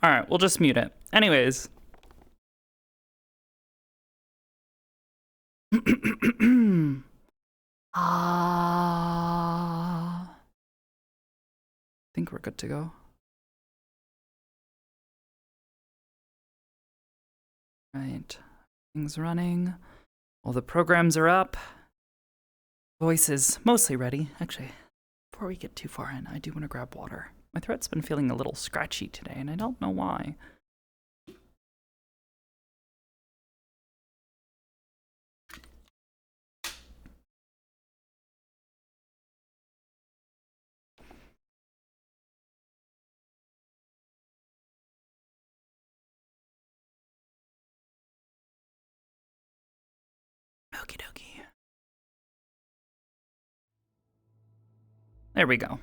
All right, we'll just mute it. Anyways. I think we're good to go. Right, things running. All the programs are up. Voice is mostly ready. Actually, before we get too far in, I do want to grab water. My throat's been feeling a little scratchy today, and I don't know why. Okie dokie. There we go.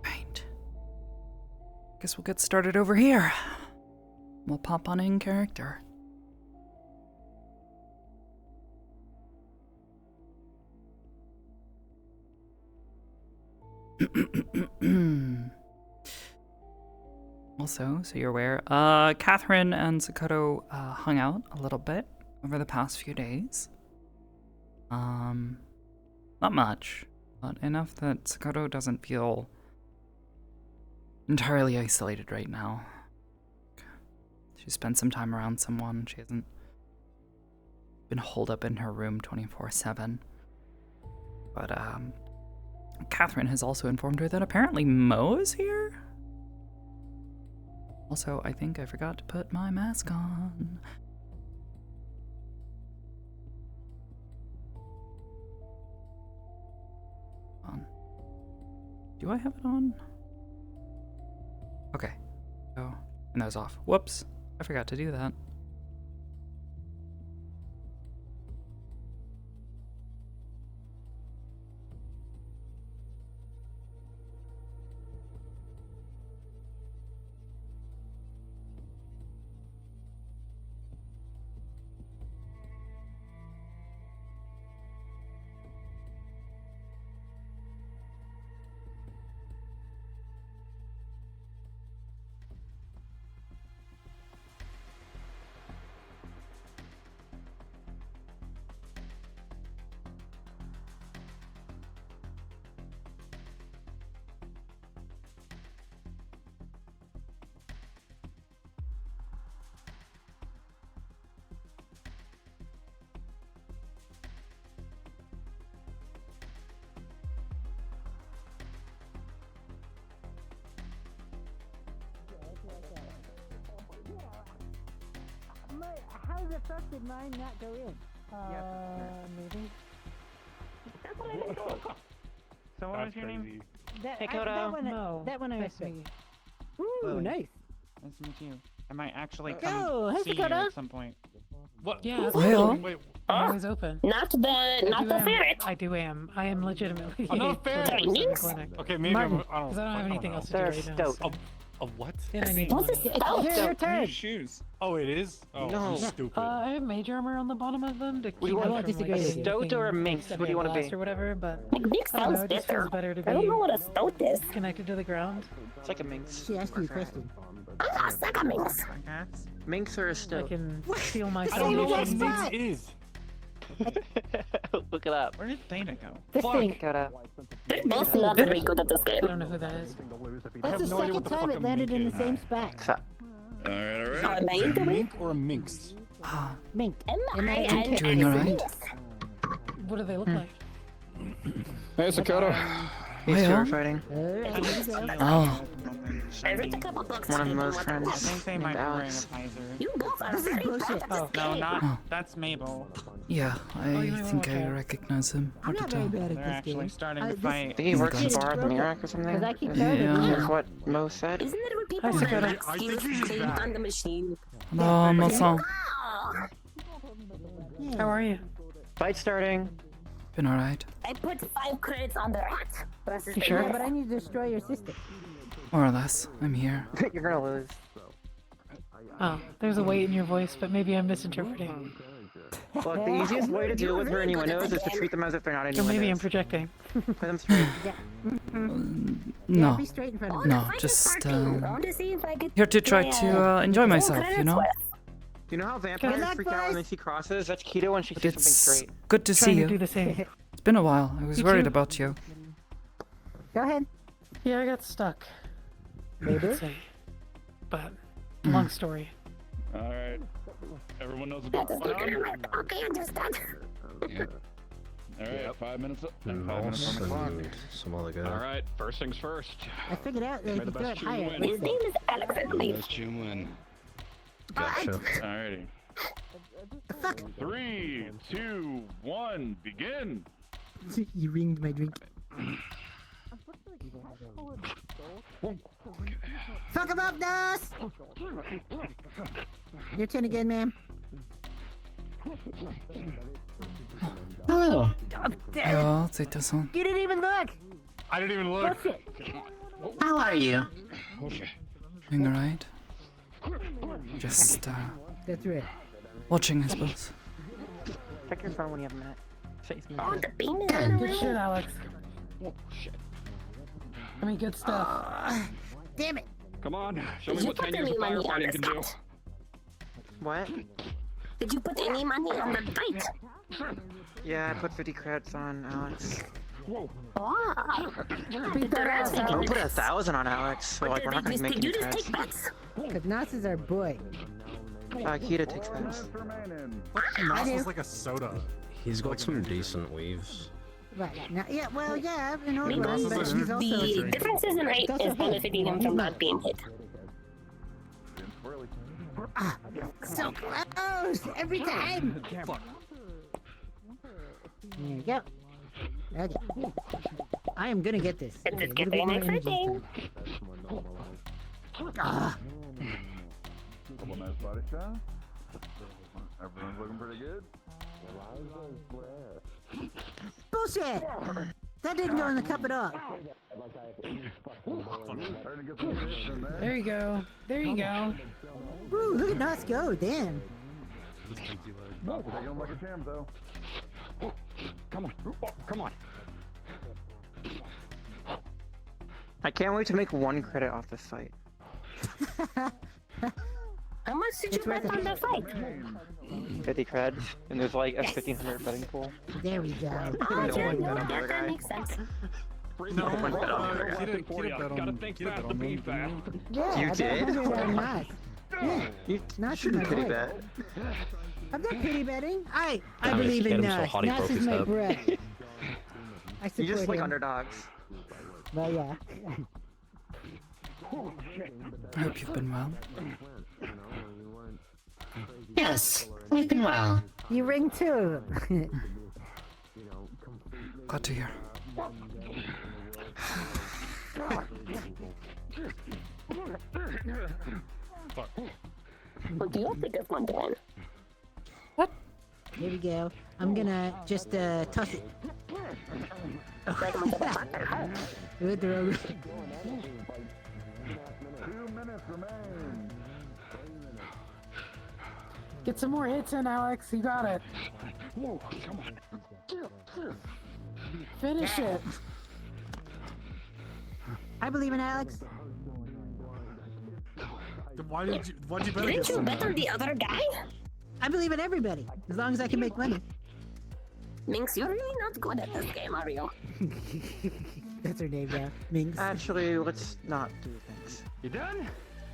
Right. Guess we'll get started over here. We'll pop on in character. Also, so you're aware, Catherine and Sakoto hung out a little bit over the past few days. Not much, but enough that Sakoto doesn't feel entirely isolated right now. She spent some time around someone. She hasn't been holed up in her room 24/7. But Catherine has also informed her that apparently Mo is here. Also, I think I forgot to put my mask on. Do I have it on? Okay. Oh, and that was off. Whoops. I forgot to do that. How the fuck did mine not go in? Maybe. So what was your name? Hey, Kodo. That one I missed. Ooh, nice. Nice to meet you. I might actually Yo, come hey, see you Sakoto. at some point. What? Yeah. Well, Wait, I'm always open. Not the ferret. I am. I am legitimately. I'm not a ferret. in the clinic. okay, maybe Martin. I don't. Because I don't have anything know. else to do right now. So. A what? And I need What's money. this stout? Your turn. Shoes. Oh, it is? Oh, No. I'm stupid. I have mage armor on the bottom of them to keep I them won't from disagree like with you. stout or a minx? What do you want to be? Or whatever, but Like, Nick I don't know. sounds It just better. feels better to I don't know be what a stout is. connected to the ground. It's like a minx. She asked you a question. Ah, Sakamings. Minx or a I stout? can feel I myself. don't know what a That's minx fine. is. Look it up. Where did Theta go? This Fuck. thing. Kodo. They're both not very good at this I game. don't know who that is. I That's have the no idea second what the time fuck it a landed in mink the same is. spot. Am I into it? Mink or a minx? Mink. Am Am I I into Doing alright? What do they look like? Hey, Sakoto. Well, fighting. oh, I read a couple books One of reading Mo's what friends. it I is. think they might be wearing a visor. You both are very bullshit. bad at this No, game. not. Oh. That's Mabel. yeah, you I might think wanna I watch out. recognize him. I'm Hard to not very tell. bad They're at this actually game. starting to This- fight. I think he works in It's bar in broken. Iraq or something. Because I keep Yeah. telling Is you. what Mo said. Isn't it when people Sakoto. relax I think skills he's played back. on the machine? Hello, Mason. Ah! How are you? Fight starting. Been alright? I put 5 credits on the rat. You sure? Yeah, but I need to destroy your system. More or less. I'm here. You're gonna lose. Oh, there's a weight in your voice, but maybe I'm misinterpreting. Look, the easiest way to deal with her innuendos is to treat them as if they're not Or innuendos. maybe I'm projecting. Play them straight. No. Be straight in front of Oh, me. No, if I just, start being wrong to see if I could Here to try play, to enjoy full myself, you credits know? with. You know how vampires luck, freak out when they boys. see crosses? That's Keto when she But sees something it's straight. good to see Trying to do you. the same. It's been a while. I was You worried too. about you. Go ahead. Yeah, I got stuck. Maybe. I'd say. But, long story. Alright. Everyone knows about That's what not gonna work. Okay, understand. Alright, 5 minutes up. 5 minutes Mouse on the clock. and some other guy. Alright, first things first. I figured out that May if the you throw it best you higher, win. His name is Alex, I believe. Best you win. Gotcha. Alrighty. the fuck? 3, 2, 1, begin! You ringed my drink. Fuck him up, Nas! Your turn again, ma'am. Hello. Oh, damn Ja, it. I'll take this one. You didn't even look! I didn't even look! Bullshit. How are you? Doing alright? Just, That's right. watching, I suppose. Check your phone when you have a minute. Check your Oh, phone. the beam is on the Good way. shit, Alex. I mean, good stuff. Damn it! Come on, show Did me you what put 10 years any of money on firefighting this can do. cat? What? Did you put any money on the bite? Yeah, I put 50 credits on Alex. Wow. Did the rats take I'll it? put 1,000 on Alex, so like we're not gonna make Did any you just credits. take bets? Because Nas is our boy. Keto takes bets. I do. like a soda. He's got some decent weaves. Right. Now, yeah, well, yeah, in I mean, order, but he's also... the differences in height is benefiting him from not being hit. Ah, so close! Every time! There you go. Okay. I am gonna get this. It's Okay, getting little bit more energy exciting. this time. Ah, Couple nice body shots. Everyone's looking pretty good. bullshit! That didn't go in the cup at all. There you go. There you go. Woo, look at Nas go, damn. Come on, come on. I can't wait to make 1 credit off this fight. How much did you bet on the fight? 50 creds, and there's like a 1,500 betting pool. There we go. Oh, No yeah, one bet on the yeah, other that guy. makes sense. No one bet on the other guy. Gotta think fast to be fast. Yeah, You I did? bet 100 on Nas. Yeah, You Nas shouldn't is my pity boy. bet. I'm not pity betting. I Damn it, believe he hit in him so Nas. hard he Nas broke is his my hip. brother. I You support just like him. underdogs. Well, yeah. I hope you've been well. Yes, we've been well. You ring 2 of them. Glad to hear. What do you think is one doing? Here we go. I'm gonna just toss it. Like a motherfucker. With the road. 2 minutes remain. Get some more hits in, Alex. You got it. Whoa, come on. Finish it. I believe in Alex. Why'd you bet Didn't you bet on the other guy? I believe in everybody, as long as I can make money. Minx, you're really not good at this game, are you? That's her name now. Minx. Actually, let's not do things. You done?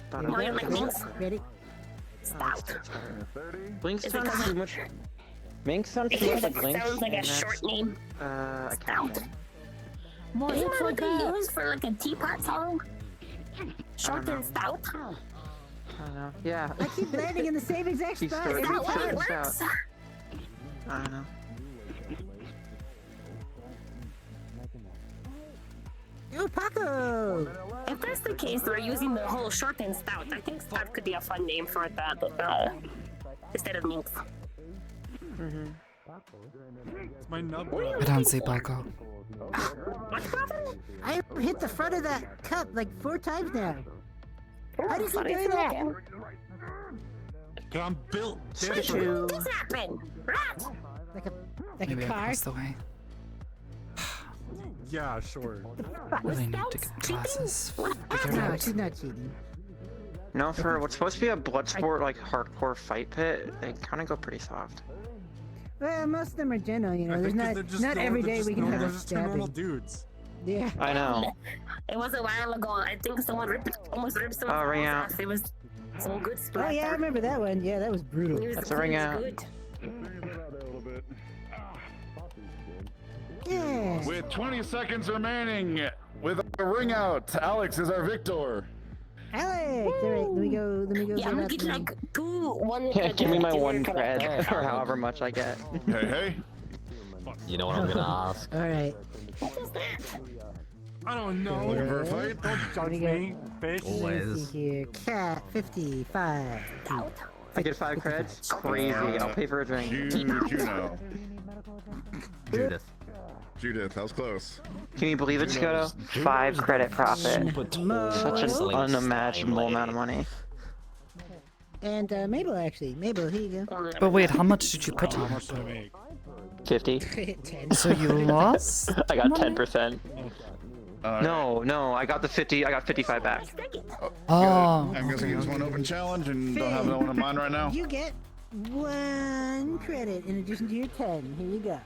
Thought No, about you're it. like Minx. Ready? Stout. Blinks Is it sounds 'cause too much. Minx sounds It too much sounds like Blinks. like a and short that's, name. a Stout. captain. More Isn't hits that like what they that. use for like a teapot song? Short know. and stout? I don't know. Yeah. I keep landing in the same exact She's spot. short. Is every that why it time. works? I don't know. Yo, Paco! If that's the case, we're using the whole short and stout. I think stout could be a fun name for that, instead of minx. It's my nub. I don't see Paco. I hit the front of that cup like 4 times now. How do you keep doing that? I'm built What different. just happened? Rat! Like a Maybe car? across the way. Yeah, sure. Really need to get glasses figured No, out. she's not cheating. No, for what's supposed to be a blood sport like hardcore fight pit, they kind of go pretty soft. Well, most of them are general, you know. I There's think 'cause not they're just not normal- every they're day just we can normal- have a they're just two normal stabbing. dudes. Yeah. I know. It was a while ago. I think someone almost ripped someone's ring arms out. off. It was some good Oh splatter. yeah, I remember that one. Yeah, that was brutal. It was, That's a ring it was out. good. Yeah. With 20 seconds remaining, with a ring out, Alex is our victor. Alex! Alright, let me go Yeah, I'm get gonna get that like 1 Yeah, give me my one cred. cred, or however much I get. Hey, hey. You know what I'm gonna ask? Alright. What is that? I don't know. Looking for a fight? Don't judge me, bitch. Let's see Always. here. Cat 55. I get 5 creds? Crazy. I'll pay for a drink. Juno. Judith. Judith, that was close. Can you believe it, Sakoto? 5 credit profit. Such an Like, unimaginable amount of money. And Mabel, actually. Mabel, here you go. But wait, how much did you put How on? much did I make? 50. 10. So you lost? I got money? 10%. No, I got the 50. I got 55 back. Oh, I'm guessing you just want an open challenge and don't have no one in mind right now. You get 1 credit in addition to your 10. Here you go.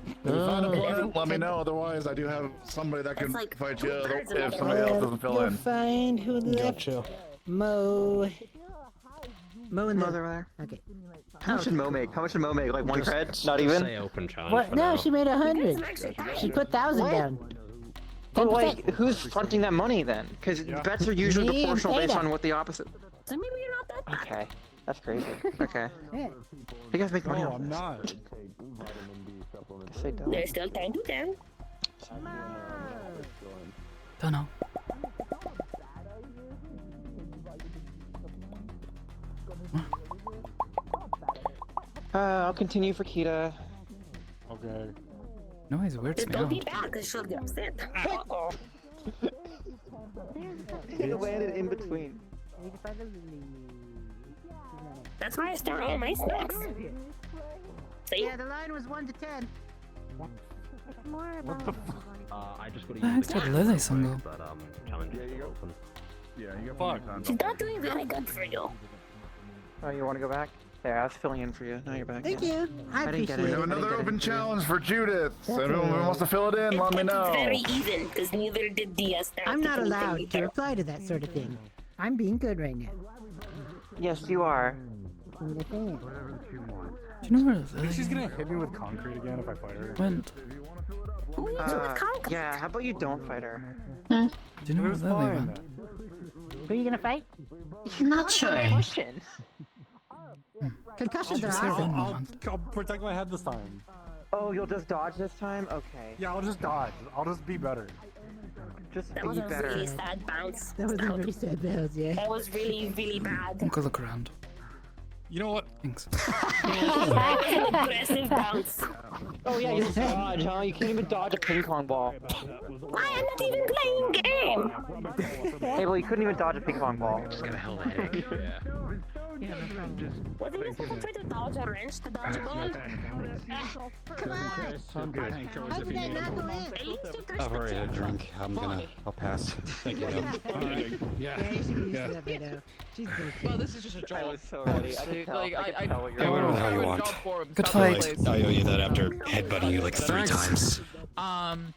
If you find an opponent, let me know. Otherwise, I do have somebody that can It's like fight 2 you cards in if a somebody else doesn't fill You'll in. find who left. Gotcha. Mo and Mother there. Okay. How much did Mo make? How much did Mo make? Like 1 cred? Not Say even? open challenge What? for No, now. she made 100. She put 1,000 What? down. But 10%. like, who's fronting that money then? Because bets are usually Me and proportional based Theta. on what the opposite. So maybe you're not that bad. Okay, that's crazy. Okay. Yeah. You guys make money No, off I'm this. not. Guess they don't. There's still time to tell. don't know. I'll continue for Kita. Okay. Noise weirds Just me don't out. be bad, because she'll get upset. It landed in between. That's why I start all my snacks. See? Yeah, the line was 1 to 10. I just got to I use the said Lily single. but challenge is still open. Yeah, you got plenty of time. She's not doing very good for you. Oh, you want to go back? There, I was filling in for you. Now you're back. Thank yeah. you. I I didn't get appreciate it. We it. have another open challenge for Judith. So anyone who wants to fill it in, let me It's know. very even, because neither did DS. I'm not allowed to reply to that sort of thing. I'm being good right now. Yes, you are. I'm just saying. Do you know where Think she's Lily gonna hit me with concrete again if I fight her? went? Who are you with concrete? Yeah, how about you don't fight her? Do you know It where was Lily fine. went? Who are you gonna fight? Not sure. Question. Concussions are Just say awesome. one. I'll protect my head this time. Oh, you'll just dodge this time? Okay. Yeah, I'll just dodge. I'll just be better. Just That be was a better. really sad bounce. That was a very sad bounce, yeah. That was really, really bad. I'll go look around. You know what? Thanks. An aggressive bounce. Oh yeah, you dodge, huh? You can't even dodge a ping pong ball. Why I'm not even playing game? Hey, well, you couldn't even dodge a ping pong ball. Just got a hell of a headache. Wasn't you supposed to try to dodge a wrench to dodge a ball? Come on! How did that not go in? At least you touched I've already the had a drink. I'll pass. Thank you. Yeah, you should be used to that by now. She's good. Well, this is just a I job. was so ready. I could Dude, tell. like, I could I tell what Yeah, you're whatever the hell you have a want. job for him. Good Stop the fight. place. I owe you that after headbutting you like 3 times. I'm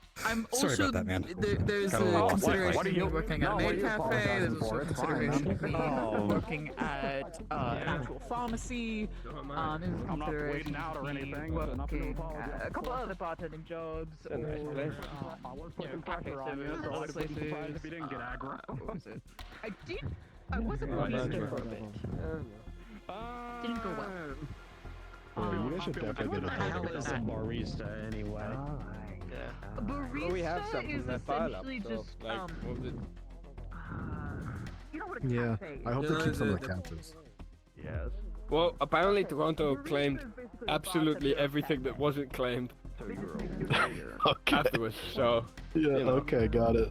Sorry also about that, man. there's Got a a little consideration conflict. of me working at a maid cafe. There's also a consideration of me Oh. working at an actual pharmacy. There's a consideration of me working at a couple other bartending jobs or cafe service or other places. What was it? I was a barista for a bit. Didn't go well. You guys should definitely get a barista anyway? A barista is essentially just you know what a Yeah, cafe I hope is. they keep some of the counters. Yes. Well, apparently Toronto claimed absolutely everything that wasn't claimed Okay. afterwards, so... Yeah, you know. okay, got it.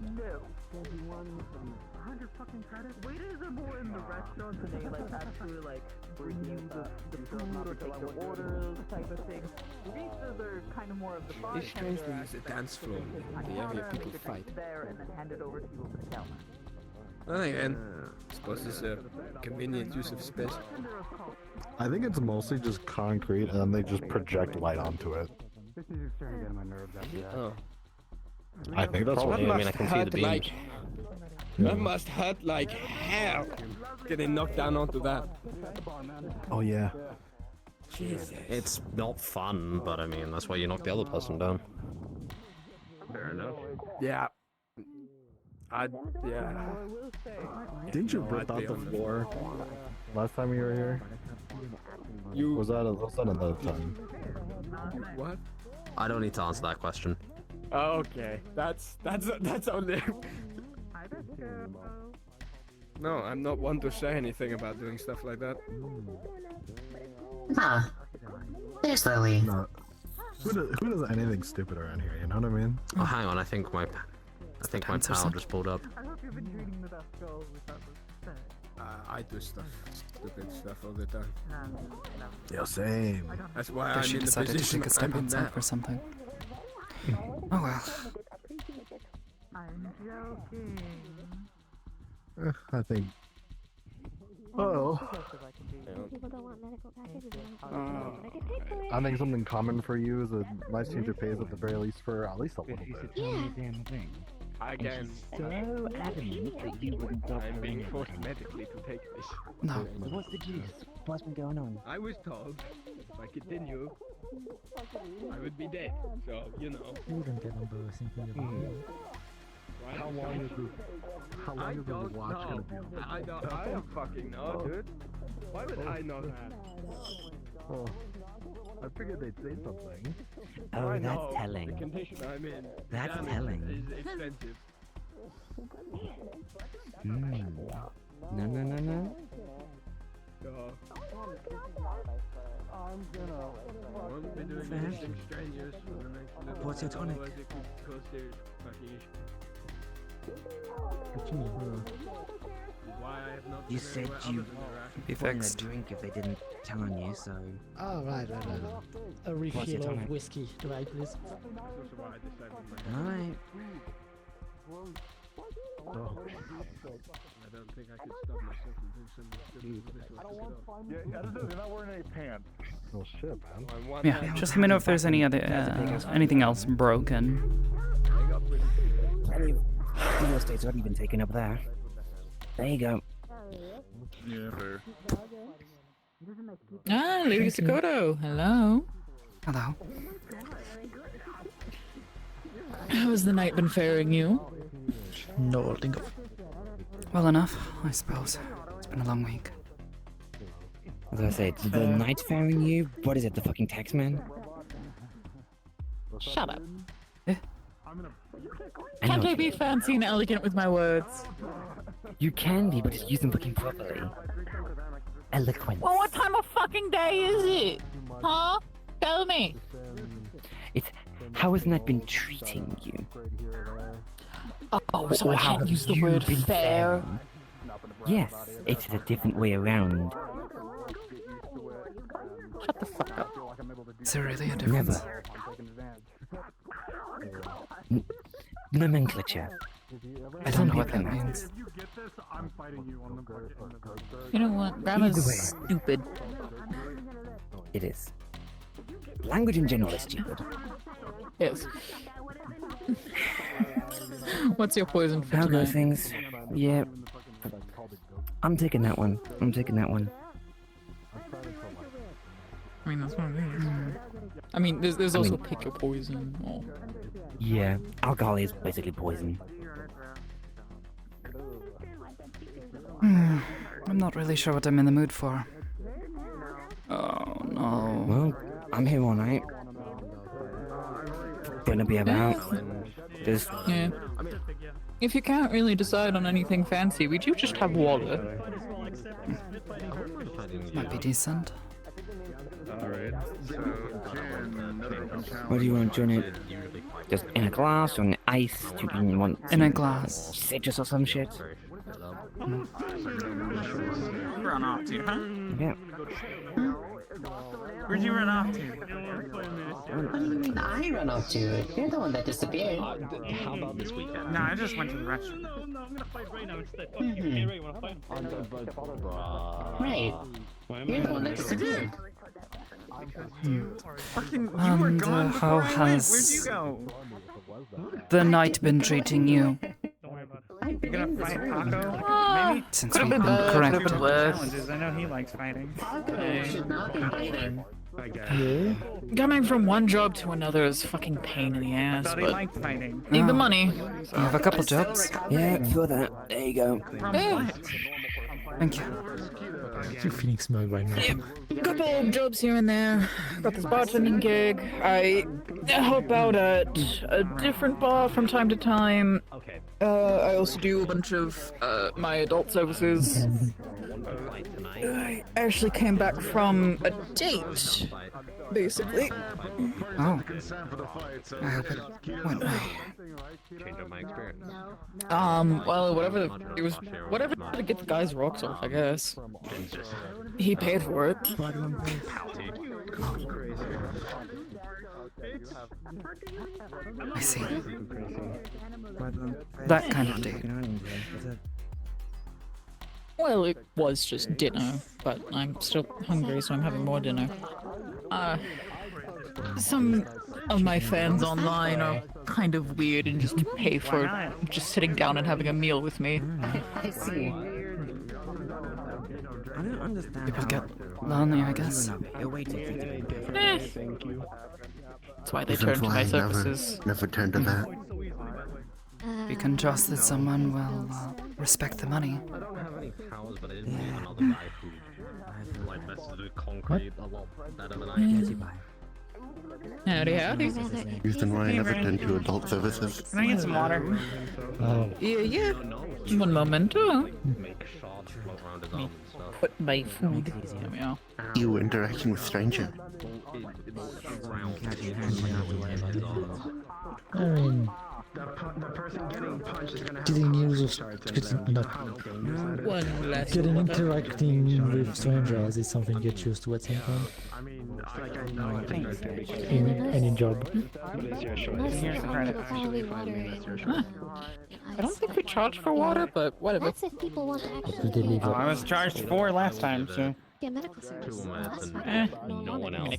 Waiters are more in the restaurants and they like actually like bring you the food or take the orders type of thing. Baristas are kind of more of the It's strange bartender. to use the dance floor in the area people fight. There and then hand it over to you over the counter. Well, again, I suppose it's a convenient use of space. I think it's mostly just concrete and then they just project light onto it. This is just starting to get on my nerves after that. Oh. I think that's what Probably, I mean, I can see the beams. Like, that must hurt like hell getting knocked down onto that. Oh yeah. Jesus. It's not fun, but I mean, that's why you knock the other person down. Fair enough. Yeah. Yeah. Didn't you No, rip I'd out be the on floor last time you were here? You... Was that another time? What? I don't need to answer that question. Oh, okay. That's only... No, I'm not one to say anything about doing stuff like that. Huh. There's Lily. No. Who does anything stupid around here, you know what I mean? Oh, hang on, I think my pal just pulled up. I hope you've been treating the best girls with that respect. I do stupid stuff all the time. Yeah, same. That's why Guess I'm she in the decided to position take a step I'm in outside now. for something. Oh well. I'm joking. I think. Oh. I think something common for you is a nice teacher pays at the very least for at least a little bit. Again, So adamant that you wouldn't stop I'm for being me. forced medically to take this. No. What's the juice? What's been going on? I was told if I continue, I would be dead. So, you know. You don't get embarrassing for your Right? How long is I the don't watch know. gonna be on? I don't fucking know, dude. Why would I know that? Oh, I figured they'd say something. Oh, I that's know the telling. condition I'm in. That's Damn it, telling. is expensive. No, no, no, no. So, I won't be doing anything strenuous for the next little What's your while, tonic? otherwise it could cause serious fucking issues. What do you mean? Why I have not You been said anywhere you other than Iraq. Be put in a fixed. drink if they didn't tell on you, so... Oh, right. A What's your refill tonic? of whiskey, right, please? That's also why I decided my Alright. I don't think I could stop myself from doing something stupid with this one. Yeah, editor, you're not wearing any pants. Oh shit, man. On one Yeah, hand, just let me know if there's any other anything else broken. I got pretty Real estate's already been taken up there. There you go. Yeah, fair. Ah, Lady Sakoto. Hello. Hello. How's the night been faring you? No, think of. Well enough, I suppose. It's been a long week. As I said, the night faring you? What is it, the fucking tax man? Shut up. I Can't know I be fancy and elegant with my words? you can be, but just use them fucking properly. Eloquent. Well, what time of fucking day is it? Huh? Tell me. It's how has night been treating you? Oh, so Or I how can't have use the you word been fair. faring? Yes, it's a different way around. Shut the fuck up. Is there really a difference? Never. Nomenclature. I don't know what that means. If you get this, I'm fighting you on the bucket. You know what? Grandma's Either way. stupid. It is. Language in general is stupid. Yes. What's your poison for How go tonight? things? Yeah. I'm taking that one. I'm taking that one. I mean, that's what it is. I mean, there's also pick your poison. Or... Yeah. Alcohol is basically poison. I'm not really sure what I'm in the mood for. Oh no. Well, I'm here all night. Gonna be about. Just Yeah. If you can't really decide on anything fancy, would you just have water? Might be decent. Alright. So, What do you want, Johnny? Just in a glass or in ice? Do you want In a glass. citrus or some shit? Run off to, huh? Yeah. Where'd you run off to? What do you mean I run off to it? You're the one that disappeared. How about this weekend? No, I just went to the restroom. No, I'm gonna fight Ray now instead. Okay, Ray, wanna fight? Right. You're the one that disappeared. Fucking, you were gone before how I went. has Where'd you go? the night been treating you? You gonna fight Paco? Maybe Since Could've we've been been bad, corrected. could've been worse. challenges. I know he likes fighting. Should not be fighting. Yeah. Coming from one job to another is fucking pain in the I ass, thought he but liked fighting. need the money. You have a couple jobs. Yeah, for that. There you go. Yeah. Thank you. You're feeling smug right now. Couple of jobs here and there. Got this bartending gig. I help out at a different bar from time to time. I also do a bunch of my adult services. I actually came back from a date, basically. Oh. I hope it went well. Change up my experience. Well, whatever to get the guy's rocks off, I guess. He paid for it. I see. That kind of date. Well, it was just dinner, but I'm still hungry, so I'm having more dinner. Some of my fans online are kind of weird and just pay for just sitting down and having a meal with me. I see. I don't understand. People get lonely, I guess. That's why they turn to my services. Never turn to that. If you can trust that someone will respect the money. I don't have any powers, but I did meet another guy who like messes with concrete a lot better than I do. Howdy, howdy. Reason why I never tend to adult services. Can I get some water? Oh. Yeah. One moment. Make shards float around his arms and stuff. Put my food. There we are. You interacting with stranger. I mean, getting used of One last. getting interacting with strangers is something you get used to at some point. In any job. Here's the credit. I don't think we charge for water, but whatever. That's if people want to actually What did they leave Oh, up? I was charged 4 last time, so. get medical service. Two Well, that's minutes fine. and no one else.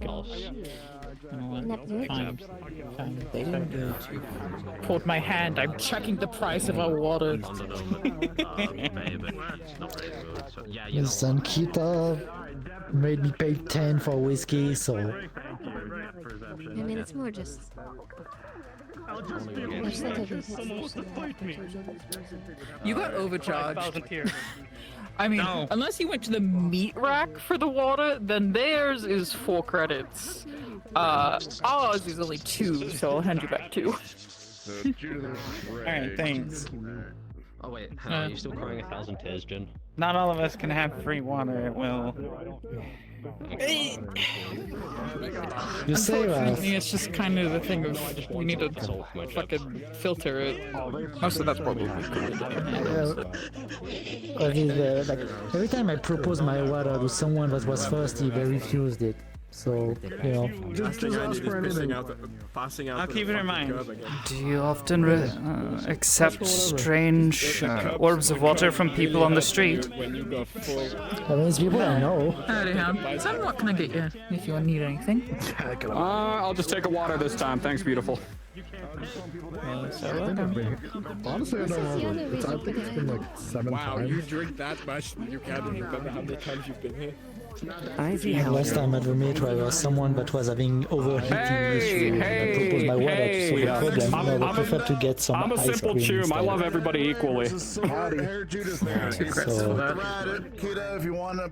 Fine. Hold my hand, I'm checking the price of our water. Yes, and Kita made me pay 10 for whiskey, so I mean, it's more just. You got overcharged. I mean, unless you went to the meat rack for the water, then theirs is 4 credits. Ours is only 2, so I'll hand you back 2. Alright, thanks. Oh wait, hang on, are you still crying 1,000 tears, Jin? Not all of us can have free water at will. you say that. Unfortunately, it's just kind of the thing of we need to fucking filter it. Most of that's probably good. Like, every time I proposed my water to someone that was thirsty, they refused it. So, you know. Just ask for anything. I'll keep it in mind. Do you often accept strange orbs of water from people on the street? I mean, it's people I know. Howdy, Hound. Sam, what can I get you if you need anything? I'll just take a water this time. Thanks, beautiful. Honestly, I don't remember. I think it's been like 7 Wow, times. you drink that much, you can't remember how many times you've been here. Last time at the meet where there was someone that was having overheating issues and I proposed my water to solve the problem. No, I prefer to get some I'm a ice simple cream chew. I instead. love everybody equally. So,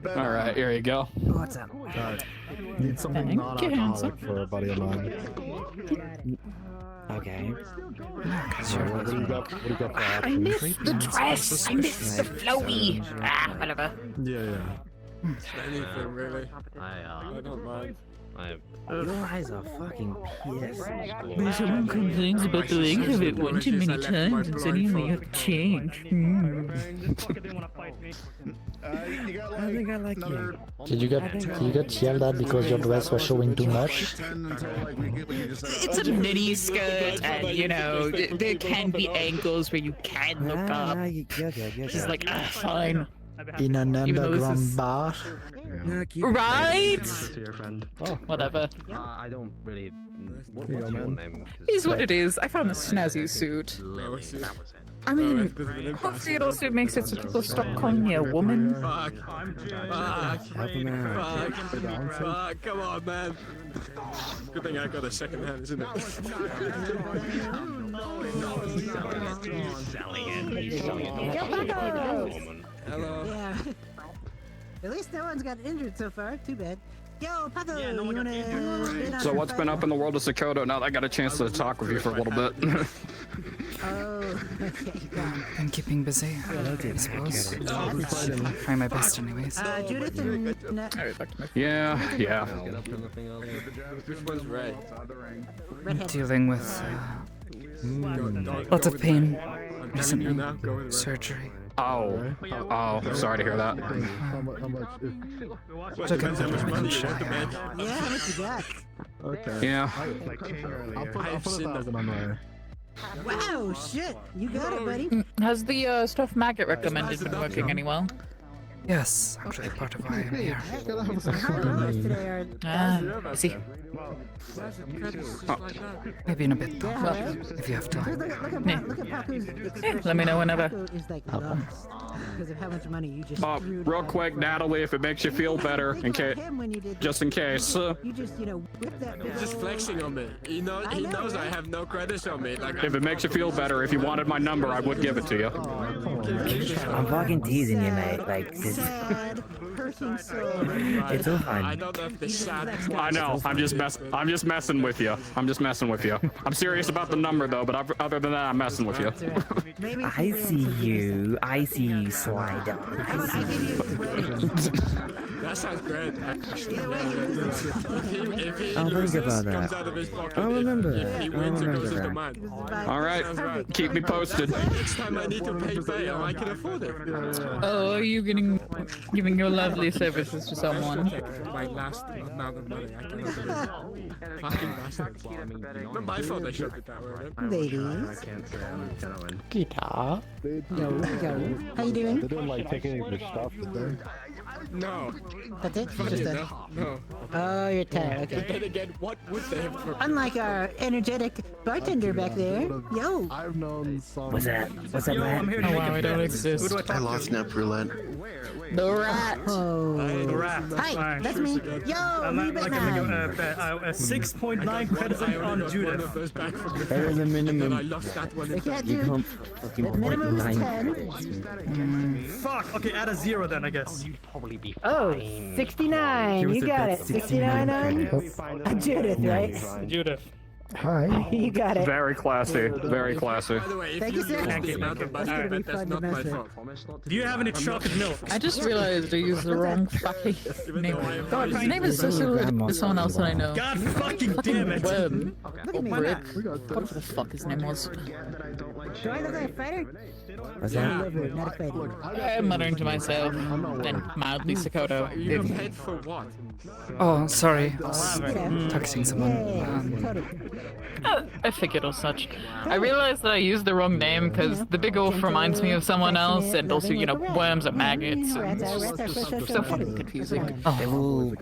Alright, here you go. What's up? Need something not alcoholic for a buddy of mine. Okay. What do you got for I miss the dress. I miss the flowy. Whatever. Yeah. Anything really. I don't mind. Your eyes are fucking piercing. When someone complains about the length of it one too many times and suddenly you have to change. I think I like you. Did you get yelled at because your dress was showing too much? It's a mini skirt, and you know, there can be angles where you can look up. She's like, fine. In an underground bar? Right? Oh, whatever. I don't really. What's your name? Is what it is. I found a snazzy suit. I mean, hopefully it also makes it so people stop calling me a woman. Fuck, come on, man. Good thing I got a second hand, isn't it? Hello. Yeah. At least no one's got injured so far. Too bad. Yo, Paco, you wanna... So what's been up in the world of Sakoto now that I got a chance to talk with you for a little bit? Oh, okay. I'm keeping busy, I suppose. Try my best anyways. Judith and... Yeah. Which one's red? Dealing with lots of pain recently. Surgery. Oh, sorry to hear that. Took it Yeah, how much you got? Okay. Yeah. I'll put 1,000 on there. Wow, shit. You got it, buddy. Has the stuff Maggot recommended been working any well? Yes, actually part of why I'm here. See. Maybe in a bit though, if you have time. Let me know whenever. Because of how much money you just Real quick, Natalie, if it makes you feel better, just in case. You just, whip that. He's just flexing on me. He knows I have no credits on me. Like, If it makes you feel better, if you wanted my number, I would give it to you. I'm fucking teasing you, mate. Like, this it's all fine. I don't know if this sad. I know. I'm just messing with you. I'm serious about the number though, but other than that, I'm messing with you. I see you. I see you slide up. I see you. That sounds great. I'll think about that. I'll remember that. All right. Keep me posted. Next time I need to pay bail, I can afford it. Oh, are you giving your lovely services to someone? My last amount of money. I can't believe it. Fucking bastards. Not my fault they showed it that way. Ladies. Guitar. Yo. How you doing? They didn't like take any of your stuff, did they? No. That's it? Funny Just enough, no. Oh, you're tired. But Okay. then again, what would they have for... Unlike our energetic bartender back there. Yo. I've known some. What's that, man? Oh wow, I don't exist. I lost Snap Roulette. The rat. Oh. The rat. Hi, that's me. Yo, I'm you bet man. 6.9 credits on Judith. Better than minimum. I lost that one. They can't You do. can't fucking The point minimum is 9. 10. Fuck. Okay, add a 0 then, I guess. Oh, 69. You got it. 69 on Judith, right? Judith. Hi. You got it. Very classy. Very classy. By the way, if Thank you you, sir. lose Thank the you. amount of money, That's I gonna be bet that's fun to not my mess with. fault. Do you have any chocolate milk? I just realized I used the wrong fucking name. God, his name is so similar to someone else that I know. God fucking damn it! Worm. Look at me. Or Rip. Whatever the fuck his name was. Do I look like a fighter? What's I'm a that? liver, not a fighter. I'm muttering to myself. And mildly Sakoto. You're paid for what? Oh, sorry. I was You know. texting someone. I figured as such. I realized that I used the wrong name because the big wolf reminds me of someone else, and also, worms are maggots, and it's just so fucking confusing. Oh,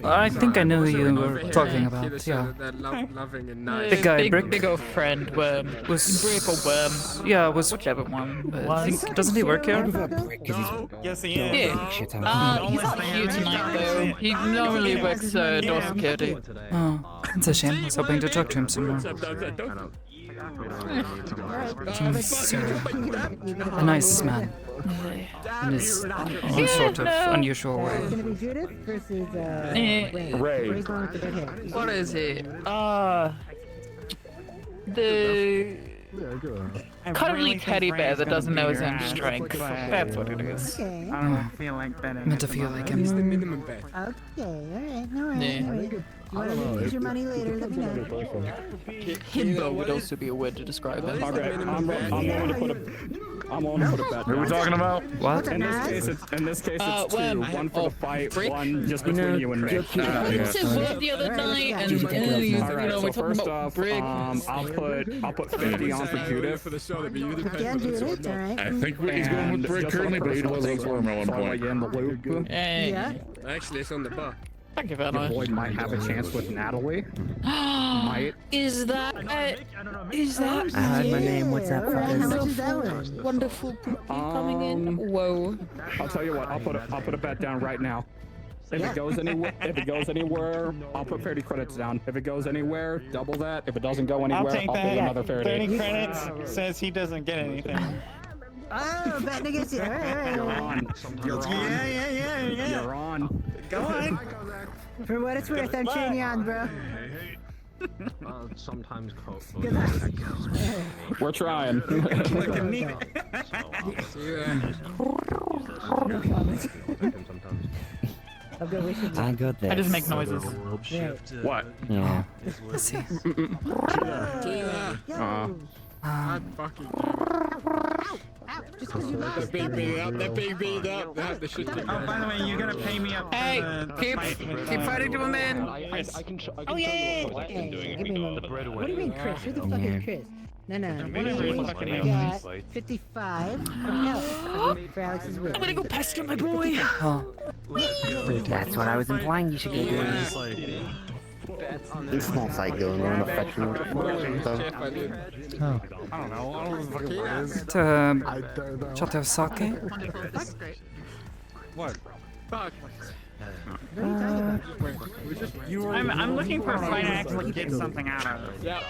I think I knew who you were talking about. Yeah, That loving and nice. big guy, Brick. Big old friend, worm. Was Brick or worm. Yeah, was Whichever one. But I think, doesn't he work here? Yes, he is. yeah. He's not here tonight though. He normally works door security. Oh, it's a shame. I was hoping to talk to him some more. He's a nice man in his own sort of unusual It's way. gonna be Judith versus Eh. Ray. Ray's going with the red hair. What is it? The Yeah, good. Cuddly teddy bear that doesn't know his own strength. That's what it is. Okay. I don't feel like betting. Meant to feel like He's the him. minimum bet. Okay, alright, alright, Yeah. alright. You wanna use your money later, let me know. Himbo would also be a word to describe it. Okay, I'm willing to put a bet. Who are we talking about? What? In this case, it's two. One for the fight, Brick? one just between you and me. We went to work the other night, and you Alright, know, so we're talking first about off, Brick. I'll put 50 on for Judith. For the show, that you depend Yeah, for the show. Judith, alright. I think he's going with Brick currently, but he was also on one point. In the loop. Hey. Yeah. Actually, it's on the bar. Thank you very much. Boyd might have a chance with Natalie. Might. Is that I heard my name. What's up, Alright, how much fuckers? is that one? wonderful poopy coming in? Whoa. I'll tell you what. I'll put a bet down right now. If it goes anywhere, I'll put 30 credits down. If it goes anywhere, double that. If it doesn't go anywhere, I'll put another 30. 30 credits says he doesn't get anything. Oh, betting against you. Alright, You're alright. on. You're on. Yeah. You're on. Go on. For what it's worth, I'm cheering you on, bro. Sometimes Good luck. We're trying. Look at me. I'm good with you. I got this. I just make noises. What? Yeah. Let's see. God fucking Just because you lost. that big beat up, that big beat up, that the shit. Oh, by the way, you're gonna pay me up. Hey, keep fighting to him in. Oh, yeah. Okay, give me one. What do you mean, Chris? Who the fuck is Chris? No. Whatever your fucking We name got 55 from Alex for Alex's win. I'm gonna go pester my boy. Oh, That's what I was implying you should be doing. It's small side going on affectionate. I did. Oh. I don't know. I don't know what the fuck it is. to shot of sake. What? Fuck. I'm looking for a fight I actually get something out of. Yeah.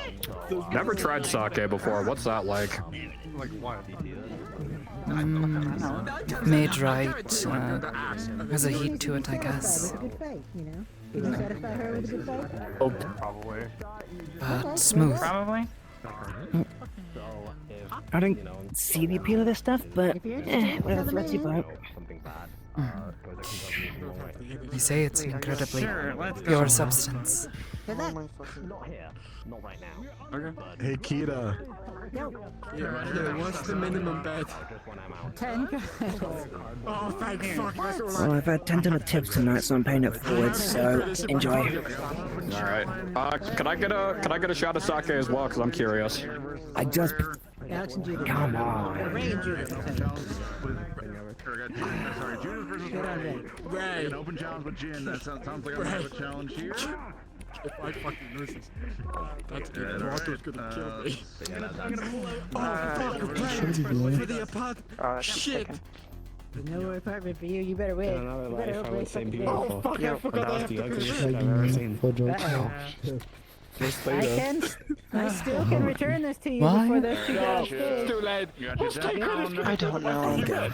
Never tried sake before. What's that like? Like what? Made right. There's a heat to it, I guess. With a good fight, you know? You gonna satisfy her with a good fight? Oh, probably. But smooth. Probably. I don't see the appeal of this stuff, but whatever floats your boat. You say it's an incredibly Sure, let's go. pure substance. Good luck. Hey, Kita. Yo, Yeah, what's the minimum bet? 10 Oh, thank fuck. That's all Well, I've had 10 ton of tips tonight, so I'm paying it forward. So enjoy. All right. Can I get a shot of sake as well? Cause I'm curious. I just. Alex and Judith. Come on. Ray and Judith. Sorry, Judith versus Good on Ray. Ray. An open challenge with Jin. That sounds like I might have a challenge here. If I fucking lose this, that's good. Walker's gonna kill me. Oh, fuck, for the apartment. Shit. There's no more apartment for you. You better win. You better hope Ray fucking wins. Oh, fuck, I forgot that. I still can return this to you Why? before those two guys Too did. late. I don't know.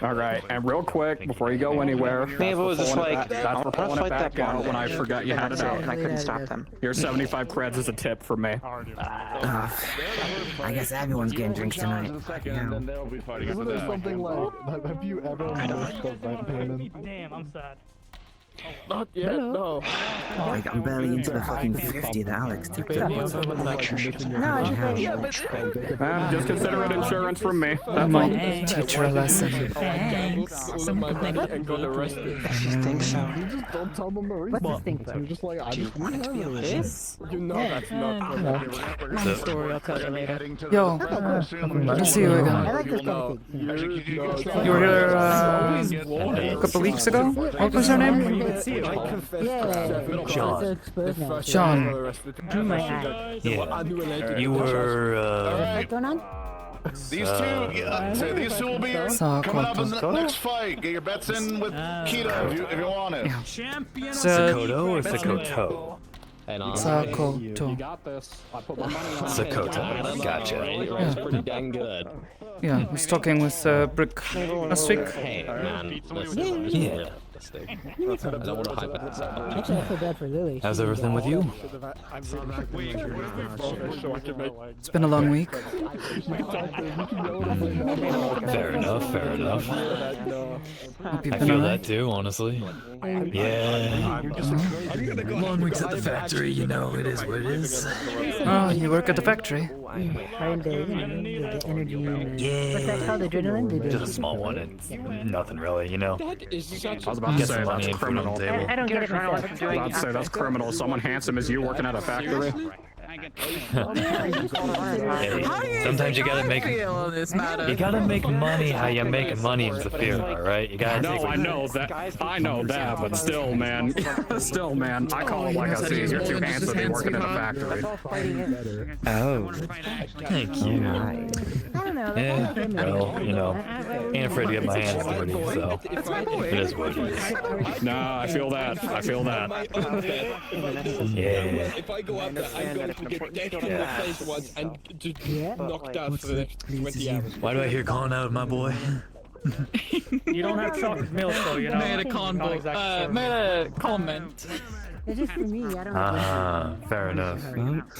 All right. And real quick, before you go anywhere, Maybe it was just like, that's for pulling it back out when I forgot you had it out. and I couldn't stop them. Here's 75 creds as a tip for me. I guess everyone's getting drinks tonight. Yeah. Isn't there something like, have you ever missed a rent payment? Damn, I'm sad. Not yet, no. Like, I'm barely into the fucking 50 that Alex tipped up. Just consider it insurance from me. I That's might teach her a lesson. Thanks. And got arrested. You think so? You just don't tell them the reason. What's this thing for? You're just like, I just Want it to be a lesson? You know that's not Long story, I'll tell you later. Yo, good to see you I again. like this kind of thing. You were here a couple weeks ago? What was your name? Yeah. Sean. Sean. Drew my eye. Yeah. You were, What's going on? These two will be here coming up in the next fight. Get your bets in with Keto if you want it. Sakoto or Sakoto? Sakoto. You got this. I put my money on it. Sakoto. Gotcha. Pretty dang good. Yeah, I was talking with Brick last week. Hey, man, listen. Yeah. steak. I don't want to hype it. Actually, I feel bad for Lily. How's everything with you? It's been a long week. Fair enough, fair enough. Hope you've I been feel alright. that too, honestly. Yeah. Long weeks at the factory, you know, it is what it is. Oh, you work at the factory? Trying to, get energy. What's that called? Adrenaline? Just a small one and nothing really, you know. I was about to say that's criminal. I don't get it myself. I was about to say that's criminal. Someone handsome as you working at a factory. Hey, sometimes you gotta make on this matter? you gotta make money how you make money in Zafira, alright? You gotta No, take I know that, but still, man, I call it like I see it. You're too handsome to be working in a factory. Oh. Thank you. Yeah, well, you know, ain't afraid to get my hands dirty, so it is what it is. Nah, I feel that. Yeah. If I go out there, I'm going to get dead from the place once and just knocked out for the next 20 hours. Why do I hear calling out, my boy? You don't have chocolate milk, though, you know. Made a comment. It's just for me. I don't Ah, fair enough.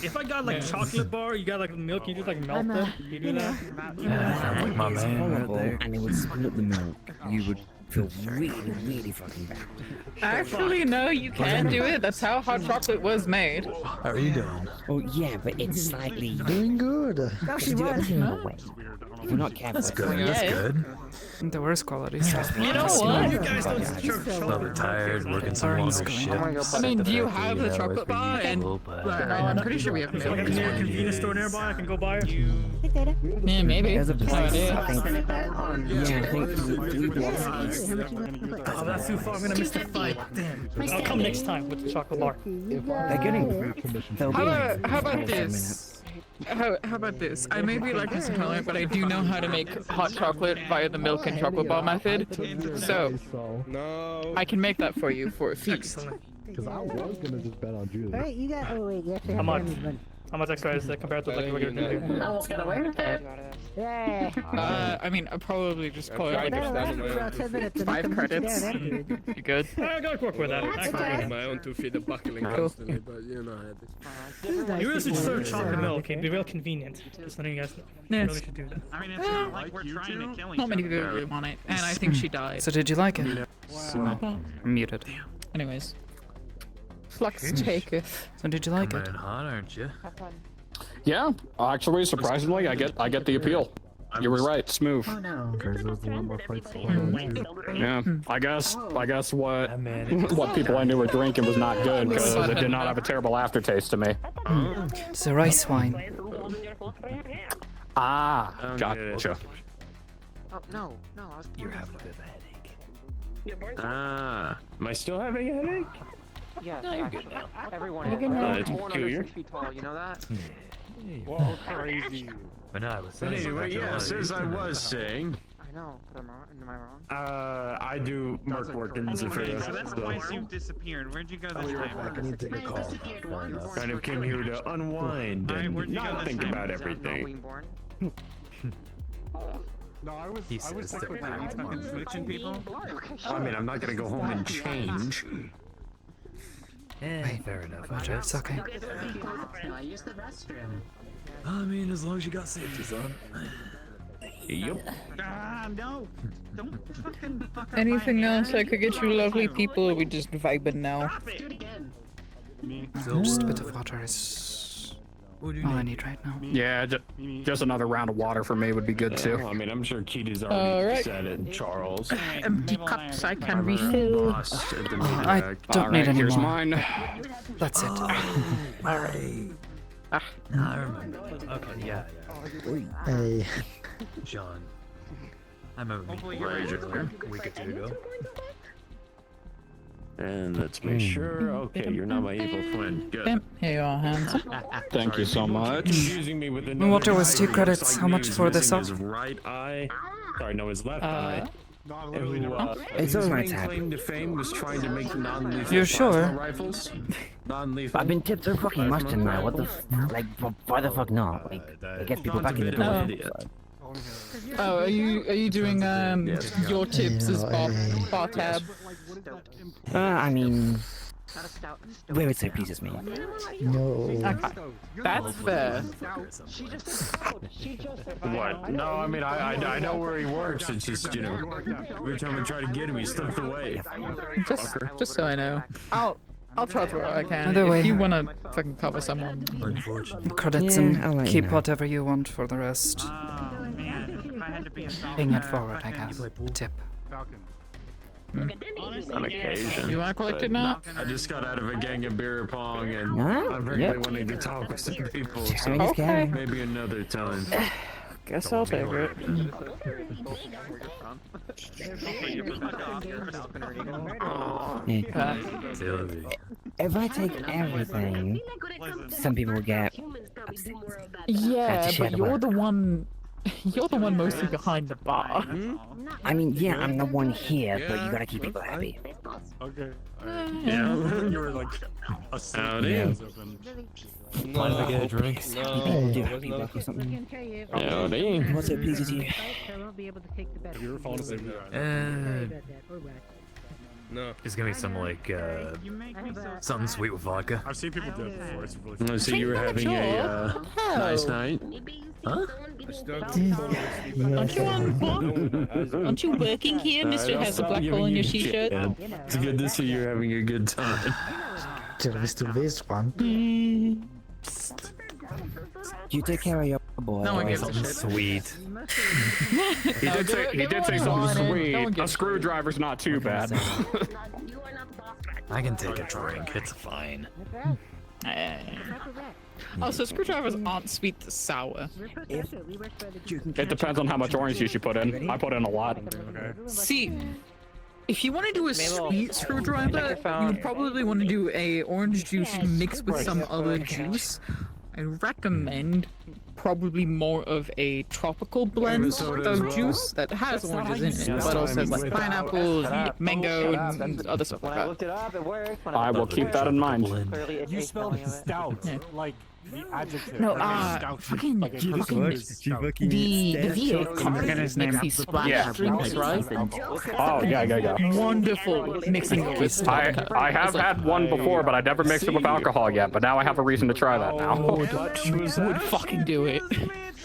If I got like chocolate bar, you got like milk, you just like melt it. You do that. Yeah, sounds like my man right there. And it would split the milk. You would feel really, really fucking bad. Actually, no, you can't do it. That's how hot chocolate was made. How are you doing? Oh yeah, but it's slightly. Doing good. Actually, do it another way. If you're not careful. That's good, that's good. The worst quality stuff. You know what? You guys don't A little bit tired, working some longer shifts. I mean, do you At the have factory, the chocolate it's been bar? And usual, but- no, I'm pretty sure we have milk. Is there a convenience store nearby I can go buy it? Yeah, maybe. There's a place. No idea. I think. Yeah, I think. Oh, that's too far. I'm gonna miss the fight. Damn. I'll come next time with the chocolate bar. They're getting. How about this? How about this? I may be like this intolerant, but I do know how to make hot chocolate via the milk and chocolate bar method. So I can make that for you for a fee. Because I was gonna just bet on Julie. Alright, you got. Oh, wait, you actually How have much? money. How much extra is that compared to like a regular duty? Yeah. I mean, I'll probably just call it like That'll last for about 10 minutes. and 5 then come sit credits. down afterwards. You good? I gotta work with that. My own 2 feet of buckling constantly, but you know. You really should serve chocolate milk. It'd be real convenient. Just letting you guys know. You really should do that. I mean, it's not like we're trying to kill each Not many other. people really want it, and I think she died. So did you like it? Muted. Anyways. Flux taketh. So did you like it? Coming in hot, aren't you? Yeah, actually, surprisingly, I get the appeal. You were right, smooth. Oh no. Because there's a lot more fights to Yeah, I guess what people I knew were drinking was not good because it did not have a terrible aftertaste to me. It's a rice wine. Ah, gotcha. Oh, no, I was... You're having a bit of a headache. Ah, am I still having a headache? Yeah, No, you're good now. everyone You're is. good now. It's Born under peculiar. 6 feet tall, you know that? Whoa, crazy. But no, I was saying. Anyway, yes, as I was saying, I know, but am I wrong? I do merc work in Zafira, So that's twice you've disappeared. Where'd you go this time? I need to take a call. kind of came here to unwind Alright, where'd and you go not this think time? about everything. Wingborn. No, I was. He says that. Are you fucking switching people? I mean, I'm not gonna go home and change. Fair enough. Roger, it's okay. I use the restroom. I mean, as long as you got safety on. Yep. Ah, no. Don't fucking Anything else I could get you lovely people? We just vibing now. do it again. Just a bit of water is all I need right now. Yeah, just another round of water for me would be good too. I mean, I'm sure Kitty's already Alright. said it, Charles. Empty cups I can refill. Oh, I don't need Alright, any here's more. mine. That's it. Alright. I remember. Okay, yeah. Hey. John. I remember Hopefully meeting you're you right. a week or two ago. And let's make sure. Okay, you're not my evil twin. Good. Here you are, hands. Thank you so much. Confusing me with another Water was guy 2 who credits. looks like How me, much who's for this missing off? His right eye. Sorry, no, his left eye. Who, It's his alright, main Tab. claim to fame was trying to make non-lethal You're plasma sure? rifles. Non-lethal. I've been tipped so fucking much plasma tonight. What the rifles. like? Why the fuck not? Like, it gets people back in the John's a door. bit of an idiot. Oh, are you doing your tips as bar tab? I mean, where it so pleases me. No. That's fair. What? No, I mean, I know where he works. It's just, you know, every time I try to get him, he's slipped away. Just so I know. I'll try to what I can. Either way. If you wanna fucking cover someone. Credits Yeah, and I'll let you keep know. whatever you want for the rest. Paying it forward, I guess. Tip. On occasion. You wanna collect it now? I just got out of a gang of beer pong, and Huh? I'm really Yep. wanting to talk with some people. So Okay. maybe another time. Guess I'll take it. If I take everything, some people will get upset. Yeah, share but the you're work. the one. You're the one mostly behind the bar. I mean, yeah, I'm the one here, but you gotta keep people happy. Okay. Yeah. You were like Howdy. Yeah. Mind if I get a drink? People do happy work or something. Howdy. What's it pleases you? You were falling asleep. No. It's gonna be some like something sweet with vodka. I've seen people do it before. It's really I see you were having a nice night. Huh? Aren't you working here, Mr. Has a black hole in your t-shirt? Yeah. It's good to see you're having a good time. Just this one. You take care of your boy. No one gives a Something shit. sweet. He did say something sweet. A screwdriver's not too bad. I can take a drink. It's fine. Oh, so screwdrivers aren't sweet to sour. It depends on how much orange juice you put in. I put in a lot. See, if you want to do a sweet screwdriver, you would probably want to do a orange juice mixed with some other juice. I recommend probably more of a tropical blend of juice that has oranges in it, but also has like pineapple, mango, and other stuff like that. I will keep that in mind. You spelled stout, like the adjective. No, fucking the vehicle makes these splash drinks, right? Oh, yeah. Wonderful mixing it with I have had one before, but I never mixed it with alcohol yet, but now I have a reason to try that now. Would fucking do it.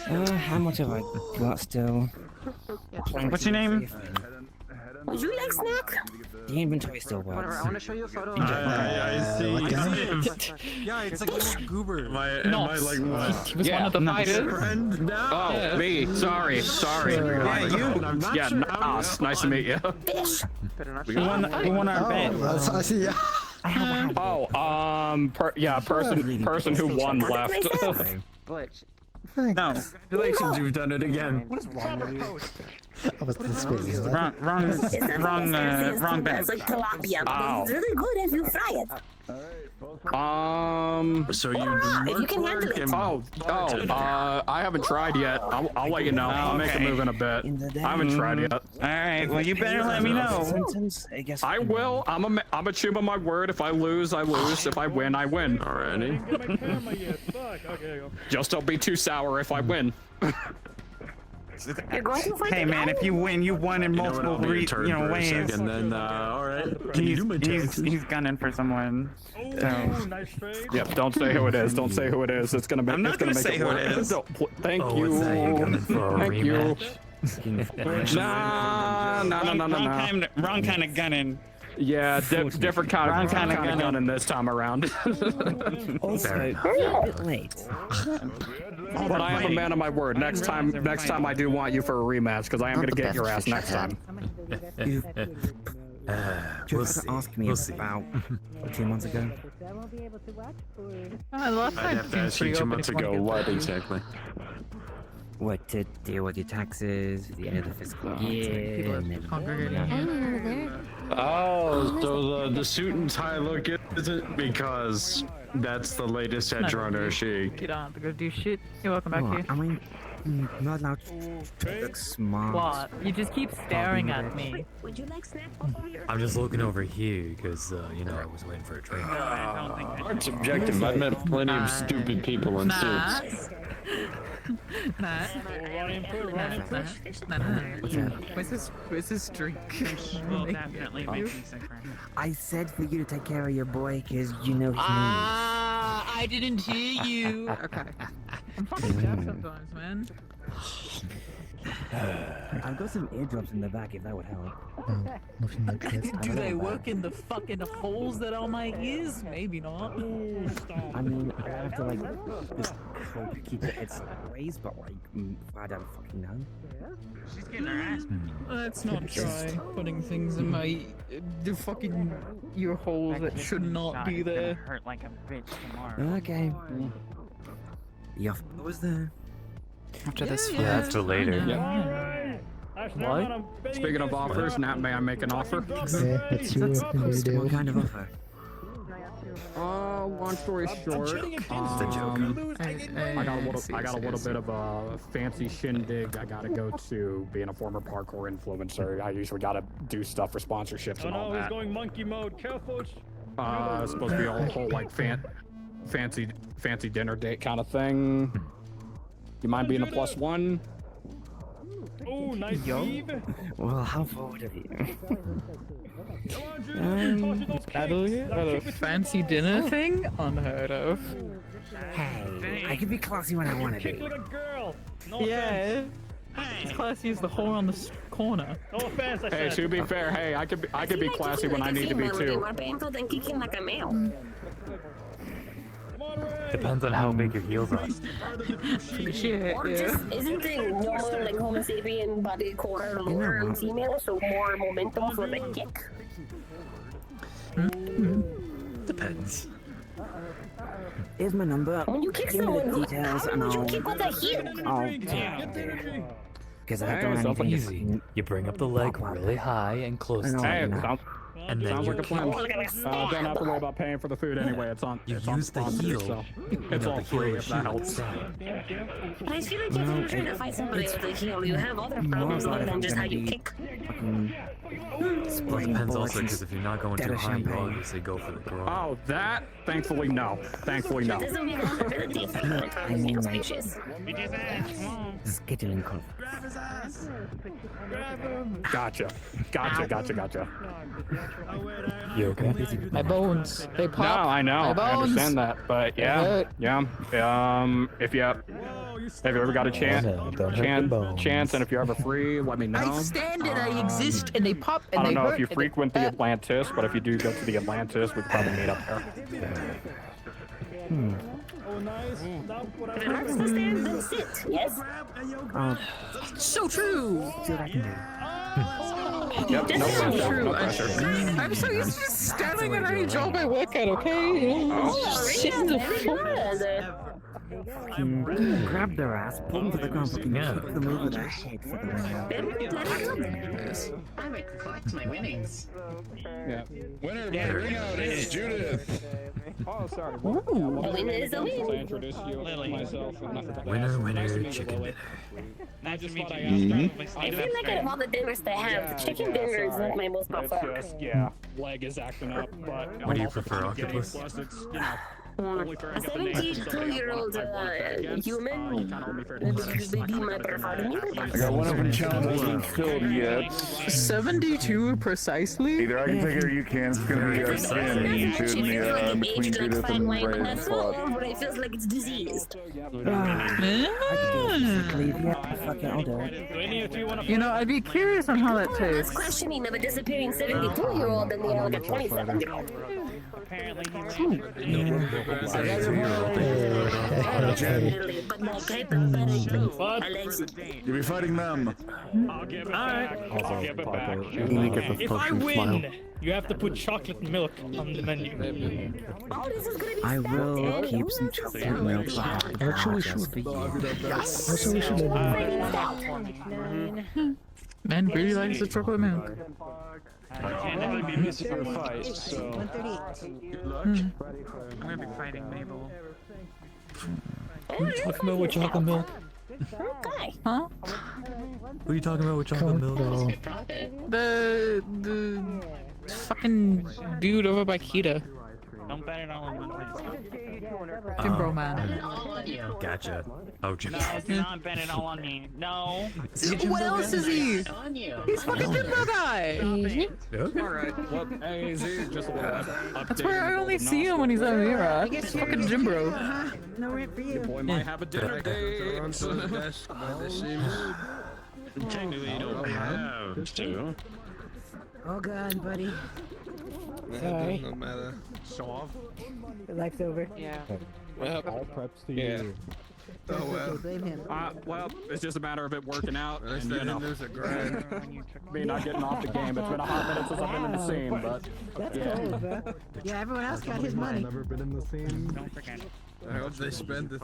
How much have I got still? What's your name? Would you like snack? The inventory still Whatever, works. I want to show you a photo. I see. Yeah, it's like a little goober. Am I like He was one of the fighters. friend now? Oh, me. Sorry. Yeah, you. Yeah, nice to meet you. We won our bet. I see. Oh, person who won left. Glitch. No. Congratulations, you've done it again. What is wrong with you? I was this way. Wrong bet. It's like tilapia, but Ow. it's really good if you fry it. So you If you can handle it. I haven't tried yet. I'll let you know. I'll make a move in a bit. I haven't tried yet. Alright, well you better let me know. I will. I'm a chum on my word. If I lose, I lose. If I win, I win. Alrighty. Just don't be too sour if I win. You're going to fight Hey the man, guy? if you win, you won in multiple ways. And then, alright. Can you do my taxes? He's gunning for someone. Nice trade. Yep. Don't say who it is. Don't say who it is. It's gonna be. I'm not it's gonna gonna make say it who work. it is. Thank Oh, you. what's that? You coming for a Thank you. rematch? Nah. Wrong kind of gunning. Yeah, different kind of gunning this time around. Also, you're a bit late. But I am a man of my word. Next time I do want you for a rematch because I am gonna get your ass next time. You We'll just see. ask me We'll see. about 2 months ago. Last I'd have to ask you 2 months ago what exactly. What to deal with your taxes at the end of the fiscal year, and then Oh, so the suit and tie look isn't because that's the latest edge runner chic. You don't have to go do shit. You're welcome back here. I mean, not allowed to look smart. What? You just keep staring at me. Would you like snack? I'm just looking over here because, you know, I was waiting for a drink. It's subjective. I've met plenty of stupid people in suits. Where's this drink? Will definitely make me sicker. I said for you to take care of your boy, because you know his I didn't hear you. Okay. I'm fucking deaf sometimes, man. I've got some eardrops in the back if that would help. Nothing like that. Do they work in the fucking holes that are my ears? Maybe not. I mean, I have to like just keep the head raised, but like, I don't fucking know. She's getting her ass. Let's not try putting things in my the fucking ear holes that should not be there. Hurt like a bitch tomorrow. Okay. The offer was there. After this, Yeah, that's for later. What? Speaking of offers, Nat, may I make an offer? Yeah, that's your deal. What kind of offer? Long story short, I got a little bit of a fancy shindig I gotta go to. Being a former parkour influencer, I usually gotta do stuff for sponsorships and all he's that. going monkey mode. Careful. It's supposed to be a whole like fancy dinner date kind of thing. You mind being a +1? Oh, nice weave. Well, how forward of you? A fancy dinner thing? Unheard of. Hey, I can be classy when I want to be. Yeah. As classy as the whore on the corner. No offense, I Hey, said. to be fair, hey, I could be classy when I need to be too. Depends on how big your heels are. Shit, Or just isn't it normal like Homo sapien body core lower in female, so more momentum for the kick? Depends. Here's my number. When you kick Give me someone, the details, and you kick with a heel. I'll take it. Because I don't have anything Easy. You bring up the leg really high and close to Hey, you. And then sounds you like a plan. Don't have to worry about paying for the food anyway. It's on. You It's on use the sponsored, heel. so it's all free if that helps. But I feel like if you're trying to fight somebody with a heel, you have other problems other than just how you kick. Well, it depends also because if you're not going too high, you obviously go for the groin. Oh, that? Thankfully, no. Thankfully, no. That doesn't mean vulnerability if you're I mean, like, species. scheduling conflict. Gotcha. You okay? My bones. They pop. No, I know. My I bones. understand that, but yeah. If you ever got a chance, and if you're ever free, let me know. I stand and I exist and they pop and I don't they know hurt if you and frequent the Atlantis, but if you do go to the Atlantis, we could probably meet up there. If it hurts to stand, then sit. Yes. So true. Yep, no pressure. True. No pressure. I'm so used to just standing and I enjoy my workout, okay? Shit in the Grab their ass, pull them to the ground, kick them over their head for the win. I might collect my winnings. Yeah. Winner by ring out is Judith. Oh, sorry. Winner is a win. I introduced you myself. Winner, chicken dinner. Nice to meet you. I feel like out of all the dinners they have, the chicken dinner is like my most popular. Just, leg is acting up, but... What do you prefer, octopus? Plus, it's, A 72-year-old human would be my preferred meal. I got one open challenge that hasn't filled yet. 72 precisely? Either I can take it or you can. It's gonna be a spin between Judith and Ray spot. But it feels like it's diseased. You know, I'd be curious on how that Less tastes. questioning of a disappearing 72-year-old than like a 27-year-old. You'll be fighting them. I'll give it back. I'll give it back. If I win, you have to put chocolate milk on the menu. I will keep some chocolate milk behind. Actually, Just for you. Yes. Also, we should Man really likes the chocolate milk. Can't really be missing for a fight, so. 138. Good luck. I'm gonna be fighting Mabel. What are you talking about with chocolate milk? Okay. Huh? What are you talking about with chocolate milk? The fucking dude over by Kita. Don't bet it all on one place. Jimbo man. Gotcha. Oh, Jimbo. No, do not bet it all on me. No. What else is he? He's fucking Jimbo guy. Alright, well, hey, Z, just That's where I only see him when he's at Mira. He's fucking Jimbo. No rent for you. Your boy might have a dinner date. Technically, you don't have to. All gone, buddy. Sorry. No matter. Show off. The life's over. Yeah. Well, all preps to yeah. you. Oh well. Blame him. Well, it's just a matter of it working out, and you know, There's a grind. me not getting off the game. It's been a hot minute since I've been in the scene, but That's yeah. cold, bro. Yeah, everyone else got his money. Never been in the scene. Don't forget. I hope they spend this.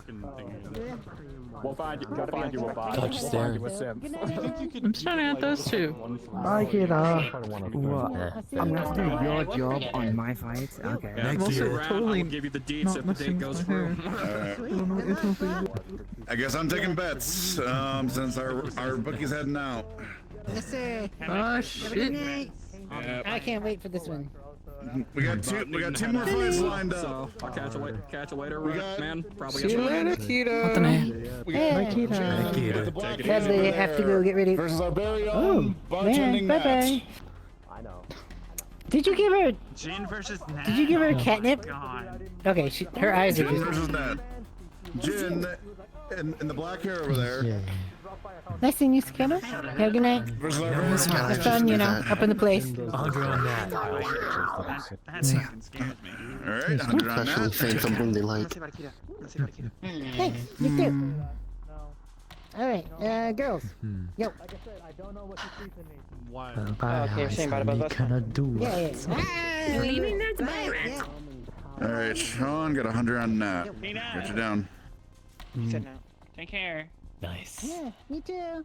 We'll find you. Gotta find you a bot. Touch We'll find you a staring. sim. I'm starting at those two. Hi, kiddo. What? I'm gonna do your job on my fight. Okay. Yeah, Next also year. totally give you the deets if the date goes through. I guess I'm taking bets since our bookie's heading out. Yes, sir. Oh shit. Yeah. I can't wait for this one. We got two more fights lined up. So I'll catch you later, man. Probably. See you later, Keto. What the name? Hey, Sadly, I have to go get ready. Versus our very Oh, own man, bartending bye-bye. match. I know. Did you give her? Jin versus Nat. Did you give her Oh my catnip? God. Okay, her eyes are Jin just. versus Nat. Jin in the black hair over there. Nice seeing you, Skinner. Have a good night. Versus our very own Have fun, you know, up in the place. 100 on that. That fucking scares me. All right, 100 on that. saying something they like. Thanks. You too. Alright, girls. Yo. Okay, Shane, bye, bye, bye. Cannot do Yeah, it. yeah. Leaving that to buy Yeah. All right, Sean got 100 on Nat. Hey, Nat. Got you down. He said no. Take care. Nice. Yeah, me too.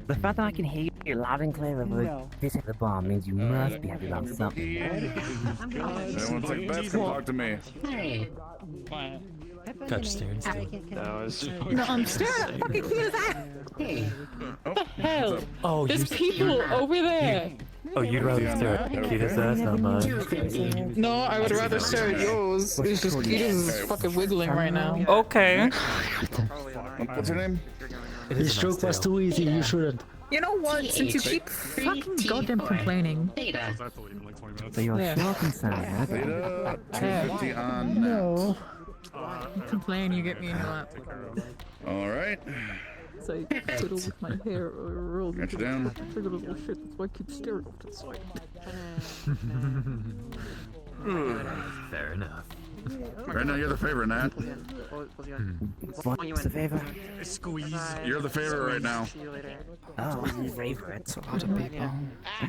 The fact that I can hear you loud and clear over hitting the bar means you must be happy about something. Everyone's like, Beth, come talk to me. Hey. What? Touch staring. No, I'm staring at fucking Keto's ass. Hey. What the hell? Oh, There's people over there. Oh, you'd rather stare at Kita's ass, not mine. No, I would rather stare at yours. It's just Keto's fucking wiggling right now. Okay. What's her name? This joke was too easy, you shouldn't. You know what? Since you keep fucking goddamn complaining. So you're Yeah. still concerned, okay? Beta, 250 on Nat. No. You complain, you get me in your lap. All right. So I fiddle with my hair or roll. Got you down. Trigger little shit. That's why I keep staring off to the side. Fair enough. Right now, you're the favorite, Nat. What's the favor? Squeeze. You're the favorite right now. Oh, favorite. A lot of people.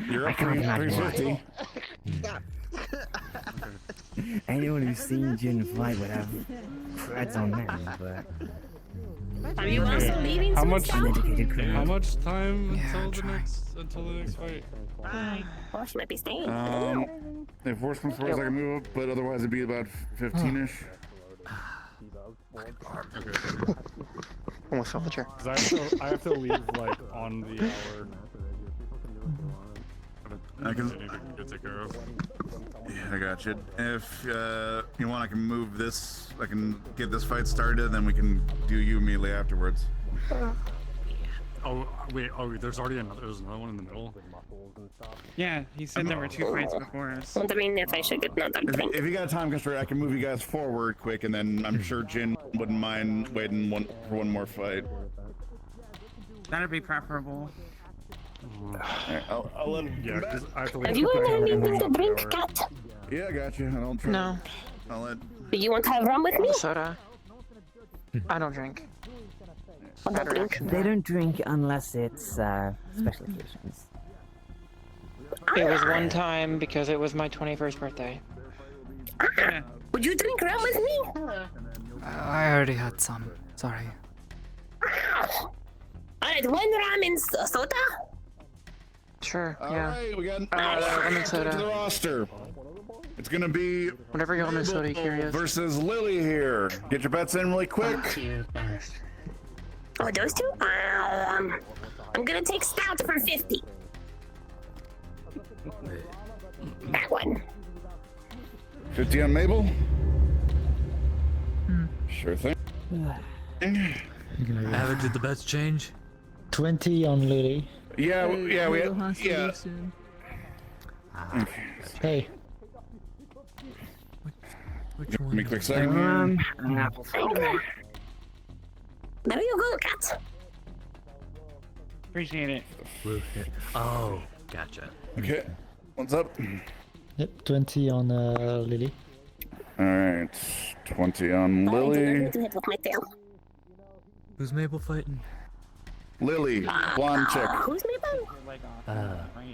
You're up 350. Anyone who's seen Jin fight would have creds on them, but... Are you also leaving How soon, much? Sal? How much time Yeah, until the next fight? Oh, she might be staying. If worse comes to worse, I can move up, but otherwise it'd be about 15-ish. Almost fell off the chair. 'Cause I have to leave like on the hour. I can. Get take care of. Yeah, I got you. If you want, I can move this. I can get this fight started, then we can do you immediately afterwards. Oh wait. Oh, there's another one in the middle. Yeah, he said there were 2 fights before us. I mean, if I should get another drink. If you got time constraint, I can move you guys forward quick, and then I'm sure Jin wouldn't mind waiting for one more fight. That'd be preferable. Right, I'll let him. Yeah, because I have to leave. Have you had anything to drink, Cat? Yeah, I got you. I'll try. No. I'll let. Do you want to have rum with me? Soda. I don't drink. I don't drink. They don't drink unless it's special occasions. It was one time because it was my 21st birthday. Would you drink rum with me? I already had some. Sorry. Alright, 1 rum and soda? Sure, All yeah. right, we got lemon soda. to the roster. It's gonna be Whenever you're lemon soda, curious. versus Lily here. Get your bets in really quick. Oh, those two? I'm gonna take stout for 50. That one. 50 on Mabel? Sure thing. Average is the best change. 20 on Lily. Yeah, yeah. Hey. Which one? Give me a quick second here. Apple cider. There you go, cat. Appreciate it. Oh, gotcha. Okay. What's up? Yep, 20 on Lily. Alright. 20 on Lily. Who's Mabel fighting? Lily. Blonde chick. Who's Mabel?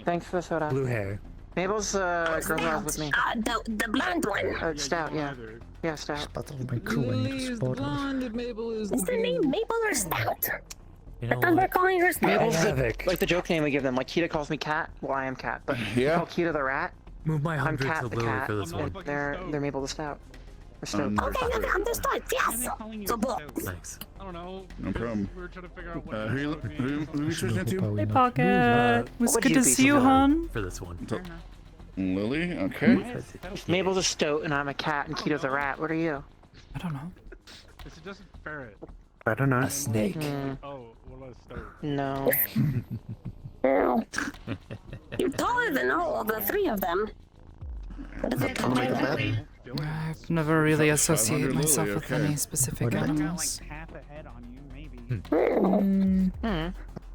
Thanks for the soda. Blue hair. Mabel's girl was with me. The blonde one. Stout, yeah. Yeah, Stout. Lily is the blonde and Mabel is Is the the name Mabel or Stout? You I know thought we're what? calling her Stout. Mabel's Havoc. like the joke name we give them. Like Kita calls me Cat. Well, I am Cat, but Yeah. call Kita the Rat. Move my I'm hundreds Cat to the Lily Cat. for this one. They're Mabel the Stout. Or Stout. Okay, understood. Yes. So both. Thanks. I don't know. No problem. We were trying to figure out what. Who you switching to? Hey, Pocket. Was What good would to you be see you, for? hon. For this one. Lily, okay. Mabel's a Stoat and I'm a cat and Kita's a rat. What are you? I don't know. Is it just a ferret? I don't know. A snake. Oh, what about a stoat? No. You're taller than all of the three of them. What is it? I've never really associated Lily, myself with okay. any specific animals. Half a head on you, maybe.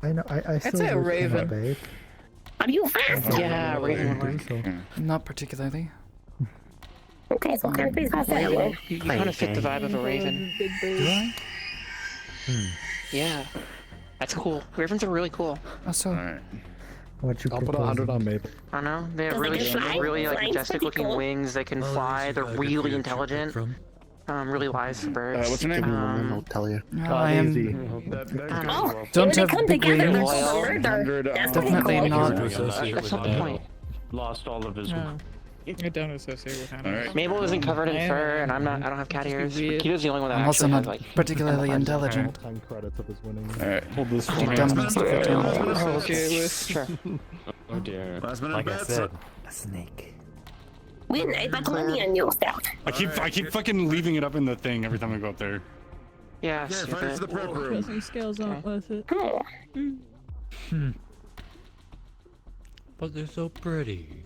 I know, I I'd say a raven. Are you fast? Yeah, Raven. Not particularly. Okay, so can I please pass that way? You kind of fit the vibe of a raven. Do I? Yeah. That's cool. Ravens are really cool. Also, Alright. What you I'll put 100 on Mabel. I don't know. They have Does it really, fly? really like Flying's majestic pretty looking cool. wings. They can fly. They're really intelligent. Really wise for birds. What's your name? I'll tell you. I am. Oh, Don't when have they come big together, wings. they're called a murder. That's pretty Definitely cool. not. That's not the point. Lost all of his. No. I don't associate with animals. Alright. Mabel isn't covered in fur, and I'm not. I don't have cat ears. Kita's the only one that I'm also actually not has like. particularly intelligent. 10 credits of his winning. Alright. Hold this Do dumb stuff at all. Oh, okay, with Sure. Oh dear. Last minute Like I bets. said, a snake. Win, I bet money on you, Stout. I keep fucking leaving it up in the thing every time I go up there. Yeah. Yeah, find us the prep room. Some scales aren't worth it. But they're so pretty.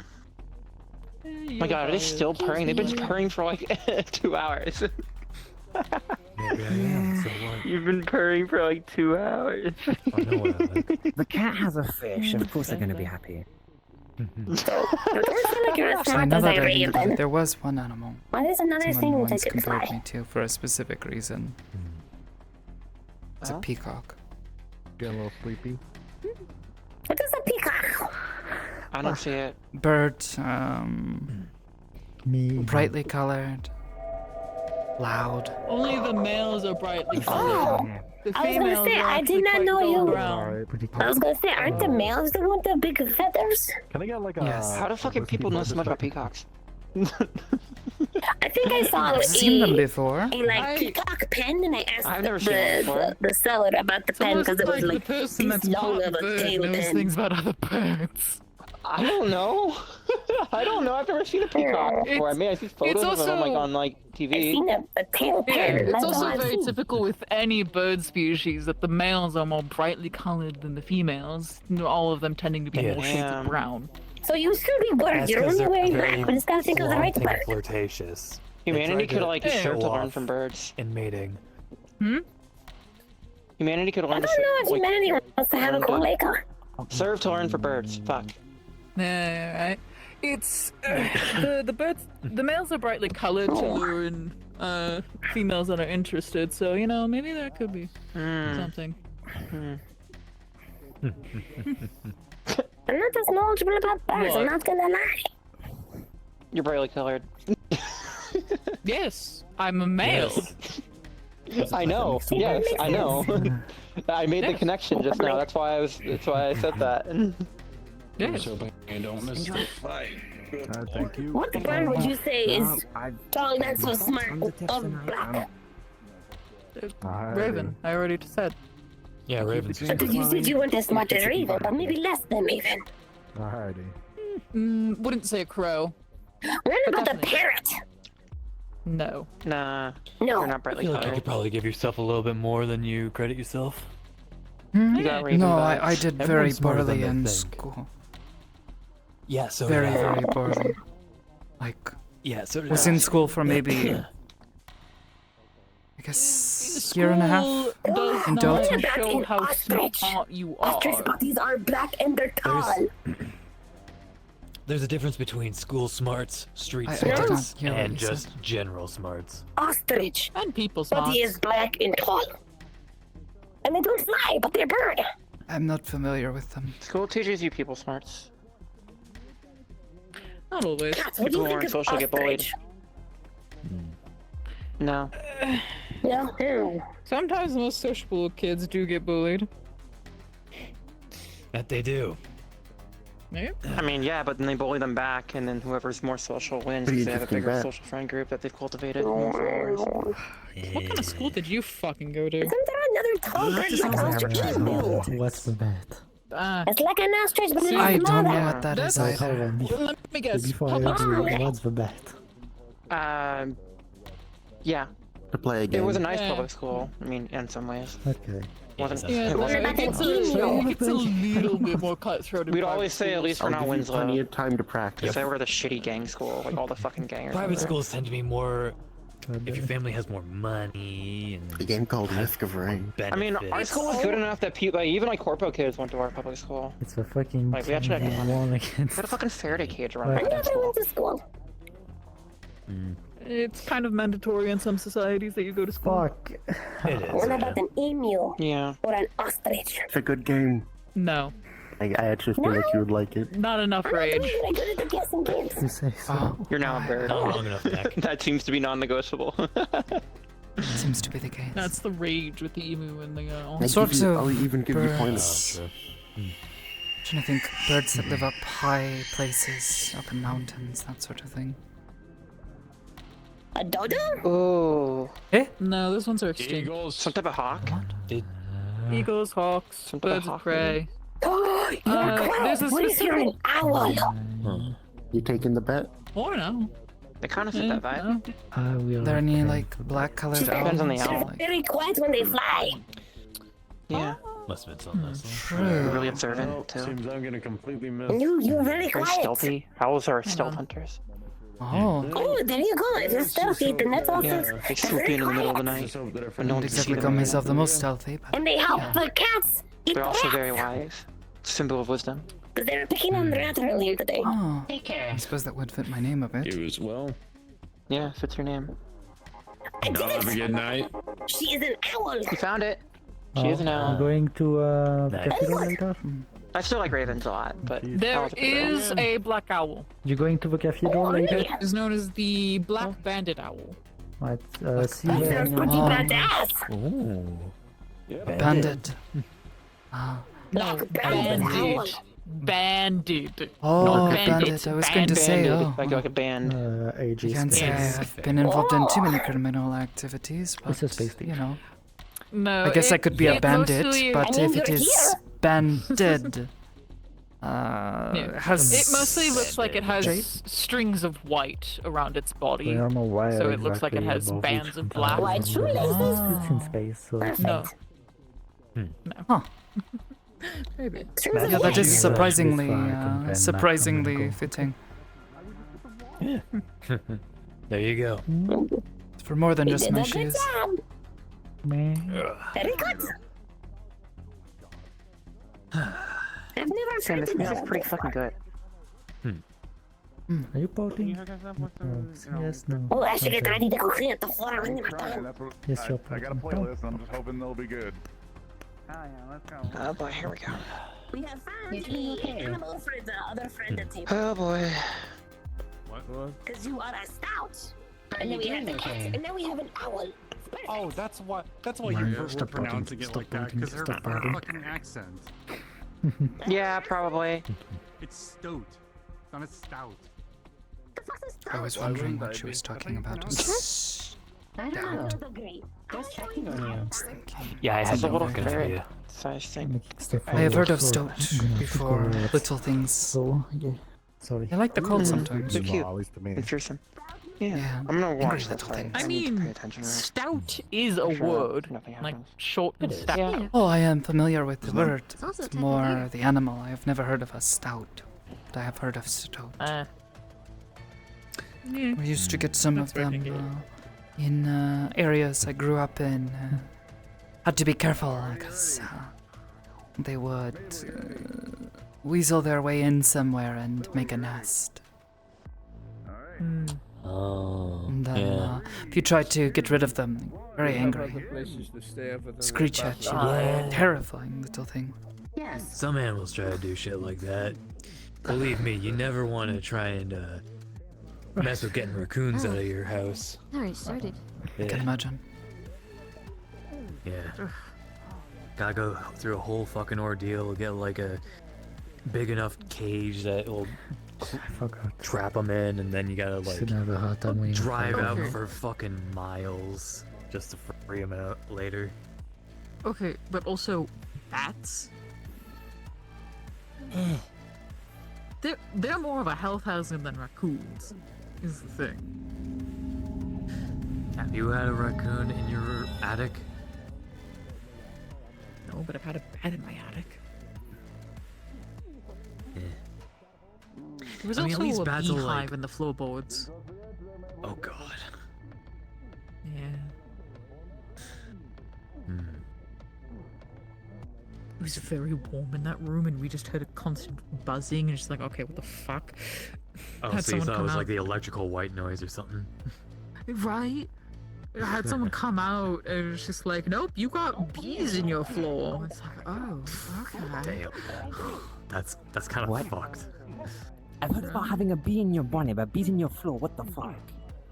Oh my God, are they still purring? They've been purring for like 2 hours. Maybe I am, so what? You've been purring for like 2 hours. I know what I like. The cat has a fish. Of course they're going to be happy. So I know that there was one animal What is another someone thing that once could compared fly? me to for a specific reason. It's a Huh? peacock. Getting a little sleepy. What is a peacock? I don't see it. Bird, Me. brightly colored, loud. Only the males are brightly colored. The I was gonna females say, are I actually did not quite know dull you. brown. Alright. I was gonna say, aren't the males the one with the big feathers? Can I get like a... Yes. How do fucking people know so much about peacocks? I think I saw I've seen them before. a like peacock pen, and I asked I've never seen it before. the seller about the pen because it was the like person this that's long caught of the a bird tail knows pen. things about other birds. I don't know. I don't know. I've never seen a peacock before. I mean, I see photos of them like on like I've TV. seen a tail Yeah, pen. it's That's all also I've very seen. typical with any bird species that the males are more brightly colored than the females. All of them tending to be more shades Damn. of brown. So you should be birds. You're only wearing black. We just gotta think of the right bird. Flirtatious. Humanity could like Yeah. serve to show learn off from birds. in mating. Humanity could I learn don't to know if like, humanity wants to have a cool lake. serve to learn for birds. Fuck. Right. It's the birds. The males are brightly colored to lure in females that are interested. So you know, maybe there could be something. I'm not as knowledgeable about birds. I'm not gonna lie. You're brightly colored. Yes, I'm a male. I know. Yes, I know. I made the connection just now. That's why I said that. Yes. And don't miss the fight. Thank you. What bird would you say is dog that's so smart of black? Raven, I already said. Yeah, Raven's. You said you weren't as smart as Raven, but maybe less than Raven. Alrighty. Wouldn't say a crow. What about the parrot? No. Nah. No. You're not I brightly feel like you colored. could probably give yourself a little bit more than you credit yourself. You got Raven No, vibes. I did very Everyone's smarter poorly than in they think. school. Yeah, so Very, did I. very poorly. Like, Yeah, so did was I. in school for maybe, I guess, year and a half. Does in not total. show how smart you are. Ostrich bodies are black and they're tall. There's a difference between school smarts, street I did smarts, not hear what and you just said. general smarts. Ostrich And people smarts. body is black and tall. And they don't fly, but they're bird. I'm not familiar with them. School teaches you people smarts. Not always. Cats, what do People you who think aren't of social get bullied. ostrich? No. No. Sometimes the most sociable kids do get bullied. That they do. Yeah. I mean, yeah, but then they bully them back, and then whoever's more social wins Pretty because they have a interesting bigger bet. social friend group that they've cultivated. More followers. What kind of school did you fucking go to? Isn't there another tall bird like ostrich? No. What's the bet? It's like an ostrich, but I it's don't know smaller. what that is Hold either. on, Let me guess. before I answer, what's the bet? Yeah. To play a game. It was a nice Yeah. public school. I mean, in some ways. Okay. Wasn't. Yeah, It wasn't. it's a little bit more cutthroat. in We'd private always say at schools. least we're I'll not give you Winslow. plenty of time to practice. Because they were the shitty gang school, like all the fucking gangers. Private schools tend to be more. If your family has more money and A game called Risk of Rain. I mean, our school was good enough that people, like, even like corpo kids went to our public school. It's a fucking Like, we actually had one We against. had a fucking Faraday cage around Right. my I never went to school. It's kind of mandatory in some societies that you go to school. Fuck. It is. What about an emu Yeah. or an ostrich? It's a good game. No, I actually feel like you would like it. not enough I'm not rage. really good at the guessing games. You say so. You're now a bird. Not long enough back. That seems to be non-negotiable. Seems to be the case. That's the rage with the emu and the I Sorts give you- of I'll even give you birds. points. Trying to think, birds that live up high places, up in mountains, that sort of thing. A dodo? Ooh. No, those ones are extinct. Eagles. Some type of hawk? Eagles, hawks, Some type birds of hawk, prey. Oh, you're there's a correct. What if you're an owl? You taking the bet? Or no. They kind of fit that vibe. I will. Are there any, like, black-colored Depends on the owls? owl. Like, Very quiet when they fly. Yeah. Must have been something else. true. Really observant, too. Seems I'm gonna completely miss. You're very Very quiet. stealthy. Owls are stealth hunters. Oh, Oh, there you go. If you're stealthy, then that's also Yeah. They they're swoop very in the middle of the quiet. night. Hope that When our no friends one not can see exactly them. call myself the most stealthy, but And they help the cats eat They're also rats. very wise. Symbol of wisdom. Because they were picking on the rat earlier today. oh, Take care. I suppose that would fit my name a bit. You as well. Yeah, fits your name. I did Have a it. good night. She is an owl. You found it. She is an I'm owl. going to Nice. Cathedral later. I still like ravens a lot, but There owls are pretty cool. is a black owl. You going to the Cathedral Oh, later? really? It is known as the black bandit owl. Right. See That you. sounds pretty Oh. badass. Ooh. Bandit. Ah. Black bandit owl. Bandit. Bandit. Oh, Not bandit. I was going to say, Banded, oh. like a band. AG You can't say space. I've been involved in too many criminal activities, It's a but, space you know. No, I guess I could be a it bandit, mostly- but I mean, if it you're is here. banded, has... It mostly looks like it has Shape? strings of white around its body. I don't know why. So it looks like it has bands of black. White shoelaces. It's in space, so. No. Huh. Maybe. Yeah, that is Yeah, surprisingly, this far I can pen surprisingly back on fitting. Yeah. There you go. For more than You just did my a good shoes. job. Man. Very good. I've never Sam, heard this of music's that pretty before. fucking good. Are you pouting? Yes, no. Oh, I should get ready to go clean up the floor when you're Trying, done. that's what, Yes, you're I got a pouting. playlist. I'm just hoping they'll be good. Oh boy, here we go. We have found the animal friend, the other friend at table. Oh boy. What? Because you are a stout. And then we have the cat, and then we have an owl. Oh, that's why Mario, you were stop pronouncing voting, it like stop that, voting, because her stop voting. fucking accent. Yeah, probably. It's stout. It's not a stout. I was wondering what she was talking about. I don't know. Just checking on you. Yeah, I had It's a no little fucking ferret idea. size thing. I have heard of stoat before. Little things. Sorry. I like the call sometimes. They're cute. Well, at least to me. Interesting. Yeah, Yeah. I'm gonna Angry watch that little thing. things. I need to pay mean, attention to it. stout is a I'm sure word. nothing Like, happens. short and stout. Yeah. Oh, I am familiar with the word. It's also a It's type of more beer. the animal. I have never heard of a stout, but I have heard of stoat. Yeah. We used to get some of them in areas I grew up in. Had to be careful because they would weasel their way in somewhere and make a nest. Oh. And then if you try to get rid of them, very angry. Screech at you. Terrifying little thing. Yes. Some animals try to do shit like that. Believe me, you never want to try and mess with getting raccoons out of your house. Already started. I can imagine. Yeah. Gotta go through a whole fucking ordeal, get like a big enough cage that will trap them in, and then you gotta like drive out for fucking miles just to free them out later. Okay, but also bats. They're more of a health hazard than raccoons, is the thing. Have you had a raccoon in your attic? No, but I've had a bat in my attic. There was I mean, at least also a bats will, beehive like- in the floorboards. Oh god. Yeah. It was very warm in that room, and we just heard a constant buzzing, and just like, okay, what the fuck? Oh, Had so you someone thought it come was out- like the electrical white noise or something? Right? I had someone come out, and it was just like, nope, you got bees in your floor. It's like, oh, okay. Damn. That's kind of fucked. I've heard about having a bee in your bonnet, but bees in your floor, what the fuck?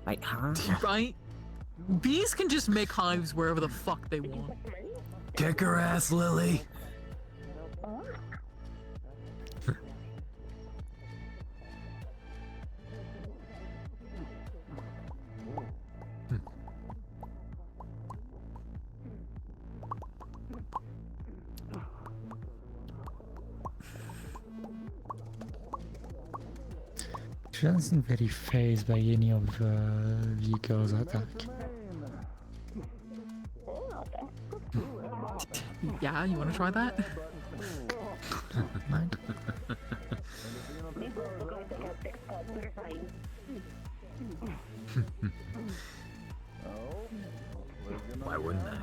Like, huh? Right? Bees can just make hives wherever the fuck they want. Kick her ass, Lily. She doesn't seem very phased by any of Vika's attack. Yeah, you wanna try that? Mind? Why wouldn't I?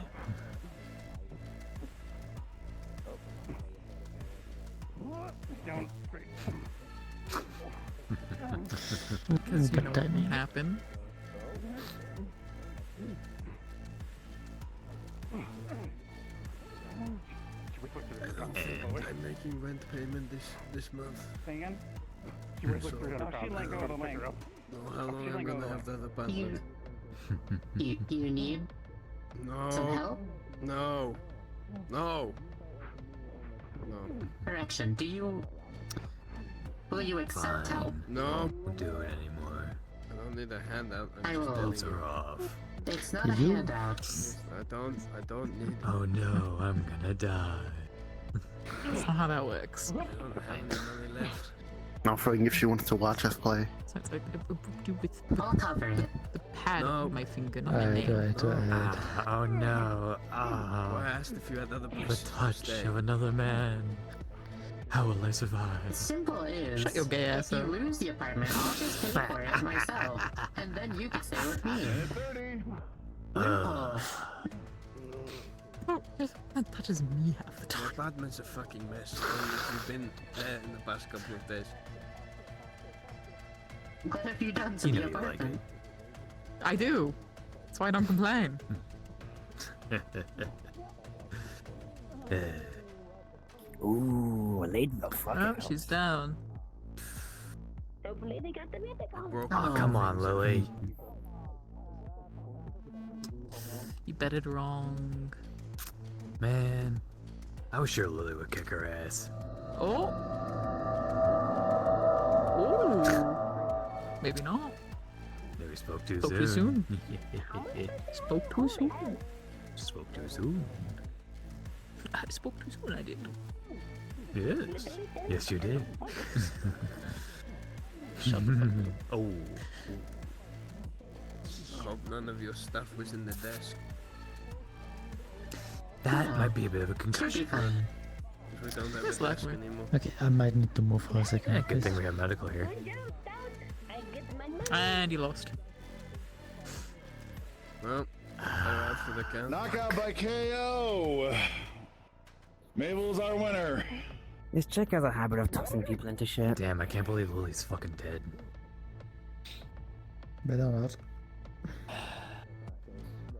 Because you know what can happen. I'm making rent payment this month. Again? So, how long I'm gonna have that apartment? You need some No. help? No. No. No. Correction. Will you accept help? No. Don't do it anymore. I don't need a handout. I I'm just will. telling Bills are off. It's not a You? handout. I don't need. Oh no, I'm gonna die. That's not how that works. I don't have any money left. Not throwing if she wants to watch us play. So it's like with I'll cover it. the pad No. of my finger, not my Right, nail. right. Oh no. I Ah. asked if you had other The places to touch stay. of another man. How will I survive? Simple is, Shut your gay ass if you up. lose the apartment, I'll just pay for it myself, and then you can stay with me. Ugh. Oh, that touches me half the The time. apartment's a fucking mess. Only if you've been there in the past couple of days. What have you done to You the know you like apartment? I do. That's why I don't complain. Ooh, laid the fuck Oh, out. she's down. Broke Oh, come on, Lily. You bet it wrong. Man, I was sure Lily would kick her ass. Oh. Ooh. Maybe not. Maybe We spoke too Spoke soon. too soon. Spoke too soon. Spoke too soon. I spoke too soon, I did. Yes. Yes, you did. Shut Oh. Hope none of your stuff was in the desk. That might be a bit of a concussion. We don't have a desk anymore. Okay, I might need to move for a second. Yeah, good thing we have medical here. And you lost. Well, alright for the count. Knockout by KO. Mabel's our winner. This chick has a habit of tossing people into shit. Damn, I can't believe Lily's fucking dead. Better not.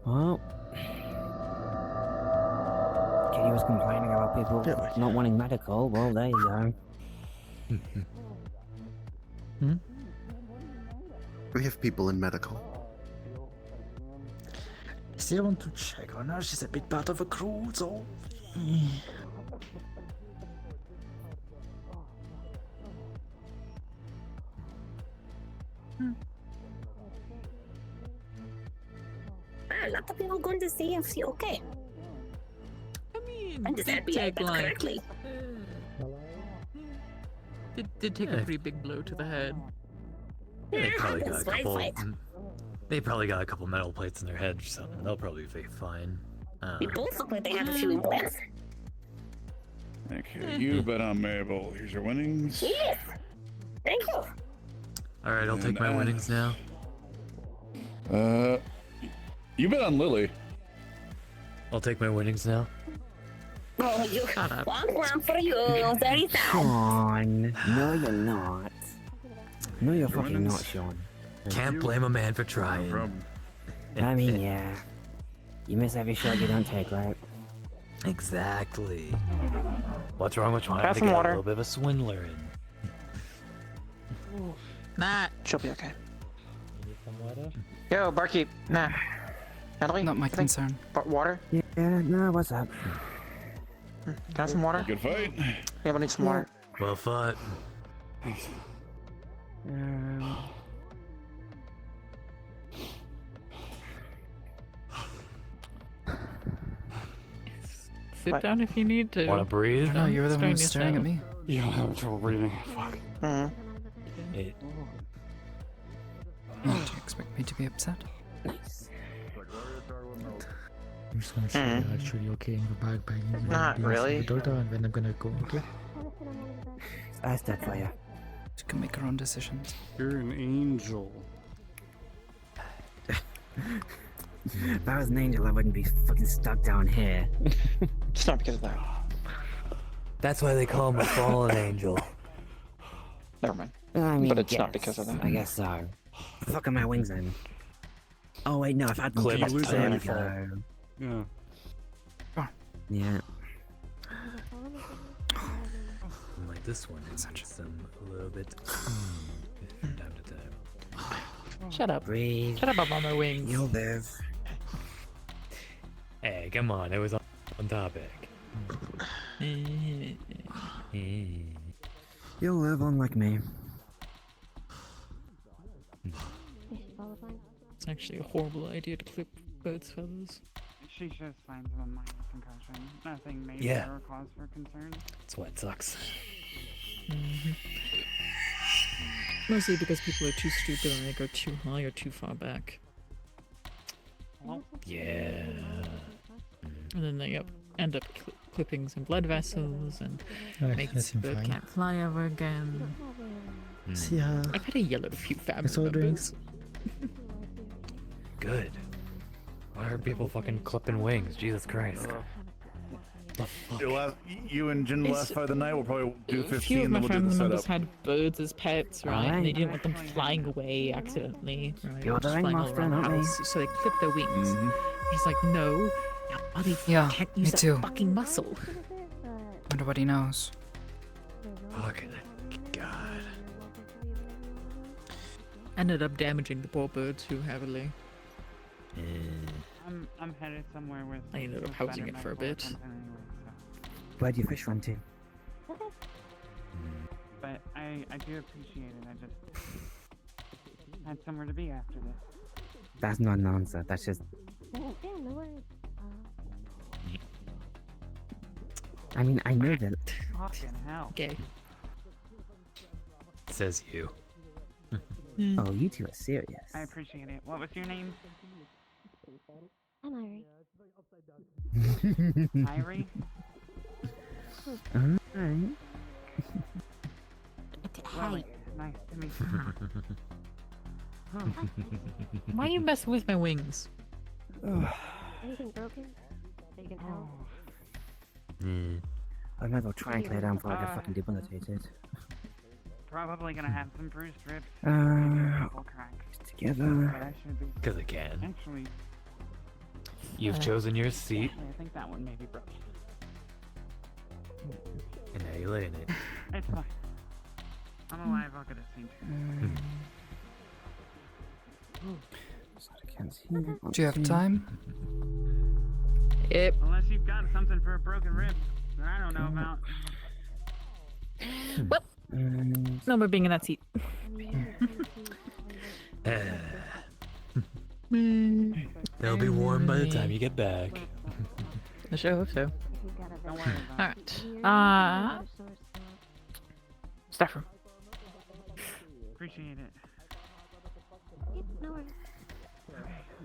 Well, Kitty was complaining about people not wanting medical. Well, there you go. We have people in medical. I still want to check on her. She's a bit part of a crew, so. A lot of people going to see if she's okay. I mean, And does that be take like correctly? Did take a pretty big blow to the head. They probably got a That's my couple. fight. They probably got a couple metal plates in their head or something. They'll probably be fine. They both look like they have a few implants. Okay, you bet on Mabel. Here's your winnings. Yes. Thank you. Alright, I'll take my winnings now. You bet on Lily. I'll take my winnings now. Oh, you. One for you. 30,000. Sean. No, you're not. No, you're fucking not, Sean. Can't blame a man for trying. I mean, yeah. You miss every shot you don't take, right? Exactly. What's wrong with trying Have to some get water. a little bit of a swindler in? Matt. She'll be okay. Need some water? Yo, barkeep. Nah. Natalie? Not my concern. Water? Yeah, no, what's up? Can I have some water? Good fight. Yeah, I need some water. Well fought. Sit down if you need to. Wanna breathe? No, you were the one who's Strain staring at me. Yeah, I'm having trouble breathing. Fuck. Do you expect me to be upset? I'm just gonna show you actually okay in the bag by Not really. the daughter, and then I'm gonna go, okay? That's that for you. She can make her own decisions. You're an angel. If I was an angel, I wouldn't be fucking stuck down here. It's not because of that. That's why they call him a fallen angel. Never mind. I mean, But it's not yes, because of that. I guess so. Fuck are my wings then? Oh wait, no, if I had them Clip clipped, lose there we them. go. Yeah. Yeah. Like this one is some a little bit from time to time. Shut up. Breathe. Shut up about my wings. You'll live. Hey, come on, it was on topic. You'll live unlike me. It's actually a horrible idea to clip birds' feathers. She just finds him a minor concussion. Nothing major Yeah. or cause for concern. That's why it sucks. Mostly because people are too stupid and they go too high or too far back. Yeah. And then they end up clipping some blood vessels and Okay, makes that seems bird fine. can't fly ever again. See ya. I've had to yell at a few family It's all members. Good. Why are people fucking clipping wings? Jesus Christ. The fuck? You and Jin last fight of the night. We'll probably do A few 15, of then my we'll do the family members setup. had birds as pets, right? And they didn't want them flying away accidentally, right? You're Or just the flying all ringmaster, around the not me. house, so they clipped their wings. He's like, no, your body Yeah, can't me use that too. fucking muscle. Wonder what he knows. Fucking God. Ended up damaging the poor bird too heavily. I'm headed somewhere with. I ended up with housing better it for a medical bit. attention anyway, so. Where'd your fish run to? But I do appreciate it. I just. had somewhere to be after this. That's not an answer. That's just. Yeah, no worries. I mean, I know that. Fucking hell. Okay. Says you. Oh, you two are serious. I appreciate it. What was your name? I'm Irie. Irie? Alright. Well, nice to meet you. Why are you messing with my wings? Anything broken? That you can help? I might as well try and clear down before I get fucking debilitated. Probably gonna have some bruised ribs. Cracks. Together. But I should be. Because it can. Actually. You've chosen your seat, I think that one may be broken. and now you lay in it. It's fine. I'm alive. I'll get a seat. Do you have time? Yep. Unless you've got something for a broken rib that I don't know about. Well, no more being in that seat. They'll be warm by the time you get back. I sure hope so. Don't worry about it. Alright. Staff room. Appreciate it. No worries.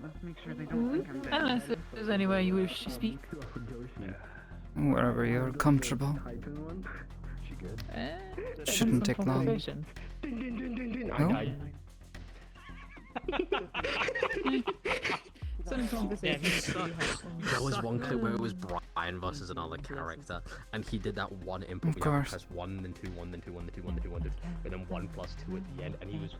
Let's make sure they don't think I'm dead. Unless there's anywhere you wish to speak. Wherever you're comfortable. Shouldn't take long. No? There was one clip where it was Brian versus another character, and he did that one input. Of course. Press 1, then 2, 1, then 2, 1, then 2, 1, then 2, 1, then 2, and then 1 plus 2 at the end, and he was.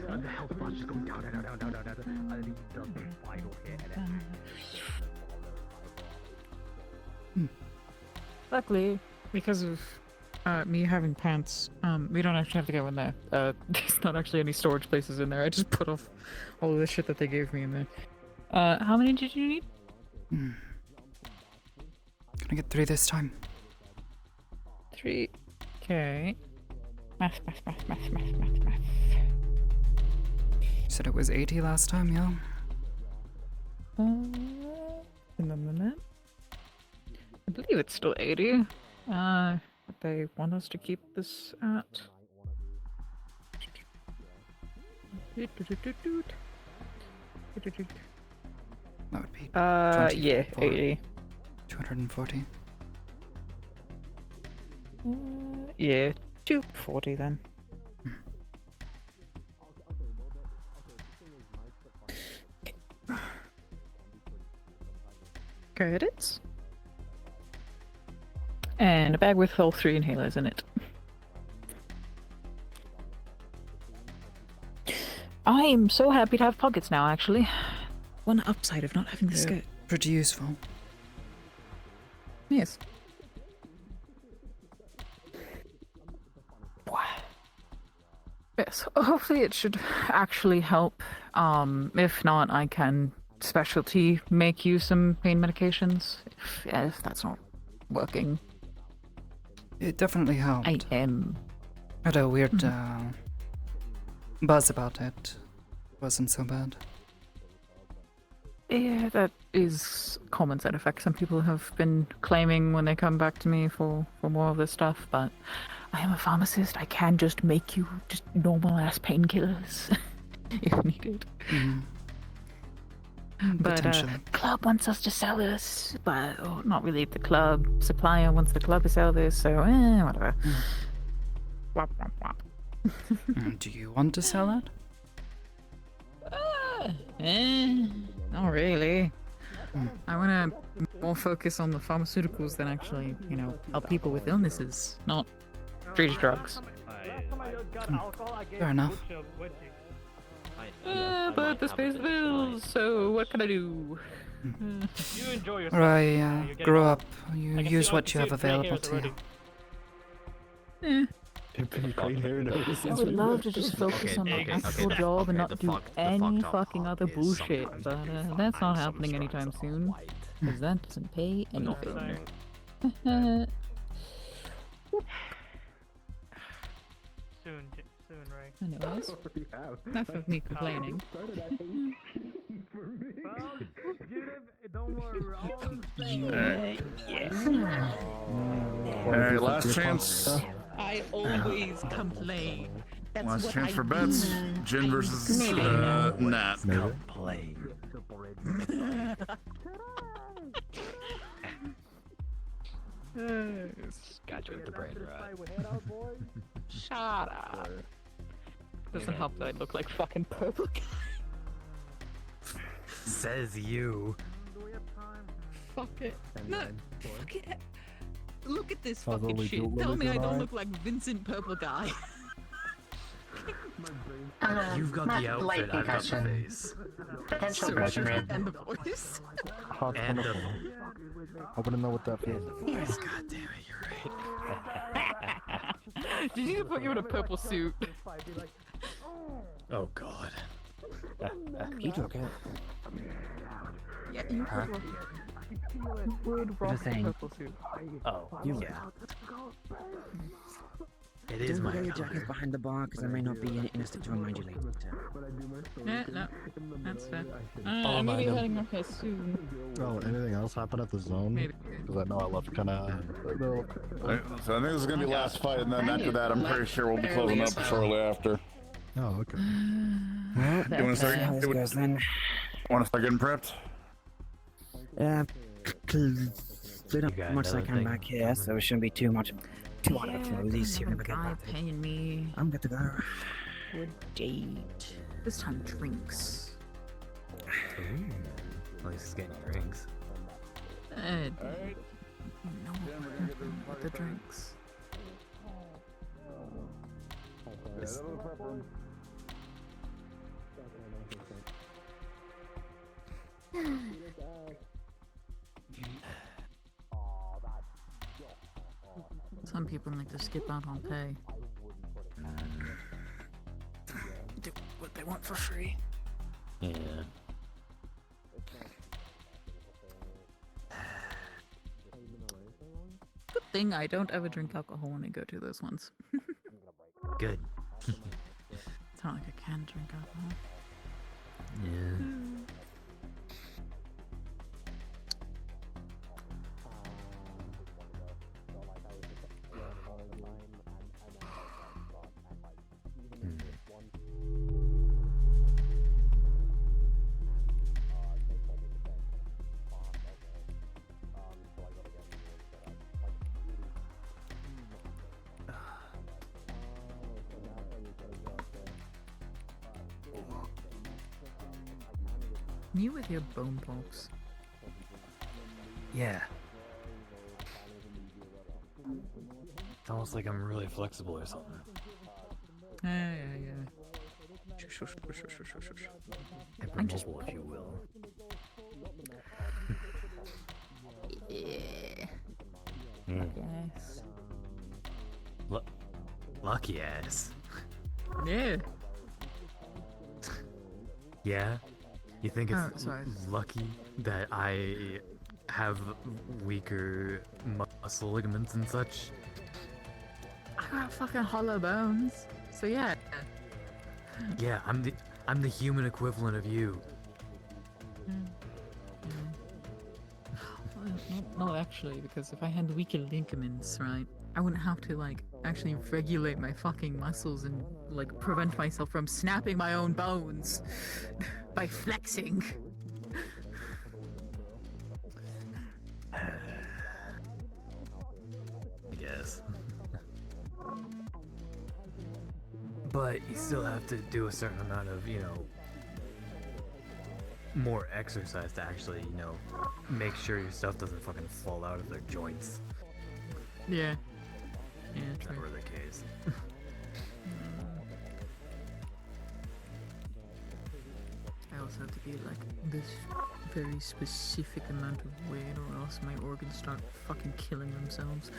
And the health bar just going down, down, down, down, down, down, and then he does the final hit, and Luckily, because of me having pants, we don't actually have to go in there. There's not actually any storage places in there. I just put off all of the shit that they gave me in there. How many did you need? Gonna get 3 this time. 3. Okay. Math. You said it was 80 last time, yeah? I believe it's still 80. They want us to keep this at. That would be. Yeah, 80. 240. Yeah, 240 then. Credits. And a bag with all 3 inhalers in it. I'm so happy to have pockets now, actually. One upside of not having the skirt. Pretty useful. Yes. Yes, hopefully it should actually help. If not, I can specialty make you some pain medications. If that's not working. It definitely helped. I am. I had a weird buzz about it. Wasn't so bad. Yeah, that is a common side effect. Some people have been claiming when they come back to me for more of this stuff, but I am a pharmacist. I can just make you just normal ass painkillers if needed. But club wants us to sell this, but not really the club. Supplier wants the club to sell this, so whatever. Wop, wop, wop. Do you want to sell it? Not really. I want to more focus on the pharmaceuticals than actually, help people with illnesses, not treat drugs. Fair enough. But this pays bills, so what can I do? You enjoy yourself. Right, grow up. You use what you have available to you. I would love to just focus on my actual job and not do any fucking other bullshit, but that's not happening anytime soon, because that doesn't pay anything. Soon, Ray. Anyways, enough of me complaining. Hey, last chance. I always complain. That's Last what chance I for bets. do. Jin versus Nat. Complain. Got you with the brain rot. Shut up. Doesn't help that I look like fucking purple guy. Says you. Fuck it. No, fuck it. Look at this How's fucking Lily shit. do- Tell Lily me I doing don't alright? look like Vincent Purple Guy. You've got the outfit, I've got the face. Potential So question, much- Red. and the voice. How's And wonderful. I wouldn't know what that feels. Voice, god damn it, you're right. Did you put you in a purple suit? Oh god. You took it. Yeah, you Huh? would rock Just the saying. purple suit. Oh, Yeah. It is Don't my forget your color. jacket's behind the bar because there may not be in a stick to remind you later. Yeah, no, that's fair. Oh, I'm gonna be man. heading up here soon. Oh, anything else happen at the zone? Maybe. Because I know I left kind of. So I think this is gonna be last fight, and then after that, I'm pretty sure we'll be closing up shortly after. Oh, okay. You wanna start? how this goes then. Wanna start getting prepped? Yeah, clean up got as much as I another can thing back here, so it shouldn't be too much. Too out of the clothes. See if we get Guy back. paying me I'm good to go. for a date. This time drinks. At least he's getting drinks. No, the drinks. Some people like to skip out on pay. Do what they want for free. Yeah. Good thing I don't ever drink alcohol when I go to those ones. Good. It's not like I can drink alcohol. Yeah. You with your bone pops. Yeah. It's almost like I'm really flexible or something. Yeah. Hypermobile, if you will. Yeah. Yes. Lucky ass. Yeah. Yeah? You think it's Oh, sorry. lucky that I have weaker muscle ligaments and such? I got fucking hollow bones. So yeah. Yeah, I'm the human equivalent of you. Well, not actually, because if I had weaker ligaments, right, I wouldn't have to like actually regulate my fucking muscles and like prevent myself from snapping my own bones by flexing. I guess. But you still have to do a certain amount of, more exercise to actually, make sure your stuff doesn't fucking fall out of their joints. Yeah. Yeah, If that true. were the case. I also have to be like this very specific amount of weight or else my organs start fucking killing themselves.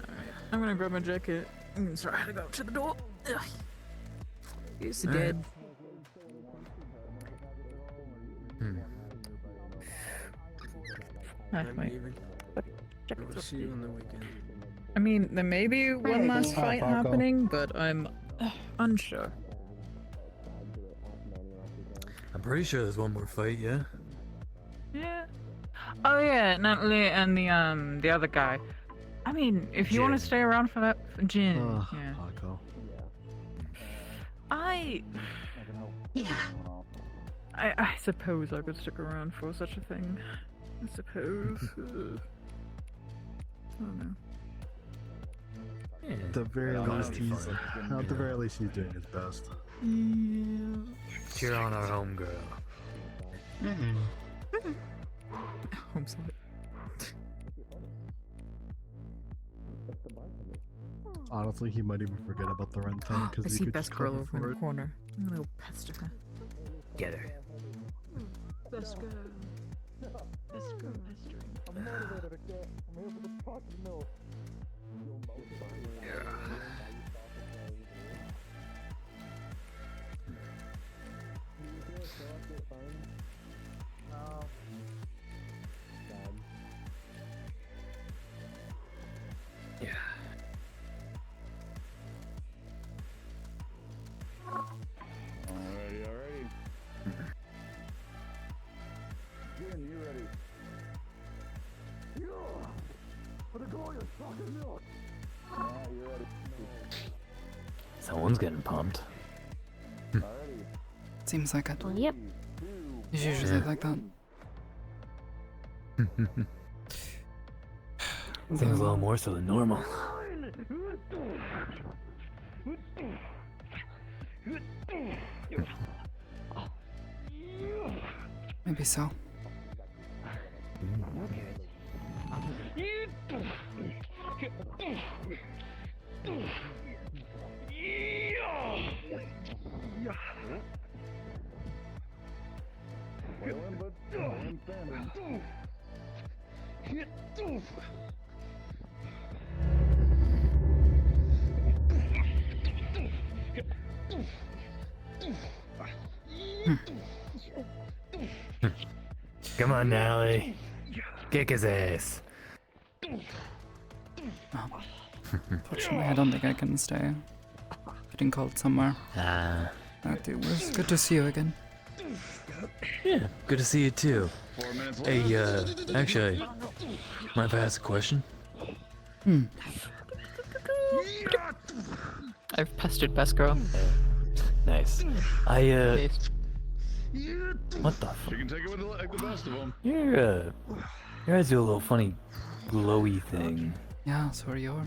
Alright, I'm gonna grab my jacket. I'm gonna start heading out to the door. Ugh. It's dead. Hmm. Ah, wait. We'll see you on the weekend. I mean, there may be one last fight happening, but I'm unsure. I'm pretty sure there's one more fight, yeah? Yeah. Oh yeah, Natalie and the other guy. I mean, if you want to stay around for that, Jin. Yeah. I suppose I could stick around for such a thing. I suppose. I don't know. At the very least, he's doing his best. Cheer on our homegirl. I'm sorry. Honestly, he might even forget about the rent thing I because he see could Best just Girl cover over in for the it. corner. I'm gonna go pester her. Get her. Best girl. Best girl pestering. I'm motivated again. I'm here for the fucking milk. Yeah. Alrighty. Jin, you ready? For the glorious fucking milk. You ready? Someone's getting pumped. Seems like it. Yep. It's usually like that. Seems a little more so than normal. Maybe so. Come on, Nally. Kick his ass. Fortunately, I don't think I can stay. Getting called somewhere. It was good to see you again. Yeah, good to see you too. Hey, actually, mind if I ask a question? I've pestered Best Girl. Nice. What the fuck? You can take it with like the best of them. Your eyes do a little funny glowy thing. Yeah, so are yours.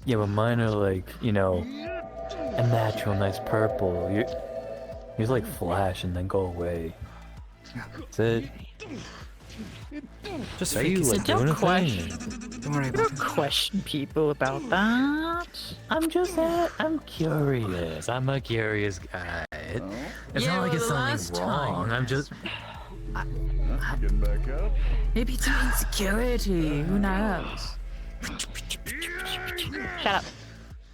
Yeah, but mine are like, you know, a natural nice purple. Yours like flash and then go away. That's it. Just Are you like doing a thing? Don't worry about Don't question people about that. I'm curious. I'm a curious guy. It's Yeah, not like well, it's the last something wrong. time- I'm just. Getting back up. Maybe it's an insecurity. Who knows? Shut up.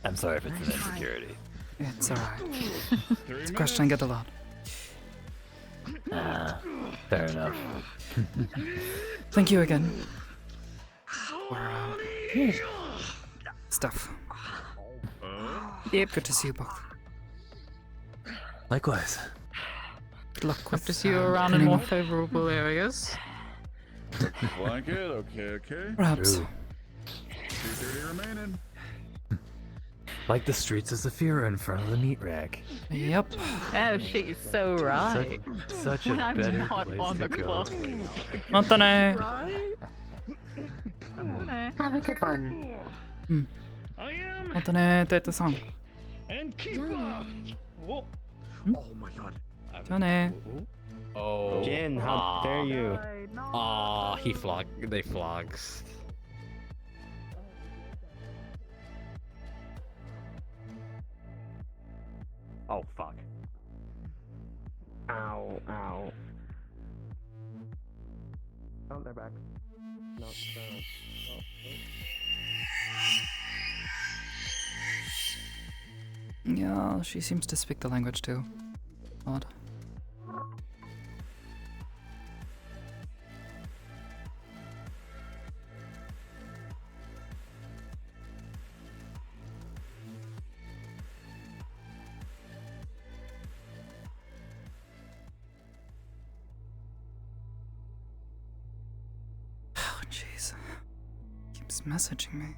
I'm sorry if it's an insecurity. It's alright. It's a question I get a lot. Fair enough. Thank you again for stuff. Yep. Good to see you both. Likewise. Good luck Hope with to see you around in cleaning more up. favorable areas. Blanket, okay. Perhaps. 2:30 remaining. Like the streets of Zafira in front of the meat rack. Yep. Oh, she's so right. Such a When I'm better not place on to the go. clock. Montane. Have a good one. Montane, take the song. And keep up. Whoa. Oh my god. Johnny. Oh. Jin, how dare you? Aw, they flogs. Oh, fuck. Ow. Oh, they're back. No, they're not. Yeah, she seems to speak the language too. Odd. Jeez. Keeps messaging me.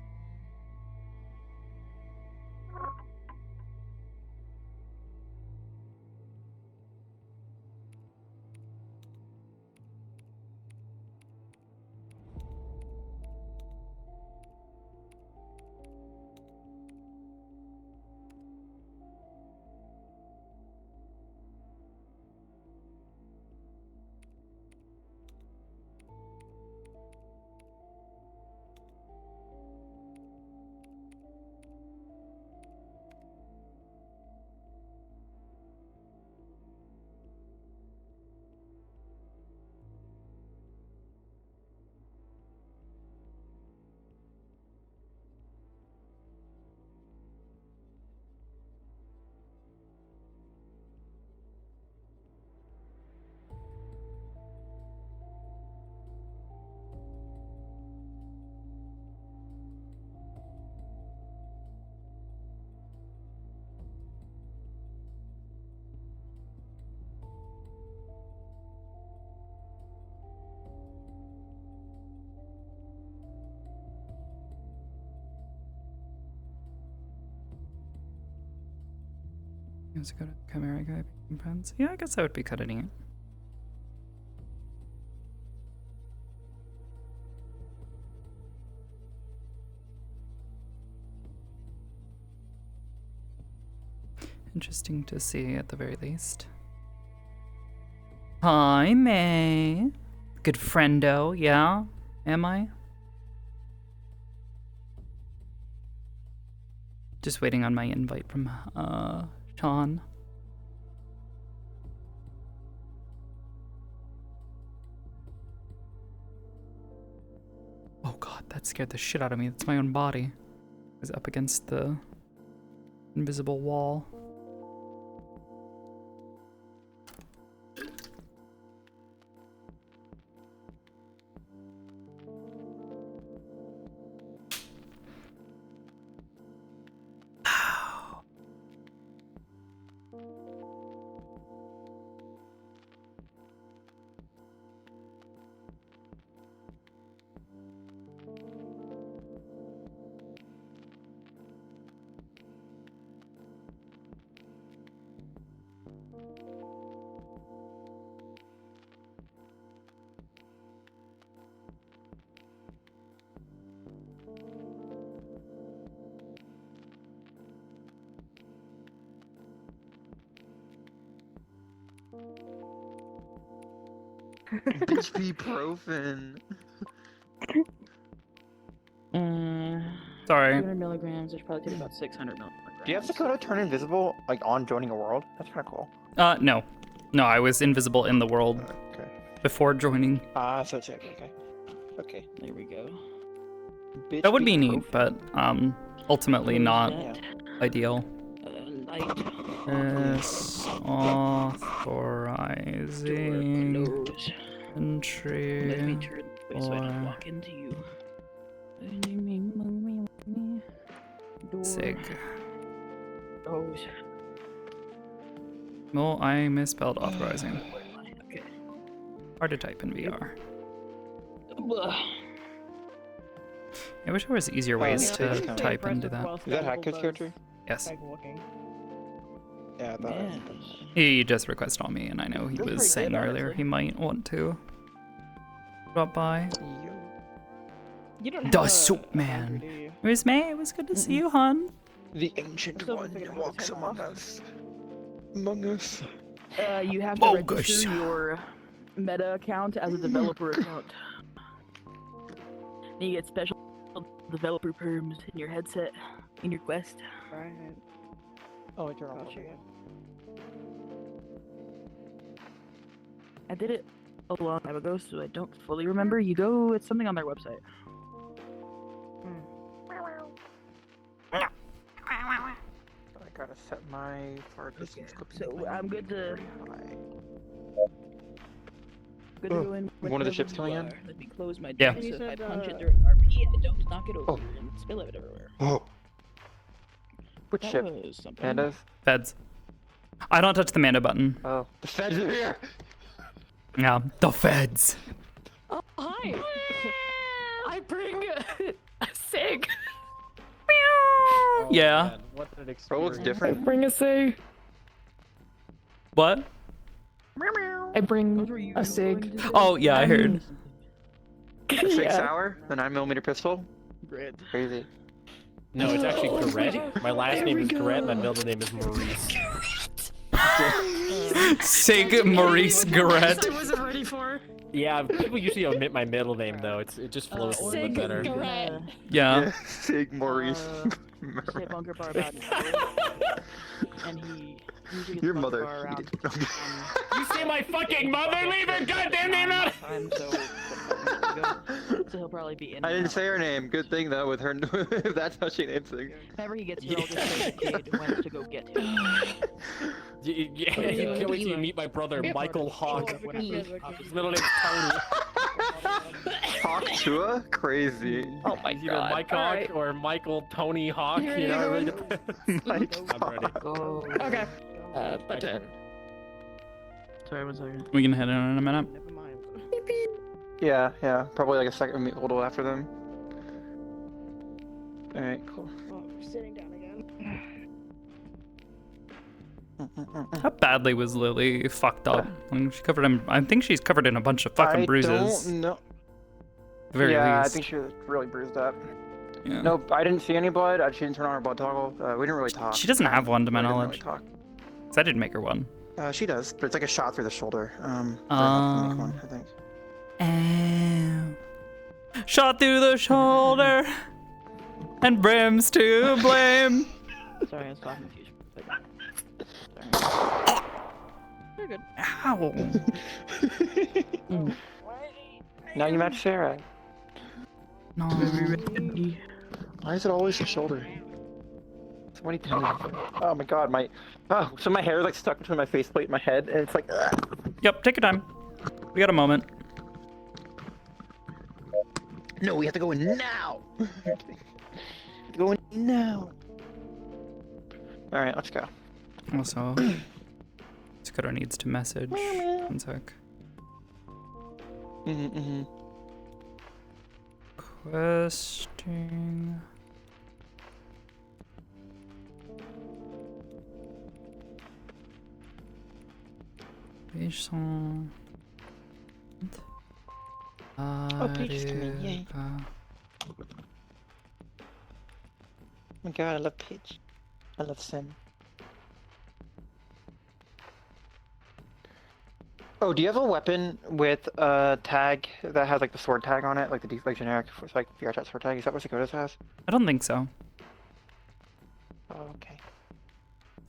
Let's go to Chimera Guy picking pens. Yeah, I guess I would be cutting it. Interesting to see at the very least. Hi, May. Good friendo, yeah? Am I? Just waiting on my invite from, Sean. Oh god, that scared the shit out of me. That's my own body. I was up against the invisible wall. Ibuprofen. Sorry. 200 milligrams, which probably takes about 600 milligrams. Do you have Sakoto turn invisible, like, on joining a world? That's kind of cool. No. No, I was invisible in the world before joining. So it's okay. Okay. There we go. That would be neat, but, ultimately not ideal. Authorizing entry Let me turn this way so I don't walk into you. Sig. Oh. Well, I misspelled authorizing. Okay. Hard to type in VR. I wish there was easier ways to type into that. Is that Hacker's character? Yes. Yeah, I thought it was. He just requested on me, and I know he was saying earlier he might want to drop by. You don't The soup man. Where's May? It was good to see you, hon. The ancient one walks among us. You have to register your Meta account as a developer account. And you get special developer perms in your headset, in your Quest. Right. Oh, turn off. I did it a long time ago, so I don't fully remember. It's something on their website. I gotta set my far distance clip. So I'm good to. Good to go in. One of the ships coming in? Let me close my Yeah. door, so if I punch it during RP, I don't knock it over and spill it everywhere. Oh. Which That ship? was something. Pandas? Feds. I don't touch the Manda button. Oh, the feds are here! Yeah, the feds. Oh, hi! I bring a sig. Yeah. Man, what an experience. different. Bring a sig. What? I bring a sig. Oh yeah, I heard. A 6 Yeah. hour, the 9mm pistol. Great. Crazy. No, it's actually Garrett. My last name is Garrett, my middle name is Maurice. Sig Maurice Garrett. I wasn't ready for. Yeah, people usually omit my middle name though. It just flows a little bit better. Yeah. Sig Maurice. Say at Bunker Bar about and he usually gets Your to Bunker mother. Bar around, You say my fucking mother? Leave her goddamn name out! so he'll probably be in. I didn't say her name. Good thing though, with her. If that's how she names things. Whenever he gets here, I'll just say the kid went to go get him. Yeah, you can't wait till you meet my brother, Michael Hawk. His middle name's Tony. Hawk Tua? Crazy. Oh my god. Either Mike Hawk or Michael Tony Hawk, you know, it really depends. I'm ready. Okay. Button. Sorry, 1 second. We can head in a minute. Yeah, yeah. Probably like a second a little after them. Alright, cool. Oh, sitting down again. How badly was Lily fucked up? She covered in. I think she's covered in a bunch of fucking bruises. I don't know. Very yeah, least. I think she was really bruised up. Yeah. Nope, I didn't see any blood. She didn't turn on her blood toggle. We didn't really talk. She doesn't have one to my We didn't knowledge. really talk. 'Cause I didn't make her one. She does, but it's like a shot through the shoulder. One, I think. Shot through the shoulder, and Brim's to blame. Sorry, I was talking confused. Sorry. You're good. Ow. Now you match Sarah. No. Why is it always the shoulder? Somebody tell me. Oh my god, so my hair is like stuck between my faceplate and my head, and it's like. Ugh. Yep, take your time. We got a moment. No, we have to go in now. Go in now. All right, let's go. Also, Sakoto needs to message. 1 sec. Question. Oh, Peach is coming, yay. Oh my god, I love Peach. I love Sim. Oh, do you have a weapon with a tag that has like the sword tag on it, like the like generic like VRChat sword tag? Is that what Sakoto's has? I don't think so. Oh, okay.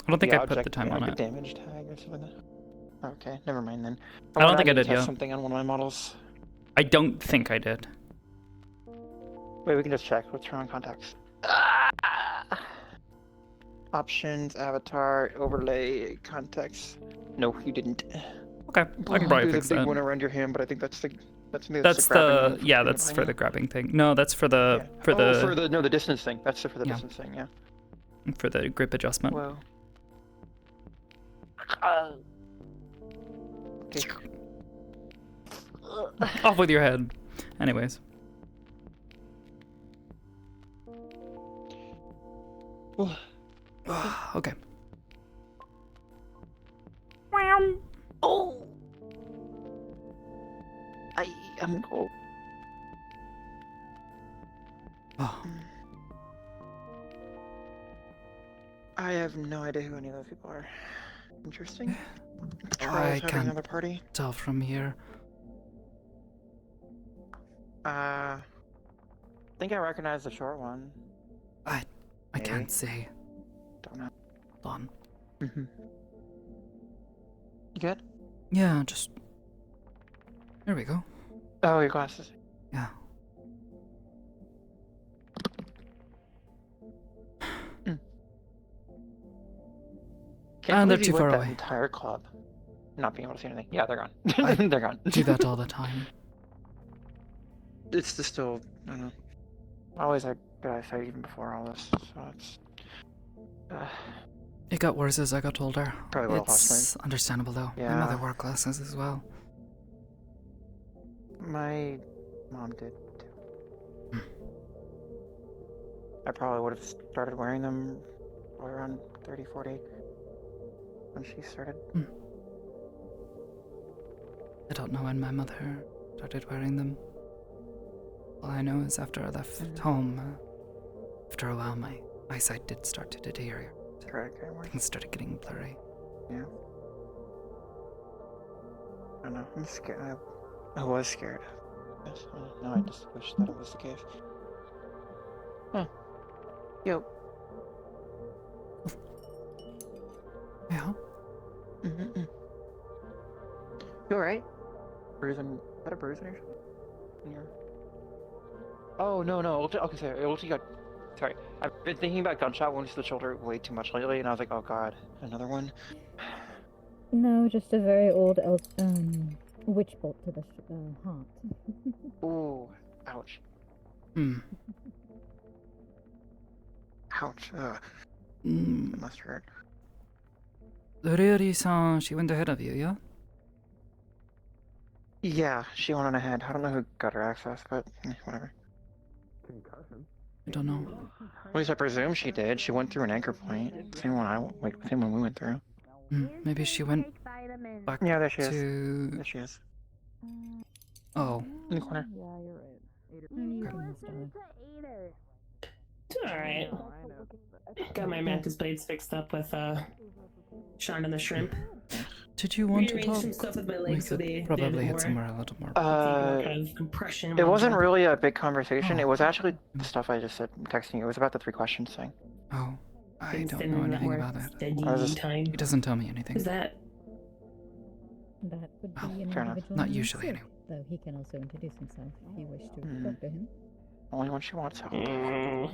I don't think Yeah, I put the object- time on like it. a damage tag or something. Okay, never mind then. I don't think I did, test yeah. something on one of my models. I don't think I did. Wait, we can just check. Let's turn on contacts. Options, avatar, overlay, context. No, you didn't. Okay, I can probably There's fix a big that. one around your hand, but I think that's the That's grabbing the yeah, thing that's behind for you. the grabbing thing. No, that's for the the distance thing. That's for the Yeah. distance thing. Yeah. for the grip adjustment. Whoa. Okay. Off with your head. Anyways. Okay. Oh. I'm cold. Oh. I have no idea who any of those people are. Interesting. I Charles having can't another party. tell from here. I think I recognize the short one. I can't say. Don't know. Hold on. You good? Yeah, just. There we go. Oh, your glasses. Yeah. Can't And they're believe too you far went that away. entire club, not being able to see anything. Yeah, they're gone. I They're gone. do that all the time. It's just still, I don't know. I always had good eyesight even before all this, so it's. It got worse as I got older. Probably would've lost It's understandable though. Yeah. My mother wore glasses as well. My mom did. I probably would have started wearing them around 30, 40 when she started. I don't know when my mother started wearing them. All I know is after I left home, after a while my eyesight did start to deteriorate. Things started getting blurry. Yeah. I don't know. I'm scared. I was scared. Now I just wish that it was the case. Huh. Yo. Yeah. You alright? Bruising. Is that a bruise in your? Oh no. Okay, sorry. Sorry. I've been thinking about gunshot wounds to the shoulder way too much lately, and I was like, oh god, another one. No, just a very old witch bolt to the heart. Ooh, ouch. Ouch. It must hurt. Ryori-san, she went ahead of you, yeah? Yeah, she went on ahead. I don't know who got her access, but whatever. Concussion? I don't know. At least I presume she did. She went through an anchor point. Same one we went through. Maybe she went back Yeah, there she is. to... There she is. Oh. In the corner. It's alright. Got my mantis blades fixed up with Sean and the shrimp. Did you want to Rearranged talk? some stuff with my We legs so could they probably did hit more. somewhere a little more. Kind of compression. It wasn't really a big conversation. It was actually the stuff I just said texting you. It was about the 3 questions thing. Oh, I don't know anything about it. He doesn't tell me anything. Is that? That would be an fair enough. individual Not in usually, itself, though he can also introduce himself if you wish to talk to him. Only when she wants help. Hey,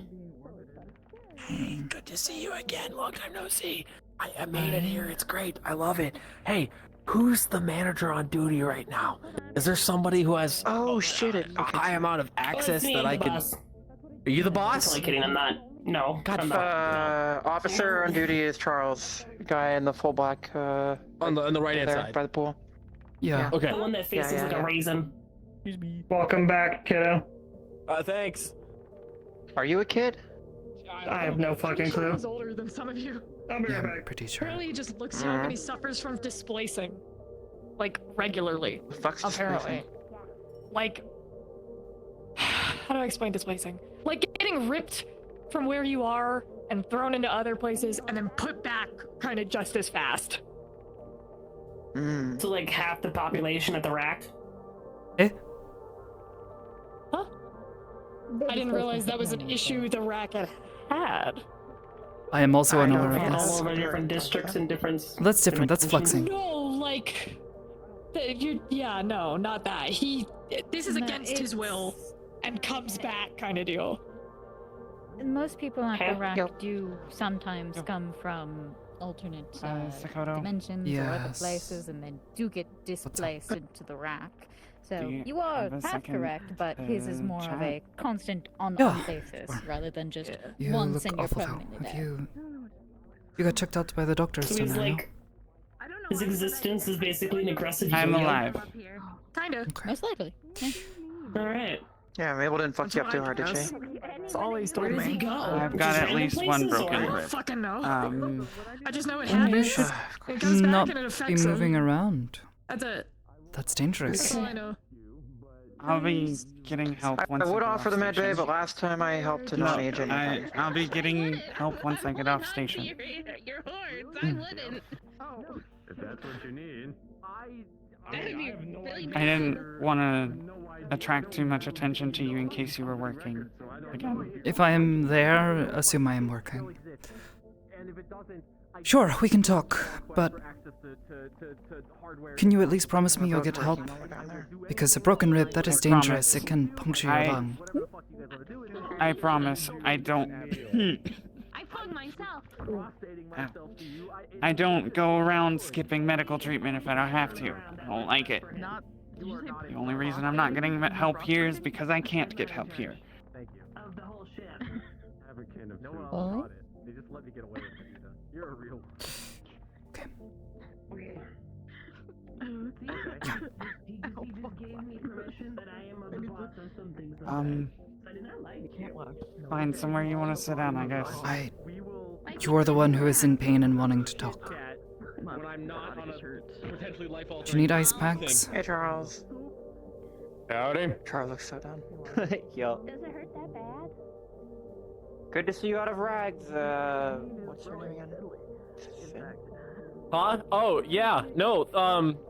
good to see you again. Long time no see. I made it here. It's great. I love it. Hey, who's the manager on duty right now? Is there somebody who has a high amount of access me, that I'm I the could? boss. Are you the boss? Totally kidding. I'm not. No. I'm not. Officer on duty is Charles, guy in the full black. On the right-hand there, side. by the pool. Yeah. Okay. The one that faces like a raisin. Excuse me. Welcome back, kiddo. Thanks. Are you a kid? I have no fucking clue. He's older than some of you. I'll be Yeah, right I'm back. pretty sure. Apparently he just looks young and he suffers from displacing. Like, regularly. The fuck's apparently. Like, how do I explain displacing? Like getting ripped from where you are and thrown into other places and then put back kind of just as fast. So like half the population at the rack. Eh? Huh? I didn't realize that was an issue the racket had. I am also unaware of All this. over different districts and different. That's different. That's flexing. No, like, yeah, no, not that. This is against his will and comes back kind of deal. Most people at the rack do sometimes come from alternate Sakoto. dimensions or other Yes. places and then do get displaced into the rack. So Do you you are have a half second correct, but his is to more of chat? a constant on Yeah. basis rather than just You once look and you're awful though. permanently Have there. you got checked out by the doctors So he's tonight? like, his existence is basically an aggressive. I'm yo-yo. alive. Kinda. Most likely. Yeah. All right. Yeah, Mabel didn't fuck you up too hard, did she? That's all he's told Where does he me. go? I've got at least one broken I don't rib. fucking know. I just know it You happens. should It comes back not and it be affects moving him. around. That's it. That's dangerous. That's all I know. I'll be getting help I once I would get offer off the med bay, station. but last time I helped a non-agent. I'll be getting help once I get off station. Your horns. I wouldn't. If that's what you need. I didn't want to attract too much attention to you in case you were working. Again. If I am there, assume I am working. Sure, we can talk, but can you at least promise me you'll get help? Because a broken rib, that is dangerous. It can puncture your lung. I promise. I don't. I plugged myself. I don't go around skipping medical treatment if I don't have to. I don't like it. The only reason I'm not getting help here is because I can't get help here. Of the whole ship. Have a kin of two. What? They just let me get away with it. You're a real. Find somewhere you want to sit down, I guess. You're the one who is in pain and wanting to talk. When I'm not on a potentially life-altering Do you need ice packs? Hey, Charles. Howdy. Charles looks so done. Yo. Does it hurt that bad? Good to see you out of rags. What's your name again? Huh? Oh, yeah. No,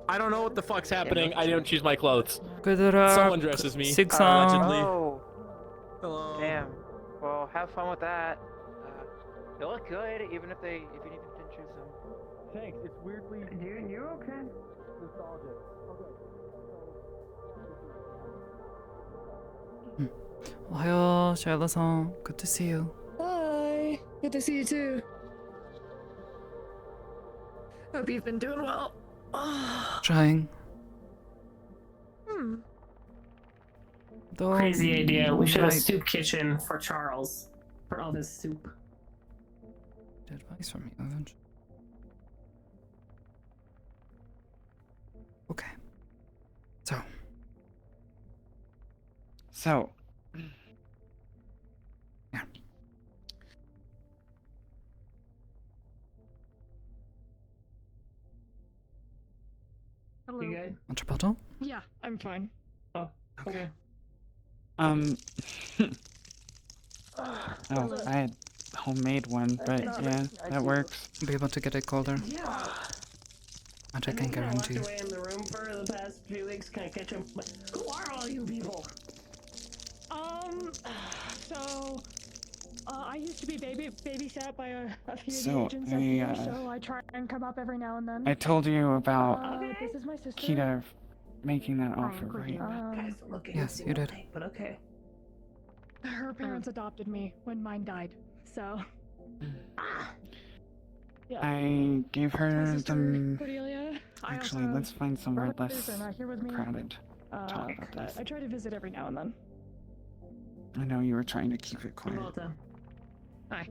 I don't know what the fuck's happening. I don't choose my clothes. Good luck. Someone dresses me, Six allegedly. Oh. Hello. Damn. Well, have fun with that. They look good, even if you didn't choose them. Thanks. It's weirdly. Dude, you okay? Nostalgic. Ohio, Shiloh-san. Good to see you. Hi. Good to see you too. Hope you've been doing well. Trying. Crazy idea. We should have a Right. soup kitchen for Charles. For all this soup. Advice from you, eventually. Okay. So. Yeah. Hello. You good? Want your bottle? Yeah, I'm fine. Oh, okay. Oh, I had homemade one, but yeah, that works. Be able to get it colder. Yeah. Which I can guarantee. I walked away in the room for the past few weeks. Can I catch him? Who are all you people? I used to be babysat by a few So, of the agents up here, so I try and come up every now and then. I told you about This is my sister. Kita making that offer, right? Yes, you did. But okay. Her parents adopted me when mine died, so. Yeah. I gave her the. Cordelia. Actually, let's find somewhere less here with me. crowded to talk about this. I try to visit every now and then. I know you were trying to keep it quiet. Hi.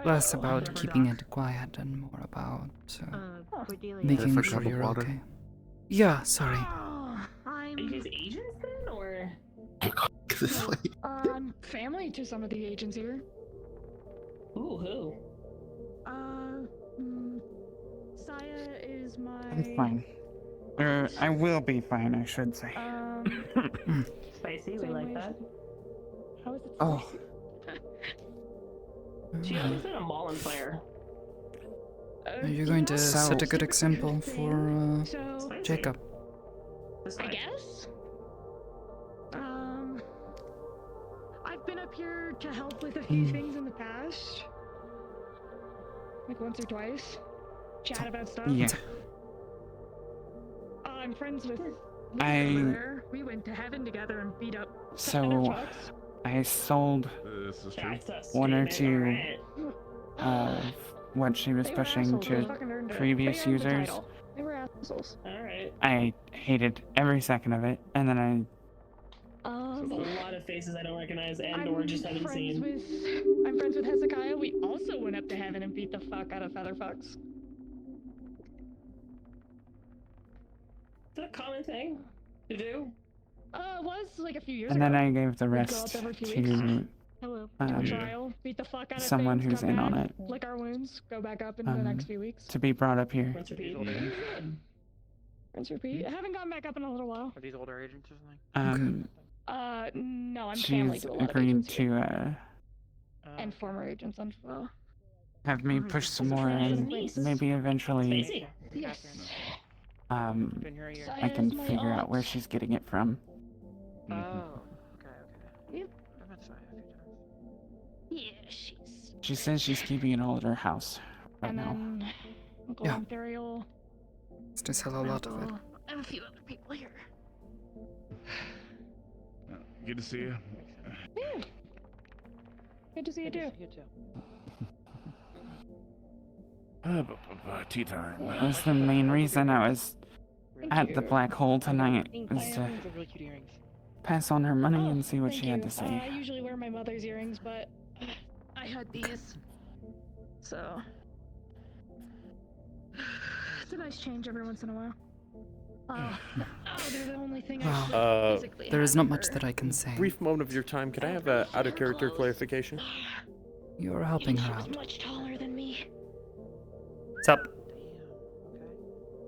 Less about keeping it quiet and more about Cordelia. making Fresh sure cup of you're water. okay. Yeah, sorry. Are you guys agents then, or? This way. I'm family to some of the agents here. Who? Saya is my. I'm fine. I will be fine, I should say. Spicy, we like that. How is it? Oh. She always been a Mullen player. You're going to set a good example for Jacob. I guess. I've been up here to help with a few things in the past. Like once or twice. Chat about stuff. Yeah. I'm friends with I- there. We went to heaven together and beat up So, I sold one or two of what she was pushing to previous users. They were assholes. Alright. I hated every second of it, and then I There's a lot of faces I don't recognize and or just haven't seen. I'm friends with Hezekiah. We also went up to heaven and beat the fuck out of Featherfucks. Is that a common thing to do? It was like a few years and ago. then I gave the We'd go rest up every few to weeks. Hello. Trial, beat the fuck out of someone things, who's come in back, on it. lick our wounds, go back up in the next few weeks. to be brought up here. Rinse repeat. Rinse repeat. I haven't gone back up in a little while. Are these older agents or something? No, I'm family She's to a lot of agreed agents to and former agents as well. have me push some more, and maybe eventually Yes. I can figure out where she's getting it from. Oh, okay. Yep. I've met Saya a few times. Yeah, she's. She says she's keeping it all at her house right And now. then Uncle Yeah. Imperial. Still sell a lot of it. And a few other people here. Good to see you. Yeah. Good to see you too. You too. Tea time. That's the main reason I was at the black hole tonight, was to Really cute earrings. pass on her money and see what she had to I say. usually wear my mother's earrings, but I had these. So. It's a nice change every once in a while. They're the only thing Well, there is not much that I can say. Brief moment of your time. Could I have a out of character clarification? You're helping her out. Much taller than me. What's up?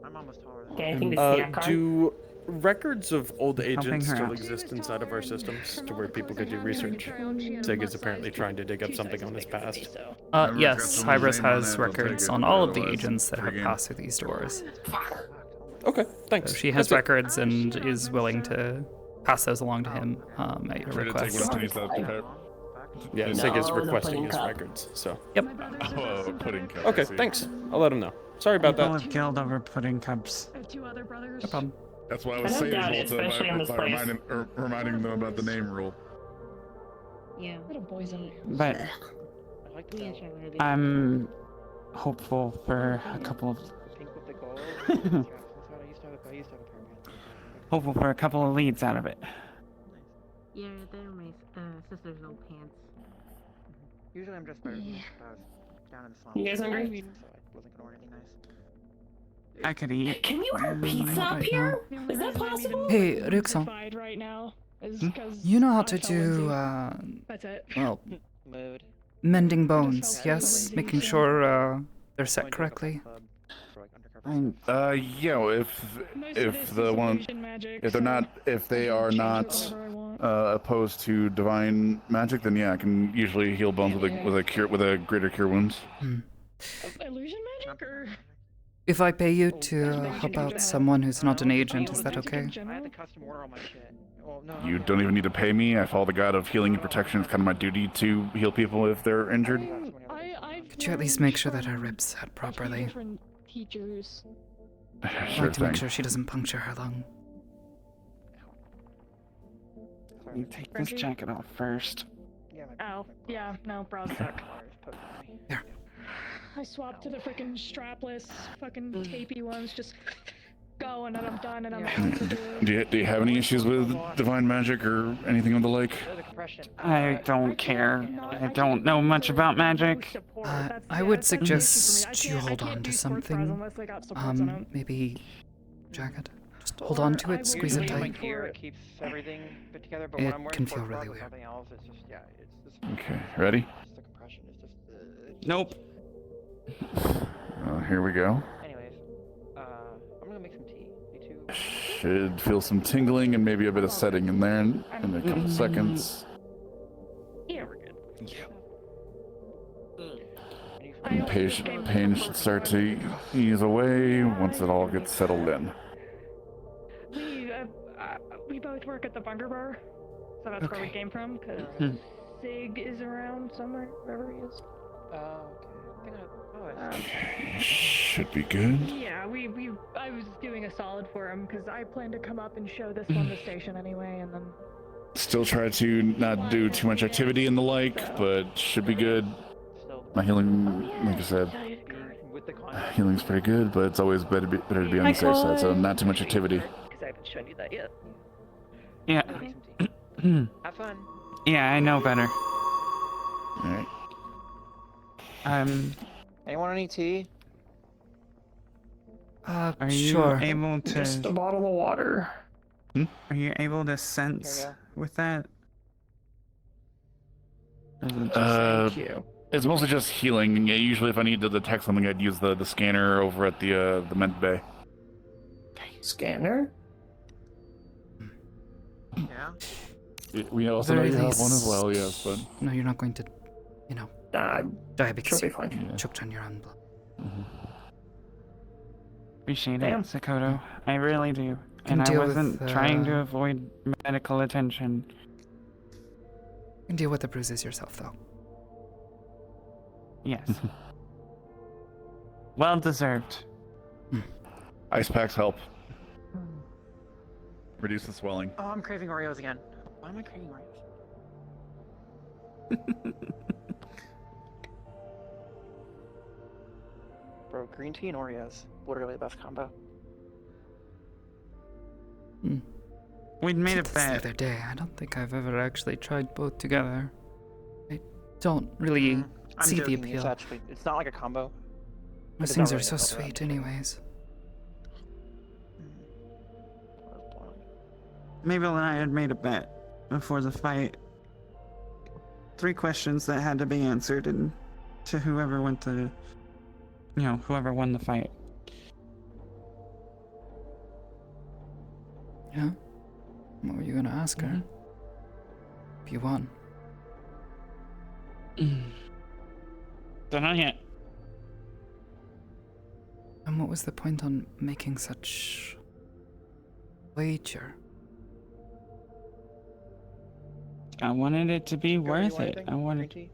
I'm almost taller than Okay, I think this is the Do records of old agents her still out. exist inside of our systems to where people could do research? Sig is apparently trying to dig up something on his past. Yes, Hybris has records on all of the agents that have passed through these doors. Okay, thanks. So she has That's it. records and is willing to pass those along to him at your request. Yeah, Sig is requesting his records, so. Yep. Pudding cup. Okay, thanks. I'll let him know. Sorry about People that. have killed over pudding cups. Two other brothers. No problem. That's why I was I don't doubt it, saying especially in this by place. reminding them about the name rule. Yeah. Little boys in But I'm hopeful for a couple of hopeful for a couple of leads out of it. Yeah, they're my sister's old pants. Usually I'm just down in the slums. You guys hungry? So I wasn't gonna order anything nice. I could eat. Can you order pizza up here? Is that possible? Hey, Rixon. Right now is You know how to do, That's it. well, mending bones, yes? Making sure they're set correctly. Yeah, if they are not opposed to divine magic, then yeah, I can usually heal bones with a greater cure wounds. Illusion magic or? If I pay you to help out someone who's not an agent, is that okay? I had to custom order all my shit. Well, no, You don't even need to pay me. I follow the god of healing and protection. It's kind of my duty to heal people if they're injured. Could you at least make sure that her ribs set properly? Different teachers. I'd Sure like to make thing. sure she doesn't puncture her lung. You take this jacket off first. Oh, yeah, no, bras suck. There. I swapped to the freaking strapless, fucking tapey ones, just go and then I'm done and I'm out to do. Do you have any issues with divine magic or anything of the like? I don't care. I don't know much about magic. I would suggest you hold on to something. Maybe jacket. Just hold on to it, squeeze it tight. It keeps everything put together, but when I'm It working can feel for really weird. something else, it's just, yeah, it's just... Okay, ready? Just the compression, it's just... Nope. Here we go. Anyways, I'm gonna make some tea. Me too. Should feel some tingling and maybe a bit of setting in there in a couple seconds. Yeah, we're good. And pain should start to ease away once it all gets settled in. We both work at the bunker bar, so that's where we came from, because Sig is around somewhere, wherever he is. Should be good. Yeah, I was doing a solid for him, because I plan to come up and show this on the station anyway, and then... Still try to not do too much activity and the like, but should be good. My healing, like I said, healing's pretty good, but it's always better to be on the safe side, so not too much activity. Because I haven't shown you that yet. Yeah. Have fun. Yeah, I know better. Alright. Anyone any tea? Are you sure. able to... Just a bottle of water. Are you able to sense with that? It's mostly just healing. Yeah, usually if I need to detect something, I'd use the scanner over at the Ment Bay. Scanner? Yeah. We also know you have one as well, yes, but... No, you're not going to, you know, die because you choked on your own blood. Appreciate Damn. it, Sakoto. I really do. Can And I deal with, wasn't trying to avoid medical attention. You can deal with the bruises yourself, though. Yes. Well deserved. Ice packs help. Reduce the swelling. Oh, I'm craving Oreos again. Why am I craving Oreos? Bro, green tea and Oreos. Literally the best combo. We'd made a The bet. other day, I don't think I've ever actually tried both together. I don't really I'm see joking, the appeal. It's not like a combo. Those It's things not are really so a combo. sweet, anyways. Mabel and I had made a bet before the fight. 3 questions that had to be answered, and to whoever went the, whoever won the fight. Yeah? What were you gonna ask her? If you won. Don't know yet. And what was the point on making such wager? I wanted it to be worth it. I wanted. You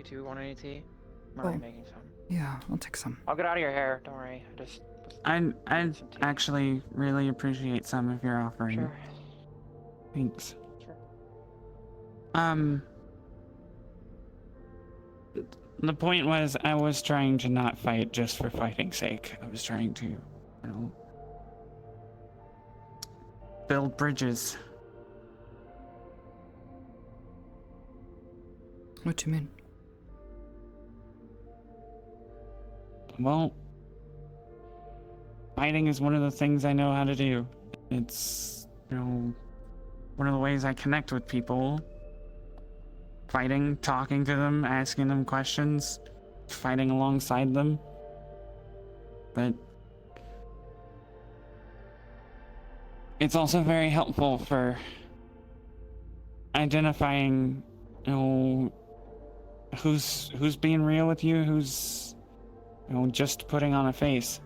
two want any tea? I'm Oh. already making some. Yeah, I'll take some. I'll get out of your hair. Don't worry. I'd actually really appreciate some if you're offering. Sure. Thanks. Sure. The point was, I was trying to not fight just for fighting's sake. I was trying to, build bridges. What do you mean? Well, fighting is one of the things I know how to do. It's, one of the ways I connect with people. Fighting, talking to them, asking them questions, fighting alongside them. But it's also very helpful for identifying, who's being real with you, who's, just putting on a face.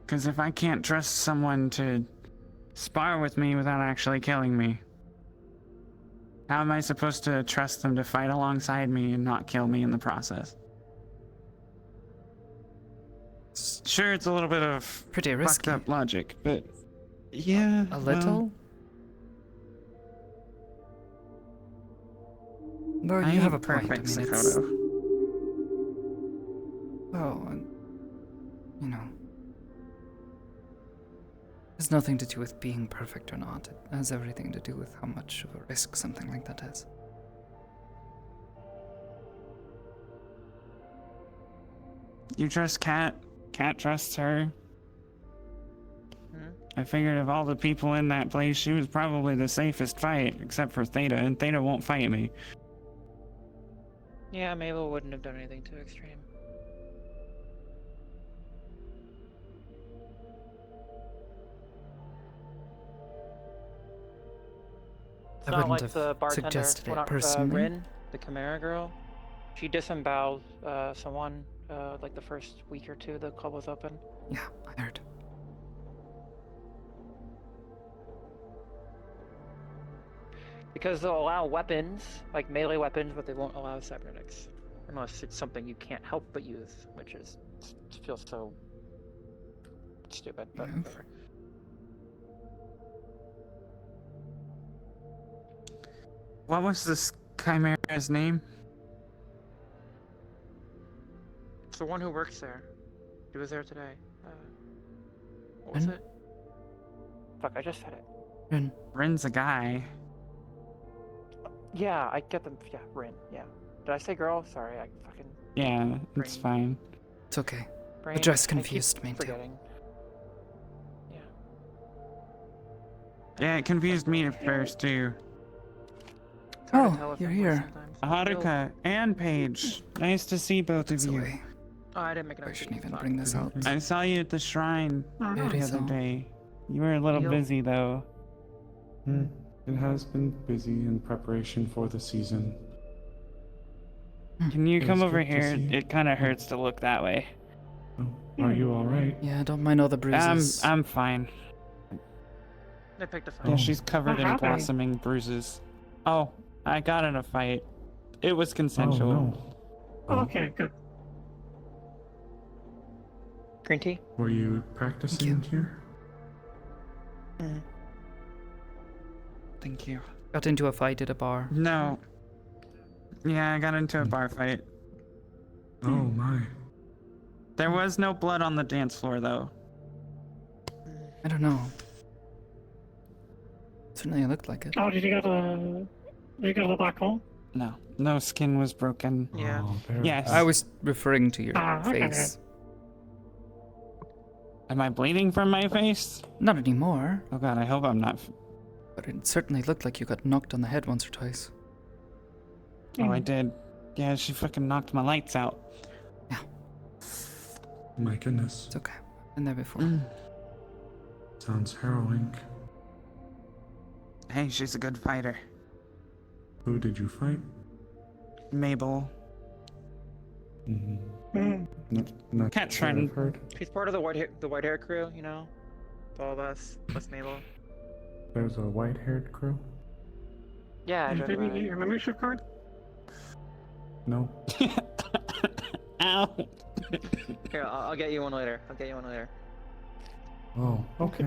Because if I can't trust someone to spar with me without actually killing me, how am I supposed to trust them to fight alongside me and not kill me in the process? Sure, it's a little bit of pretty risky. Fucked up logic, but yeah, a little. Well, I you have a ain't point. perfect, I mean, Sakoto. Well, it's nothing to do with being perfect or not. It has everything to do with how much of a risk something like that is. You trust Kat? Kat trusts her? I figured of all the people in that place, she was probably the safest fight, except for Theta, and Theta won't fight me. Yeah, Mabel wouldn't have done anything too extreme. It's I not wouldn't like have the bartender, suggested it well, not, personally. Rin, the Chimera girl. She disemboweled someone like the first week or two the club was open. Yeah, I heard. Because they'll allow weapons, like melee weapons, but they won't allow cybernetics. Unless it's something you can't help but use, which feels so stupid, but whatever. What was this Chimera's name? It's the one who works there. She was there today. What was it? Fuck, I just said it. Rin. Rin's a guy. Yeah, I get them. Yeah, Rin. Yeah. Did I say girl? Sorry, I fucking. Yeah, it's fine. It's okay. Brain, The dress I keep confused me too. forgetting. Yeah, it confused me at first too. Oh, you're here. Haruka and Paige. Nice to see both of you. Oh, I didn't make it. I shouldn't even bring this up. I saw you at the shrine the Very other so. day. You were a little busy though. It has been busy in preparation for the season. Can you It come was over good to here? see you. It kind of hurts to look that way. Are you alright? Yeah, don't mind all the bruises. I'm fine. They picked a fight. Yeah, she's covered What in happened? blossoming bruises. Oh, I got in a fight. It was consensual. Okay, good. Green tea? Were you practicing here? Thank you. Got into a fight at a bar. No. Yeah, I got into a bar fight. Oh my. There was no blood on the dance floor though. I don't know. Certainly it looked like it. Oh, did you go to the black hole? No skin was broken. Yeah. Yes. I was referring to your face. Am I bleeding from my face? Not anymore. Oh god, I hope I'm not. But it certainly looked like you got knocked on the head once or twice. Oh, I did. Yeah, she fucking knocked my lights out. My goodness. It's okay. Been there before. Sounds harrowing. Hey, she's a good fighter. Who did you fight? Mabel. Not Cat's sure friend. I've heard. He's part of the white hair crew, you know? All of us, plus Mabel. There's a white-haired crew? Yeah, I You drove gave me around. your membership card? No. Ow. Here, I'll get you one later. Oh, okay.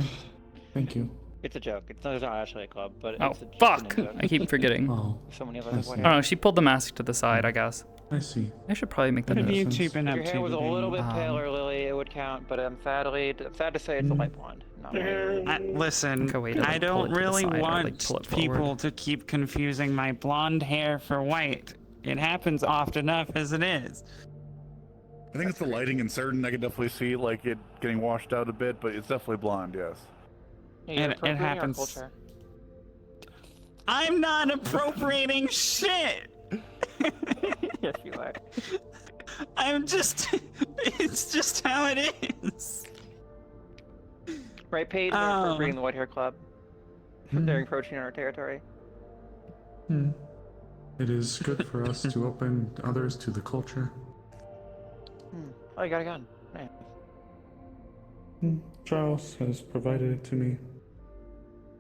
Thank you. It's a joke. It's not actually a club, but Oh, it's fuck! a joke. I keep forgetting. Oh. So many of I us have see. white I hair. don't know, she pulled the mask to the side, I guess. I see. I should probably make that What have you a two been If up your to hair was a little bit today? paler, Lily, it would count, but I'm sad to say it's a light blonde. Not white. Listen, Okay, wait, I like, pull don't it to the really side or, want like, pull it people forward. to keep confusing my blonde hair for white. It happens often enough as it is. I think it's the lighting in certain. I can definitely see like it getting washed out a bit, but it's definitely blonde. Yes. Yeah, you're It appropriating our happens. culture. I'm not appropriating shit. Yes, you are. I'm just. It's just how it is. Right, Paige? We're Oh. appropriating the White Hair Club. They're encroaching on our territory. It is good for us to open others to the culture. Oh, you got a gun. Nice. Charles has provided it to me.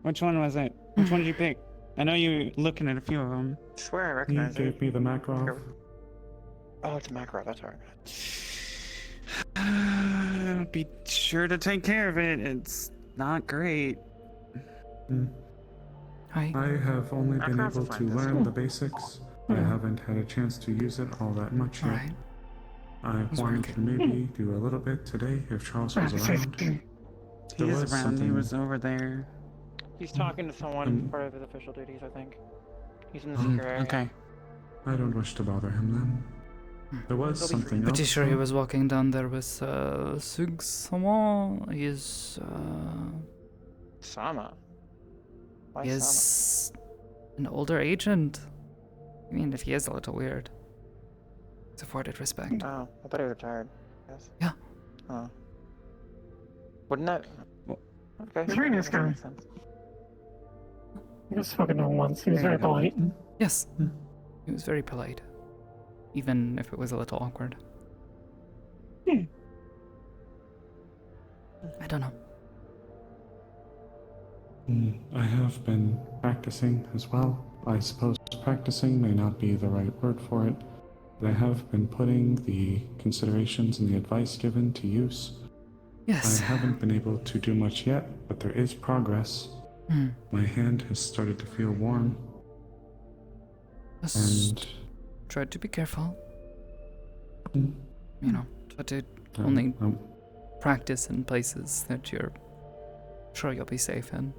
Which one was it? Which one did you pick? I know you were looking at a few of them. I swear I He recognize it. gave me the Makarov. Oh, it's a macro. That's alright. Be sure to take care of it. It's not great. Hi. I have only been Makarov able is to fine, learn that's the basics. I haven't had a chance to use it all that much yet. Alright. I wanted to maybe do a little bit today if Charles was around. He There is was around. He something- was over there. He's talking to someone part of his official duties, I think. He's in the secret area. Okay. I don't wish to bother him then. There was something else. Pretty sure he though. was walking down there with Sug Sama. He's Sama. Why he is an older agent. I mean, if he is a little weird, it's afforded respect. Sama? Oh, I thought he was retired. Yes. Yeah. Oh. Wouldn't that? Okay. He's a very nice that guy. makes sense. I've spoken to him once. He was very polite. Yes, he was very polite, even if it was a little awkward. I don't know. I have been practicing as well. I suppose practicing may not be the right word for it, but I have been putting the considerations and the advice given to use. Yes. I haven't been able to do much yet, but there is progress. My hand has started to feel warm. And Try to be careful. Mm. You know, try to only practice in places that you're sure you'll be safe in.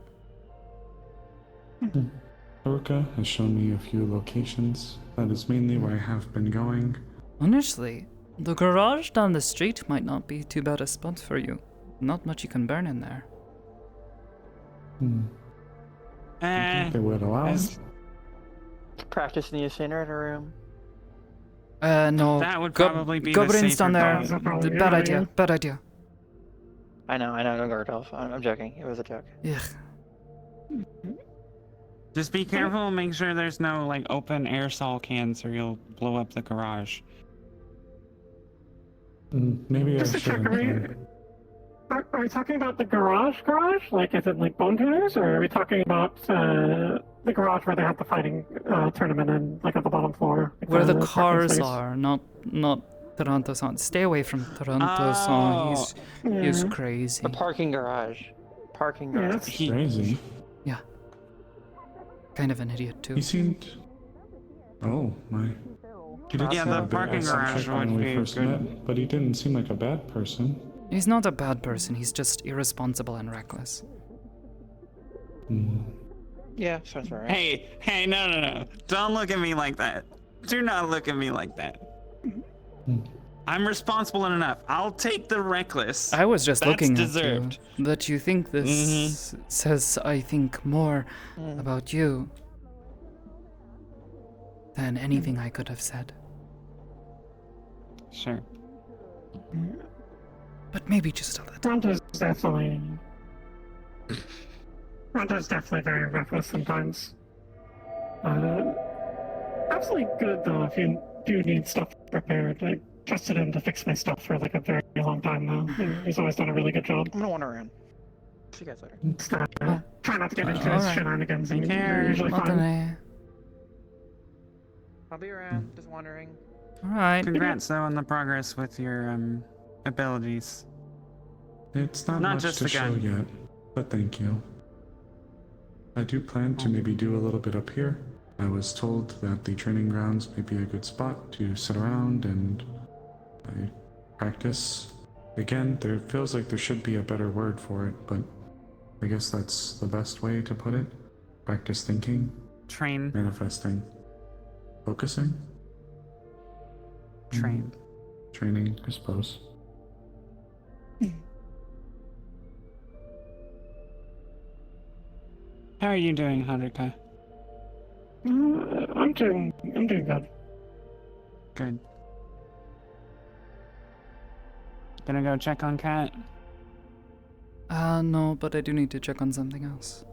Haruka has shown me a few locations. That is mainly where I have been going. Honestly, the garage down the street might not be too bad a spot for you. Not much you can burn in there. You think they would allow us? Practice in the incinerator room. No. That would go- probably be go the Brins down there. safer bet. Bad idea. Bad idea. I know, don't go Rudolph. I'm joking. It was a joke. Yeah. Just be careful and make sure there's no like open aerosol cans or you'll blow up the garage. Maybe I Just to check, shouldn't. are we talking about the garage? Like, is it like Bone Tuners? Or are we talking about the garage where they have the fighting tournament and like at the bottom floor? Like, Where the parking cars space? are, not Toronto-san. Stay away from Toronto-san. He's crazy. The parking garage. Parking garage. Crazy. Yeah. Kind of an idiot too. He seemed. Oh my. He did Yeah, seem the a bit parking garage eccentric when would we be first good. met, but he didn't seem like a bad person. He's not a bad person. He's just irresponsible and reckless. Yeah, sounds right. Hey, no. Don't look at me like that. Do not look at me like that. I'm responsible enough. I'll take the reckless. I was just That's looking deserved. at you. That you think this says, I think, more about you than anything I could have said. Sure. But maybe just a little. Ronda's definitely very reckless sometimes. Absolutely good though if you do need stuff prepared. I trusted him to fix my stuff for like a very long time now. And he's always done a really good job. I'm gonna wander around. See you guys later. Try not to get into his shenanigans. And you're usually Well, fine. then I'll be around, just wandering. Alright. Congrats though on the progress with your abilities. It's not Not much just to the show gun. yet, but thank you. I do plan to maybe do a little bit up here. I was told that the training grounds may be a good spot to sit around and practice. Again, there feels like there should be a better word for it, but I guess that's the best way to put it. Practice thinking. Train. Manifesting. Focusing. Train. Training, I suppose. How are you doing, Haruka? I'm doing good. Good. Gonna go check on Kat? No, but I do need to check on something else.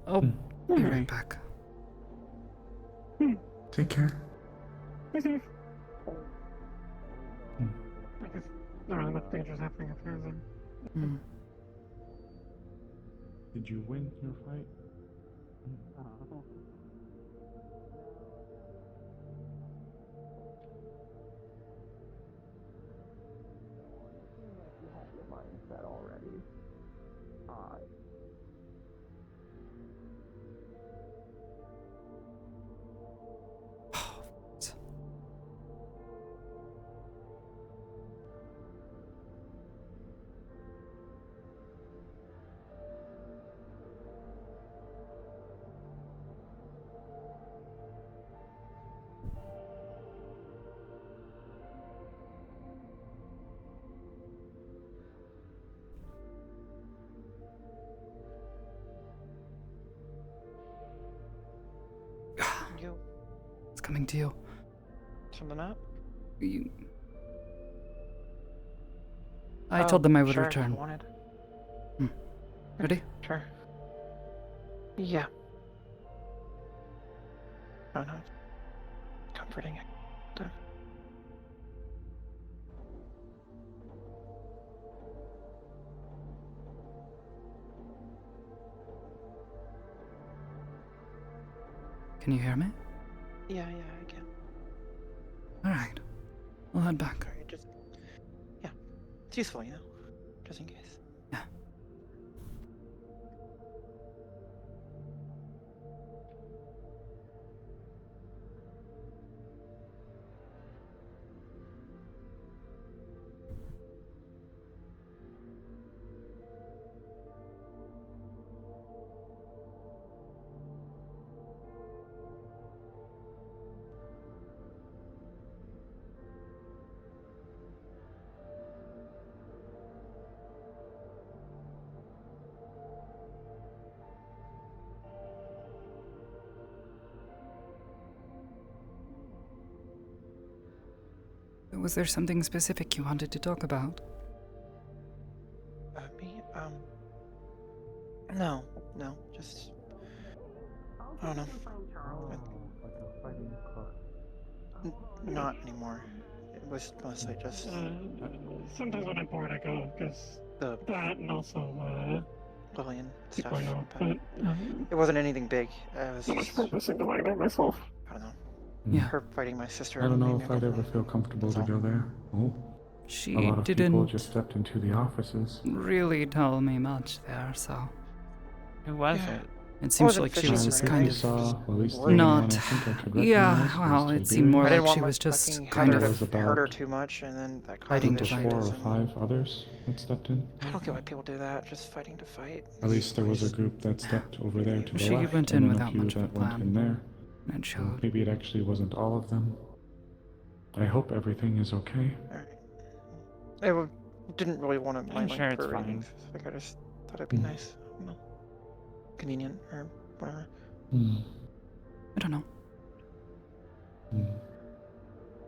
Oh, be right back. Take care. Okay. Not really much danger's happening up here then. Did you win your fight? Mindset already. It's coming to you. Something up? I told them I would sure, return. If you wanted. Ready? Sure. Yeah. Oh no. It's comforting. Can you hear me? Yeah, I can. Alright. We'll head back. Yeah. It's useful, you know? Just in case. Yeah. Was there something specific you wanted to talk about? Me? No, just... I don't know. Not anymore. It was mostly just... Sometimes when I'm bored I go, because the... that and also, Lillian stuff. I know, but it wasn't anything big. It was just... purposing to lie myself. I don't know. Yeah. Her fighting my sister. I don't know made if me I'd ever feel comfortable to go there. Oh. She a lot of didn't people just stepped into the offices. really tell me much there, so... Who was Yeah. it? It seems like she was just kind of not. not. Yeah, well, it seemed more like she was just kind of hurt her too much, and then that caused fighting to issues. fight. 4 or 5 others that stepped in. I don't get why people do that. Just fighting to fight. At least there was a group that stepped over there to the She left, went and in then without a few much of a that went plan. in there. And it So showed. maybe it actually wasn't all of them. I hope everything is okay. I didn't really want to mind sure it's her fine. ratings. I think I just thought it'd be nice, you know, convenient or whatever. I don't know.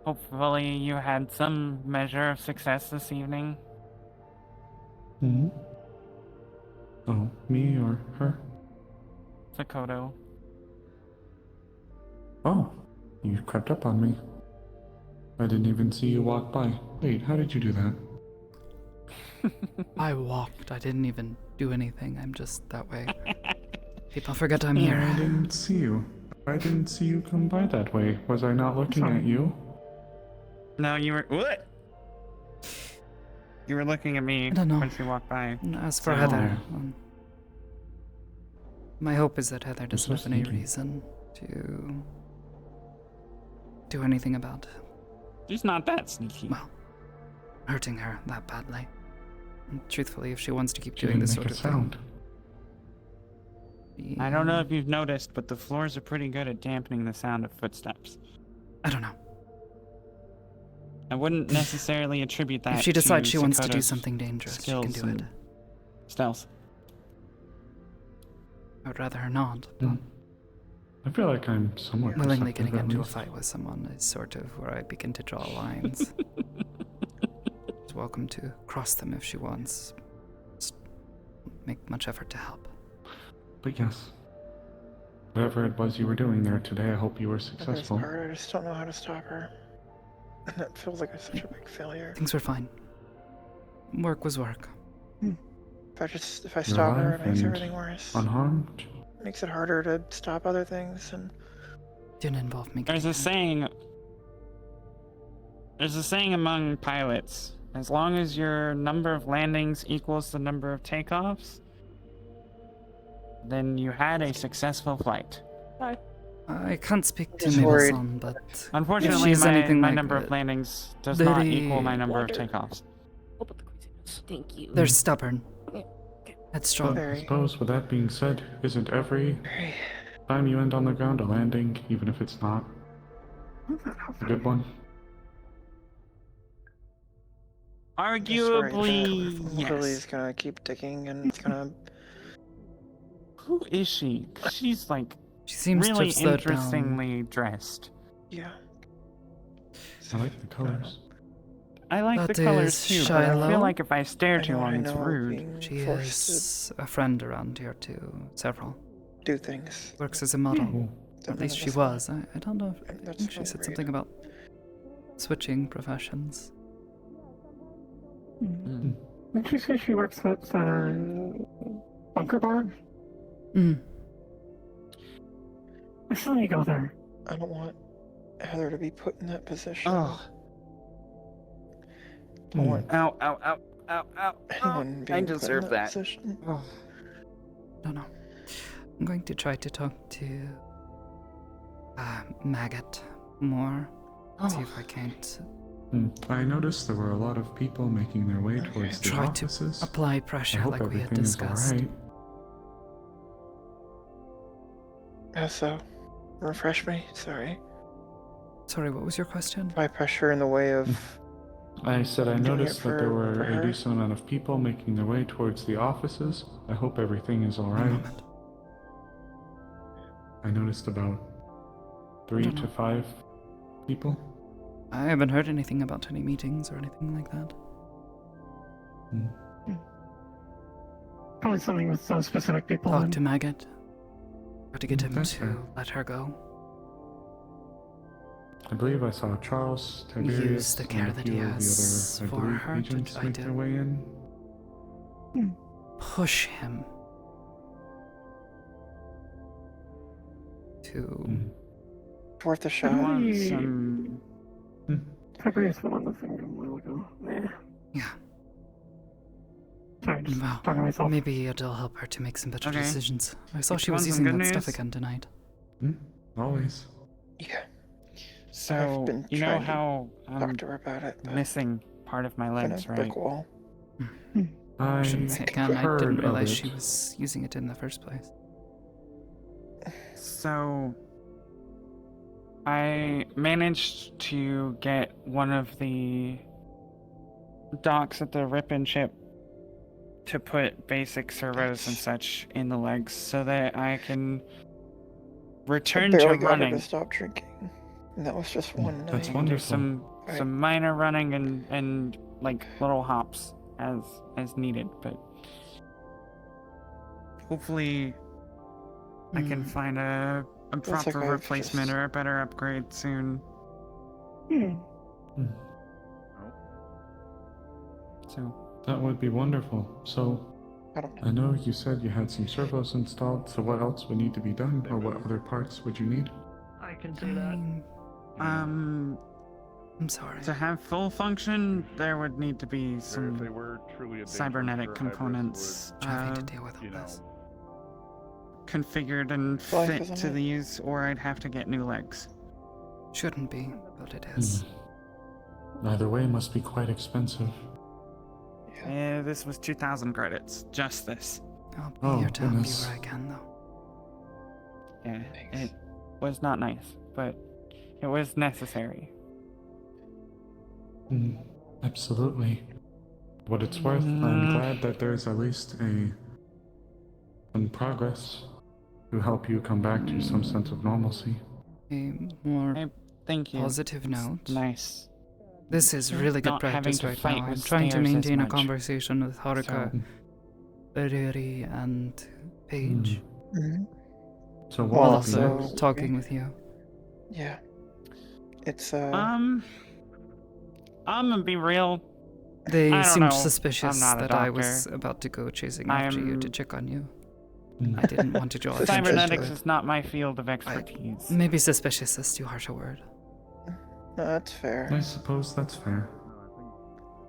Hopefully you had some measure of success this evening. Oh, me or her? Sakoto. Oh, you crept up on me. I didn't even see you walk by. Wait, how did you do that? I walked. I didn't even do anything. I'm just that way. People forget I'm here. I didn't see you. I didn't see you come by that way. Was I not looking at you? No, you were. What? You were looking at me when she walked by. As for So- Heather, my hope is that Heather doesn't have any reason to do anything about She's not that sneaky. Well, hurting her that badly. And truthfully, if she wants to keep She doing didn't this make sort a of sound. thing. I don't know if you've noticed, but the floors are pretty good at dampening the sound of footsteps. I don't know. I wouldn't necessarily attribute that If she decides to she wants to do Sakoto's something dangerous, she can skills do it. and Stealth. I would rather her not, but I feel like I'm somewhat willingly perceptive, getting at into a least. fight with someone is sort of where I begin to draw lines. She's welcome to cross them if she wants. Just make much effort to help. But yes. Whatever it was you were doing there today, I hope you were It's successful. hard. I just don't know how to stop her. And that feels like such a big failure. Things were fine. Work was work. If I You're stop her, alive it makes and everything worse. unharmed. It makes it harder to stop other things, and Didn't involve me. There's a saying among pilots, as long as your number of landings equals the number of takeoffs, then you had a successful flight. I can't speak to Just worried. Mabel-san, but Unfortunately, if she's anything my like number of landings does not equal my number of takeoffs. Thank you. They're stubborn. Headstrong. But I suppose with that being said, isn't every time you end on the ground a landing, even if it's not a good one? Arguably, Lily's gonna keep digging, and it's gonna. Who is she? She's like She seems to really have slowed down. interestingly dressed. Yeah. I like the colors. I like That the colors is too, but I Shiloh. feel like if I stare too long, it's know, rude. being She forced is a friend around here too. Several. to do things. Works as a model. Don't At know least she this was. I don't know. I That's think she not said great. something about switching professions. Did she say she works at Bunker Bar? I saw you go there. I don't want Heather to be put in that position. Oh. I want Ow, ow, ow, ow, ow. anyone being I put in deserve that. position. Oh. Don't know. I'm going to try to talk to Maggot more. See if I can't I noticed there were a lot of people making their way towards the try offices. to apply I pressure hope like we had everything is discussed. alright. So, refresh me. Sorry. Sorry, what was your question? My pressure in the way of. I said I doing it noticed that there for were her. a decent amount of people making their way towards the offices. I hope everything is alright. I noticed about 3 don't to know. 5 people. I haven't heard anything about any meetings or anything like that. Probably something with some specific people. Talk in. to Maggot. Got to get him That's to fair. let her go. I believe I saw Charles, Tiberius, Use the care and a that few he of has the other, for I believe, her to agents try make to their way in. push him to It's worth a shot. Tiberius went on the thing a while ago. Yeah. Yeah. Sorry. Sorry, just Well, talking to myself. maybe it'll help her to make some better Okay. decisions. I saw If she you was want using some that good stuff news? again tonight. Always. Yeah. So, been you know trying to how talk I'm to her about it, but missing part of my legs, been a brick right? wall. I shouldn't say again, I heard didn't of realize it. she was using it in the first place. So, I managed to get one of the docks at the Ripon ship to put basic servos and such in the legs so that I can return I to barely got her running. to stop drinking. And that was just one night. That's I can do wonderful. some minor running and like little hops as needed, but hopefully I can find a Looks like proper I've replacement just- or a better upgrade soon. So That would be wonderful. So, I know you said you had some servos installed, so what else would need to be done, or what other parts would you need? I can see that. I'm sorry. To have full function, there would need to be some If they were truly a cybernetic dangerous or hybrid, components Having to deal with all this. configured and Life, fit isn't to it? these, or I'd have to get new legs. Shouldn't be, but it is. Either way must be quite expensive. Yeah, this was 2,000 credits. Just this. I'll be Oh, here to help you goodness. where I can, though. Yeah, it was not nice, but it was necessary. Absolutely. What it's worth, I'm glad that there's at least some progress to help you come back to some sense of normalcy. A more Thank you. positive note. Nice. This is really good Not having practice to right fight now. I'm with trying to stairs as maintain a much. conversation with Haruka, Riri, and Paige. So While what also next? talking with you. Yeah. It's I'm gonna be real. They I don't seemed know. suspicious I'm not a that I was doctor. about to go chasing after you to I'm- check on you. I didn't want to draw attention to Cybernetics it. is not my field of expertise. Maybe suspicious is too harsh a word. No, that's fair. I suppose that's fair.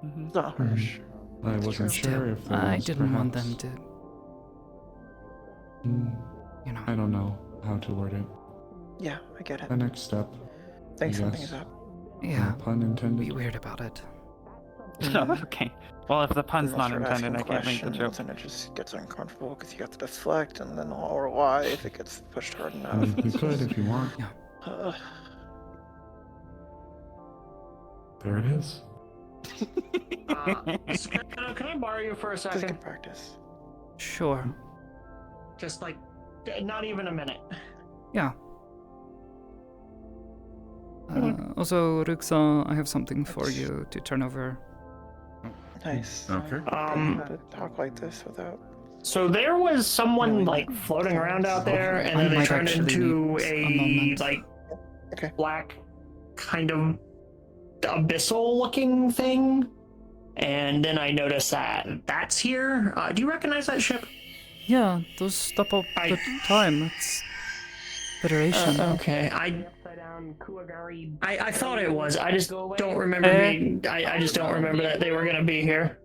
It's not harsh. I wasn't sure if there I was didn't want them perhaps- to. You know. I don't know how to word it. Yeah, I get it. The next step. Think I something guess. is up. Yeah. Pun intended. Be weird about it. Okay. Well, if the pun's Unless not you're intended, I asking can't make the joke. questions, and it just gets uncomfortable because you have to deflect, and then or why if it gets pushed hard enough. You could if you want. Uh, There it is. So can I borrow you for a second? Just good practice. Sure. Just like, not even a minute. Yeah. Also, Ruksa, I have something for you to turn over. Nice. Okay. To talk like this without. So there was someone like floating around out there, and I then they might turned actually into need a a moment. like black kind of abyssal-looking thing. And then I noticed that that's here. Do you recognize that ship? Yeah, those stop all the time. It's Federation. Okay, I thought it was. I just don't remember being. I just don't remember that they were gonna be here.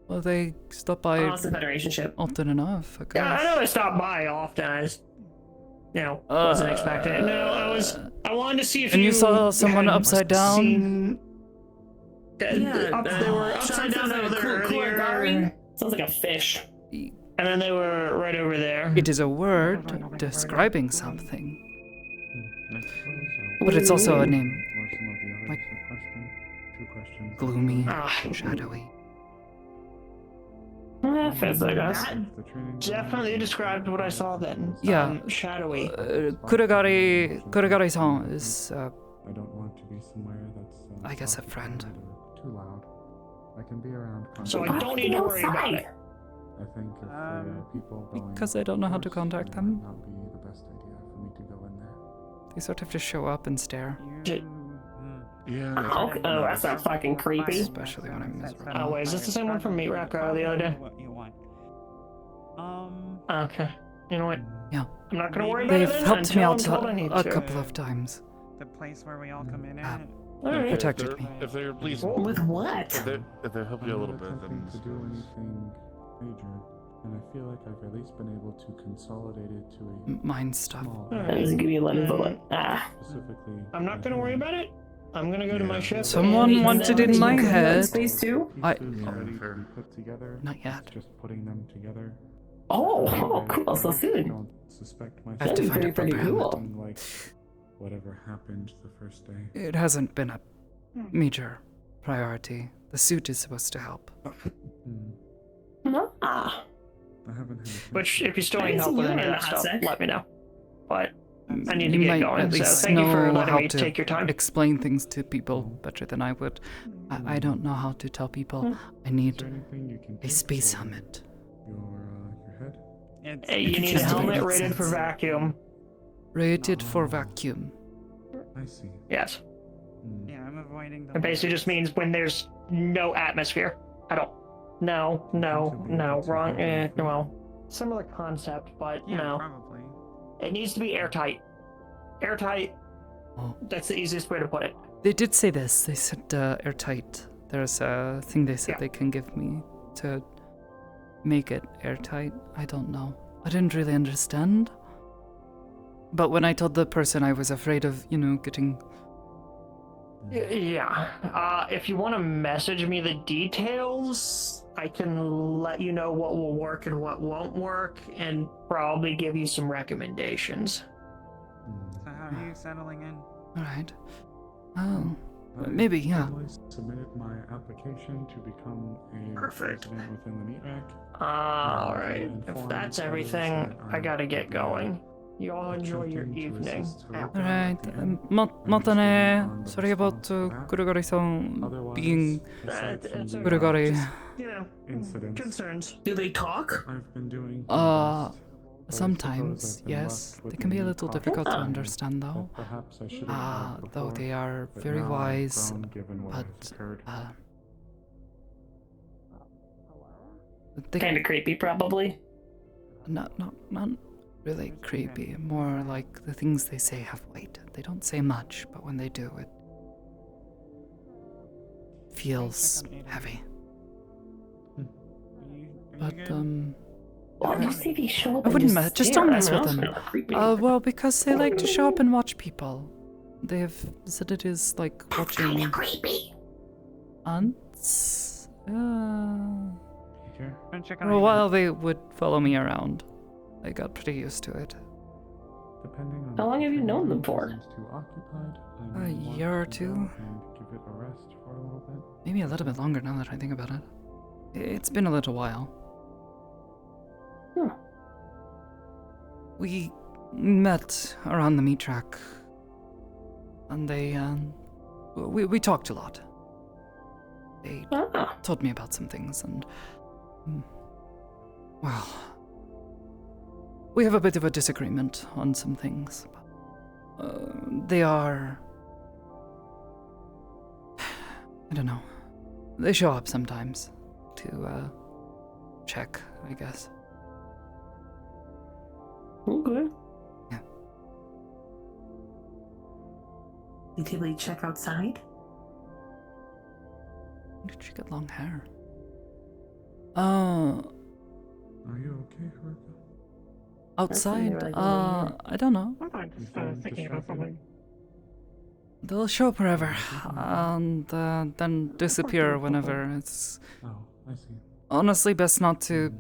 Well, they stop by Oh, it's the Federation ship. often enough, I guess. Yeah, I know they stop by often. I just, wasn't expecting it. No, I wanted to see if And you saw had someone upside down? seen- Yeah, they were upside down over there earlier. Sounds like a fish. And then they were right over there. It is a word describing something. But it's also a name. Like gloomy, shadowy. Fits, I guess. Definitely described what I saw then. Yeah. Shadowy. Kuragari-san is, I don't want to be somewhere that's. I guess a friend. Too loud. I can be around. So I don't need to worry about it. I think if there are people going. Because I don't know how to contact them. Not be the best idea for me to go in there. They sort of just show up and stare. Yeah. Oh, that's not fucking creepy. Especially when I'm miserable. Oh, wait, is this the same one from Meat Rack the other day? What you want? Okay. You know what? Yeah. I'm not gonna worry about They've it then helped me until out I'm told I need a to. couple of times. The place where we all come in at? Alright. protected me. If they're at least With what? If they help you a little bit, then to do anything major, and I feel like I've at least been able to consolidate it to a Mind stuff. That doesn't give you a lemon bullet. Ah. specifically. I'm not gonna worry about it. I'm gonna go to my shift. Someone wanted in my head. Space too? I Already to be put together. Not yet. Just putting them together. Oh, cool. So soon. Don't suspect myself. I have to find a pretty program. cool. Like whatever happened the first day. It hasn't been a major priority. The suit is supposed to help. Ah. I haven't had a Which, if you still I need haven't help seen with you any in of a that hot stuff, sec. let me know. But I need to You get might going, at so least thank you for know letting how me to take your time. explain things to people better than I would. I don't know how to tell people I need a space helmet. your head? Hey, you need a helmet rated for vacuum. Rated for vacuum. I see. Yes. Yeah, I'm avoiding the. It basically just means when there's no atmosphere at all. No, wrong. Well, similar concept, but no. Probably. It needs to be airtight. Airtight. Oh. That's the easiest way to put it. They did say this. They said airtight. There's a thing they said they can give me to make it airtight. I don't know. I didn't really understand. But when I told the person I was afraid of, getting... Yeah. If you want to message me the details, I can let you know what will work and what won't work, and probably give you some recommendations. So how are you settling in? Alright. Oh. Maybe, yeah. I submitted my application to become a resident within the meat rack. Alright. If that's everything, I gotta get going. You all enjoy your evening. Alright. Matane. Sorry about Kurogari-san being Kurogari. Concerns. Do they talk? I've been doing Sometimes, yes. They can be a little difficult to understand, though. Though they are very wise, but Kind of creepy, probably. Not really creepy. More like the things they say have weight. They don't say much, but when they do, it feels heavy. But Why do you see these show up I and wouldn't just don't mess with them. Creepy. Well, because they like to show up and watch people. They have said it is like watching creepy. ants. Check For a while, they would follow me around. I got pretty used to it. Depending on How long have you known them for? A year or two. Give it a rest for a little bit. Maybe a little bit longer now that I think about it. It's been a little while. We met around the meat track, and we talked a lot. They told me about some things, and well, we have a bit of a disagreement on some things. They are, I don't know. They show up sometimes to check, I guess. Okay. Yeah. You typically check outside? When did she get long hair? Are you okay, Haruka? Outside? I don't know. I'm just thinking about something. They'll show up wherever, and then disappear whenever. It's Oh, I see. honestly best not to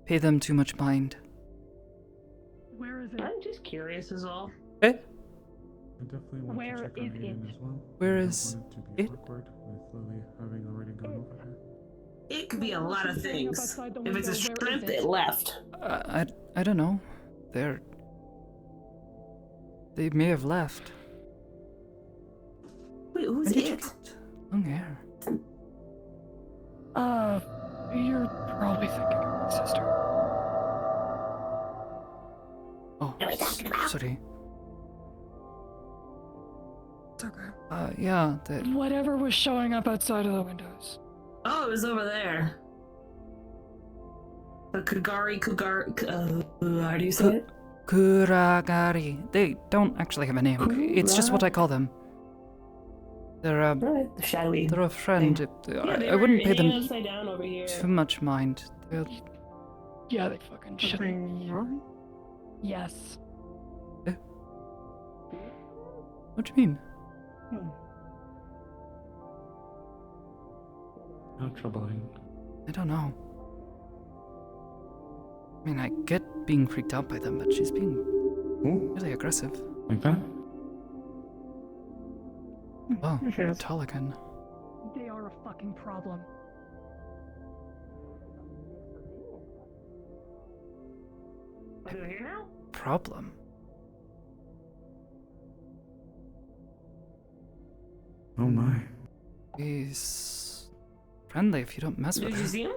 pay them too much mind. Where is it? I'm just curious is all. Eh? I definitely want Where to check is on Aiden it? as well. Where I don't is want it to be it? awkward with Lily having already gone over there. It could be a lot of things. Outside the If it's a window, where shrimp, is it it? left. I don't know. They may have left. Wait, who's When did you it? get long hair? You're probably thinking of my sister. Oh, sorry. It's okay. Yeah, Whatever was showing up outside of the windows. Oh, it was over there. The Kugari, how do you say it? Kuragari. They don't actually have a name. It's just what I call them. They're a shadowy. They're a friend. I wouldn't pay them too much mind. Yeah, they fucking should. Yes. What do you mean? How troubling. I don't know. I mean, I get being freaked out by them, but she's being really aggressive. Like that? Oh, tall again. They are a fucking problem. Problem? Oh my. He's friendly if you don't mess with Did you her. see him?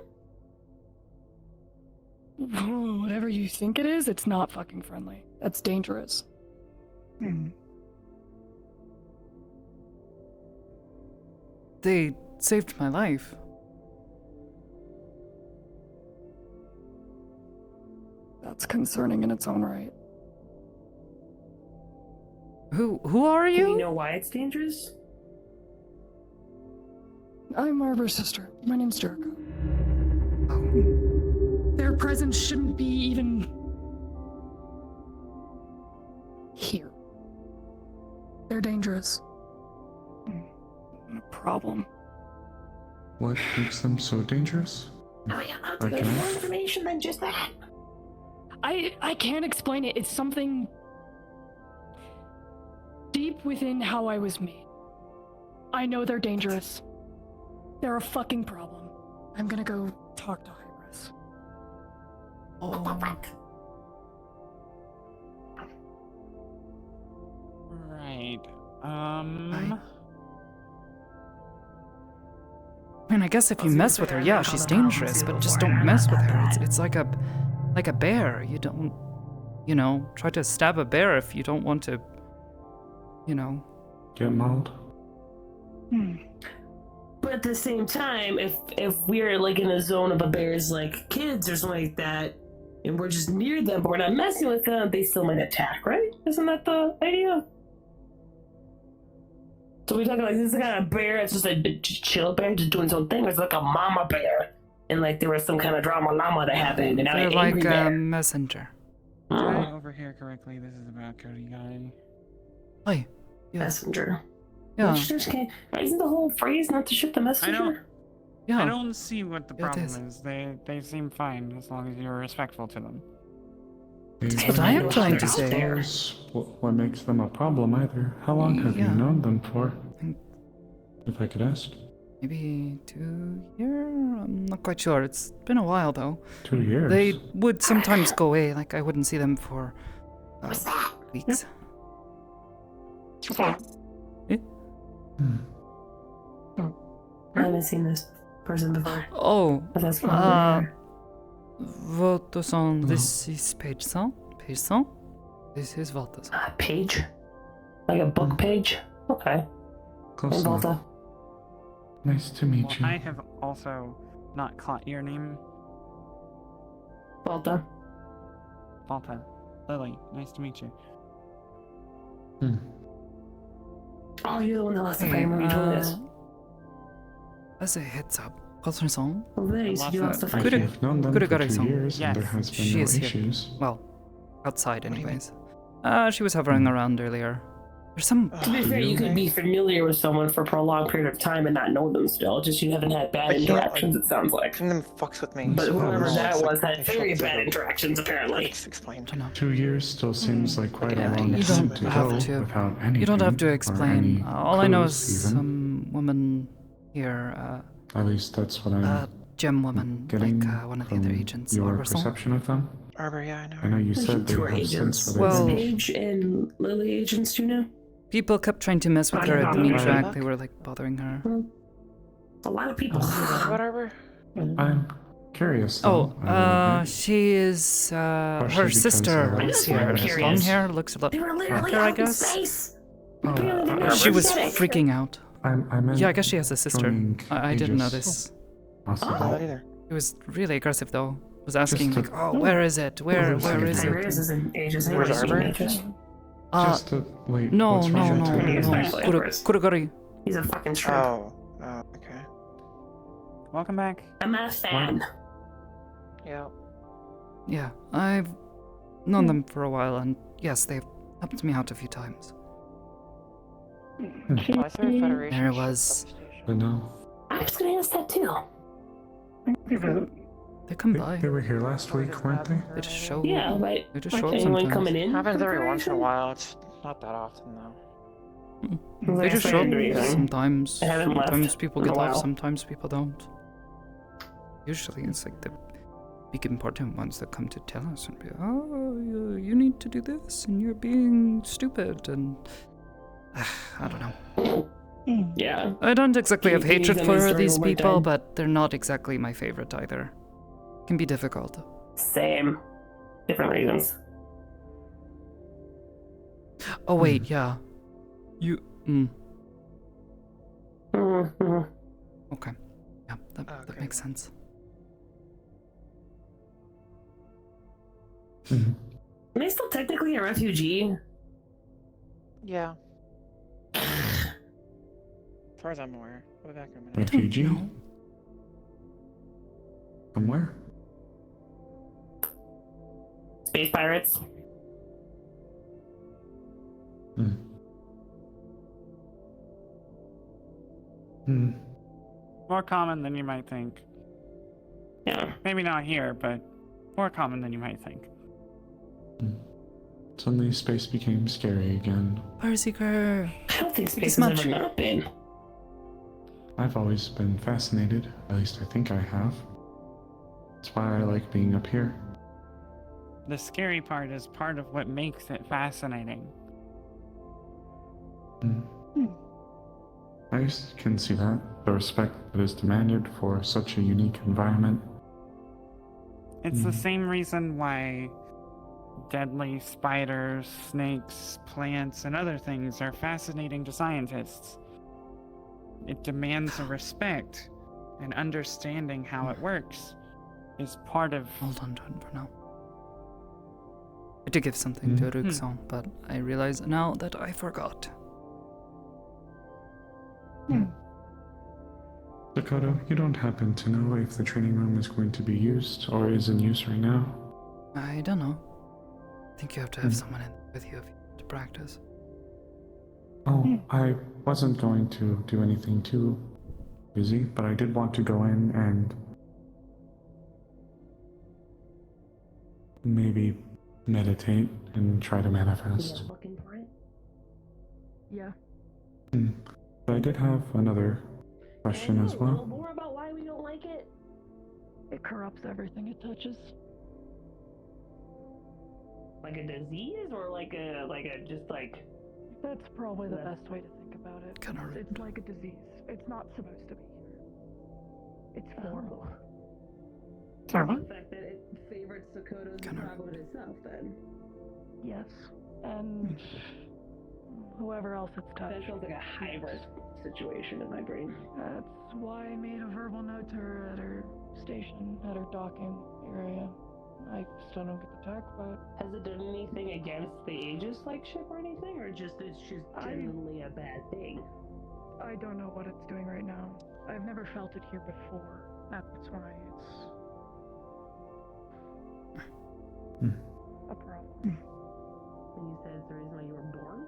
Whatever you think it is, it's not fucking friendly. That's dangerous. They saved my life. That's concerning in its own right. Who are you? Do you know why it's dangerous? I'm Arbor's sister. My name's Jericho. Their presence shouldn't be even here. They're dangerous. A problem. What makes them so dangerous? Oh yeah, there's more information than just that. I can't explain it. It's something deep within how I was made. I know they're dangerous. They're a fucking problem. I'm gonna go talk to Hybris. Right. I mean, I guess if you mess with her, yeah, she's dangerous, but just don't mess with her. It's like a bear. You don't, try to stab a bear if you don't want to, Get mauled? But at the same time, if we're like in a zone of a bear's like kids or something like that, and we're just near them, but we're not messing with them, they still might attack, right? Isn't that the idea? So we're talking like this is the kind of bear that's just a chill bear, just doing its own thing. Or it's like a mama bear, and like there was some kind of drama llama that happened, and now they're an like angry a bear. messenger. Did I overhear correctly? This is about Cody Guy. Hi. Yeah. Messenger. Yeah. Isn't the whole phrase not to shoot the messenger? Yeah. I don't see what the Yeah, it problem is. They seem fine as long as you're respectful to them. That's what I am trying to say. What makes them a problem either? How long have you known them for? If I could ask. Maybe 2 years? I'm not quite sure. It's been a while though. 2 years? They would sometimes go away, like I wouldn't see them for weeks. I haven't seen this person before. Oh, But that's probably Votre son, this is page 100. Page 100. This is votre son. Page? Like a book page? Okay. Close Volta. enough. Nice to meet you. I have also not caught your name. Volta. Volta. Lily, nice to meet you. Oh, you're the one that lost the frame. You told us. As a heads up, votre son. Oh, there, you said you lost the frame. I've known them for 2 years, and there has been she no is here. issues. Well, outside anyways. She was hovering around earlier. There's some... To be fair, you could be familiar with someone for a prolonged period of time and not know them still. Just you haven't had bad interactions, it sounds like. Them fucks with me. But whoever that was Like, had very bad interactions, apparently. Explain. 2 years still seems like quite a long you time don't to have go to. without anything. You don't have to or explain. any All I know is clues, even. some woman here, At least that's what I'm gem woman, getting like one of the other from agents. your Arbor Song. perception of them. Arbor, yeah, I know. I know you said they Two have agents. since Well- Paige and Lily agents, do you know? People kept trying to mess with her at the meat track. They were like bothering her. A lot of people. What Arbor? I'm curious. Oh, though. she is her because sister I is was here. curious. Long hair, looks a lot They were literally darker, I out in guess. space. She was Pathetic. freaking out. I meant Yeah, I guess she has a sister. joining I didn't know Aegis. this. Possibly. Not either. He was really aggressive though. Was asking Just like, to- "Oh, where is it? Where is Hybris it?" isn't ages. Where's Hybris Arbor? isn't ages. Just to wait. No, what's no, wrong no, with no. her? It's not like Hybris. Kurogari. He's a fucking shrimp. Oh, okay. Welcome back. I'm not a fan. Yeah. Yeah, I've known them for a while, and yes, they've helped me out a few times. Why is there a Federation There ship was. substation? But no. I was gonna ask that too. They come by. They were here last week, weren't they? They just show. Yeah, but They just like show up anyone sometimes. coming in? Happens for every once in a Federation? while. It's not that often though. They just show up sometimes. I haven't left Sometimes people in a get left, while. sometimes people don't. Usually it's like the big important ones that come to tell us and be, oh, you need to do this, and you're being stupid, and I don't know. Yeah. I don't exactly have Can you hatred tell me a for story these one more people, time? but they're not exactly my favorite either. Can be difficult. Same. Different reasons. Oh wait, yeah. You. Mm-hmm. Okay. Yeah, that makes sense. Am I still technically a refugee? Yeah. As far as I'm aware. I'll be back in a minute. Refugee? From where? Space pirates. More common than you might think. Yeah. Maybe not here, but more common than you might think. Suddenly space became scary again. Perseeker. I don't think space It's has much. ever not been. I've always been fascinated, at least I think I have. That's why I like being up here. The scary part is part of what makes it fascinating. I can see that. The respect that is demanded for such a unique environment. It's the same reason why deadly spiders, snakes, plants, and other things are fascinating to scientists. It demands a respect, and understanding how it works is part of... Hold on to it for now. I did give something to Ruxon, but I realize now that I forgot. Sakoto, you don't happen to know if the training room is going to be used or is in use right now? I don't know. I think you have to have someone in with you if you want to practice. Oh, I wasn't going to do anything too busy, but I did want to go in and maybe meditate and try to manifest. Yeah. But I did have another question as well. More about why we don't like it? It corrupts everything it touches. Like a disease or like a just like... That's probably the best way to think about it. It's like a disease. It's not supposed to be here. It's horrible. The fact that it favorites Sakoto's problem itself, then. Yes. And whoever else it's touched. That feels like a hybrid situation in my brain. That's why I made a verbal note to her at her station, at her docking area. I still don't get the tech, but... Has it done anything against the Aegis like ship or anything, or just it's just genuinely a bad thing? I don't know what it's doing right now. I've never felt it here before. That's why it's a problem. And you said it's the reason why you were born?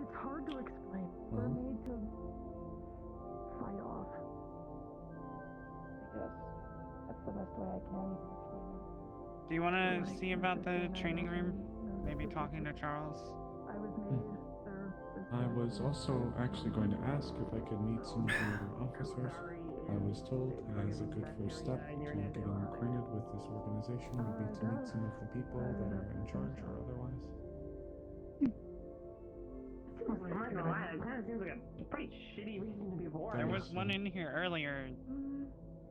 It's hard to explain. We're made to fight off. I guess that's the best way I can even explain it. Do you want to see about the training room? Maybe talking to Charles? I was made I was also actually going to ask if I could meet some of the other officers. I was told as a good first step to getting acquainted with this organization would be to meet some of the people that are in charge or otherwise. I'm not gonna lie, that kind of seems like a pretty shitty reason to be born. There was one in here earlier,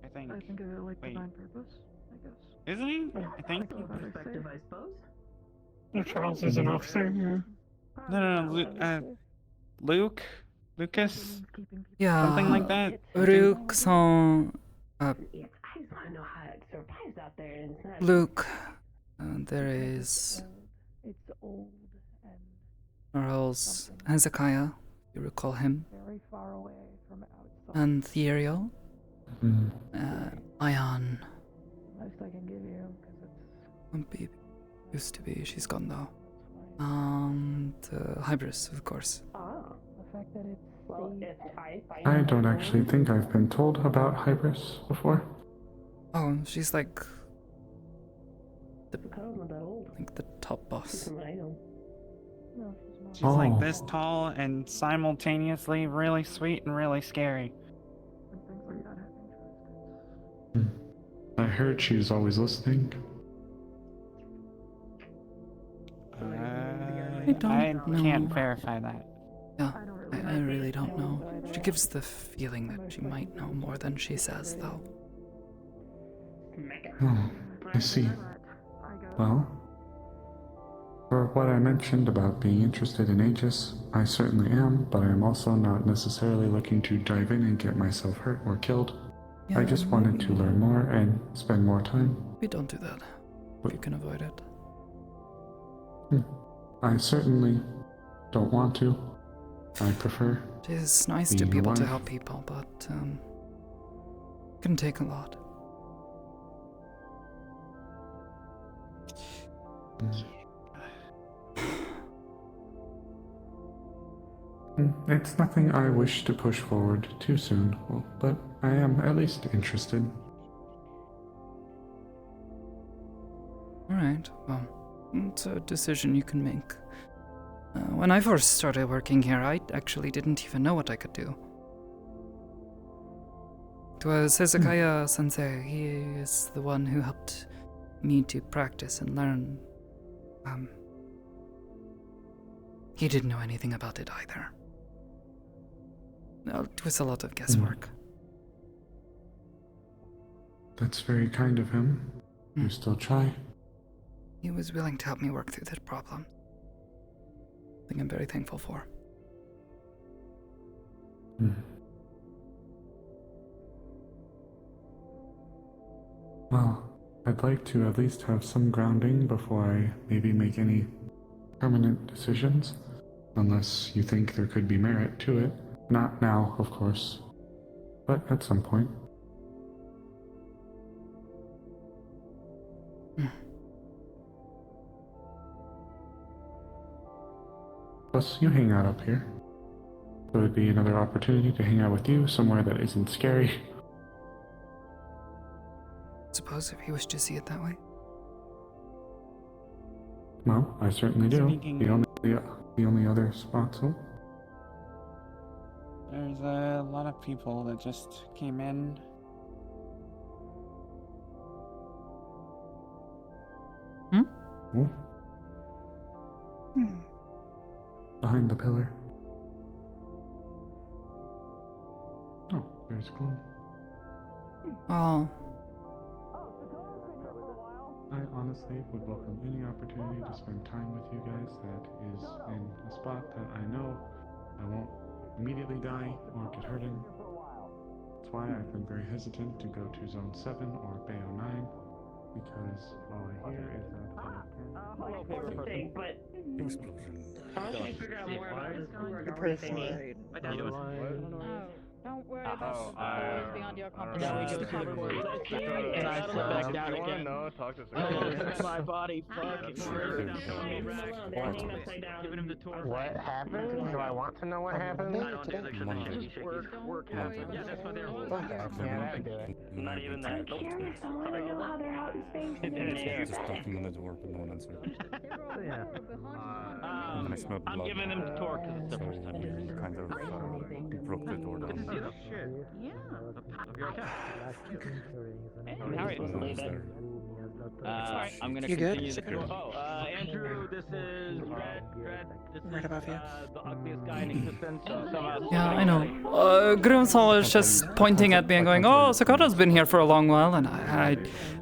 I think. I think of it like Wait. divine purpose, I guess. Isn't he? I think. Perspective, I suppose. Charles is an officer. No. Luke? Lucas? Yeah. Something like that? Ruxon. I just want to know how it survives out there and it's not... Luke. There is. It's old and Earl's Hezekiah, you recall him, Very far away from outside. and Theriel, Ion, Most I can give you, because it's. baby, used to be, she's gone though, and Hybris, of course. The fact that it's. I don't actually think I've been told about Hybris before. Oh, she's like the top boss. She's like this tall and simultaneously really sweet and really scary. I heard she's always listening. I can't verify that. Yeah, I really don't know. She gives the feeling that she might know more than she says, though. Oh, I see. Well, for what I mentioned about being interested in Aegis, I certainly am, but I am also not necessarily looking to dive in and get myself hurt or killed. Yeah, I just wanted to learn more and spend more time. We don't do that, if you can avoid it. I certainly don't want to. I prefer. It is nice to be able to help people, but it can take a lot. It's nothing I wish to push forward too soon, but I am at least interested. Alright, well, it's a decision you can make. When I first started working here, I actually didn't even know what I could do. It was Hezekiah Sensei. He is the one who helped me to practice and learn. He didn't know anything about it either. It was a lot of guesswork. That's very kind of him. You still try. He was willing to help me work through that problem. Something I'm very thankful for. Well, I'd like to at least have some grounding before I maybe make any permanent decisions, unless you think there could be merit to it. Not now, of course, but at some point. Plus, you hang out up here. So it'd be another opportunity to hang out with you somewhere that isn't scary. Suppose if you wish to see it that way. Well, I certainly do. The only other spot, so. There's a lot of people that just came in. Behind the pillar. Oh, there's Gloom. Oh. I honestly would welcome any opportunity to spend time with you guys that is in a spot that I know I won't immediately die or get hurt in. That's why I've been very hesitant to go to Zone 7 or Bay 09, because all I hear is that I want you to figure out more about this work thingy. Don't worry about it. Beyond your comprehension. Can I sit back down again? No, talk to my body fucking Giving him the tour. What happened? Do I want to know what happened? Work happened. Yeah, that's what they're not even that. Just knocking on the door, but no one answered. And then I smelled blood. I'm giving them the tour because it's their first time here. Kind of broke the door down. Yeah. How are you? I'm gonna continue the tour. Oh, Andrew, this is Red. This is the ugliest guy in existence. Yeah, I know. Grimsall is just pointing at me and going, "Oh, Sakoto's been here for a long while," and I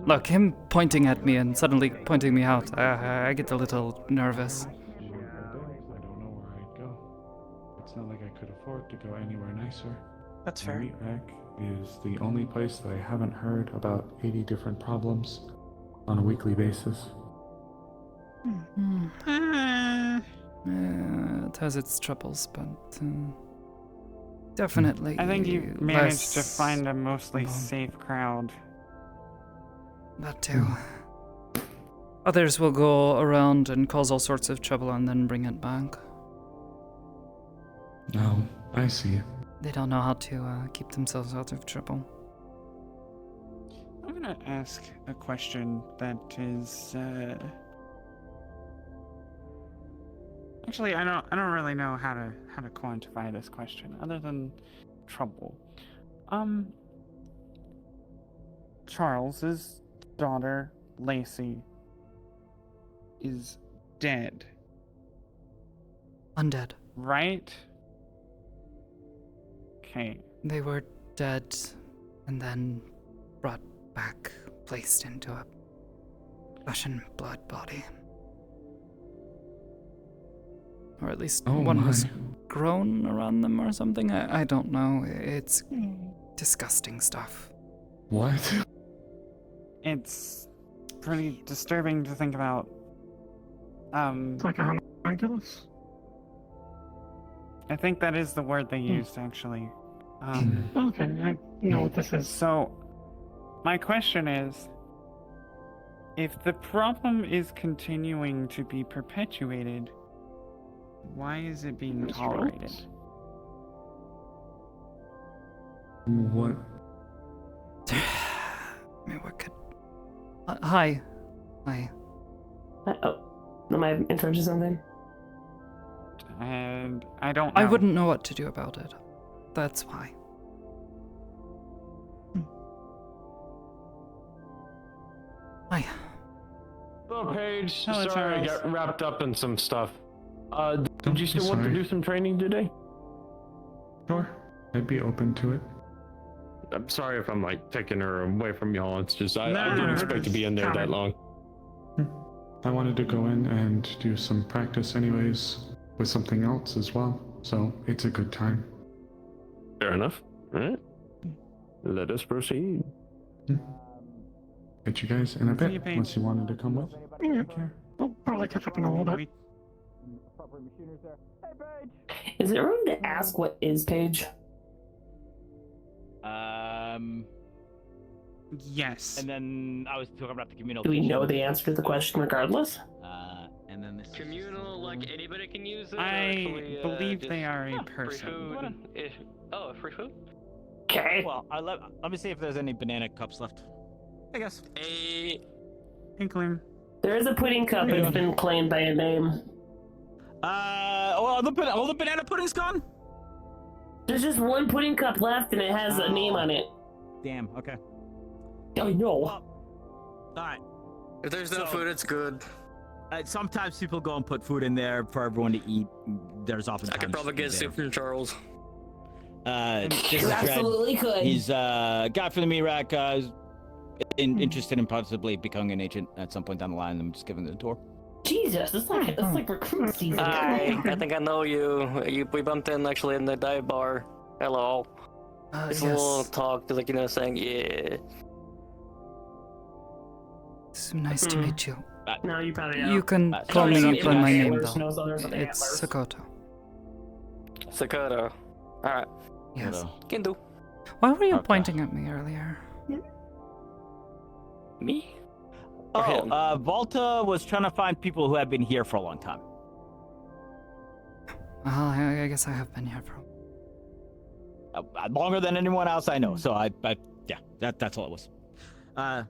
look, him pointing at me and suddenly pointing me out, I get a little nervous. I don't know where I'd go. It's not like I could afford to go anywhere nicer. That's fair. Meatpack is the only place that I haven't heard about 80 different problems on a weekly basis. It has its troubles, but definitely. I think you managed to less find a mostly safe crowd. That too. Others will go around and cause all sorts of trouble and then bring it back. Oh, I see. They don't know how to keep themselves out of trouble. I'm gonna ask a question that is. Actually, I don't really know how to quantify this question other than trouble. Charles's daughter Lacey is dead. Undead. Right? Okay. They were dead and then brought back, placed into a flesh and blood body. Or at least one was grown around them or something. I don't know. It's disgusting stuff. What? It's pretty disturbing to think about. It's like a homunculus. I think that is the word they used, actually. Okay, I know what this is. So, my question is, if the problem is continuing to be perpetuated, why is it being tolerated? What? I mean, what could... Hi. Hi. Am I interrupting something? And I don't know. I wouldn't know what to do about it. That's why. Hi. Hello, Paige. Hello, Sorry, I Charles. got wrapped up in some stuff. Did you still want to do some training today? Sure. I'd be open to it. I'm sorry if I'm like taking her away from y'all. It's just I didn't No, expect to be in there that long. I wanted to go in and do some practice anyways with something else as well, so it's a good time. Fair enough. All right. Let us proceed. Get you guys in a See you, bit, Paige. unless you wanted to come with. Yeah, we'll probably catch up in a little bit. Is it rude to ask what is Paige? Yes. And then I was talking about the communal. Do we know the answer to the question regardless? And then this communal, like anybody can use it. I believe they are a person. Oh, free food. Okay. Well, let me see if there's any banana cups left. I guess. Inkling. There is a pudding cup that's been claimed by a name. All the banana pudding's gone? There's just one pudding cup left and it has a name on it. Damn, okay. I know. Alright. If there's no food, it's good. Sometimes people go and put food in there for everyone to eat. There's often I could probably get soup from Charles. This is You Fred. absolutely could. He's a guy from the Mirak, interested in possibly becoming an agent at some point down the line. I'm just giving it a tour. Jesus, it's like recruit season. Hi, I think I know you. We bumped in actually in the dive bar. Hello. It's a little talk, like saying yeah. So nice to meet you. No, you probably You can call me by my name, though. It's Sakoto. Sakoto. Alright. Yes. Can do. Why were you pointing at me earlier? Me? Oh, Volta was trying to find people who have been here for a long time. Well, I guess I have been here for Longer than anyone else I know. So yeah, that's all it was.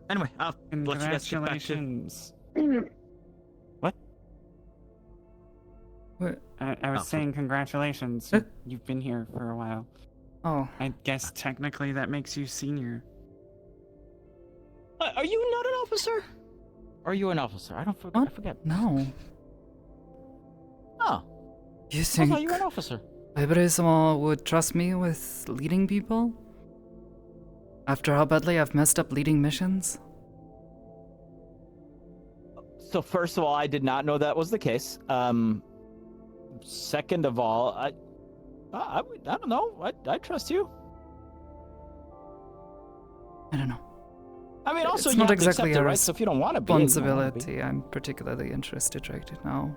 Anyway, I'll let you guys get back to... Congratulations. What? I was saying congratulations. You've been here for a while. Oh. I guess technically that makes you senior. Are you not an officer? Are you an officer? I forget. No. Oh. You I think thought you were an officer. Ibarismo would trust me with leading people? After how badly I've messed up leading missions? So first of all, I did not know that was the case. Second of all, I don't know. I trust you. I don't know. I mean, also it's you not have to exactly accept a it, right? So if you don't want to be, responsibility I'm particularly interested right now.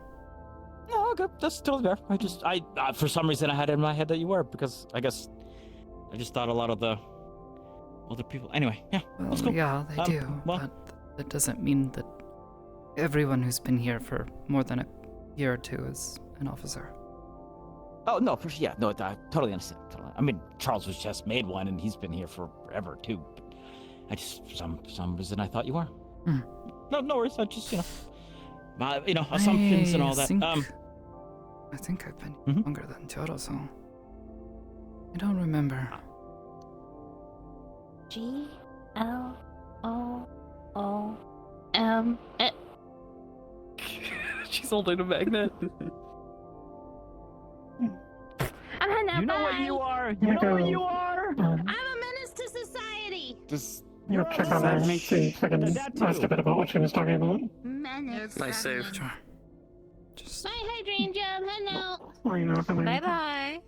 No, okay, that's totally fair. I for some reason I had it in my head that you were, because I guess I just thought a lot of the other people. Anyway, yeah, Well, that's cool. yeah, they do, well, but that doesn't mean that everyone who's been here for more than a year or two is an officer. Oh no, yeah, no, I totally understand. Totally. I mean, Charles was just made one, and he's been here forever too. But I just, for some reason, I thought you were. No worries. I just, assumptions and all that. I think I've been longer than Joro, so I don't remember. GLOOM. She's holding a magnet. You know what you are. You know what you are. I'm a menace to society. Just check on her, see if I can ask a bit about what she was talking about. Menace. Nice save. Sure. Hi, Dream Job. Hello. Bye bye.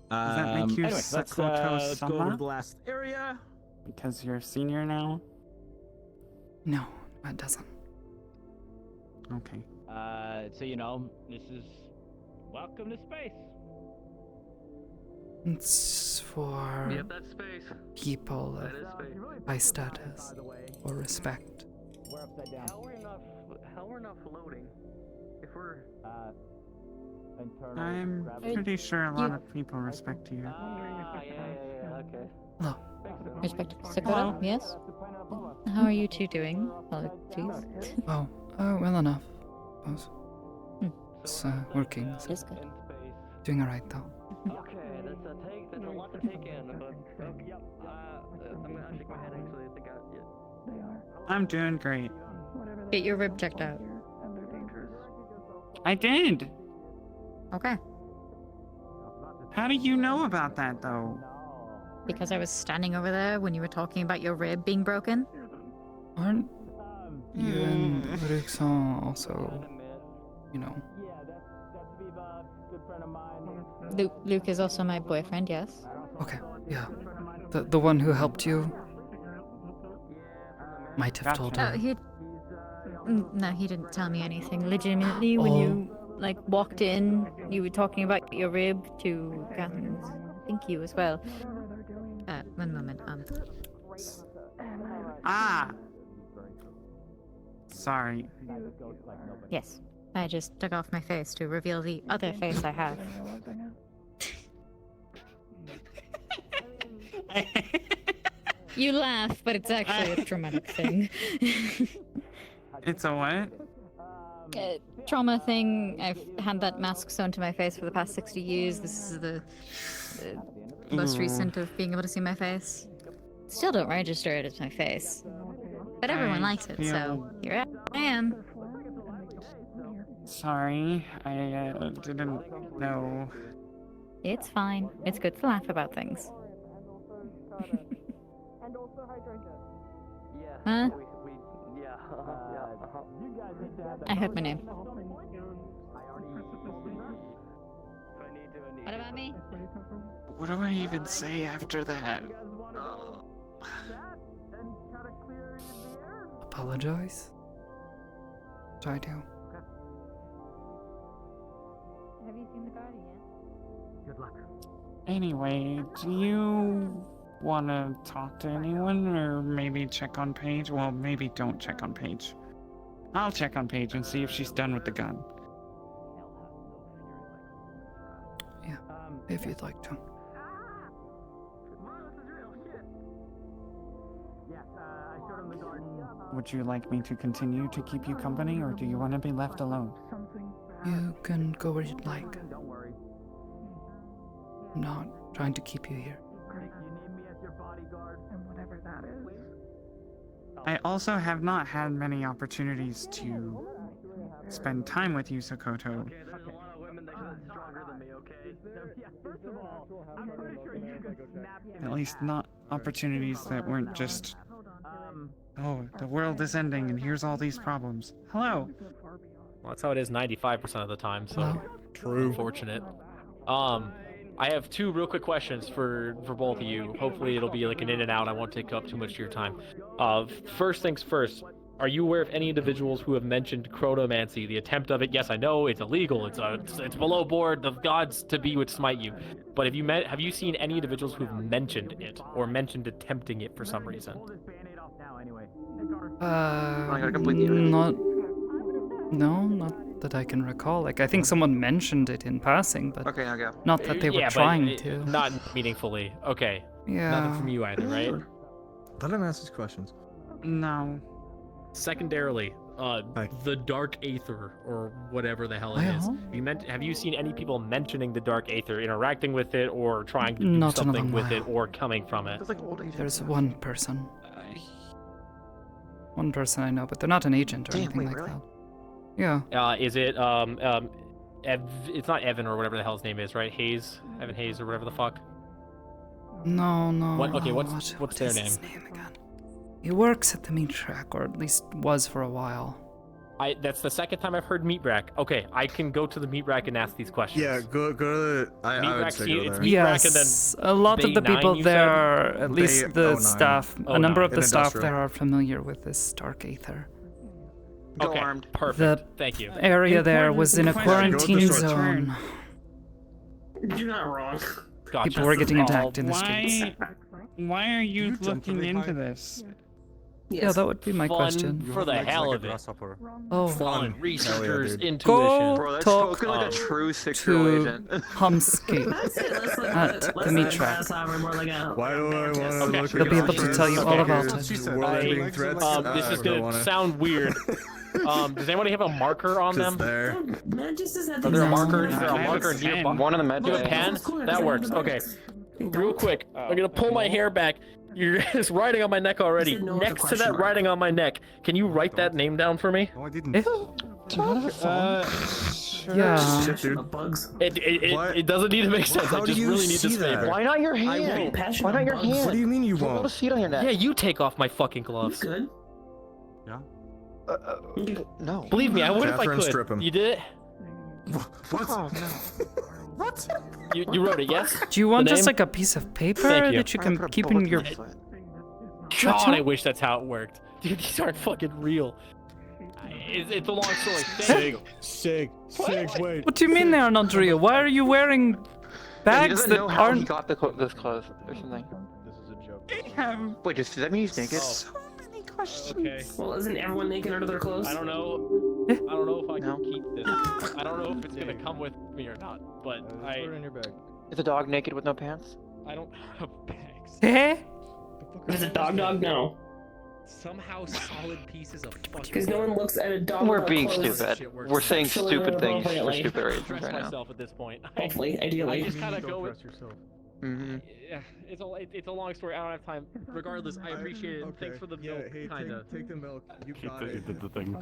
Does that make you anyway, Sakoto let's go over Sama? to the last area. Because you're a senior now? No, it doesn't. Okay. So this is welcome to space. It's for That's space. people That is of space. high status or respect. We're upside down. How we're not floating? If we're I'm pretty sure a lot of people respect you. okay. Hello. Respect. Sakoto, yes? How are you two doing? Apologies. Oh, well enough. I suppose. It's working. So It's good. doing alright though. Okay, that's a lot to take in, but I'm gonna shake my head actually. I think I'm doing great. Get your rib checked out. I did. Okay. How do you know about that, though? Because I was standing over there when you were talking about your rib being broken. Aren't you and Ruksan also, Luke is also my boyfriend, yes? Okay, yeah. The one who helped you might have told Oh, her. No, he didn't tell me anything. Legitimately, when you walked in, you were talking about your rib to Catherine. I think you as well. One moment. Sorry. Yes. I just took off my face to reveal the other face I have. You laugh, but it's actually a traumatic thing. It's a what? Trauma thing. I've had that mask sewn to my face for the past 60 years. This is the most recent of being able to see my face. Still don't register it as my face. But everyone likes it, so here I am. Sorry, I didn't know. It's fine. It's good to laugh about things. Huh? I heard my name. What about me? What do I even say after that? Apologize? Try to. Have you seen the garden yet? Good luck. Anyway, do you want to talk to anyone or maybe check on Paige? Well, maybe don't check on Paige. I'll check on Paige and see if she's done with the gun. Yeah, if you'd like to. Would you like me to continue to keep you company, or do you want to be left alone? You can go where you'd like. I'm not trying to keep you here. I also have not had many opportunities to spend time with you, Sakoto. At least not opportunities that weren't just, oh, the world is ending and here's all these problems. Hello. Well, that's how it is 95% of the time, so Hello. true. Unfortunate. I have two real quick questions for both of you. Hopefully it'll be like an in and out. I won't take up too much of your time. First things first, Are you aware of any individuals who have mentioned chronomancy, the attempt of it? Yes, I know it's illegal. It's below board. The gods to be would smite you. But have you seen any individuals who've mentioned it or mentioned attempting it for some reason? Not that I can recall. Like, I think someone mentioned it in passing, but not that they were trying to. Not meaningfully. Okay. Yeah. Nothing from you either, right? Let him ask his questions. No. Secondarily, the Dark Aether, or whatever the hell it is. Have you seen any people mentioning the Dark Aether, interacting with it, or trying to do something with it, or coming from it? There's one person. One person I know, but they're not an agent or anything like that. Yeah. Is it it's not Evan or whatever the hell his name is, right? Hayes, Evan Hayes or whatever the fuck. No. What? Okay, what's their name? His name again? He works at the meat track, or at least was for a while. That's the second time I've heard meat rack. Okay, I can go to the meat rack and ask these questions. Yeah, go to the. I would say go there. Yes, a lot of the people there, at least the staff, a number of the staff there are familiar with this Dark Aether. Okay, perfect. Thank you. The area there was in a quarantine zone. You're not wrong. Gotcha. People were getting attacked in the streets. Why are you looking into this? Yeah, that would be my question. For the hell of it. Oh, fun. Researchers' intuition. Go talk like a true 6-year-old to agent. Humsky at the meat track. Why do I want to look They'll be able to tell you all about it. This is gonna sound weird. Does anybody have a marker on them? Just Is there a marker? Is there a marker nearby? One of the med. Do you have a pen? That works. Okay. Real quick, I'm gonna pull my hair back. It's writing on my neck already. Next to that writing on my neck, can you write that name down for me? No, I didn't. Yeah. Shit, dude. It doesn't need to make sense. I just really need this favor. Why not your hand? Why not your hand? What do you mean you Put a won't? seat on your neck. Yeah, you take off my fucking gloves. Good. Yeah. No. Believe me, I would if I Catherine, could. strip him. You did it? What? What? You wrote it, yes? Do you want The just name? like a piece of paper Thank you. that you can keep in your? God, I wish that's how it worked. Dude, these aren't fucking real. It's a long story. Thank you. Sig, wait. What do you mean they are not real? Why are you wearing He bags doesn't that know how he aren't? got this clothes or something. This is a joke. Wait, does that mean he's naked? So many questions. Okay. Well, isn't everyone naked under their clothes? I don't know if I can keep this. I don't know if it's gonna come with me or not, but Put it in your bag. Is the dog naked with no pants? I don't have bags. Eh? Is it dog? No. Somehow solid pieces of fucking. Because no one looks at a dog. We're without being clothes. stupid. We're saying stupid things for Appropriately. stupid reasons Stress right now. myself at this point. Hopefully, ideally. I just kind of go with. Mm-hmm. Yeah, it's a long story. I don't have time. Regardless, I appreciate it. Thanks for the milk, kinda. Take the milk. You got it. Did the thing.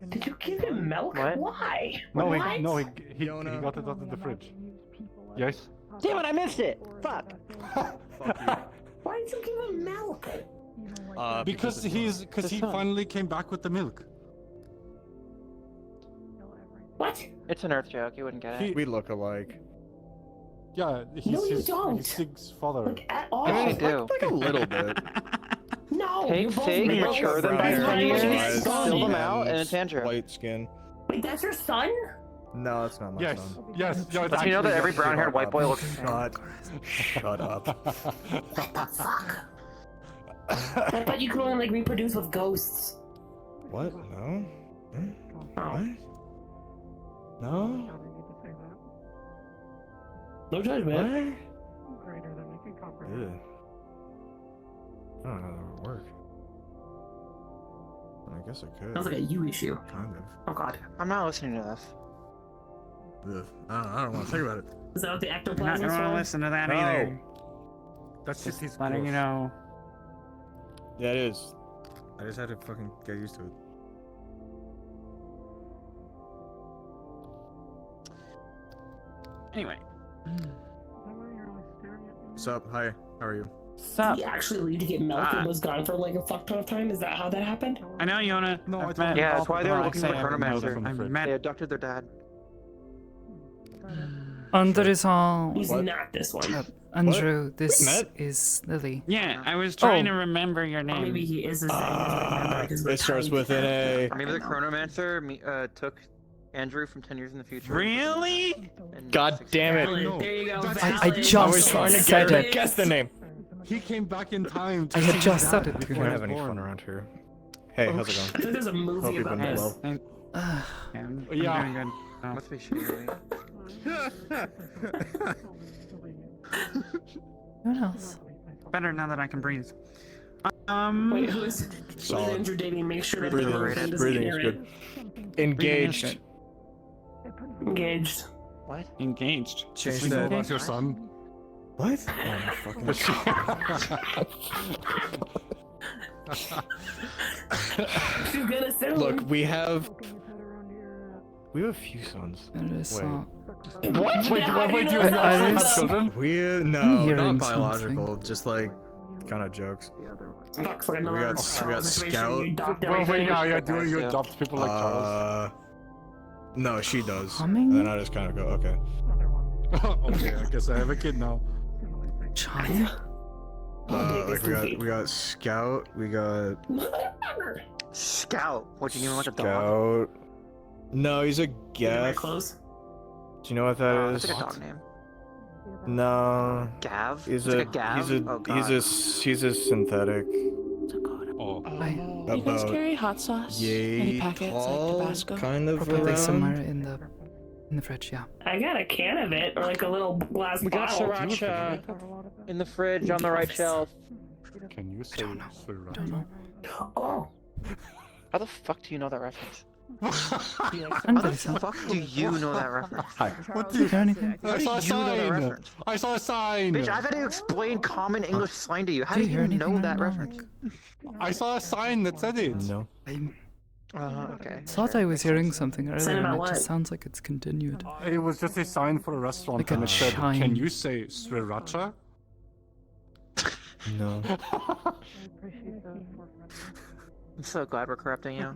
Did you give him milk? What? Why? No, What? he got it out of the fridge. Yes. Damn it, I missed it. Fuck. Why did you give him milk? Because he finally came back with the milk. What? It's an Earth joke. You wouldn't get it. We look alike. Yeah, he's No, you his don't. Sig's father. Like at all? Yes, you do. Like a little bit. No. Take you're both Sig, males. mature them by That's 10 why you're years, his son. fill them out, and it's Andrew. White skin. Wait, that's your son? No, that's not my Yes, son. yes. No, it's But you know that actually every brown-haired white boy looks the same? Shut up. What the fuck? I thought you could only like reproduce with ghosts. What? No? Oh. What? No? No judgment. What? Ew. I don't know how that would work. I guess I could. Sounds like a you issue. Kind of. Oh god. I'm not listening to this. Ugh. I don't want to think about it. Is that what the I'm not ectoplasm is gonna for? listen to that No. either. That's just his Letting you know. Yeah, it is. I just had to fucking get used to it. Anyway. What's up? Hi. How are you? Did he actually leave to get milk and was gone for like a fuck ton of time? Is that how that happened? I know, Yona. No, I've I met Yeah, that's why they were I'll looking say for I've Chronomancer. from the I've fridge. met They abducted their dad. Andrew, He's not this one. Andrew, this is Lily. Yeah, I was trying to remember your name. Maybe he is his name. It starts with an A. Maybe the Chronomancer took Andrew from 10 years in the future. Really? God damn it! There you go. I I just was trying to said it. guess the name. He came back in time. To I had see just that said it. We don't have any fun around here. Hey, how's it I going? think there's a Hope movie you've about been this. well. I'm Yeah. doing good. Oh. Must be shitty. What else? Better now that I can breathe. Wait, who's Solid. Andrew dating? Make sure that Breathing, the girlfriend doesn't breathing is hear good. it. Engaged. Engaged. What? Engaged. Change So that. that's your son? What? Oh my She's gonna sue him. Look, we have a few sons. It is Wait. What? Wait, do you have children? We I'm no, hearing not biological, something. just like kind of jokes. Fuck for We got Scout. Well, wait, yeah, doing you adopt people like Charles. No, she does. Humming? And then I just kind of go, okay. Okay, I guess I have a kid now. Chime? Like we got Scout, we got Scout. What, you name him like a dog? Scout. No, he's a Gaff. Close. Do you know what that Oh, is? that's like a dog name. No. Gav? He's It's a like a Gav? he's a Oh, he's a synthetic. Oh. Do you guys carry hot sauce? Any Yay packets tall, like Tabasco? kind of Probably around. somewhere in the fridge, yeah. I got a can of it, or like a little glass We got bottle. sriracha in the fridge on the right shelf. Can you say sriracha? Don't know. Oh. How the fuck do you know that reference? How Andrew, the fuck do you know that reference? Hi. What do you hear anything? How I do saw a you know that sign. reference? I saw a sign. Bitch, I've had to explain common English slang to you. How Do do you hear you know anything that I know? reference? I saw a sign that said it. No. I Okay. thought I was hearing something earlier, Sign and about it what? just sounds like it's continued. It was just a sign for a restaurant, Like a and it said, chime. "Can you say sriracha?" No. I'm so glad we're corrupting you.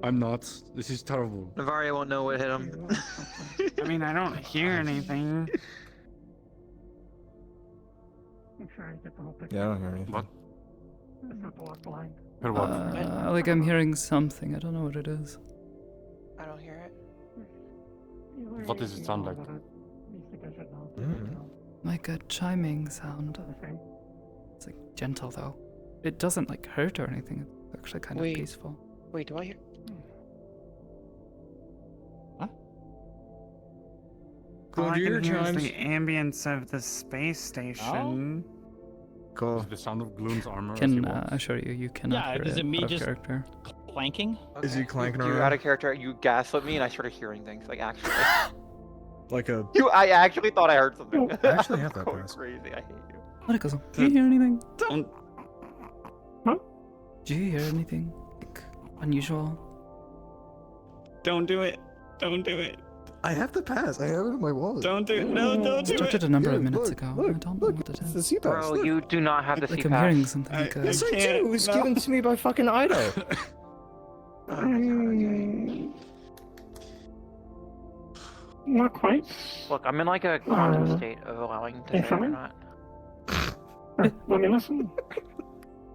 I'm not. This is terrible. Navaria won't know what hit him. I mean, I don't hear anything. Yeah, I don't hear anything. What? Hear what? Like I'm hearing something. I don't know what it is. I don't hear it. What does it sound like? Like a chiming sound. It's like gentle though. It doesn't like hurt or anything. It's actually kind Wait. of peaceful. Wait, do I hear? All I your can hear is chimes. the ambience of the space station. Cool. The sound of Gloom's armor. as he Can walks. assure you, you cannot Yeah, hear is it me out of just- character. Clanking? Is he clanking You around? out of character. You gaslit me, and I started hearing things. Like actually, Like a. I actually thought I heard something. I actually have that Going pass. crazy. I hate you. What goes on? Do you hear anything? Don't. Do you hear anything like unusual? Don't do it. Don't do it. I have the pass. I have it in my wallet. Don't do it. No, don't I do started it. a number of Dude, minutes look, ago. look, I don't know what it It's the is. C pass. Bro, you do not have the Like C I'm hearing pass. something. I- Like Yes, I can't, do. It was no. given to me by fucking Ido. Oh my god, okay. Not quite. Look, I'm in like a quantum state of allowing to say it or not. Let me listen.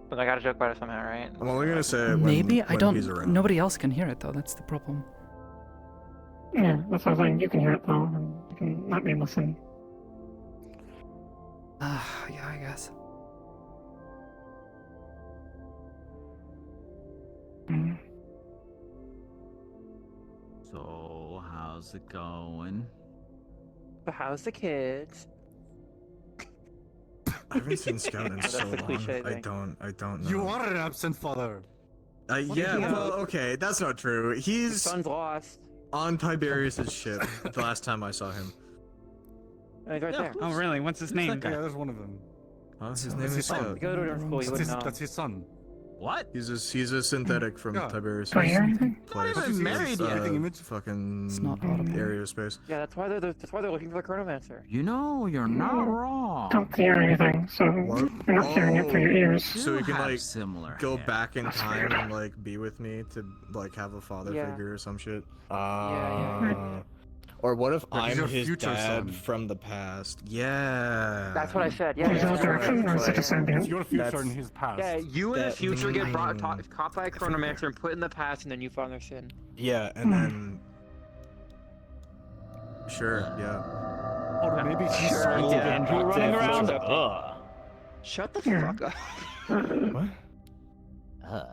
But I gotta joke about it somehow, right? I'm only gonna say it when, Maybe I when he's don't. around. Nobody else can hear it though. That's the problem. Yeah, that's what I was saying. You can hear it though, and you can let me listen. Yeah, I guess. So, how's it going? But how's the kids? I haven't seen Scout in That's so the long. cliche I thing. don't know. You are an absent father. Yeah, well, okay, that's not true. His He's son's lost. on Tiberius's ship the last time I saw him. Oh, he's right there. Oh, really? What's his name? Yeah, there's one of them. Huh? His That's name his is son. Scout. Go to a different school, you wouldn't know. That's his son. What? He's a synthetic from Tiberius. Do I hear anything? Place. Not even married yet. Fucking It's not audible. area of space. Yeah, that's why they're looking for the chronomancer. You know, you're not wrong. Don't hear anything, so you're not hearing it through your ears. So he can have like similar go hair. back in time and like be with me to like have a father figure or some shit. Or what if Like, he's I'm your his future dad son. from the past? Yeah. That's what I said. Yeah. Is that direction or is it just ambient? It's your future in his past. Yeah, you in the that future get mean- caught by a chronomancer and put in the past, and then you find their sin. Yeah, and then. Sure. Yeah. Or maybe he's Is Andrew running around? Ugh. Shut the fuck up. What?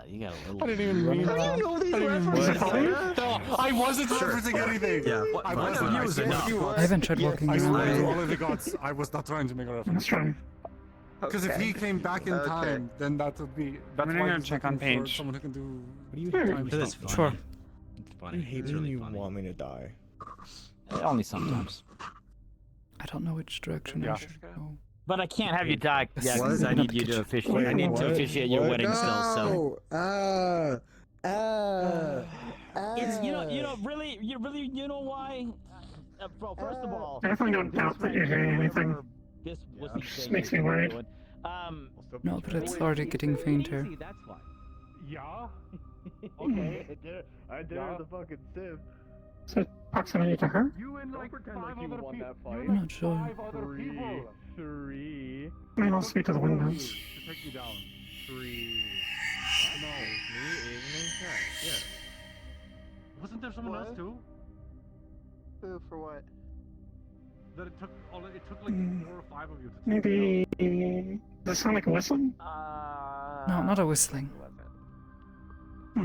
You got a little. I didn't even mean that. How do you know these I didn't even references? mean that. No, I wasn't referencing anything. Yeah. I fine, wasn't. fine. I said a few I words. haven't tried walking I swear to all around. of the gods, I was not trying to make a reference. That's fine. Because if he came back in time, then that would be. That's I'm why gonna he's check on looking for page. someone who can do. What do you time That's stuff. Sure. It's I funny. hate It's when really you funny. want me to die. Only sometimes. I don't know which direction Yeah. I should go. But I can't have you die. Yeah, because What? I need you to officiate. I need to officiate your wedding still. So. It's you know really you know why. Bro, first of all, I definitely don't doubt that you're hearing anything. this Just makes me worried. No, but it's already getting fainter. That's why. Yeah. Okay. I dare the fucking Civ. So proximity to her? You and like five other people. I'm not sure. Five other people. Three. I mean, I'll speak to the windows. To take you down. 3. No, me, Ignis, yeah. Wasn't there someone else too? Who for what? That it took like 4 or 5 of you to take Maybe. Does it sound like a whistling? No, not a whistling. I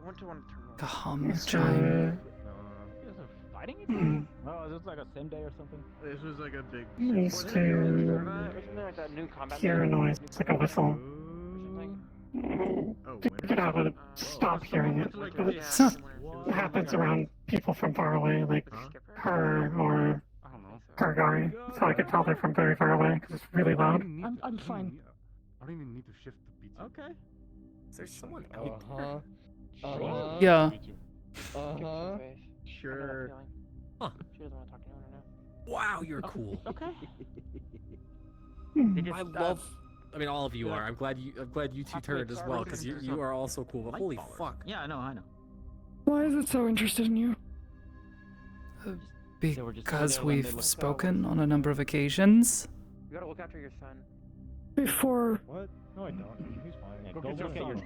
went to one to turn Like a hum, a It's chime. Fighting? Hmm. Oh, is this like a sim day or something? This was like a big. Used to Isn't there like that new combat? hear a noise. It's like a whistle. Oh, Figured out how to stop hearing it. But it happens around people from far away, like her or I don't know. her guy. So I could tell they're from very far away because it's really loud. I'm fine. I don't even need to shift the beat. Okay. Is there someone else? Yeah. Sure. Huh. She doesn't want to talk to anyone right now. Wow, you're cool. Okay. I love. I mean, all of you are. I'm glad you two turned as well, because you are all so cool. But holy fuck. Yeah, I know. Why is it so interested in you? Because we've spoken on a number of occasions. You gotta look after your son. Before What? No, I don't. He's fine. Go get your son.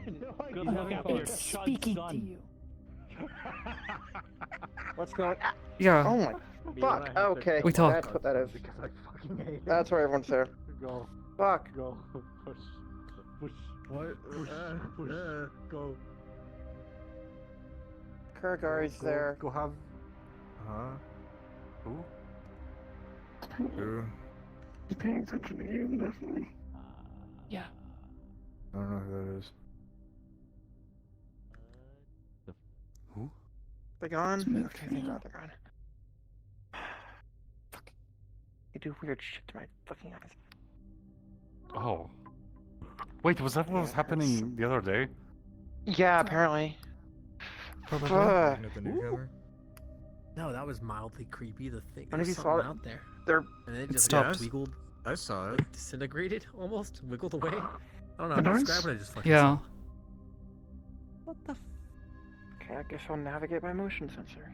Good look after your speaking to son. you. What's going? Yeah. Oh my. Fuck. Okay. We talk. That's what that is. Because I fucking hate That's why everyone's there. Go. Fuck. Go. Push. Push. What? Push. Go. Kuragari's Go. there. Go have. Huh? Who? Who? He's paying attention to you, definitely. Yeah. I don't know who that is. Who? They gone? Okay, thank God they're gone. Fuck. You do weird shit to my fucking eyes. Oh. Wait, was that what was happening the other day? Yeah, apparently. Looking Fuck. at the newcomer? No, that was mildly creepy. The thing. None of There's you something saw it? out there. They're. And then it It just stopped. wiggled, I saw it. like disintegrated almost, wiggled away. I don't know how The to noise? describe it. I just fucking Yeah. saw. What the? Okay, I guess I'll navigate my motion sensor.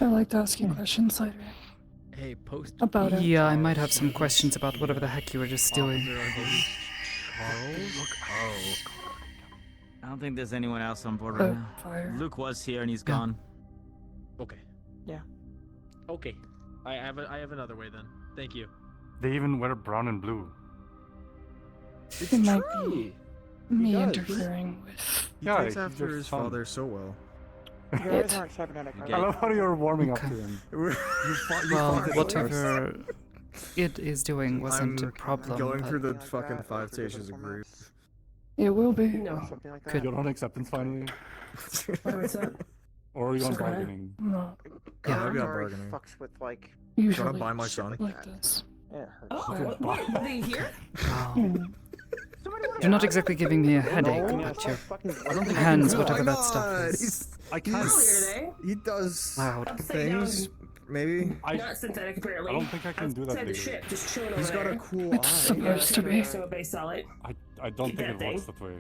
I like to ask you questions later. Hey, post. About it. Yeah, I might have some questions about whatever the heck you were just doing. Charles. Oh. I don't think there's anyone else on board right now. Fire. Luke was here and he's gone. Okay. Yeah. Okay. I have another way then. Thank you. They even wear brown and blue. It might be me does. interfering with. He Yeah, takes he's after your his son. father so well. You guys aren't cybernetic. You are get I you? love how you're warming up to Okay. him. Well, whatever it is doing wasn't a problem. Going but through the Like fucking that, 5 or three stages of different grief. It will be. No, something like that. Could- You're on acceptance finally? What's that? Or are you on Sorry. bargaining? No. Yeah. I've got Kuragari bargaining. fucks with like. Usually. buy my son? Like this. Yeah, it hurts. Oh, what are they here? Wow. Somebody want You're not exactly giving me a headache, but your hands, whatever that stuff is. I can't. He does things. Maybe. Not synthetic, apparently. I don't think I can do that Outside the legally. ship, just chilling He's over got a there. cool It's eye. supposed to be. So base solid. I don't Keep think it that works thing. that way.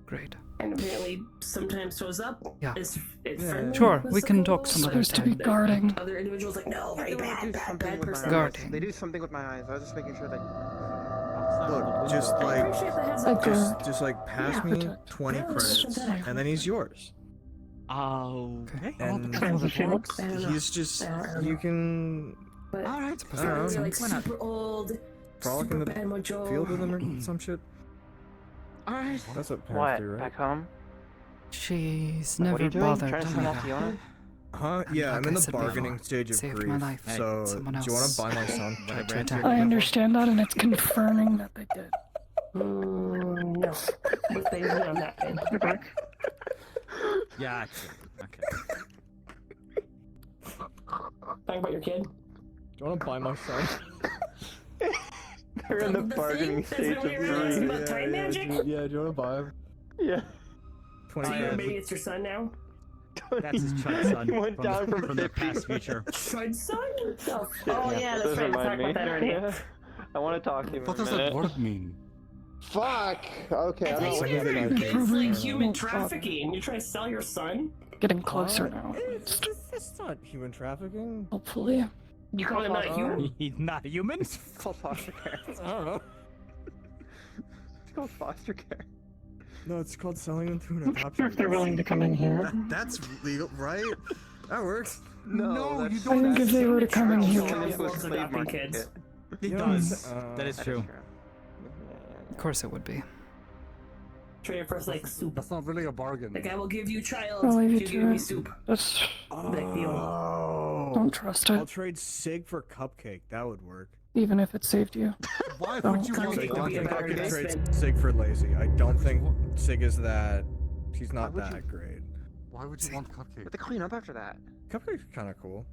Great. And apparently sometimes shows up. Yeah. It's Yeah. friendly Sure, with we can some talk people. some other Supposed to be time. guarding. Other individuals like, no, very bad person. Guarding. They do something with my eyes. I was just making sure that. Look, just I like, appreciate the heads up. just like pass me 20 credits, and then he's yours. Okay. And he's just, you can, But I don't really, know, like super old, frolic in the super bad mojo. field with him or some shit. Alright. That's what parents do, right? Back home? She's What are never you doing? bothered Trying to to sell me off the owner? Huh? Yeah, I'm Like in I the said bargaining before, stage of saved grief. my life. So, Someone do you want else to buy my son? tried to attack I understand that, and it's confirming that they did. No. But they were on that thing. Yeah. Okay. Talking about your kid? Do you want to buy my son? They're in the The bargaining thing stage that's of really realized grief. about time magic? Do you want to buy him? Yeah. 20 So grand. maybe it's your son now? That's his chud son He went down from from the 50. past future. Chud son? Oh yeah, that's Doesn't right. Let's talk mind about that already. me. I want to talk to you. What does that word mean? Fuck! Okay, I I don't think know. it's like human trafficking. You try to sell your son? Getting closer now. It's not human trafficking. Hopefully. You call him not a human? He's not a human? It's called foster care. I don't know. It's called foster care. No, it's called selling them to an I'm not adoption. sure if they're willing to come in here. That's legal, right? That works. No, you I think if they were to come in here, Charles loves adopting kids. He Yeah, does. That is That true. Of course it would be. Trade your first like soup. That's not really a bargain. Like I will give you child I'll leave if you you to give me it. soup. That's Big deal. Oh. don't trust I'll it, trade Sig for Cupcake. That would work. even if it saved you. Why Don't would you come want Cupcake to would be a do better I could investment. trade Sig for Lazy. I don't think Sig is that. He's not that great. Why would you want cupcake? But they clean up after that. Cupcake's kind of cool.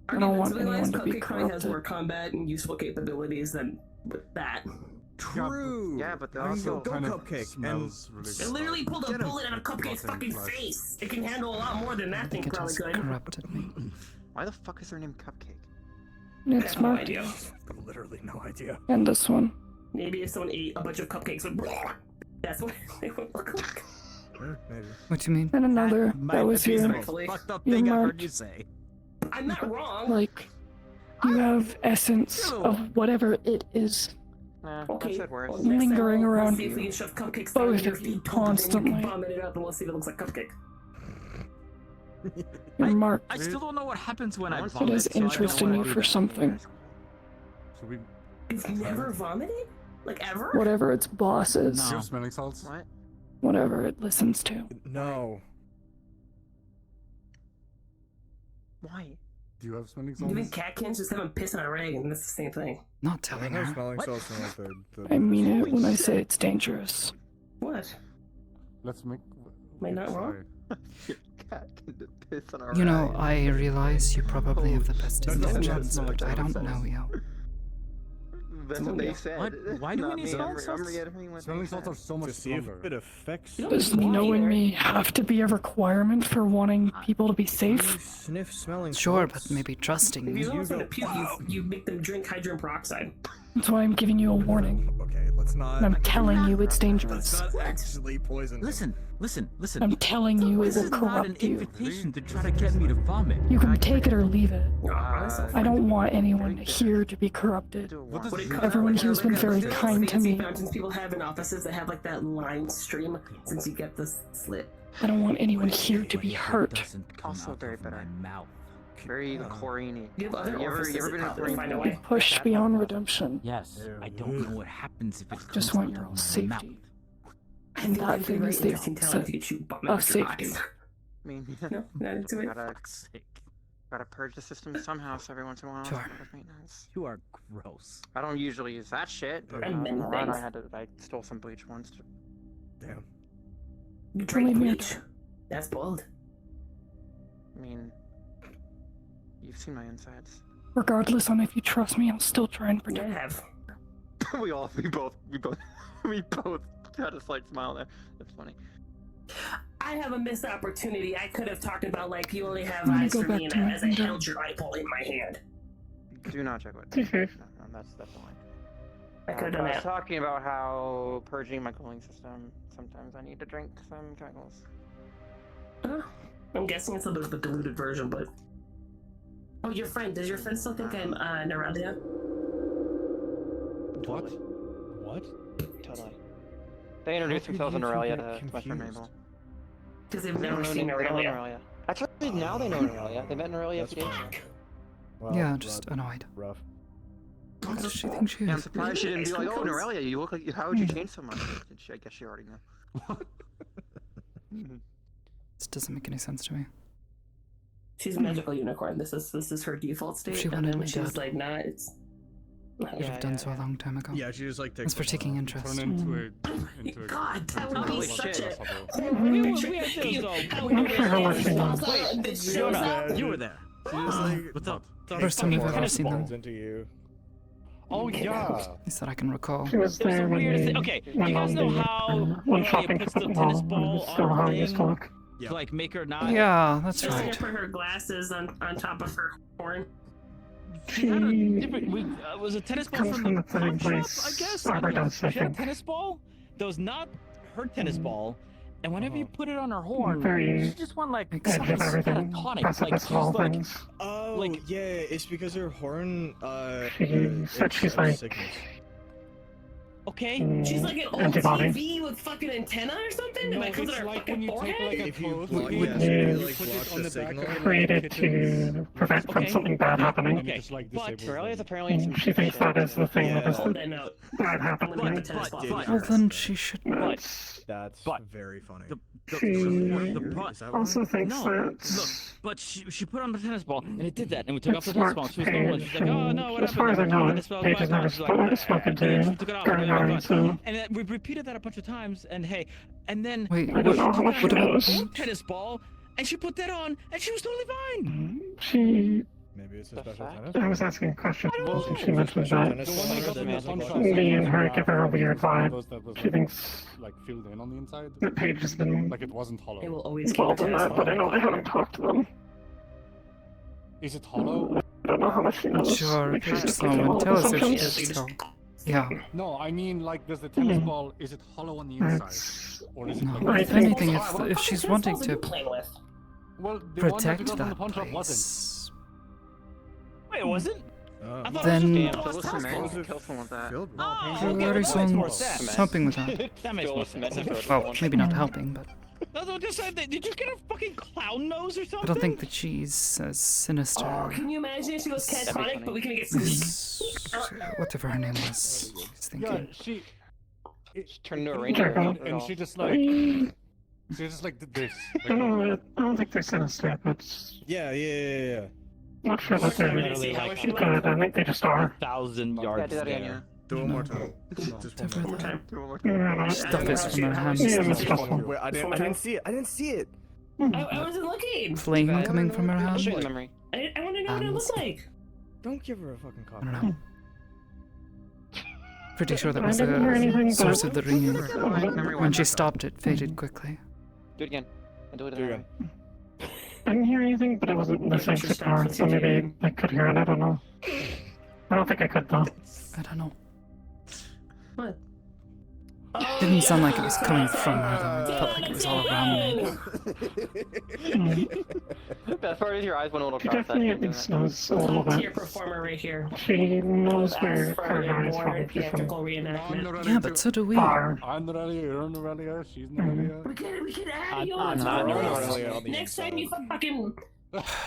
I don't want Arguments anyone to be Cupcake probably has corrupted. more combat and useful capabilities than with that. True. Yeah, but they There you also go, kind of Cupcake. And smells really It good. literally pulled a Get him. bullet out of Cupcake's Rotten fucking flesh. face. It can handle a lot more than I that thing think it probably has could. corrupted me. why the fuck is their name Cupcake? I It's have no marked. idea. literally no idea. And this one. Maybe if someone ate a bunch of cupcakes with that's what they would look like. Maybe. What do you mean? And another that was be the here. most fucked up You thing I've heard marked. you say. I'm not wrong. Like, you have essence of whatever it is Okay. Said worse. well, next time lingering we'll around see if we you. can shove cupcakes Both down your of you feet, constantly. You can vomit it up, and we'll see if it looks like cupcake. You're marked. I still don't know what happens when I It vomit. has so I don't interest in wanna you do for that. something. Should we You've never vomited? Like ever? Whatever its boss is. do you have smelling salts? What? Whatever it listens to. No. Why? Do you have smelling Giving salts? catkins just have them piss on a rag, and that's the same thing. Not I telling know her. smelling What? salts are like the I mean it when I say it's dangerous. What? Let's make. Am I not wrong? Your cat can piss on our You know, rag. I realize you probably have the best That doesn't intentions, smell like but I don't smelling know salts. you. That's what they said. What? Why do we Not need me. smelling I'm salts? reiterating what Smelling they salts said. are so much To see if stronger. it affects You you. don't Does want knowing either. me have to be a requirement for wanting people to be You safe? sniff smelling Sure, salts. but maybe trusting If me. you don't want someone to puke, you make them drink hydrogen peroxide. That's why I'm giving you a warning. Okay, let's not. And I'm telling you it's That's dangerous. not actually poison. Listen. I'm telling you it This will is not an corrupt you. invitation to try to get me to vomit. You can take it or leave it. I I don't want anyone here to be corrupted. What does Everyone here's been very kind to me. Fountains people have in offices that have like that line stream since you get this slit. I don't want anyone here to be It hurt. doesn't come Also out very of bitter. my mouth. Very chlorine-y. You have other You ever orifices been that in a probably find a chlorine way. Push beyond redemption. Yes, I don't know what happens if it comes Just want out your of own my safety. mouth. And that It'd be thing very is the interesting talent if opposite you chew vomit of with your safety. eyes. I mean, No, not into it. gotta purge the system somehow, so every once in a while. Sure. it's part of maintenance. You are gross. I don't usually use that shit, but And on many the run, things. I stole some bleach once. Damn. You drink Believe me, I bleach. That's bold. I mean, you've seen my insides. Regardless on if you trust me, I'll still try and Yeah, I protect. have. we both had a slight smile there. That's funny. I have a missed opportunity. I could have talked about like you only have I'm gonna eyes go for back me to my as I window. held your eyeball in my hand. Do not check what. Okay. No, that's the line. I could have done I was that. talking about how purging my cooling system. Sometimes I need to drink some chemicals. I'm guessing it's a bit of a diluted version, but. Oh, your friend. Does your friend still think I'm Nerelia? What? What? Totally. They introduced themselves in Aurelia to my friend Mabel. Because they've never seen Nerelia. Actually, now they know Aurelia. They met in Aurelia a few days ago. Well, Yeah, just annoyed. Rough. What does she think she Yeah, I'm is? surprised she didn't be like, oh, Aurelia, you look like. How would you change so much? I guess she already knew. This doesn't make any sense to me. She's a magical unicorn. This is her default state. She and wanted then me she was dead. like, nah, it's. I should have done so a long time ago. Yeah, she just like Thanks for taking interest. Turn into a God, that would be such a. You were there. She just like What's up? First time I've ever seen them. turns into you. Oh yeah. At least that I can recall. She was there when they Okay, went you guys on know the how went you shopping put for the football tennis and ball still on how her it used to thing look. to like make her not. Yeah, that's She's gonna right. put her glasses on top of her horn. She had a different. Was a tennis ball comes from the from the same pawn shop, place. I guess. Barbara I don't know. does, I She had a think. tennis ball that was not her tennis ball, and whenever you put it on her horn, Very she just went like edge of everything. catatonic. Precipice Like of all she's like, things. Oh, Like- yeah, it's because her horn. She said she's like okay. She's like an old antibody. TV with fucking antenna or something. No, Am I close it's to her like fucking when you take forehead? like a If you clothes block, thing yeah, and so you you like put block it on the the back signal. of her created kitchen. to prevent from Okay. something bad happening. Okay, Just like but disable Aurelia is them. apparently in some She thinks that is the thing that is Hold the that note. bad I'm gonna happening. get a tennis ball. but- Well, then she should. That's But- very funny. She Is that also what? thinks No, that look, but she put on the tennis ball and it did that, and we took off it's the tennis smart ball. She was normal. page. She's like, oh no, what As far as I happened? know, Tennis ball, Paige has bye, never bye. She's like, spoken and then she to took it off. Gary And, then Ryan, so and then we repeated that a bunch of times, and hey, and then Wait, I don't know how much she she took out her knows. own tennis ball, and she put that on, and she was totally fine. She. Maybe it's a special tennis. I was asking a question. Well, and she mentioned that The one that got in the pawn shop. me and her give her a weird vibe. Those that was She like, thinks like filled in on the inside. that Paige has been Like it wasn't hollow. It will always keep involved a in tennis that, but I ball. know they haven't talked to them. Is it hollow? I don't know how much she knows. Sure, Make sure Paige she's taking all someone the tell us if she assumptions. is. So, yeah. No, I mean like does the tennis ball is it hollow on the inside? That's Or is it No, like if I think- anything, What if fucking she's tennis wanting balls are you to playing with? well the one that we protect got from the that pawn shop wasn't. place, Wait, it wasn't? Oh. I thought Then- it was Fill just with tennis cement, balls. kill someone with that. Filled with- Oh, you're okay, already well, that makes some more sense. something with that. That makes Fill more with cement sense. and fill Well, with maybe not helping, but No, just like that. Did you get a fucking clown nose or I something? don't think that she's as sinister Oh, can you imagine if she goes catatonic, but we can get some. as whatever her name was. He's Yeah, thinking. she Turned into a ranger. and she just I like mean, she just like did this. I don't know. I don't think they're sinister, but Yeah. not sure that they're Literally, how is she good. I think they just are. 1,000 Yeah, yards do that again, yeah. there. Do it one more time. Just one more time. Do it one more Yeah, time. I don't know. Stuff is from her hands. Yeah, that's possible. Wait, I didn't see it. I didn't see it. I wasn't looking. Flame coming from her I'll show you hand? the memory. I want to know what it looks like. Don't give her a fucking I copy. don't know. Pretty sure that I was didn't hear anything, the source but- of the ringing. Memory When one. she stopped, it faded quickly. Do it again. And do it Do it again. I didn't hear anything, but it wasn't the same guitar, so maybe I could hear it. I don't know. I don't think I could though. I don't know. What? It didn't sound like it was coming from her, though. It felt like it was all around me. Best part is your eyes went a little She cross. definitely at least knows a little Top tier bit. performer right here. She knows where Asked for her a eyes born from. theatrical I'm reenactment. not Yeah, but so do we. Far. I'm Norelia, you're Norelia, she's Norelia. We could add I'm you not on to Norelia this. on the Next time inside. you fucking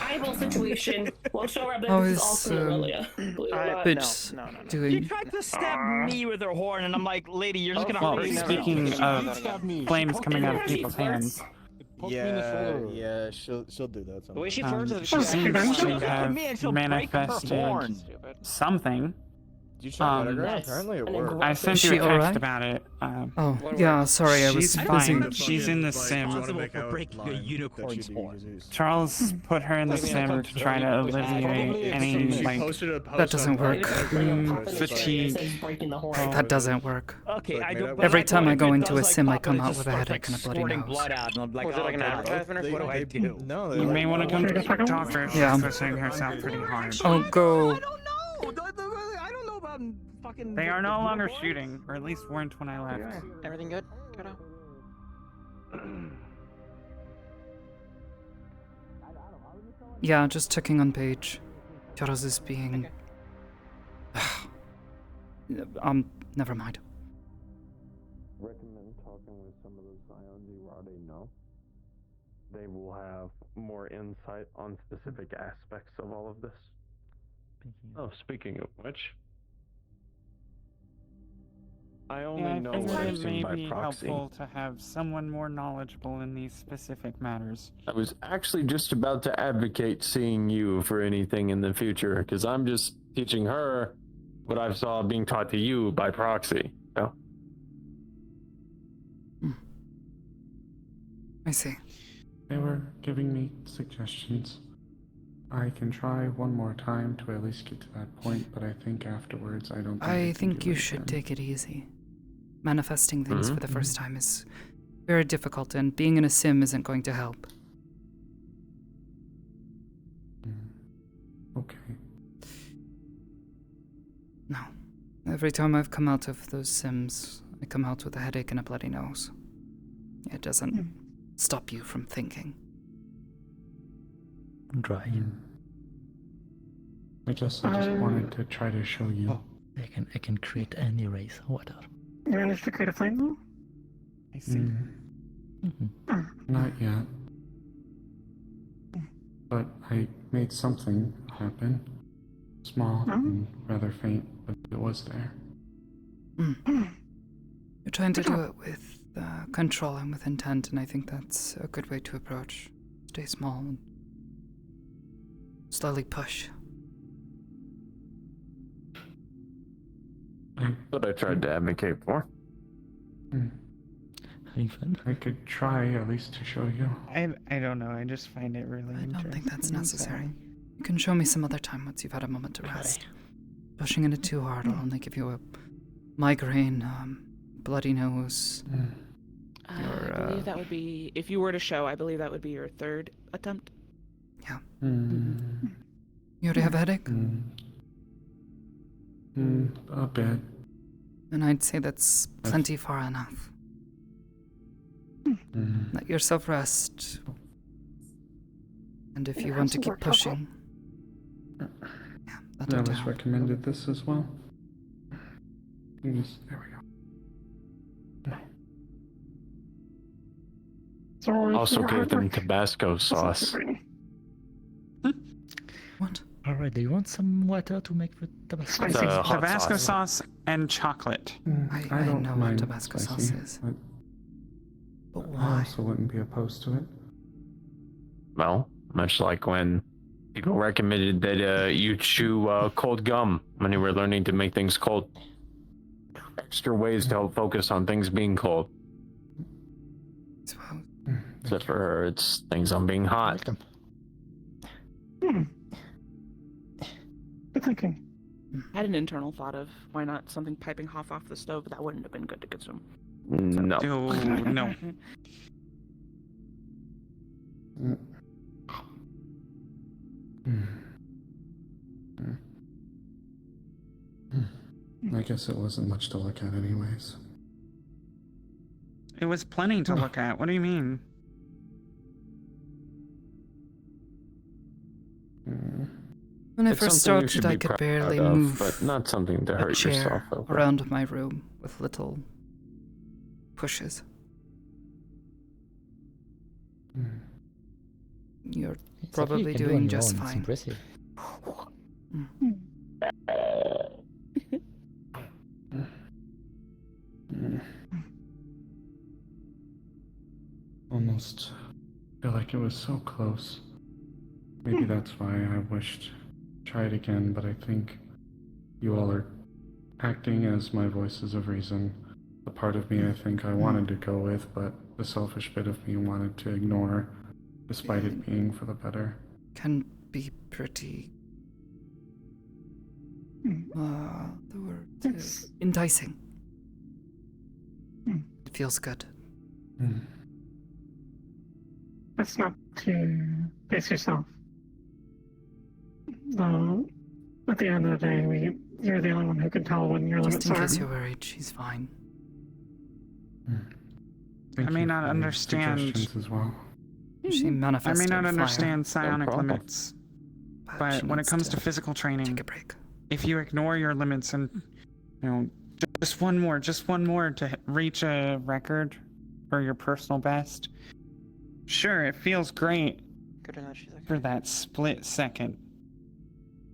eyeball situation, we'll show her that How this is is, also Aurelia. Believe it or not. Bitch no. She doing. tried to stab me with her horn, and I'm like, lady, you're just gonna Well, hurt yourself. speaking of Stab me. flames coming out of She people's flirts. hands, Poke me in the shoulder. Yeah, she'll do that. The way she um, flirts is she she seems to Look at have me and she'll break her manifested horn. stupid. something Did you check Metagram? Apparently it worked. I sent Is you she a text alright? about it. Oh, yeah, sorry, I was She's busy. fine. She's in the sim. Charles put her in the sim to try to alleviate any, like, that doesn't work. fatigue. That doesn't work. Okay, Every time I go into a sim, I come out with a headache and a bloody nose. blood out, and I'm like, Was it like an God, advertisement or what do I do? No, You may want to come talk to her. She's Yeah. pushing herself pretty hard. I'll go. I don't know about fucking. They are no longer shooting, or at least weren't when I left. Everything good? Good. Yeah, just checking on page. Charles is being. Never mind. Recommend talking with some of the Zions you already know. They will have more insight on specific aspects of all of this. Speaking of which, I only know I think what that I've it seen may by be proxy. helpful to have someone more knowledgeable in these specific matters. I was actually just about to advocate seeing you for anything in the future, because I'm just teaching her what I saw being taught to you by proxy. So. I see. They were giving me suggestions. I can try one more time to at least get to that point, but I think afterwards I don't think I can think do you it should again. take it easy. Manifesting things for the Mhm. first time is very difficult, and being in a sim isn't going to help. Okay. No. Every time I've come out of those sims, I come out with a headache and a bloody nose. It doesn't stop you from thinking. Drying. I guess I just wanted to try to show you. Oh, I can create any race. What are? You managed to create a flame though? I see. Not yet. But I made something happen. Small and rather faint, but it was there. You're trying to do it with control and with intent, and I think that's a good way to approach. Stay small and slowly push. What I tried to advocate for. Having fun? I could try at least to show you. I don't know. I just find it really interesting. I don't think that's necessary. You can show me some other time once you've had a moment to rest. Pushing into too hard will only give you a migraine, bloody nose. I believe that would be, if you were to show, I believe that would be your third attempt. Yeah. Mm. You already have a headache? A bit. And I'd say that's plenty far enough. Let yourself rest. And if you want to keep pushing, that'll That was do. recommended this as well. Yes, there we go. Also gave them Tabasco sauce. What? Alright, do you want some water to make the Tabasco? It's a hot Tabasco sauce. sauce and chocolate. I don't know what mind Tabasco spicy, sauce is. But I why? also wouldn't be opposed to it. Well, much like when people recommended that you chew cold gum when you were learning to make things cold. Extra ways to help focus on things being cold. Except for her, it's things on being hot. Good thinking. I had an internal thought of why not something piping hot off the stove, but that wouldn't have been good to consume. No. No. I guess it wasn't much to look at anyways. It was plenty to look at. What do you mean? When I It's first something you should started, I be could proud barely of, move but not something to a hurt yourself chair over. around my room with little pushes. You're probably doing just fine. It's impressive. Almost feel like it was so close. Maybe that's why I wished try it again, but I think you all are acting as my voices of reason. The part of me I think I wanted to go with, but the selfish bit of me wanted to ignore, despite it being for the better. Can be pretty. The word is enticing. It feels good. That's not to base yourself. At the end of the day, you're the only one who can tell when your limits Just in are. case you're worried, she's fine. Thank I may you not for your understand. suggestions as well. She I manifested may not fire. understand psionic problem. limits, but when it needs comes to to physical training, take a break. if you ignore your limits and, just one more to reach a record or your personal best, sure, it feels great Good enough, she's like, for that split second.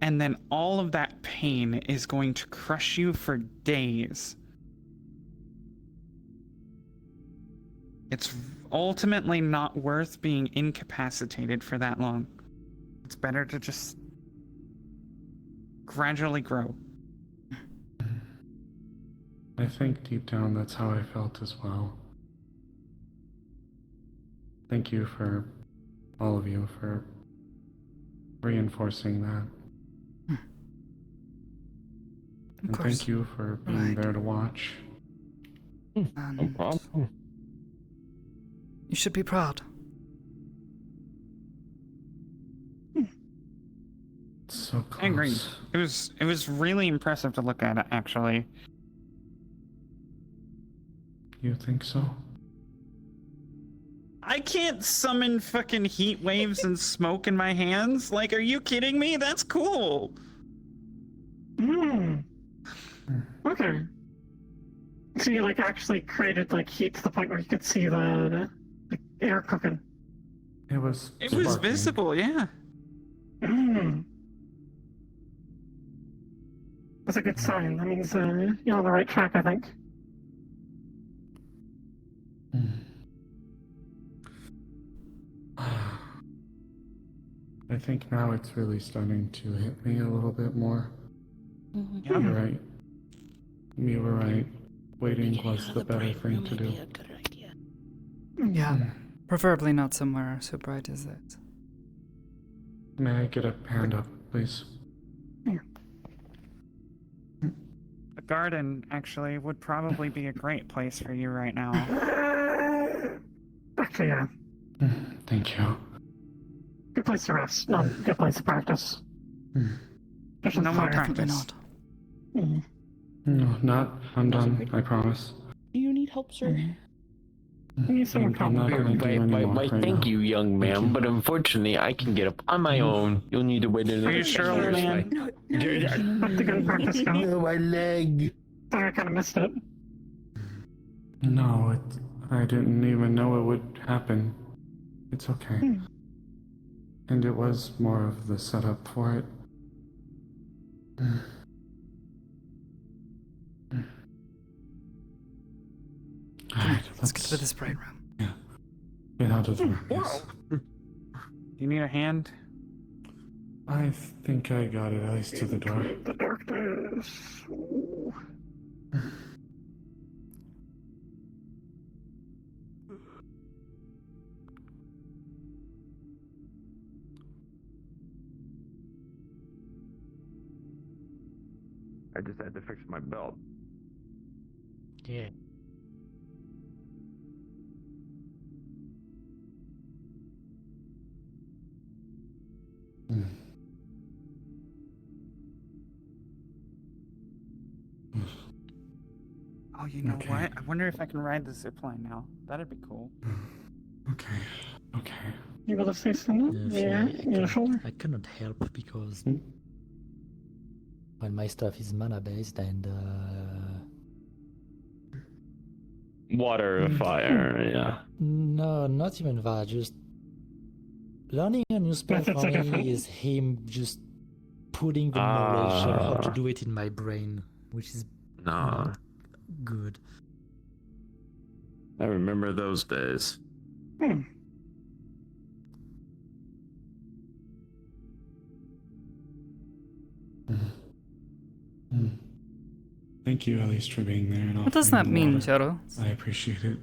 And then all of that pain is going to crush you for days. It's ultimately not worth being incapacitated for that long. It's better to just gradually grow. I think deep down that's how I felt as well. Thank you for all of you for reinforcing that. And thank you for being there to watch. No problem. You should be proud. So close. I agree. It was really impressive to look at, actually. You think so? I can't summon fucking heat waves and smoke in my hands. Like, are you kidding me? That's cool. Okay. So you like actually created like heat to the point where you could see the air cooking. It was was visible, yeah. That's a good sign. That means you're on the right track, I think. I think now it's really starting to hit me a little bit more. Yeah. You're right. You were right. Waiting was the better thing to do. Yeah. Preferably not somewhere so bright as it. May I get a hand up, please? The garden, actually, would probably be a great place for you right now. Actually, yeah. Thank you. Good place to rest. No, good place to practice. There's no more Definitely practice. not. No, not. I'm done. I promise. Do you need help, sir? I'm not gonna do any more Why, right thank now. you, young man, but unfortunately, I can get up on my own. You'll need to wait another Are you sure, old man? Let the good practice go. No, my leg. Sorry, I kind of missed it. No, I didn't even know it would happen. It's okay. And it was more of the setup for it. Alright, Let's get to this bright room. Yeah. Get out of the room. Yes. Do you need a hand? I think I got it, at least to the door. The darkness. I just had to fix my belt. Yeah. Oh, you know what? I wonder if I can ride the zip line now. That'd be cool. Okay. Okay. You able to say something? Yeah, your shoulder. I cannot help because well, my stuff is mana based and Water, fire, yeah. no, not even that. Just learning a new spell for me is him just putting the knowledge of how to do it in my brain, which is not good. I remember those days. thank you at least for being there and What does that offering the mean, water. Joro? I appreciate it.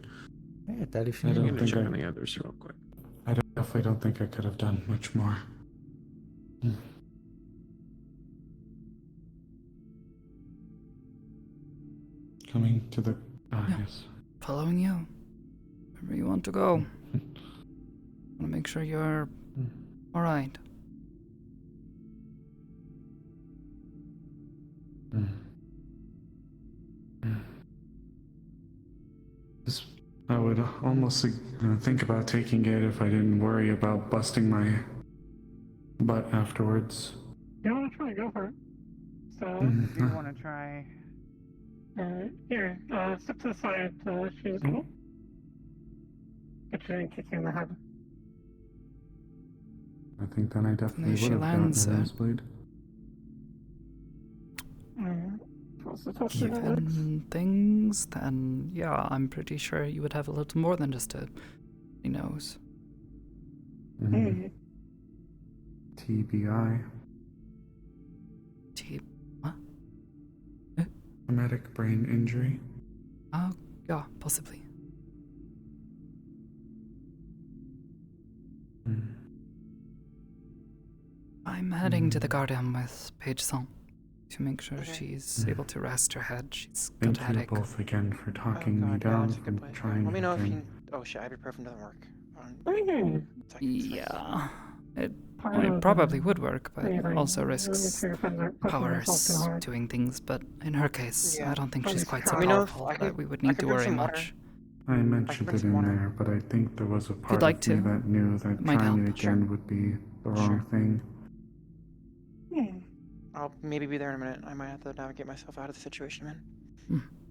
Yeah, tell if I you don't need. think check on the others real quick. I definitely don't think I could have done much more. Coming to the... yes. Following you. Wherever you want to go. Want to make sure you're alright. I would almost think about taking it if I didn't worry about busting my butt afterwards. You want to try? Go for it. So, Do you want to try? here, step to the side. She's cool. But she didn't kick you in the head. I think then I definitely She would have gotten lands a it. nosebleed. Given things, then yeah, I'm pretty sure you would have a little more than just a nose. TBI. What? Traumatic brain injury. Oh, yeah, possibly. I'm heading to the garden with Paige Song to make sure she's able to rest her head. She's got a Thank you headache. both again for talking me down from trying Let me know if again. you. Oh shit, ibuprofen doesn't work. Yeah, it probably would work, but also risks powers doing things. But in her case, I don't think she's quite so powerful that we would need to worry much. I mentioned it in there, but I think there was a part like of me to. that knew that It might trying help. it again would be the wrong thing. I'll maybe be there in a minute. I might have to navigate myself out of the situation, man.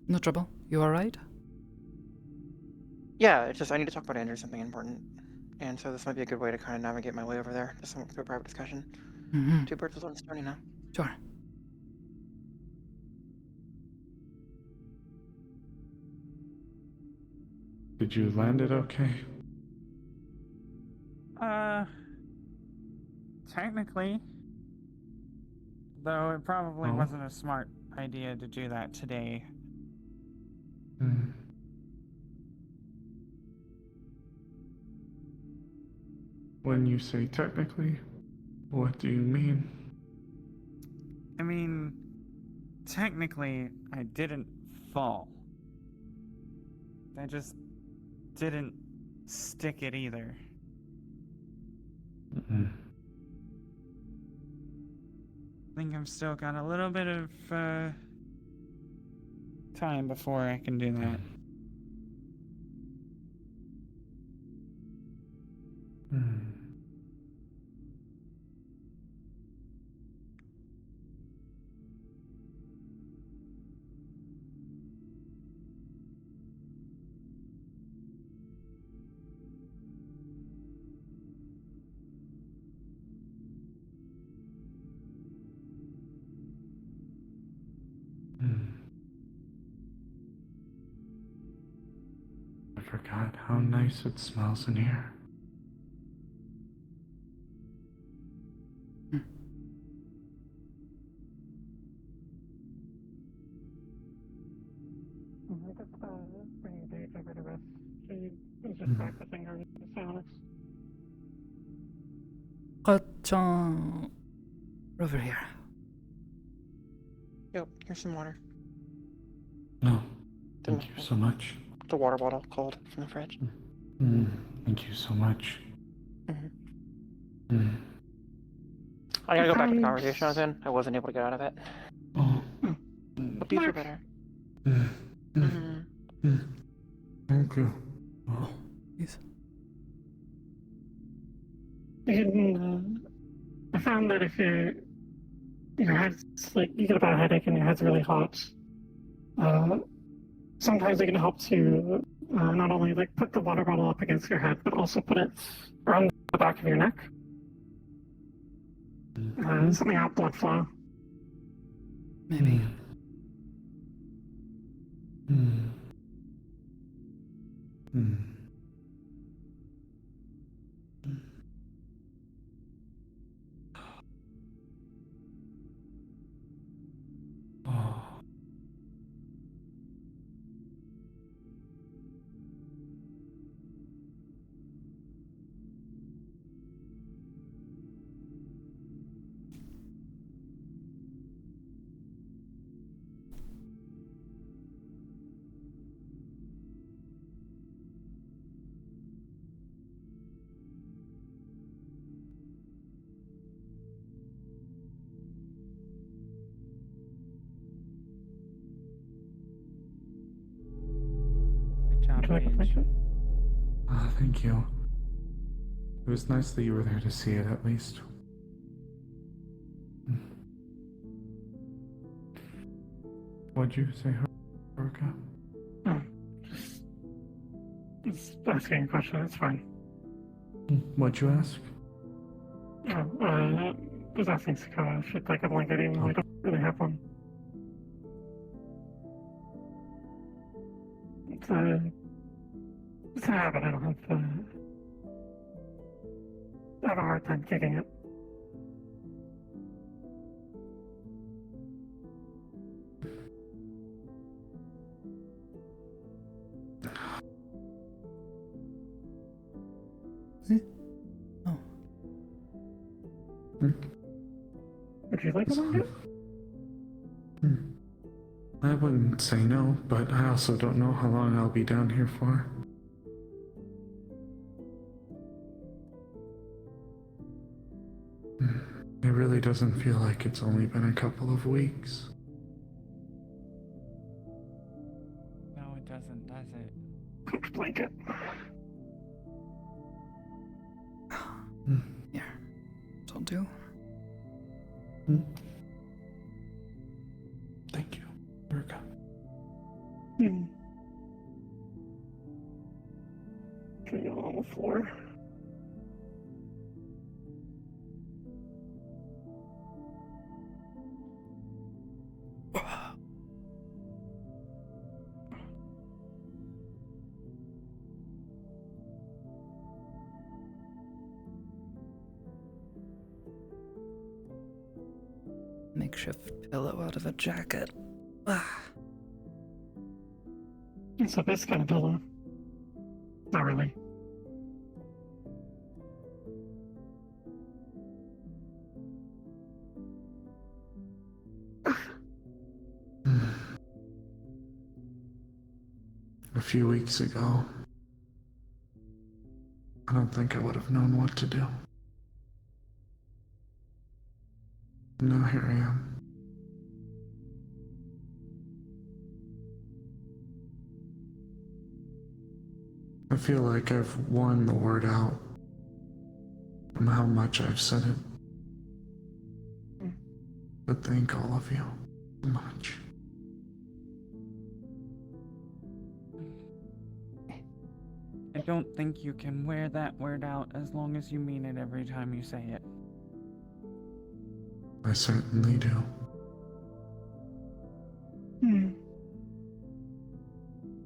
No trouble. You alright? Yeah, it's just I need to talk about Andrew something important, and so this might be a good way to kind of navigate my way over there. Just to a private discussion. Two birds with one stone, you know. Sure. Did you land it okay? Technically. Though it probably wasn't a smart idea to do that today. When you say technically, what do you mean? I mean, technically, I didn't fall. I just didn't stick it either. I think I've still got a little bit of time before I can do that. I forgot how nice it smells in here. Bringing Paige over to rest. She was just practicing her psionics. Over here. Yep, here's some water. No, thank you so much. The water bottle, cold, from the fridge. Thank you so much. I gotta go back to the conversation I was in. I wasn't able to get out of it. Hope you feel better. Thank you. Yes. I found that if your head's like you get a bad headache and your head's really hot, sometimes it can help to not only like put the water bottle up against your head, but also put it around the back of your neck. Something out blood flow. Maybe. Would you like a picture? Thank you. It was nice that you were there to see it, at least. What'd you say, Haruka? Oh, just asking a question, it's fine. What'd you ask? Oh, just asking Sakoto if she'd like a blanket even though I don't really have one. It's a habit, I don't have I have a hard time kicking it. Would you like a blanket? I wouldn't say no, but I also don't know how long I'll be down here for. It really doesn't feel like it's only been a couple of weeks. No, it doesn't, does it? Blanket. Here. It'll do. Thank you, Haruka. Can you go on the floor? Makeshift pillow out of a jacket. It's a best kind of pillow. Not really. A few weeks ago, I don't think I would have known what to do. Now here I am. I feel like I've worn the word out from how much I've said it. But thank all of you so much. I don't think you can wear that word out as long as you mean it every time you say it. I certainly do.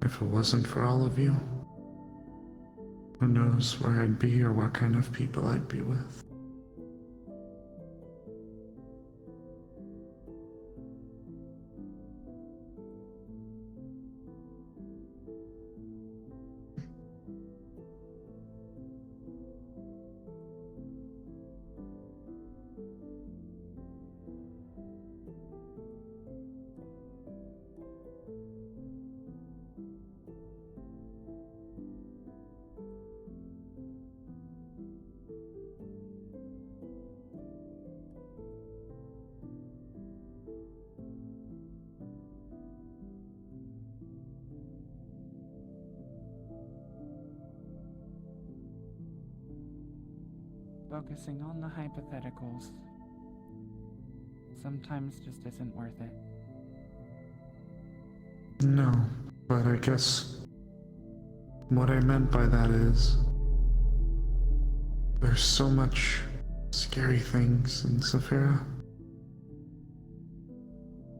If it wasn't for all of you, who knows where I'd be or what kind of people I'd be with. Focusing on the hypotheticals sometimes just isn't worth it. No, but I guess what I meant by that is there's so much scary things in Saphira.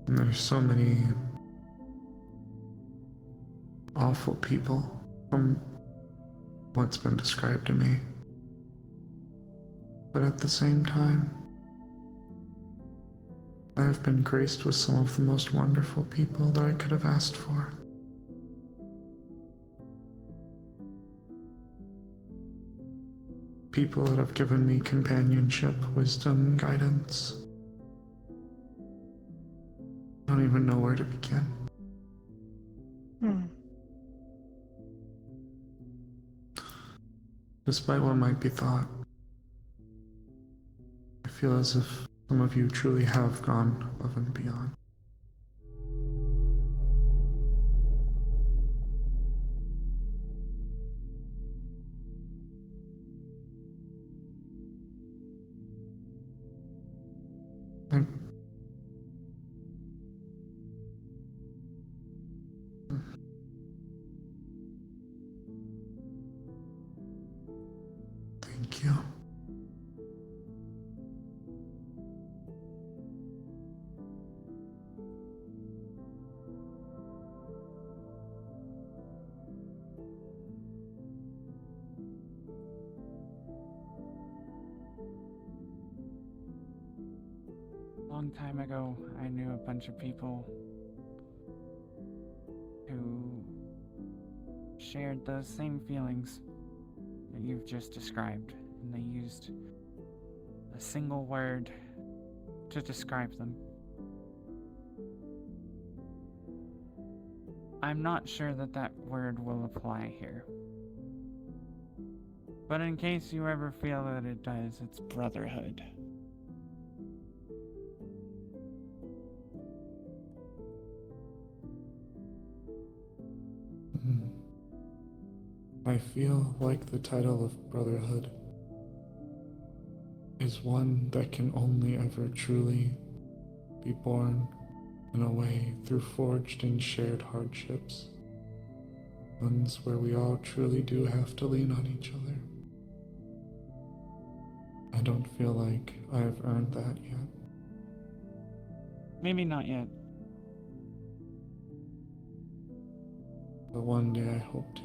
And there's so many awful people from what's been described to me. But at the same time, I have been graced with some of the most wonderful people that I could have asked for. People that have given me companionship, wisdom, guidance. I don't even know where to begin. Despite what might be thought, I feel as if some of you truly have gone above and beyond. long time ago, I knew a bunch of people who shared those same feelings that you've just described, and they used a single word to describe them. I'm not sure that that word will apply here. But in case you ever feel that it does, it's brotherhood. I feel like the title of brotherhood is one that can only ever truly be born in a way through forged and shared hardships. Ones where we all truly do have to lean on each other. I don't feel like I have earned that yet. Maybe not yet. But one day I hope to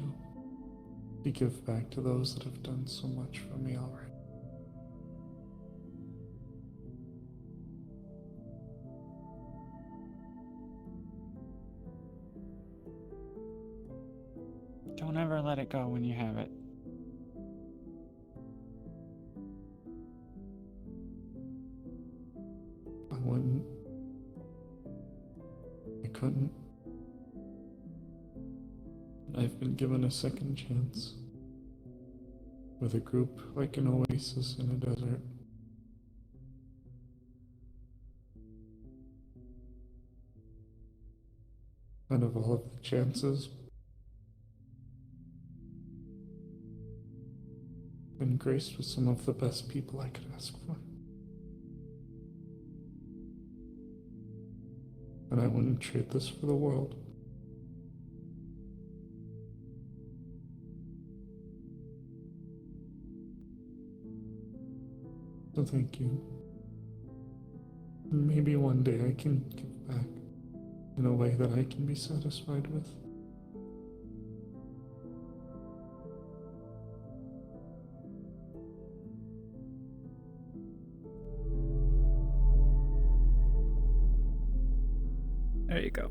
give back to those that have done so much for me already. Don't ever let it go when you have it. I wouldn't. I couldn't. I've been given a second chance. With a group like an oasis in a desert. Out of all of the chances, been graced with some of the best people I could ask for. And I wouldn't trade this for the world. So thank you. And maybe one day I can give back in a way that I can be satisfied with. There you go.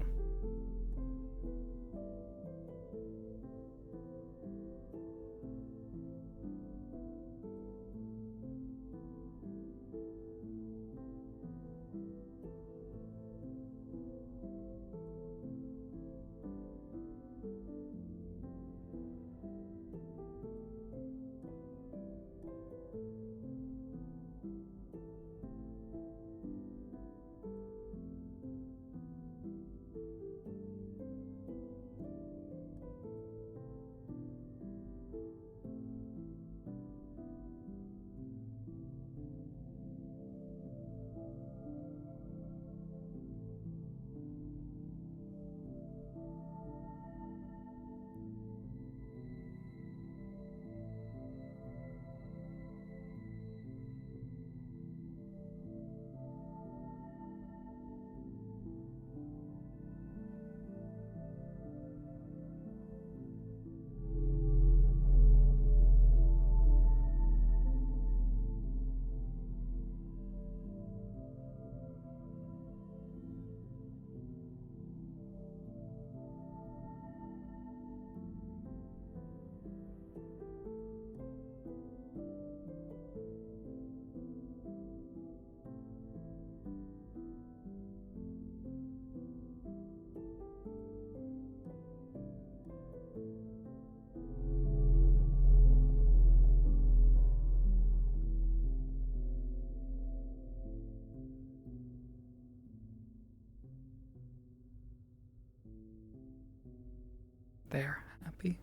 There, happy?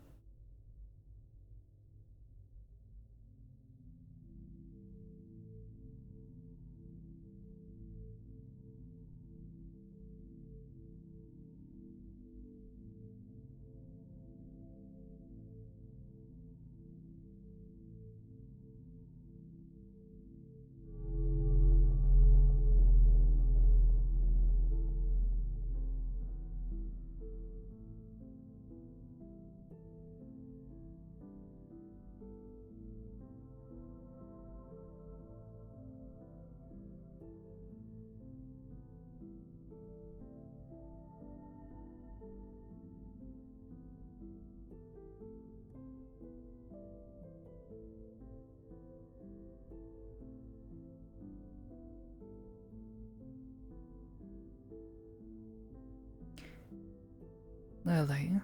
Lily.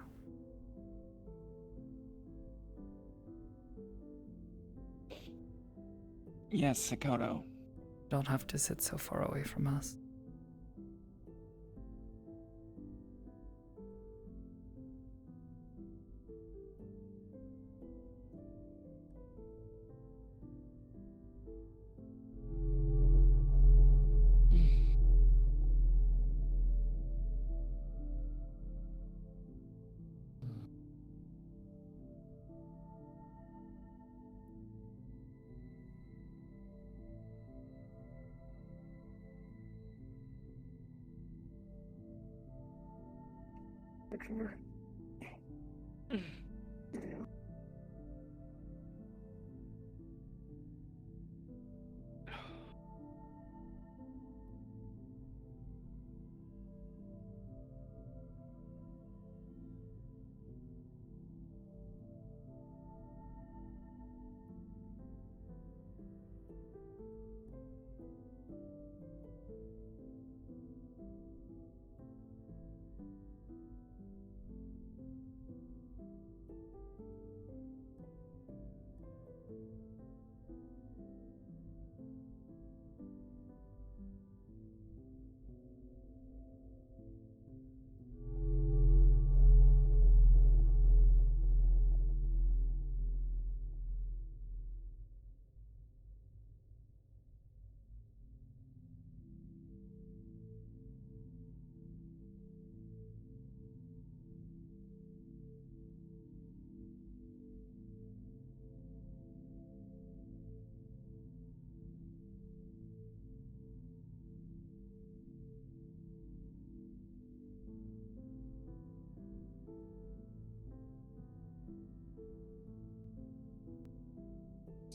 Yes, Sakoto. Don't have to sit so far away from us.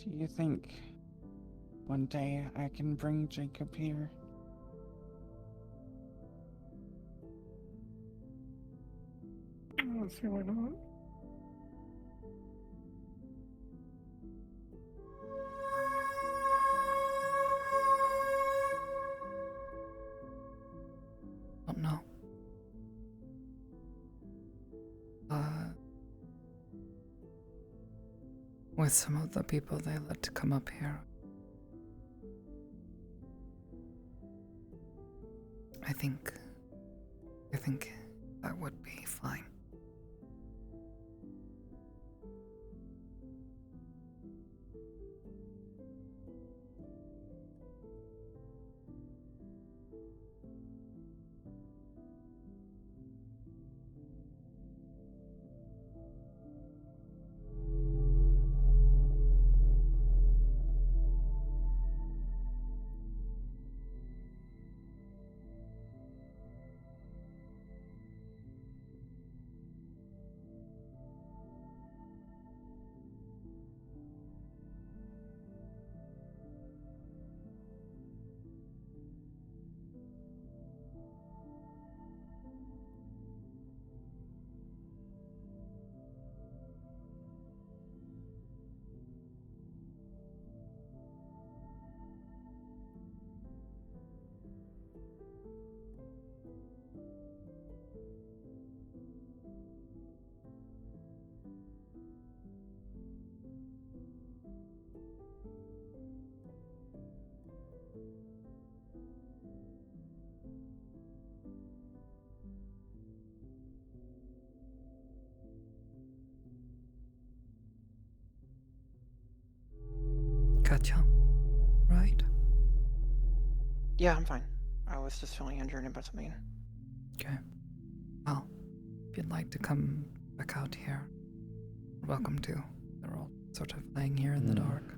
Do you think one day I can bring Jacob here? Let's see why not. Don't know. With some of the people they let to come up here, I think that would be fine. Katya, right? Yeah, I'm fine. I was just feeling injured about something. Okay. Well, if you'd like to come back out here, you're welcome to. They're all sort of laying here in the dark.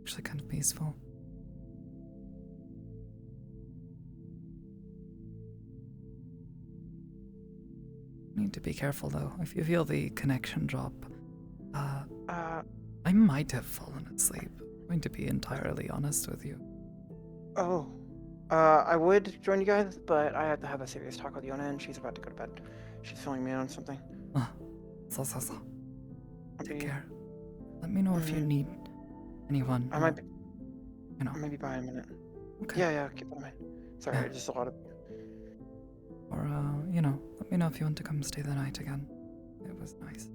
Actually kind of peaceful. Need to be careful though. If you feel the connection drop, I might have fallen asleep. I'm going to be entirely honest with you. Oh. I would join you guys, but I have to have a serious talk with Yona, and she's about to go to bed. She's filling me in on something. So. Take care. Let me know if you need anyone. I might be. You know. I might be by in a minute. Okay. Yeah, keep that in mind. Sorry, Yeah. just a lot of. Or, you know, let Let me know if you want to come stay the night again. It was nice.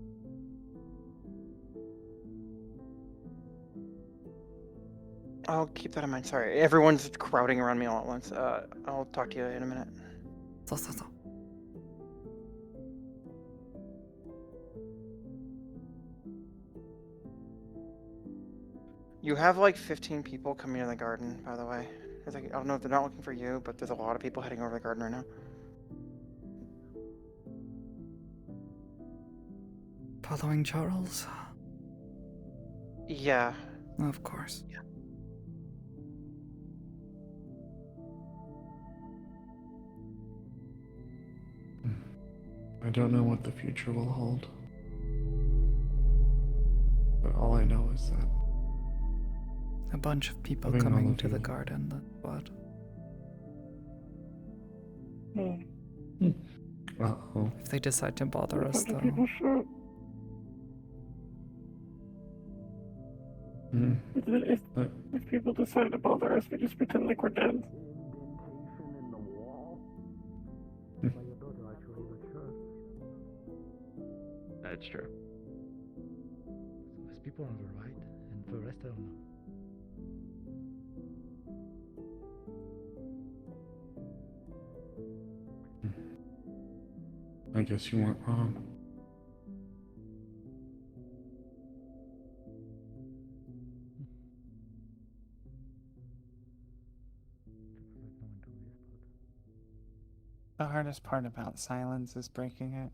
I'll keep that in mind. Sorry, everyone's crowding around me all at once. I'll talk to you in a minute. So. You have like 15 people coming to the garden, by the way. I don't know if they're not looking for you, but there's a lot of people heading over the garden right now. Following Charles? Yeah. Of course. Yeah. I don't know what the future will hold. But all I know is that A bunch of people having all coming of to the you- garden, that's what. Uh-oh. If they decide to bother us, though. If people decide to bother us, we just pretend like we're dead. That's true. There's people on the right, and the rest I don't know. I guess you weren't wrong. The hardest part about silence is breaking it.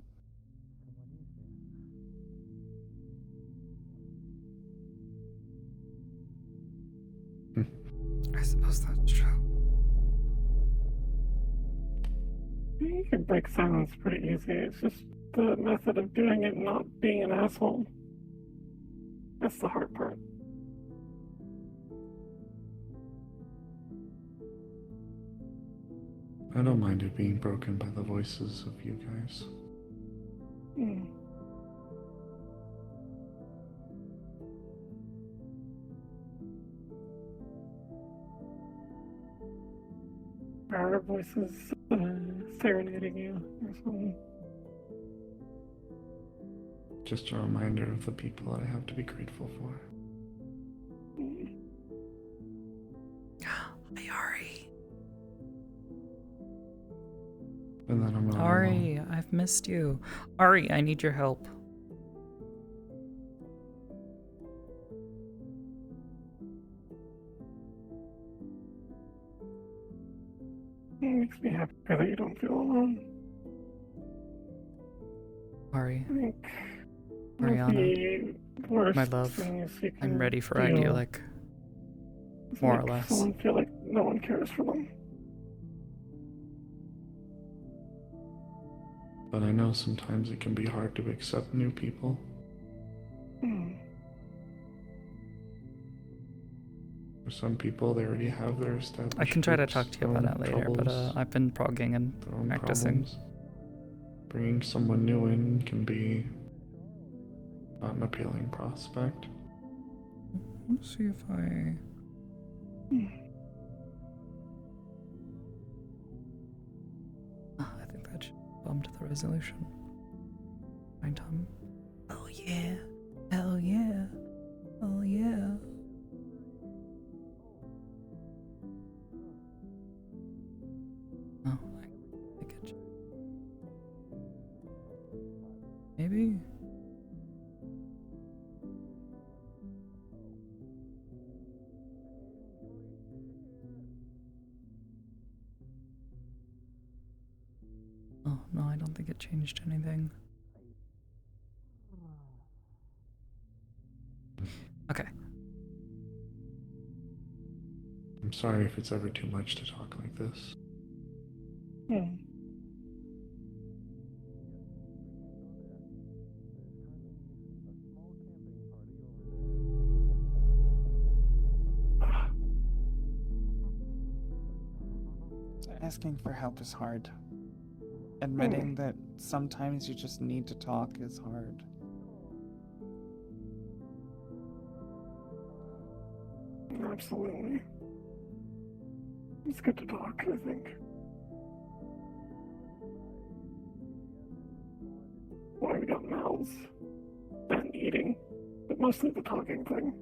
I suppose that's true. You can break silence pretty easy. It's just the method of doing it not being an asshole. That's the hard part. I don't mind it being broken by the voices of you guys. Our voices serenading you or something. Just a reminder of the people that I have to be grateful for. Hey, Ari. And then I'm not Ari, alone. I've missed you. Ari, I need your help. It makes me happy that you don't feel alone. Ari. I think Ariana. the worst My love. thing is you I'm can ready for feel idyllic. is More or make less. Someone feel like no one cares for them. But I know sometimes it can be hard to accept new people. For some people, they already have their established I can try to groups, talk to you their about own that later, but troubles, I've been progging and their own practicing. problems. Bringing someone new in can be not an appealing prospect. Let's see if I... I think that should bump to the resolution. Fine time. Oh yeah. Hell yeah. Oh yeah. Oh, I get you. Maybe. Oh, no, I don't think it changed anything. Okay. I'm sorry if it's ever too much to talk like this. Asking for help is hard. Admitting that sometimes you just need to talk is hard. Absolutely. It's good to talk, I think. why we got mouths and eating, but mostly the talking thing.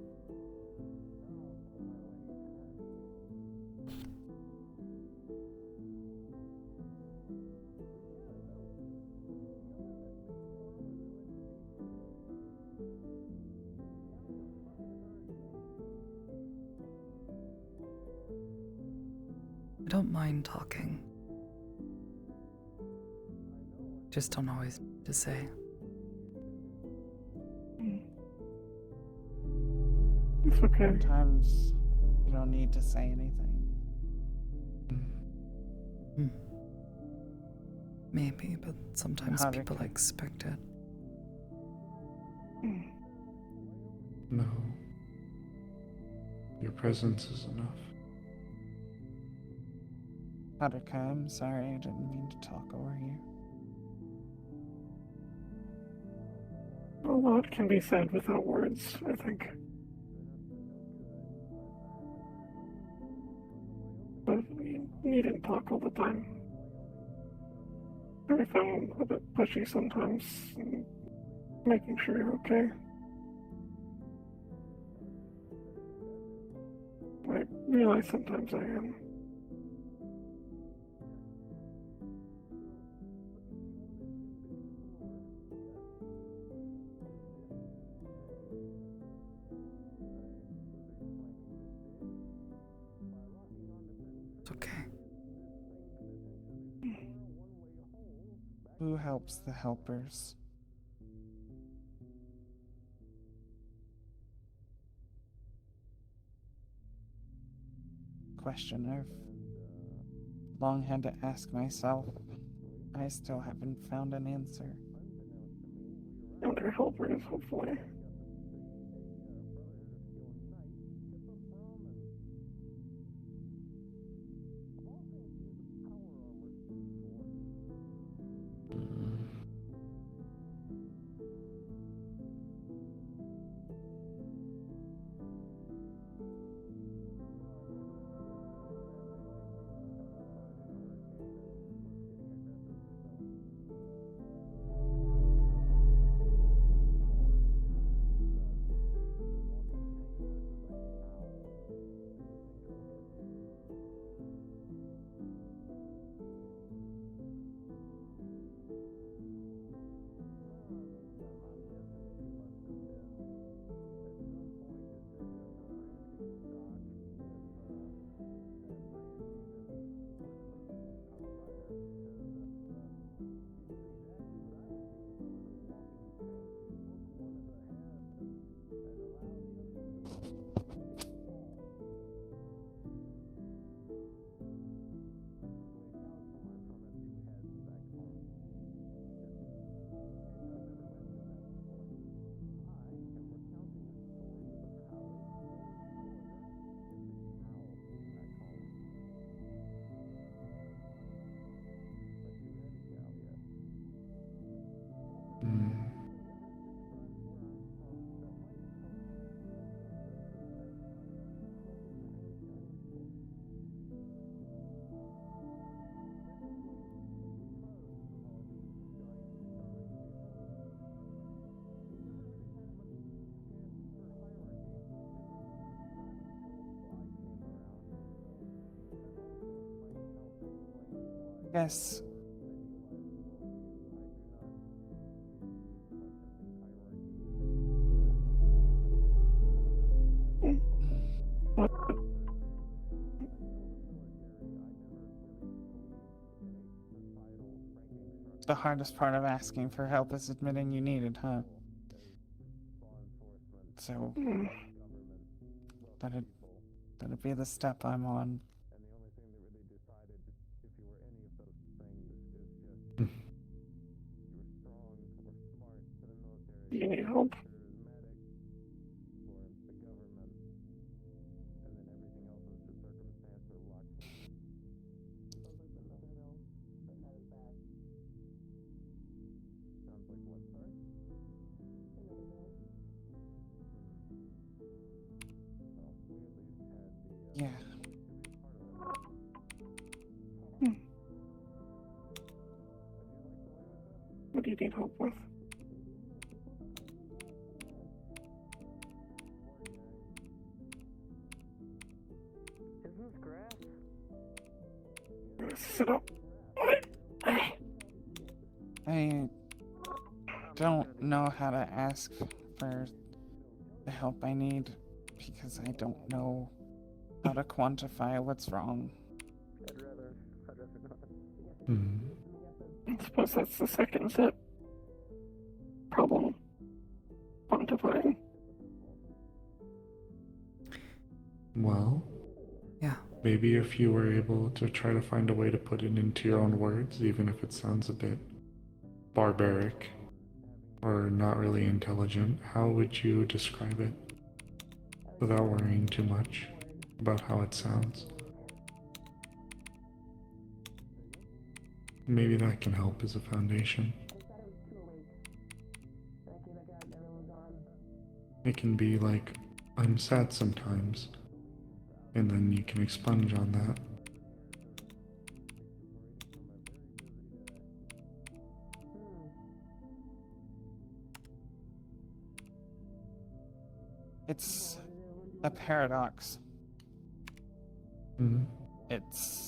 I don't mind talking. Just don't always know what to say. It's okay. Sometimes you don't need to say anything. Maybe, but sometimes How did people it- expect it. No. Your presence is enough. Haruka, I'm sorry, I didn't mean to talk over you. A lot can be said without words, I think. But you needn't talk all the time. I found a bit pushy sometimes, making sure you're okay. I realize sometimes I am. It's okay. Who helps the helpers? Question I've long had to ask myself. I still haven't found an answer. And they're helpers, hopefully. Yes. The hardest part of asking for help is admitting you need it, huh? So, that'd be the step I'm on. Do you need help? Yeah. What do you need help with? sit up. I don't know how to ask for the help I need because I don't know how to quantify what's wrong. I suppose that's the second step. Problem. Quantifying. Well, yeah. Maybe if you were able to try to find a way to put it into your own words, even if it sounds a bit barbaric or not really intelligent, how would you describe it without worrying too much about how it sounds? Maybe that can help as a foundation. It can be like, I'm sad sometimes, and then you can expunge on that. It's a paradox. Mm-hmm. It's...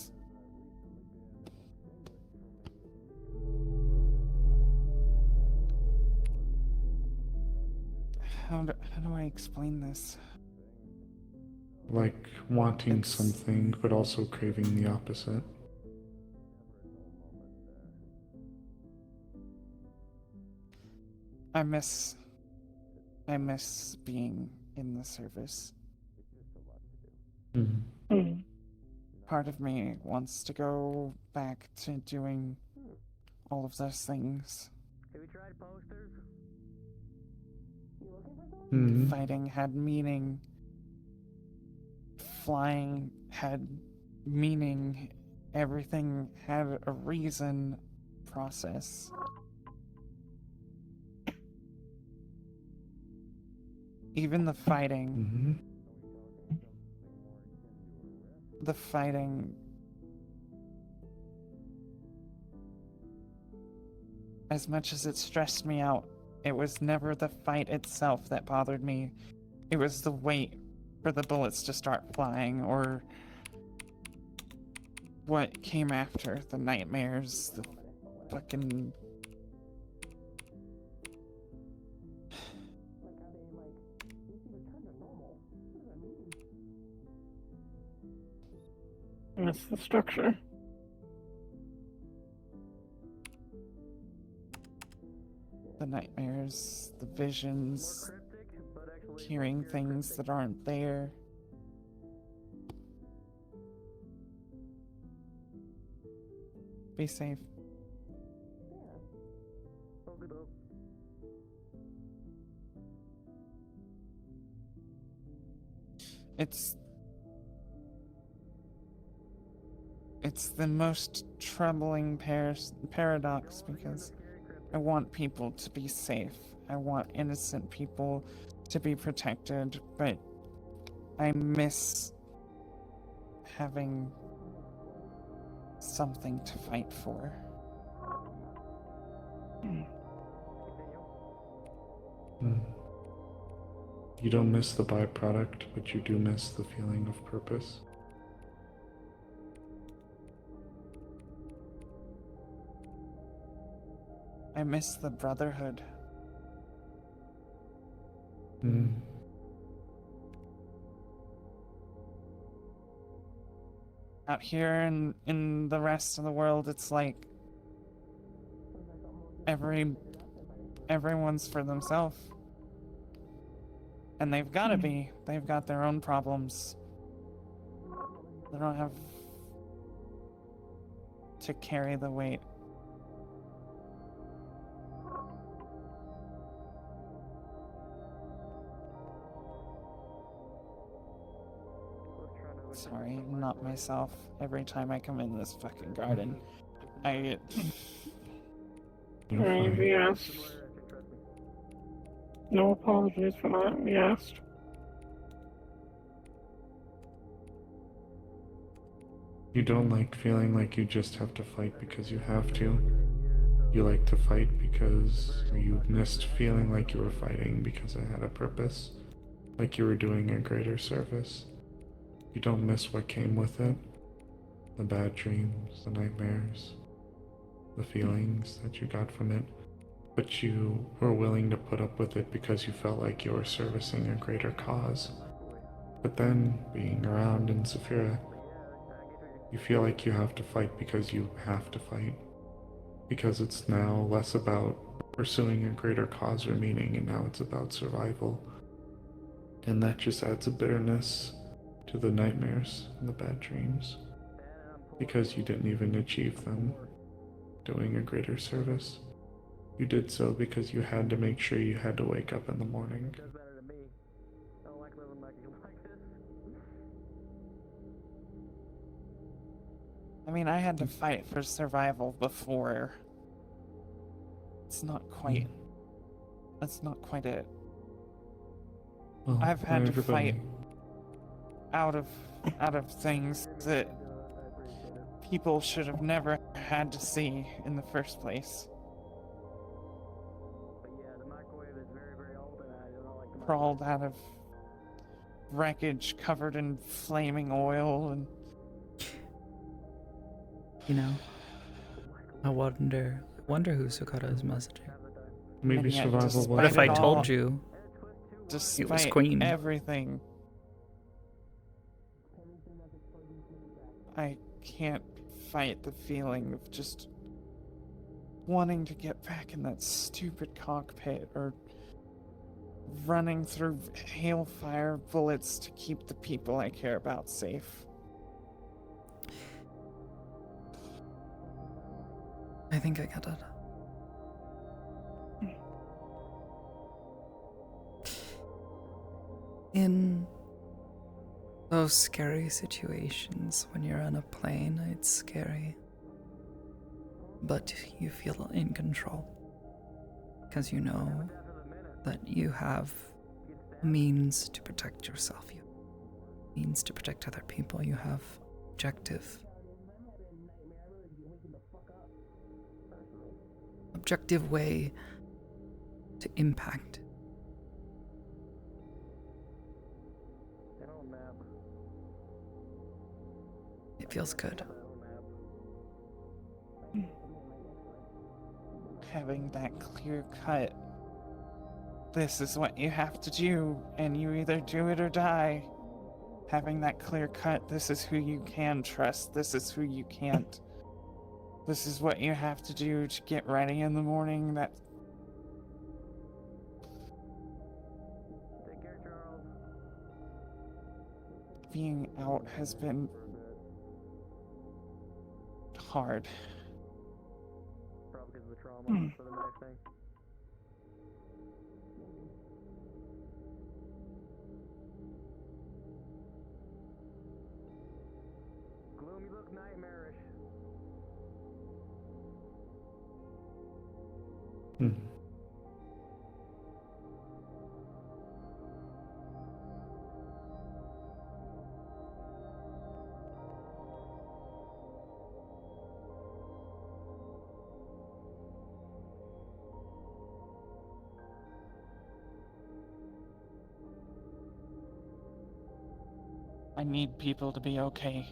How do I explain this? Like wanting something, but also craving the opposite. I miss being in the service. Part of me wants to go back to doing all of those things. Have you tried posters? Fighting had meaning. Flying had meaning. Everything had a reason, process. Even the fighting. The fighting. As much as it stressed me out, it was never the fight itself that bothered me. It was the wait for the bullets to start flying, or what came after, the nightmares, the fucking... That's the structure. The nightmares, the visions, hearing things that aren't there. Be safe. It's the most troubling paradox because I want people to be safe. I want innocent people to be protected, but I miss having something to fight for. You don't miss the byproduct, but you do miss the feeling of purpose. I miss the brotherhood. Out here in the rest of the world, it's like everyone's for themselves. And they've gotta be. They've got their own problems. They don't have to carry the weight. Sorry, I'm not myself. Every time I come in this fucking garden, I get... We asked. No apologies for that, we asked. You don't like feeling like you just have to fight because you have to. You like to fight because you missed feeling like you were fighting because it had a purpose, like you were doing a greater service. You don't miss what came with it, the bad dreams, the nightmares, the feelings that you got from it, but you were willing to put up with it because you felt like you were servicing a greater cause. But then, being around in Saphira, you feel like you have to fight because you have to fight. Because it's now less about pursuing a greater cause or meaning, and now it's about survival. And that just adds a bitterness to the nightmares and the bad dreams. Because you didn't even achieve them doing a greater service. You did so because you had to make sure you had to wake up in the morning. I mean, I had to fight for survival before. It's not quite. That's not quite it. Well, I've had to everybody- fight out of things that people should have never had to see in the first place. Crawled out of wreckage covered in flaming oil and. You know, I wonder who Sakoto is messaging. Maybe And yet, survival despite What if I it all, told you despite it was Queen? everything, I can't fight the feeling of just wanting to get back in that stupid cockpit or running through hailfire bullets to keep the people I care about safe. I think I get it. In those scary situations when you're on a plane, it's scary. But you feel in control. Because you know that you have means to protect yourself. You have means to protect other people. You have objective way to impact. It feels good. Having that clear cut. This is what you have to do, and you either do it or die. Having that clear cut, this is who you can trust, this is who you can't. This is what you have to do to get ready in the morning. That being out has been hard. Probably because of the trauma for the next thing. Gloom, you look nightmarish. I need people to be okay.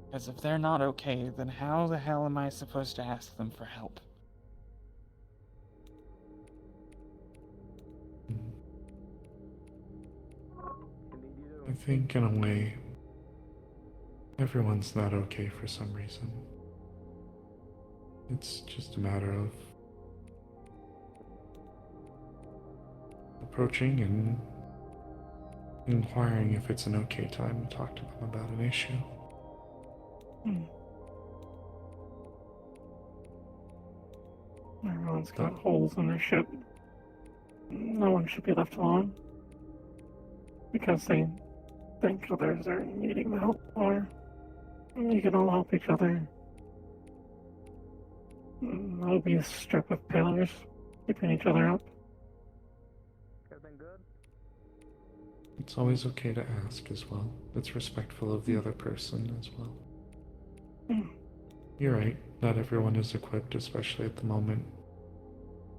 Because if they're not okay, then how the hell am I supposed to ask them for help? I think, in a way, everyone's not okay for some reason. It's just a matter of approaching and inquiring if it's an okay time to talk to them about an issue. Everyone's got holes in their ship. No one should be left alone. Because they think others are needing the help, or you can all help each other. There'll be a strip of pillars keeping each other up. Everything good? It's always okay to ask as well. It's respectful of the other person as well. You're right, not everyone is equipped, especially at the moment,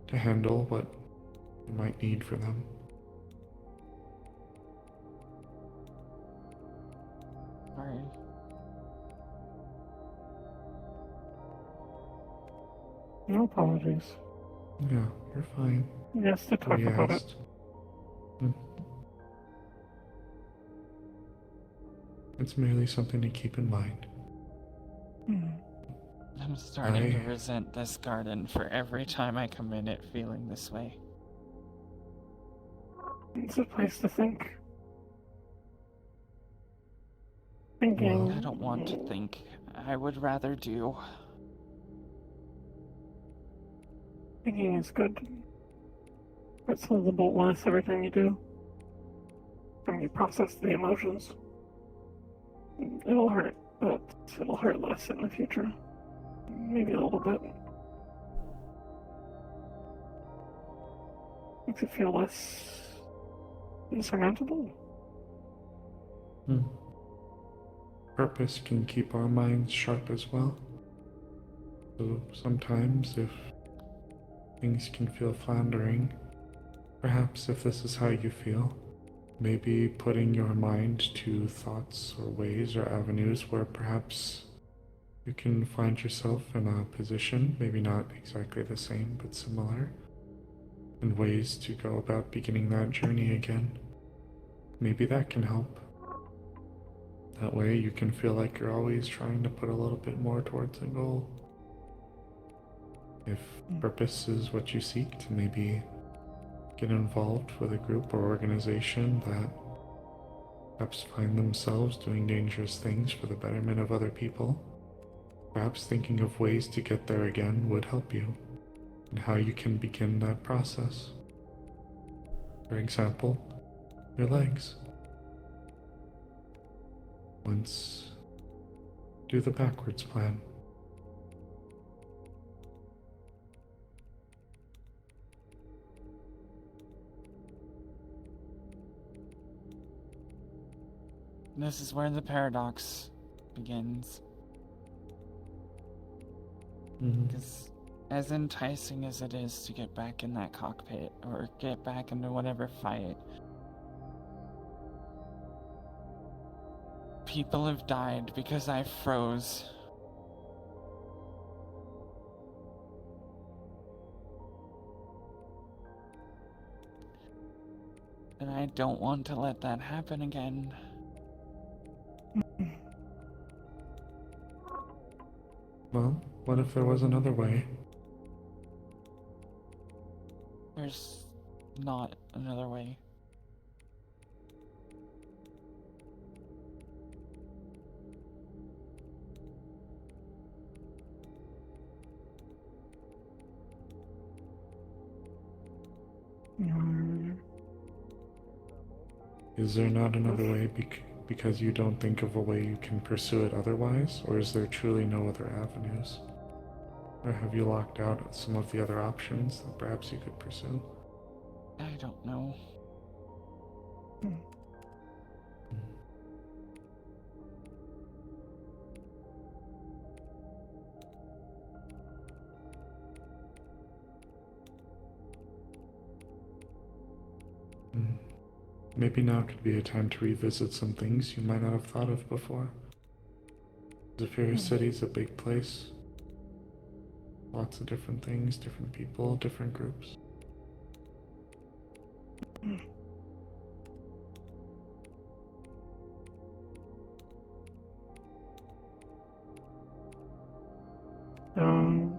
to handle what you might need for them. No apologies. Yeah, you're fine. Yes, to talk We about it. asked. Hmm. It's merely something to keep in mind. I'm starting to resent this garden for every time I come in it feeling this way. It's a place to think. Thinking. I don't want to think. I would rather do. Thinking is good. It's a little bit less every time you do. When you process the emotions. It'll hurt, but it'll hurt less in the future. Maybe a little bit. Makes it feel less insurmountable. Purpose can keep our minds sharp as well. So sometimes if things can feel floundering, perhaps if this is how you feel, maybe putting your mind to thoughts or ways or avenues where perhaps you can find yourself in a position, maybe not exactly the same, but similar, and ways to go about beginning that journey again. Maybe that can help. That way you can feel like you're always trying to put a little bit more towards a goal. If purpose is what you seek, to maybe get involved with a group or organization that perhaps find themselves doing dangerous things for the betterment of other people. Perhaps thinking of ways to get there again would help you, and how you can begin that process. For example, your legs. Once do the backwards plan. This is where the paradox begins. Because as enticing as it is to get back in that cockpit or get back into whatever fight, people have died because I froze. And I don't want to let that happen again. Well, what if there was another way? There's not another way. Is there not another way because you don't think of a way you can pursue it otherwise? Or is there truly no other avenues? Or have you locked out some of the other options that perhaps you could pursue? I don't know. Maybe now could be a time to revisit some things you might not have thought of before. Zephyria City's a big place. Lots of different things, different people, different groups. Don't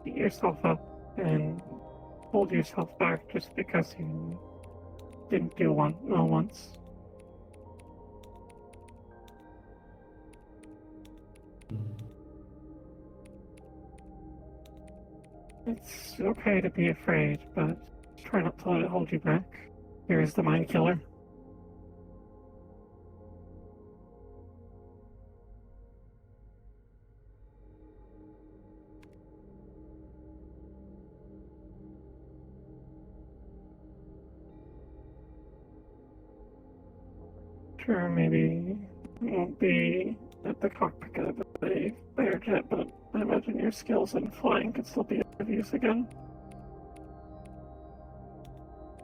beat yourself up and hold yourself back just because you didn't do well once. It's okay to be afraid, but try not to let it hold you back. Here is the mind killer. Sure, maybe it won't be at the cockpit of a fighter jet, but I imagine your skills in flying could still be of use again.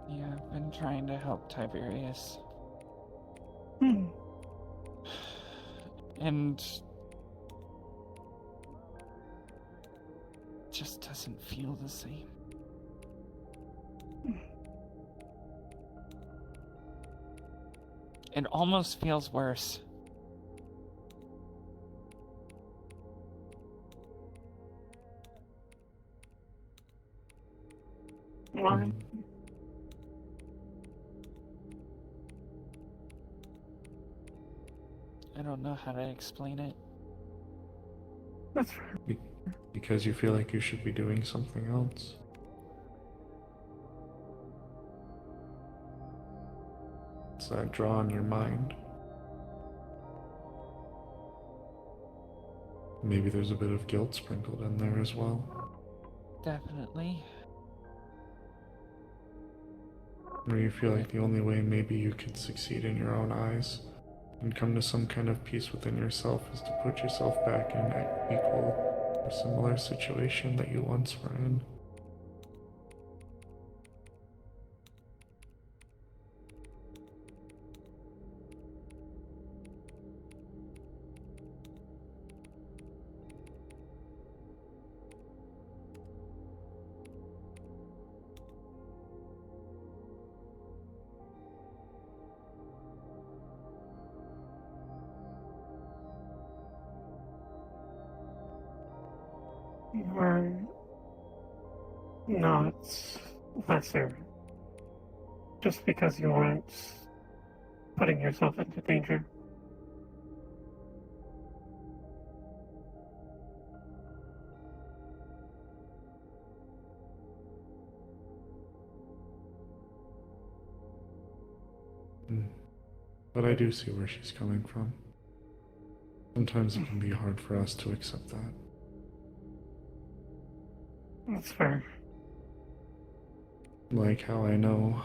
Yeah, I've been trying to help Tiberius. And just doesn't feel the same. It almost feels worse. Why? I don't know how to explain it. That's fair. Because you feel like you should be doing something else. It's that draw on your mind. Maybe there's a bit of guilt sprinkled in there as well. Definitely. Where you feel like the only way maybe you could succeed in your own eyes and come to some kind of peace within yourself is to put yourself back in an equal or similar situation that you once were in. Or no, it's lesser. Just because you aren't putting yourself into danger. But I do see where she's coming from. Sometimes it can be hard for us to accept that. That's fair. Like how I know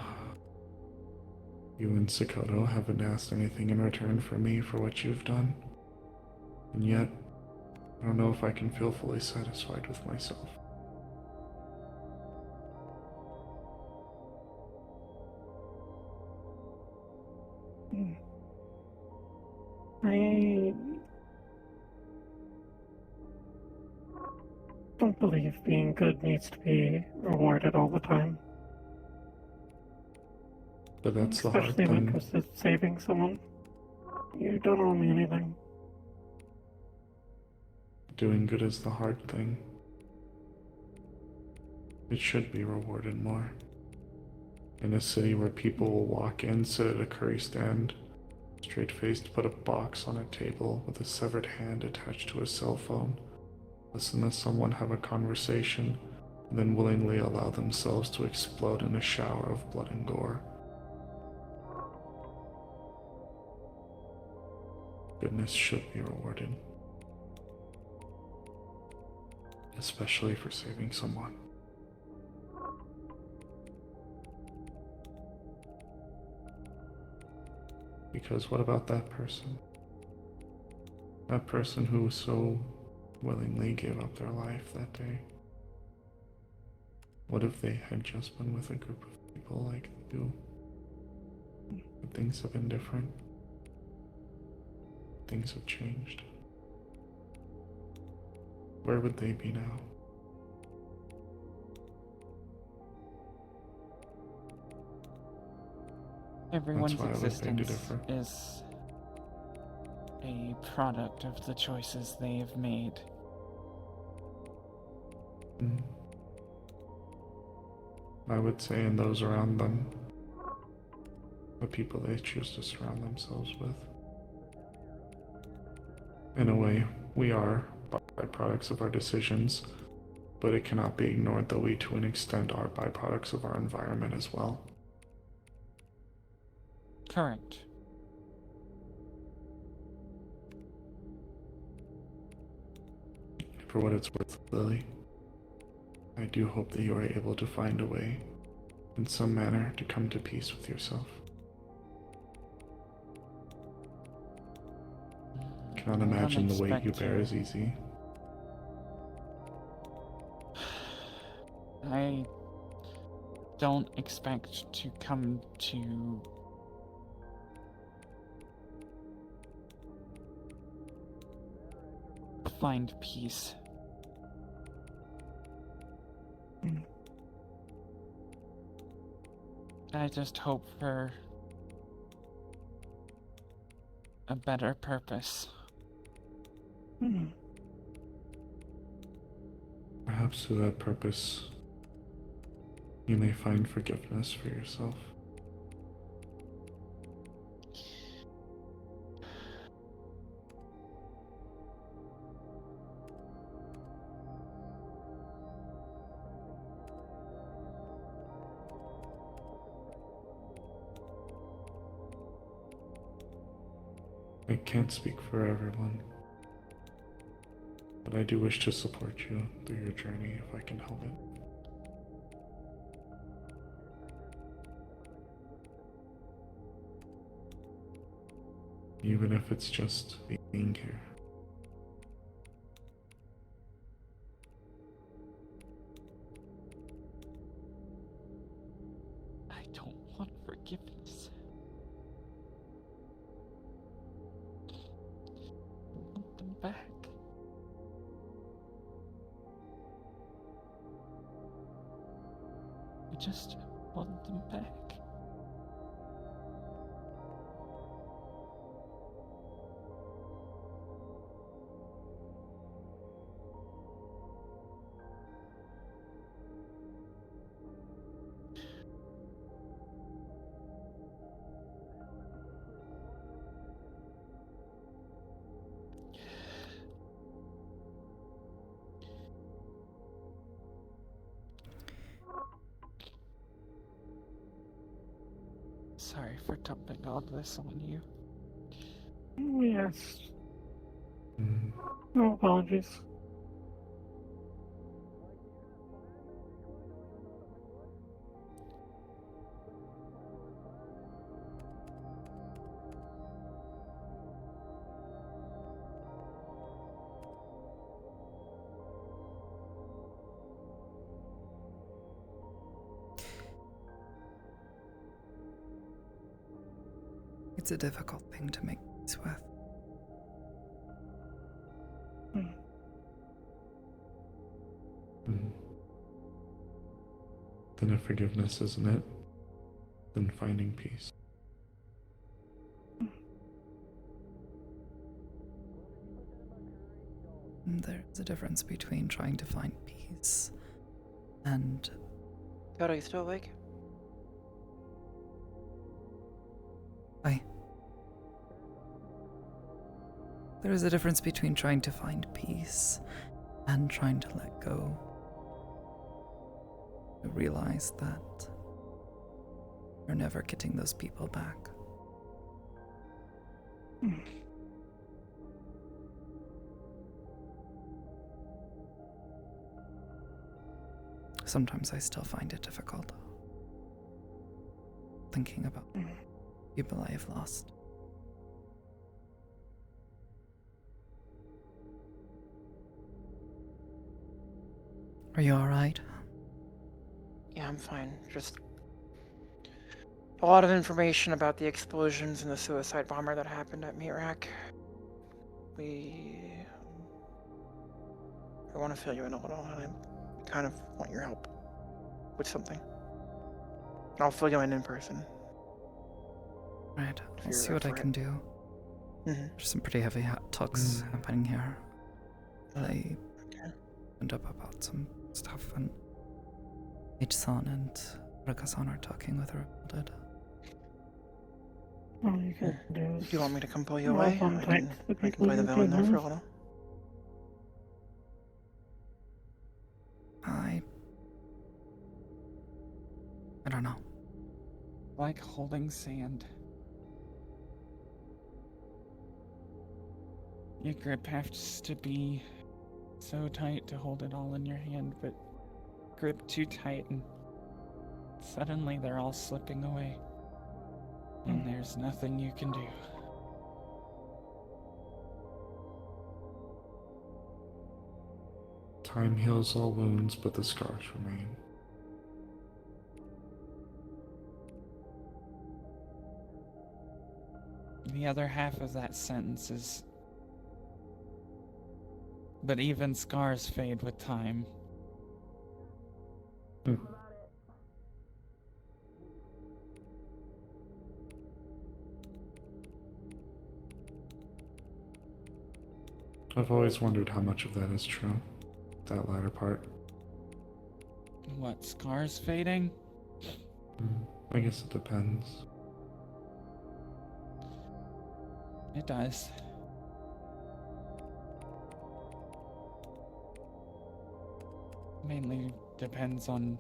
you and Sakoto haven't asked anything in return for me for what you've done. And yet, I don't know if I can feel fully satisfied with myself. I don't believe being good needs to be rewarded all the time. But that's the hard Especially when it thing. comes to saving someone. You don't owe me anything. Doing good is the hard thing. It should be rewarded more. In a city where people will walk in, sit at a curry stand, straight-faced put a box on a table with a severed hand attached to a cell phone, listen to someone have a conversation, and then willingly allow themselves to explode in a shower of blood and gore. Goodness should be rewarded. Especially for saving someone. Because what about that person? That person who so willingly gave up their life that day? What if they had just been with a group of people like you? But things have been different. Things have changed. Where would they be now? Everyone's why I would beg to existence differ. is a product of the choices they have made. I would say in those around them, the people they choose to surround themselves with. In a way, we are byproducts of our decisions, but it cannot be ignored that we to an extent are byproducts of our environment as well. Correct. For what it's worth, Lily, I do hope that you are able to find a way, in some manner, to come to peace with yourself. I cannot imagine the weight you bear is easy. I don't expect to come to find peace I just hope for a better purpose. Perhaps through that purpose, you may find forgiveness for yourself. I can't speak for everyone, but I do wish to support you through your journey if I can help it. Even if it's just being here. I don't want forgiveness. I want them back. I just want them back. Sorry for dumping all this on you. Yes. No apologies. It's a difficult thing to make peace with. Then if forgiveness isn't it, then finding peace. There's a difference between trying to find peace and... God, are you still awake? There is a difference between trying to find peace and trying to let go. I realize that you're never getting those people back. Sometimes I still find it difficult thinking about people I have lost. Are you alright? Yeah, I'm fine. Just a lot of information about the explosions and the suicide bomber that happened at Meat Rack. I want to fill you in a little, and I kind of want your help with something. I'll fill you in person. Right, I'll see what I can do. There's some pretty heavy talks happening here. I opened up about some stuff, and H-san and Rika-san are talking with her about it. All you can do is... Do you want me to come pull you away? I can play the villain there for a little. I don't know. Like holding sand. Your grip has to be so tight to hold it all in your hand, but grip too tight and suddenly they're all slipping away. And there's nothing you can do. Time heals all wounds, but the scars remain. The other half of that sentence is, but even scars fade with time. I've always wondered how much of that is true. That latter part. What, scars fading? I guess it depends. It does. Mainly depends on,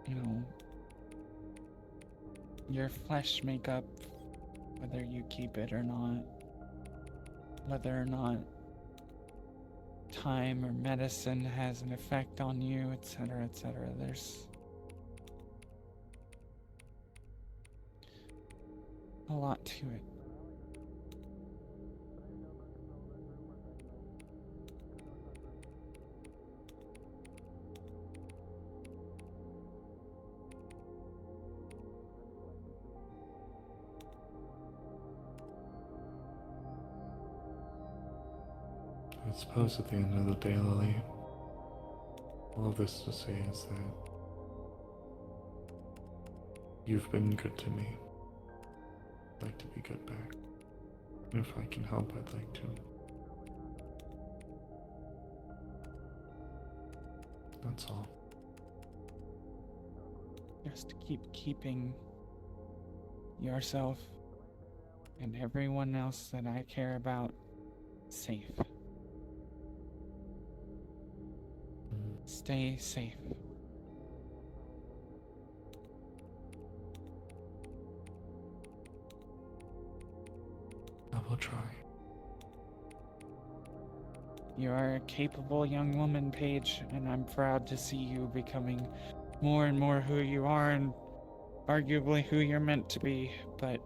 you know, your flesh makeup, whether you keep it or not, whether or not time or medicine has an effect on you, etc., etc. There's a lot to it. I suppose at the end of the day, Lily, all of this to say is that you've been good to me. I'd like to be good back. And if I can help, I'd like to. That's all. Just keep keeping yourself and everyone else that I care about safe. Stay safe. I will try. You are a capable young woman, Paige, and I'm proud to see you becoming more and more who you are and arguably who you're meant to be, but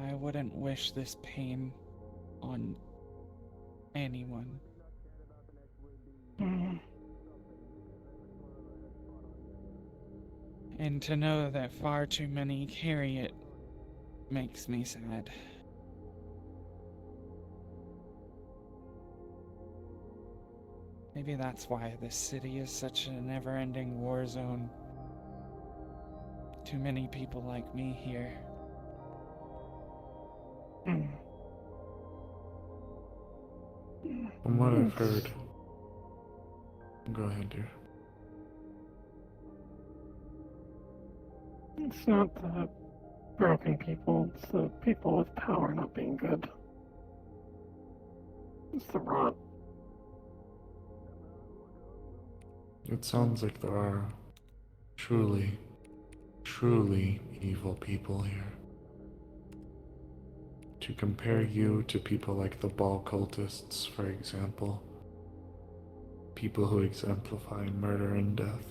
I wouldn't wish this pain on anyone. And to know that far too many carry it makes me sad. Maybe that's why this city is such a never-ending war zone. Too many people like me here. From what I've heard, go ahead, dear. It's not the broken people, it's the people with power not being good. It's the rot. It sounds like there are truly, truly evil people here. To compare you to people like the ball cultists, for example, people who exemplify murder and death,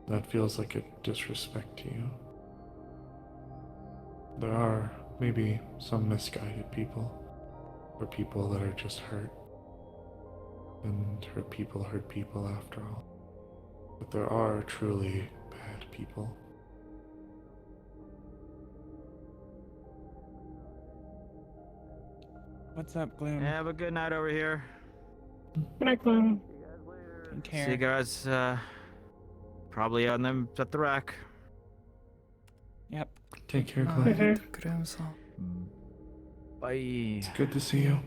that feels like a disrespect to you. There are maybe some misguided people, or people that are just hurt, and hurt people after all. But there are truly bad people. What's up, Gloom? Have a good night over here. Good night, Gloom. Take care. See you guys, probably on them at the rack. Yep. Take care, Glenn. Bye. It's good to see you.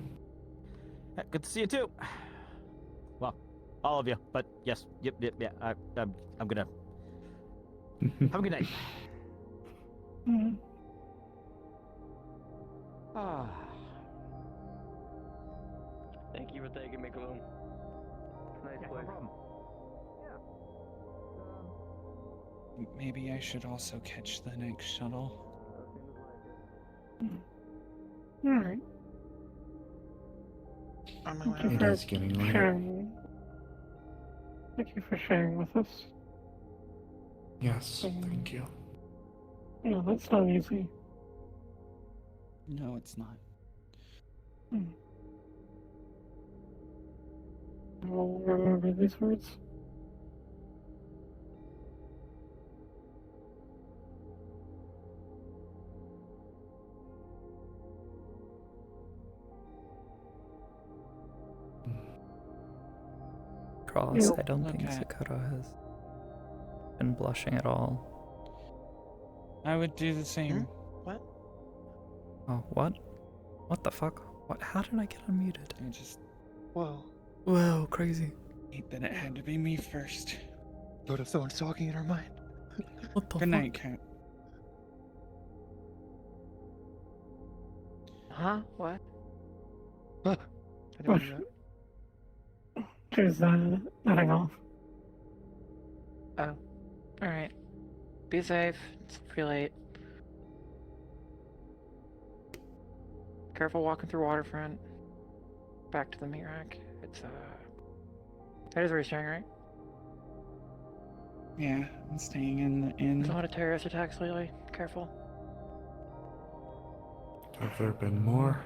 Yeah, good to see you too. Well, all of you, but yes, yep, yeah. I'm gonna have a good night. Ah. Thank you for taking me, Gloom. Nice place. No problem. Maybe I should also catch the next shuttle. Alright. It is getting late. Thank you for sharing with us. Yes, thank you. Yeah, that's not easy. No, it's not. will remember these words. Cross, I don't think Sakoto has been blushing at all. I would do the same. What? Oh, what? What the fuck? What? How did I get unmuted? I just... Whoa. Whoa, crazy. hate that it had to be me first. What if someone's talking in our mind? What the Good night, Cat. Huh? What? Push. She's nodding off. Oh. Alright. Be safe. It's pretty late. Careful walking through waterfront. Back to the meat rack. It's that is where you're staying, right? Yeah, I'm staying in the inn. There's a lot of terrorist attacks lately. Careful. Have there been more?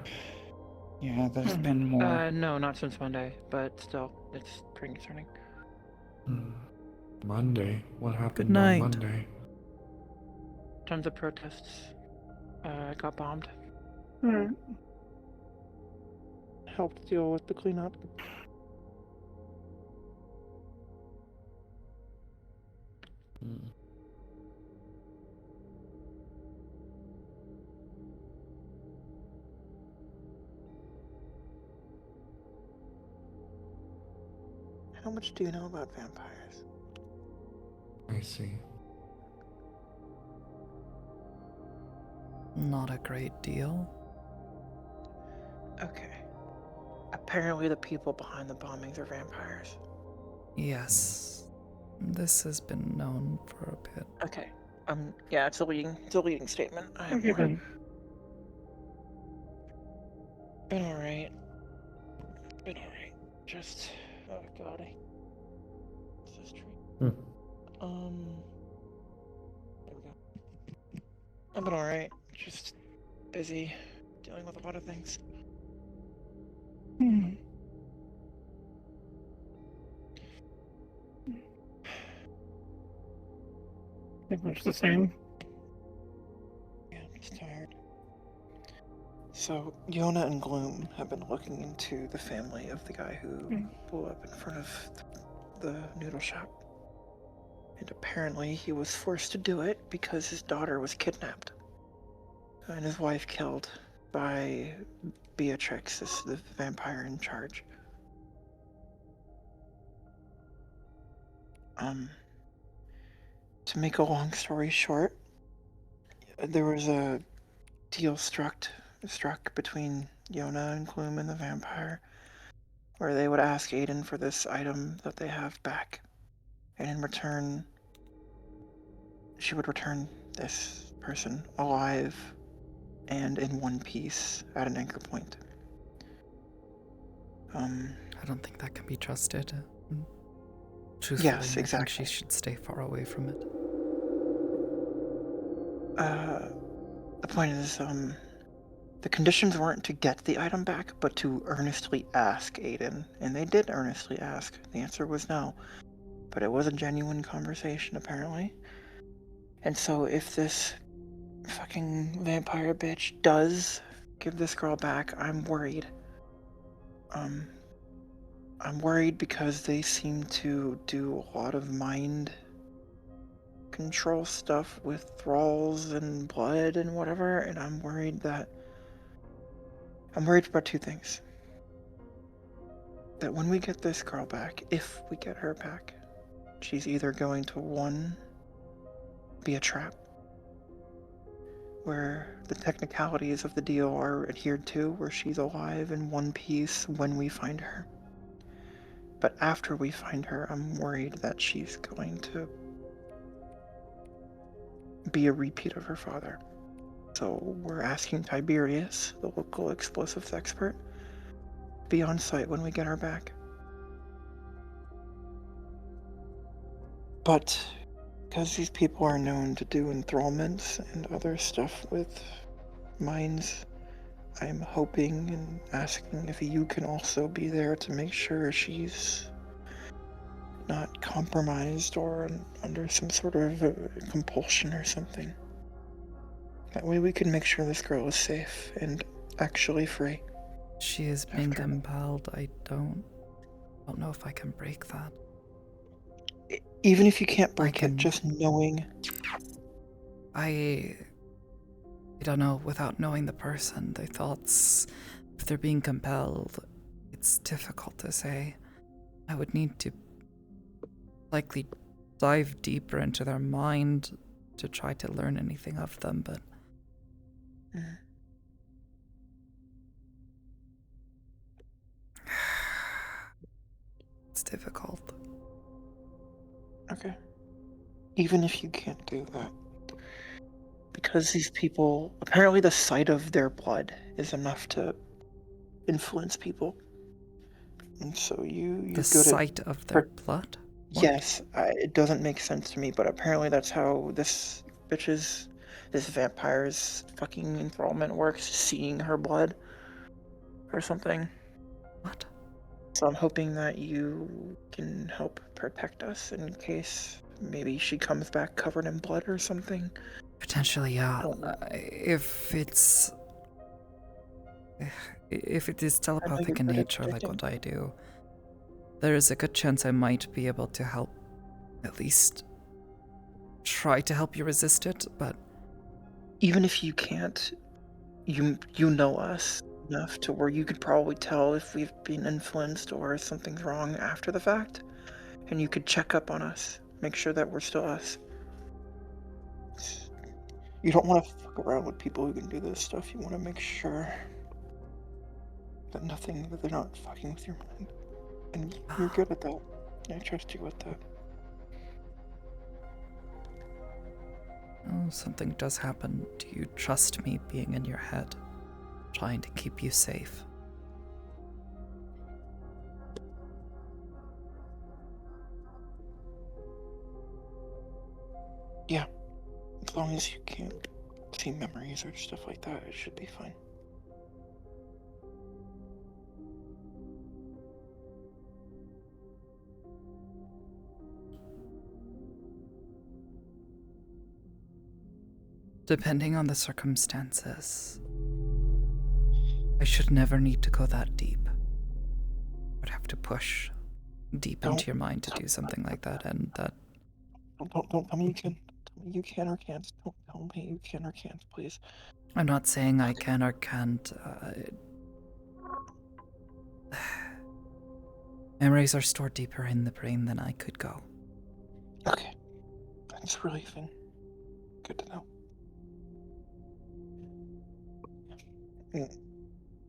Yeah, there's been more. No, not since Monday, but still, it's pretty concerning. Monday? What happened Good night. on Monday? Tons of protests. Got bombed. Alright. Helped deal with the cleanup. How much do you know about vampires? I see. Not a great deal. Okay. Apparently the people behind the bombings are vampires. Yes. This has been known for a bit. Okay. Yeah, it's a leading statement. I have Okay, more. then. Been alright. Been alright. Just, oh god, what's this tree? There we go. I've been alright. Just busy dealing with a lot of things. I think much the same. Yeah, I'm just tired. So, Yona and Gloom have been looking into the family of the guy who blew up in front of the noodle shop. And apparently he was forced to do it because his daughter was kidnapped. And his wife killed by Beatrix, the vampire in charge. To make a long story short, there was a deal struck between Yona and Gloom and the vampire, where they would ask Aiden for this item that they have back, and in return, she would return this person alive and in one piece at an anchor point. I don't think that can be trusted. Truthfully, Yes, exactly. I think she should stay far away from it. The point is, the conditions weren't to get the item back, but to earnestly ask Aiden. And they did earnestly ask. The answer was no. But it was a genuine conversation, apparently. And so if this fucking vampire bitch does give this girl back, I'm worried. I'm worried because they seem to do a lot of mind control stuff with thralls and blood and whatever, and I'm worried about two things. That when we get this girl back, if we get her back, she's either going to, one, be a trap, where the technicalities of the deal are adhered to, where she's alive in one piece when we find her. But after we find her, I'm worried that she's going to be a repeat of her father. So we're asking Tiberius, the local explosives expert, to be on site when we get her back. But because these people are known to do enthrallments and other stuff with minds, I'm hoping and asking if you can also be there to make sure she's not compromised or under some sort of compulsion or something. That way we can make sure this girl is safe and actually free. She is being compelled. I don't know if I can break that. Even if you can't break it, just knowing. I don't know, without knowing the person, their thoughts, if they're being compelled, it's difficult to say. I would need to likely dive deeper into their mind to try to learn anything of them, but it's difficult. Okay. Even if you can't do that. Because these people, apparently the sight of their blood is enough to influence people. And so you're The good sight at... of their blood? What? Yes, it doesn't make sense to me, but apparently that's how this vampire's fucking enthrallment works, seeing her blood or something. What? So I'm hoping that you can help protect us in case maybe she comes back covered in blood or something. Potentially, yeah. If it is telepathic in nature, like what I do, there is a good chance I might be able to help, at least try to help you resist it, but... Even if you can't, you know us enough to where you could probably tell if we've been influenced or something's wrong after the fact, and you could check up on us, make sure that we're still us. You don't want to fuck around with people who can do this stuff. You want to make sure that they're not fucking with your mind. And you're good at that. I trust you with that. Oh, something does happen. Do you trust me being in your head, trying to keep you safe? Yeah. As long as you can't see memories or stuff like that, it should be fine. Depending on the circumstances, I should never need to go that deep. I would have to push deep into your mind to do something like that, and that... Don't tell me you can. Tell me you can or can't. Don't tell me you can or can't, please. I'm not saying I can or can't. Memories are stored deeper in the brain than I could go. Okay. That's relieving. Good to know.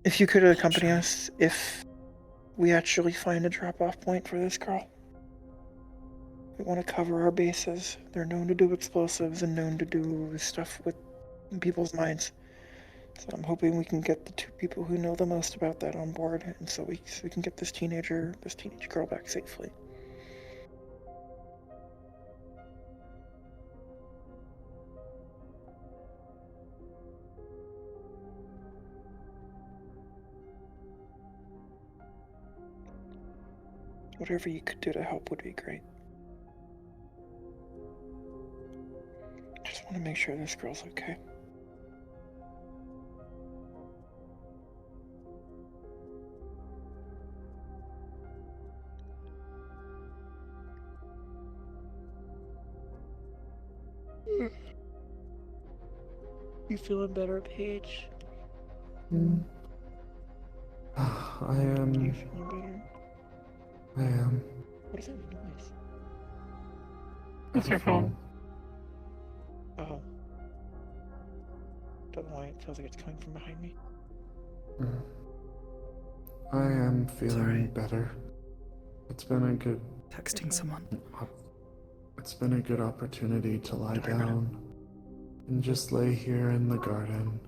If you could accompany us, if we actually find a drop-off point for this girl. We want to cover our bases. They're known to do explosives and known to do stuff with people's minds. So I'm hoping we can get the two people who know the most about that on board, and so we can get this teenage girl back safely. Whatever you could do to help would be great. Just want to make sure this girl's okay. You feeling better, Paige? I am. You feeling better? I am. What is that noise? It's your phone. Oh. Don't know why it feels like it's coming from behind me. I am feeling better. It's been a good... Texting someone. It's been a good opportunity to lie down and just lay here in the garden.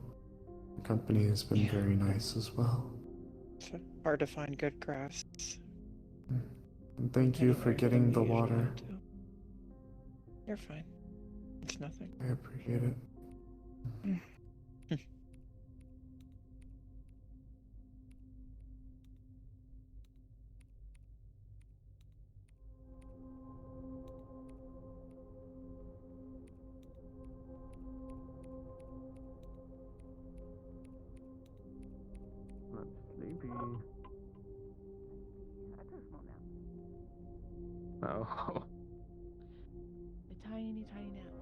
The company has been very nice as well. It's hard to find good grass. And thank you for getting the water. You're fine. It's nothing. I appreciate it. That's a small nap. Oh. A tiny, tiny nap.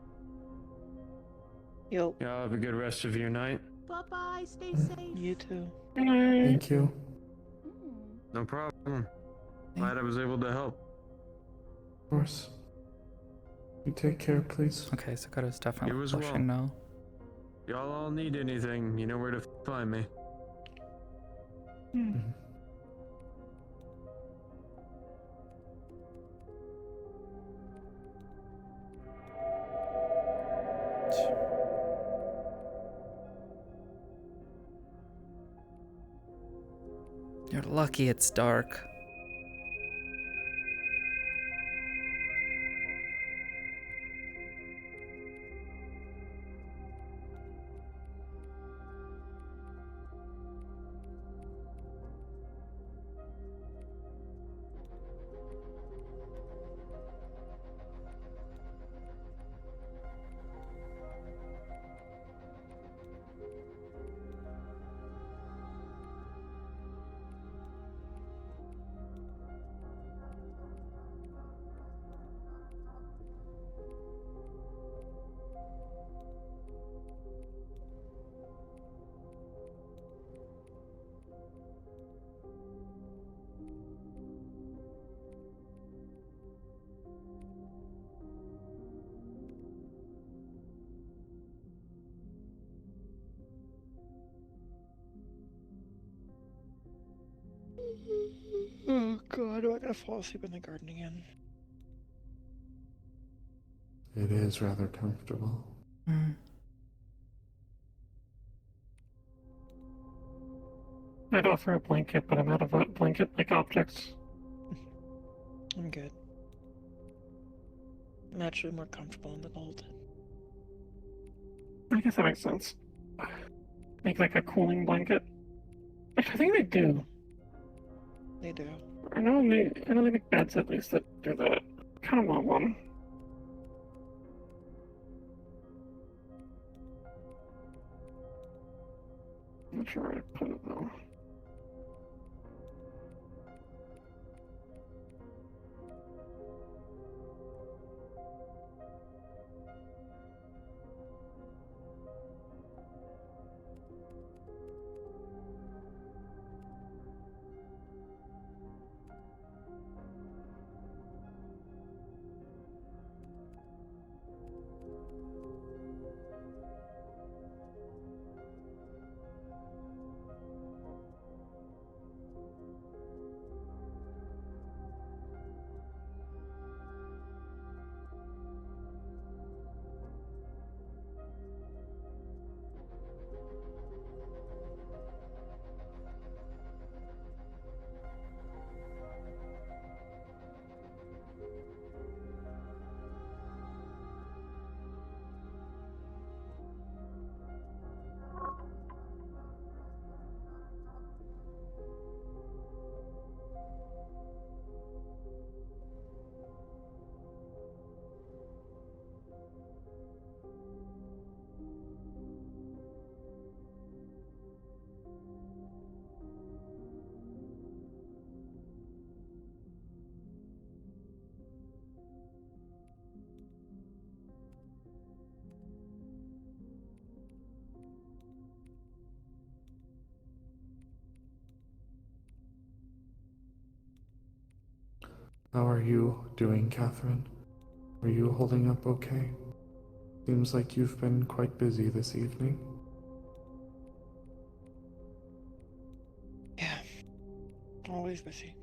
Yo. Y'all have a good rest of your night. Bye-bye, stay safe. You too. Thank you. No problem. Glad I was able to help. Of course. You take care, please. Okay, Sakoto's definitely You as pushing well. now. Y'all all need anything, you know where to find me. You're lucky it's dark. Oh god, am I gonna fall asleep in the garden again? It is rather comfortable. I'd offer a blanket, but I'm out of blanket-like objects. I'm good. I'm actually more comfortable in the cold. I guess that makes sense. Make like a cooling blanket. I think they do. They do. I know they make beds at least that do that. I kind of want one. I'm not sure where to put it though. How are you doing, Catherine? Are you holding up okay? Seems like you've been quite busy this evening. Yeah. Always busy.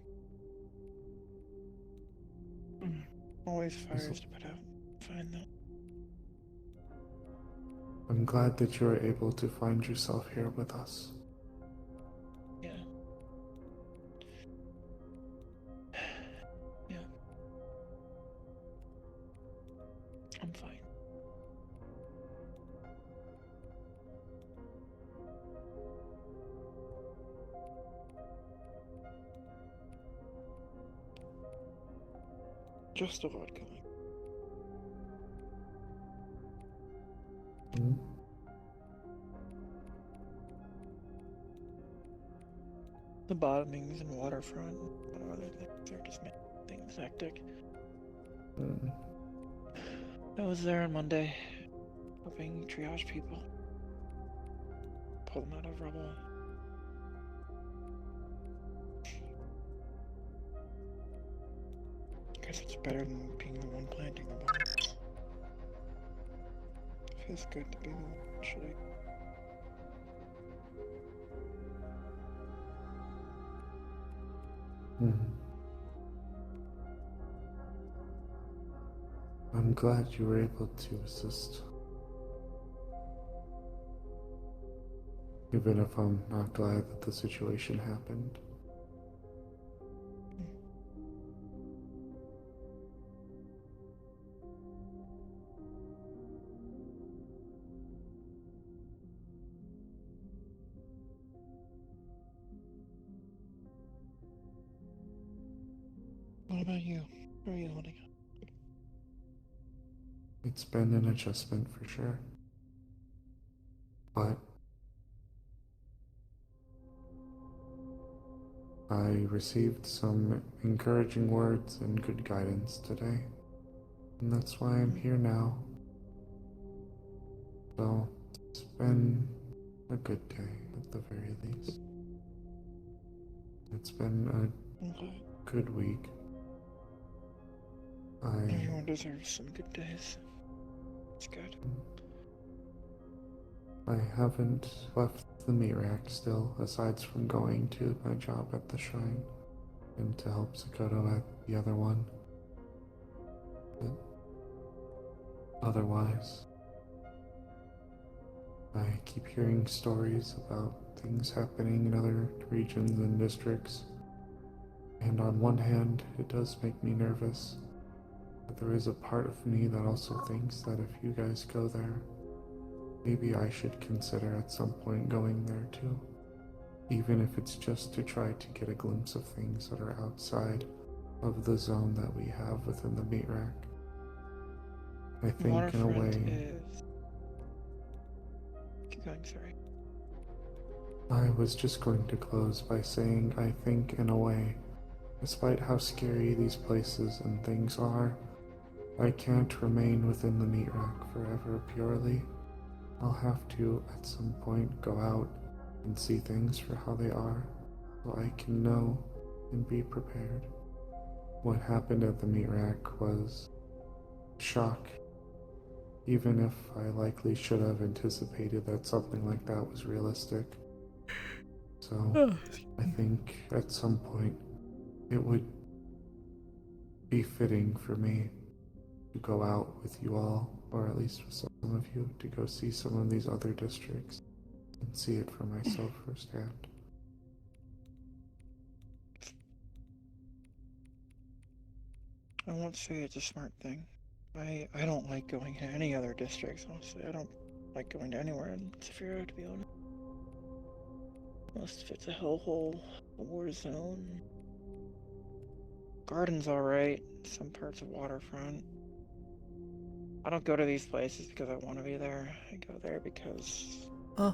Always fires to put out. Fine though. I'm glad that you're able to find yourself here with us. Yeah. Yeah. I'm fine. Just avoid going. Hmm? the bottomings and waterfront and a lot of other things are just making things hectic. I was there on Monday, helping triage people, pull them out of rubble. Guess it's better than being the one planting the bombs. Feels good to be the one actually. I'm glad you were able to assist. Even if I'm not glad that the situation happened. What about you? How are you holding up? It's been an adjustment for sure. But I received some encouraging words and good guidance today. And that's why I'm here now. So it's been a good day at the very least. It's been a good week. Everyone deserves some good days. It's good. I haven't left the meat rack still, aside from going to my job at the shrine and to help Sakoto at the other one. But otherwise, I keep hearing stories about things happening in other regions and districts. And on one hand, it does make me nervous. But there is a part of me that also thinks that if you guys go there, maybe I should consider at some point going there too. Even if it's just to try to get a glimpse of things that are outside of the zone that we have within the meat rack. I think in a way... Keep going, sorry. I was just going to close by saying I think in a way, despite how scary these places and things are, I can't remain within the meat rack forever purely. I'll have to, at some point, go out and see things for how they are, so I can know and be prepared. What happened at the meat rack was shock, even if I likely should have anticipated that something like that was realistic. So, I think at some point, it would be fitting for me to go out with you all, or at least with some of you, to go see some of these other districts and see it for myself firsthand. I won't say it's a smart thing. I don't like going to any other districts, honestly. I don't like going to anywhere in Saphira, to be honest. Unless if it's a hellhole, a war zone. Garden's alright, some parts of waterfront. I don't go to these places because I want to be there. I go there because I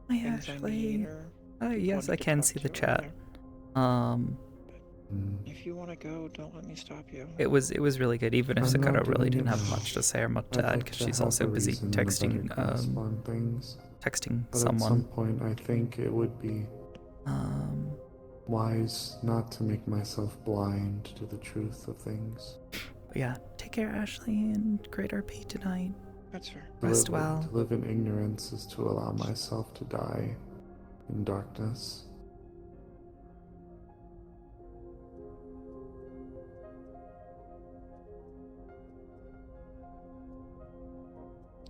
things actually... I need or yes, I can see the chat. If you want to go, don't let me stop you. It was really good, even if I'm not Sakoto really doing didn't it have now. much to say or much to I'd add, like because to she's have also a busy reason and a better texting grasp on things. texting But someone. at some point, I think it would be wise not to make myself blind to the truth of things. But yeah, take care, Ashley, and great RP tonight. That's fair. Rest well. To live in ignorance is to allow myself to die in darkness.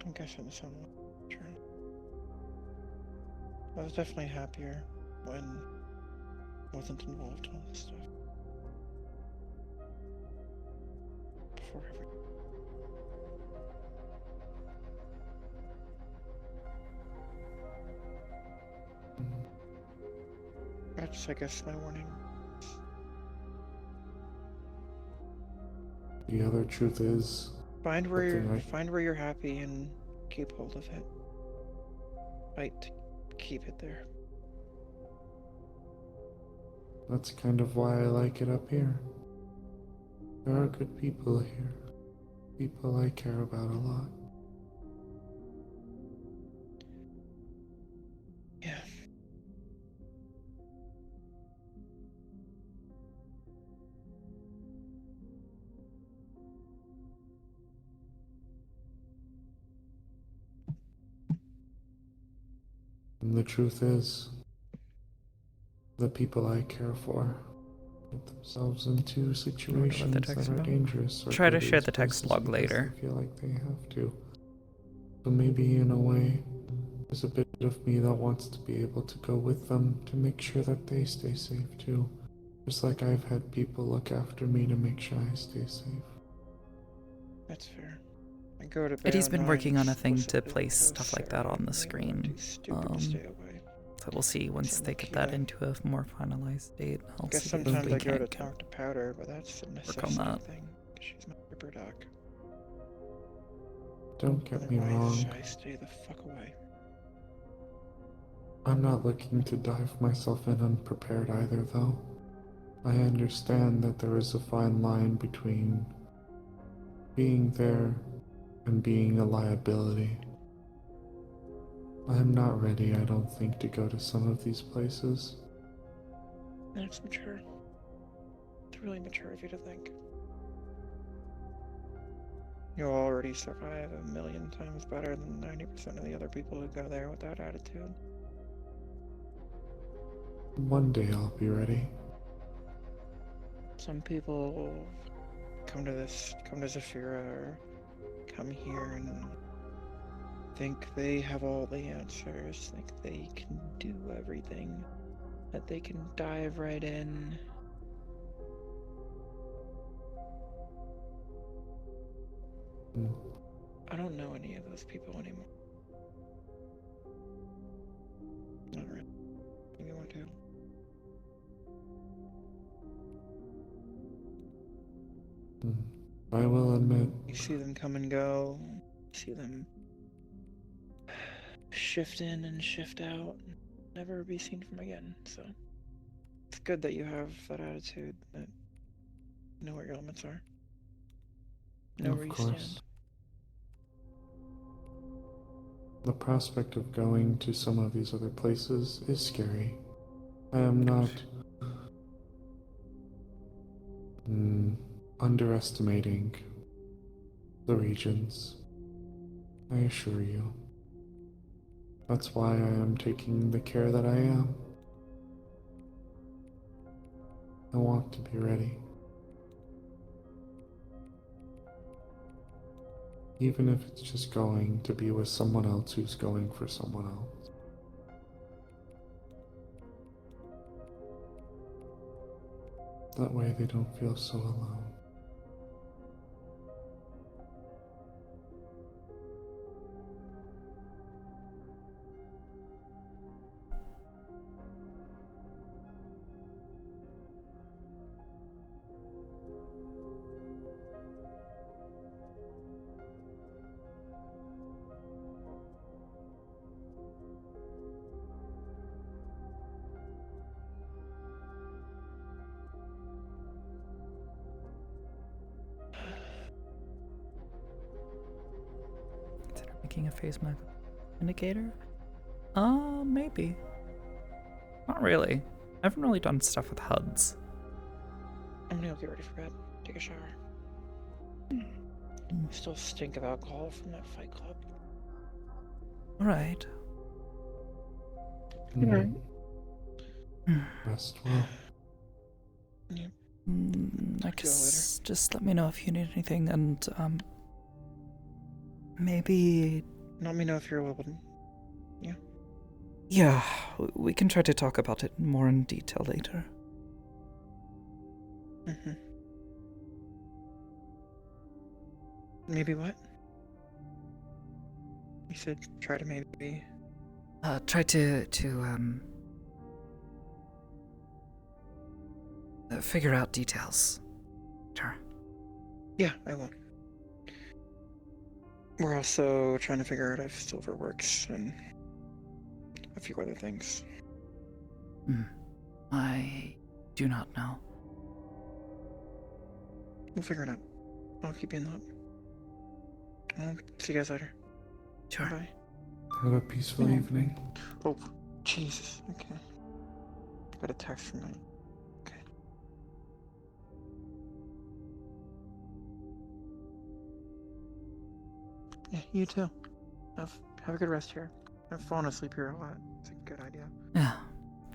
I'm guessing the sun will turn. I was definitely happier when I wasn't involved in all this stuff. Before everything. That's, I guess, my warning. The other truth is, Find where you're happy and keep hold of it. Fight to keep it there. That's kind of why I like it up here. There are good people here. People I care about a lot. Yeah. And the truth is, the people I care for get themselves into situations that text are about. dangerous or Try go to share these the text places log because later. they feel like they have to. So maybe in a way, there's a bit of me that wants to be able to go with them to make sure that they stay safe too. Just like I've had people look after me to make sure I stay safe. That's fair. I go to bed. Eddie's been working on a thing to explicitly place because stuff like that on the Sarah made me screen. too stupid to stay away. So we'll see once Same they with get that Keela. into a more finalized state. I'll Guess see if sometimes we I go to can't talk to Powder, but that's a work on necessity that. thing. 'Cause she's my ripper doc. Don't get me Otherwise, wrong. I stay the fuck away. I'm not looking to dive myself in unprepared either, though. I understand that there is a fine line between being there and being a liability. I'm not ready, I don't think, to go to some of these places. That's mature. It's really mature of you to think. You'll already survive 1,000,000 times better than 90% of the other people who go there with that attitude. One day I'll be ready. Some people come to Zafira or come here and think they have all the answers, think they can do everything, that they can dive right in. I don't know any of those people anymore. Not really. Maybe one too. I will admit. You see them come and go. You see them shift in and shift out. Never be seen from again. So it's good that you have that attitude, that you know what your limits are. Know where you stand. The prospect of going to some of these other places is scary. I am not underestimating the regions. I assure you. That's why I am taking the care that I am. I want to be ready. Even if it's just going to be with someone else who's going for someone else. That way they don't feel so alone. Consider making a phase map indicator? Maybe. Not really. I haven't really done stuff with HUDs. I'm gonna get ready for bed. Take a shower. I still stink of alcohol from that fight club. Alright. Rest well. Yeah. I guess just let me know if you need anything, and maybe. Let me know if you're able to. Yeah. Yeah, we can try to talk about it more in detail later. Mm-hmm. Maybe what? You said try to maybe. Try to figure out details. Sure. Yeah, I will. We're also trying to figure out if silver works and a few other things. I do not know. We'll figure it out. I'll keep you in the loop. I'll see you guys later. Sure. Bye. Have a peaceful evening. Oh, Jesus. Okay. Got a text from me. Okay. Yeah, you too. Have a good rest here. I've fallen asleep here a lot. It's a good idea. Yeah.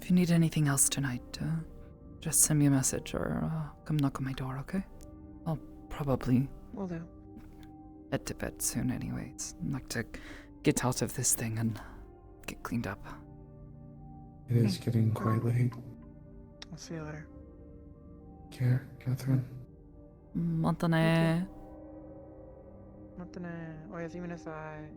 If you need anything else tonight, just send me a message or come knock on my door, okay? I'll probably Will do. head to bed soon anyways. I'd like to get out of this thing and get cleaned up. It is getting quite late. I'll see you later. Care, Catherine. Matane. Matane. Oyasumi nasai.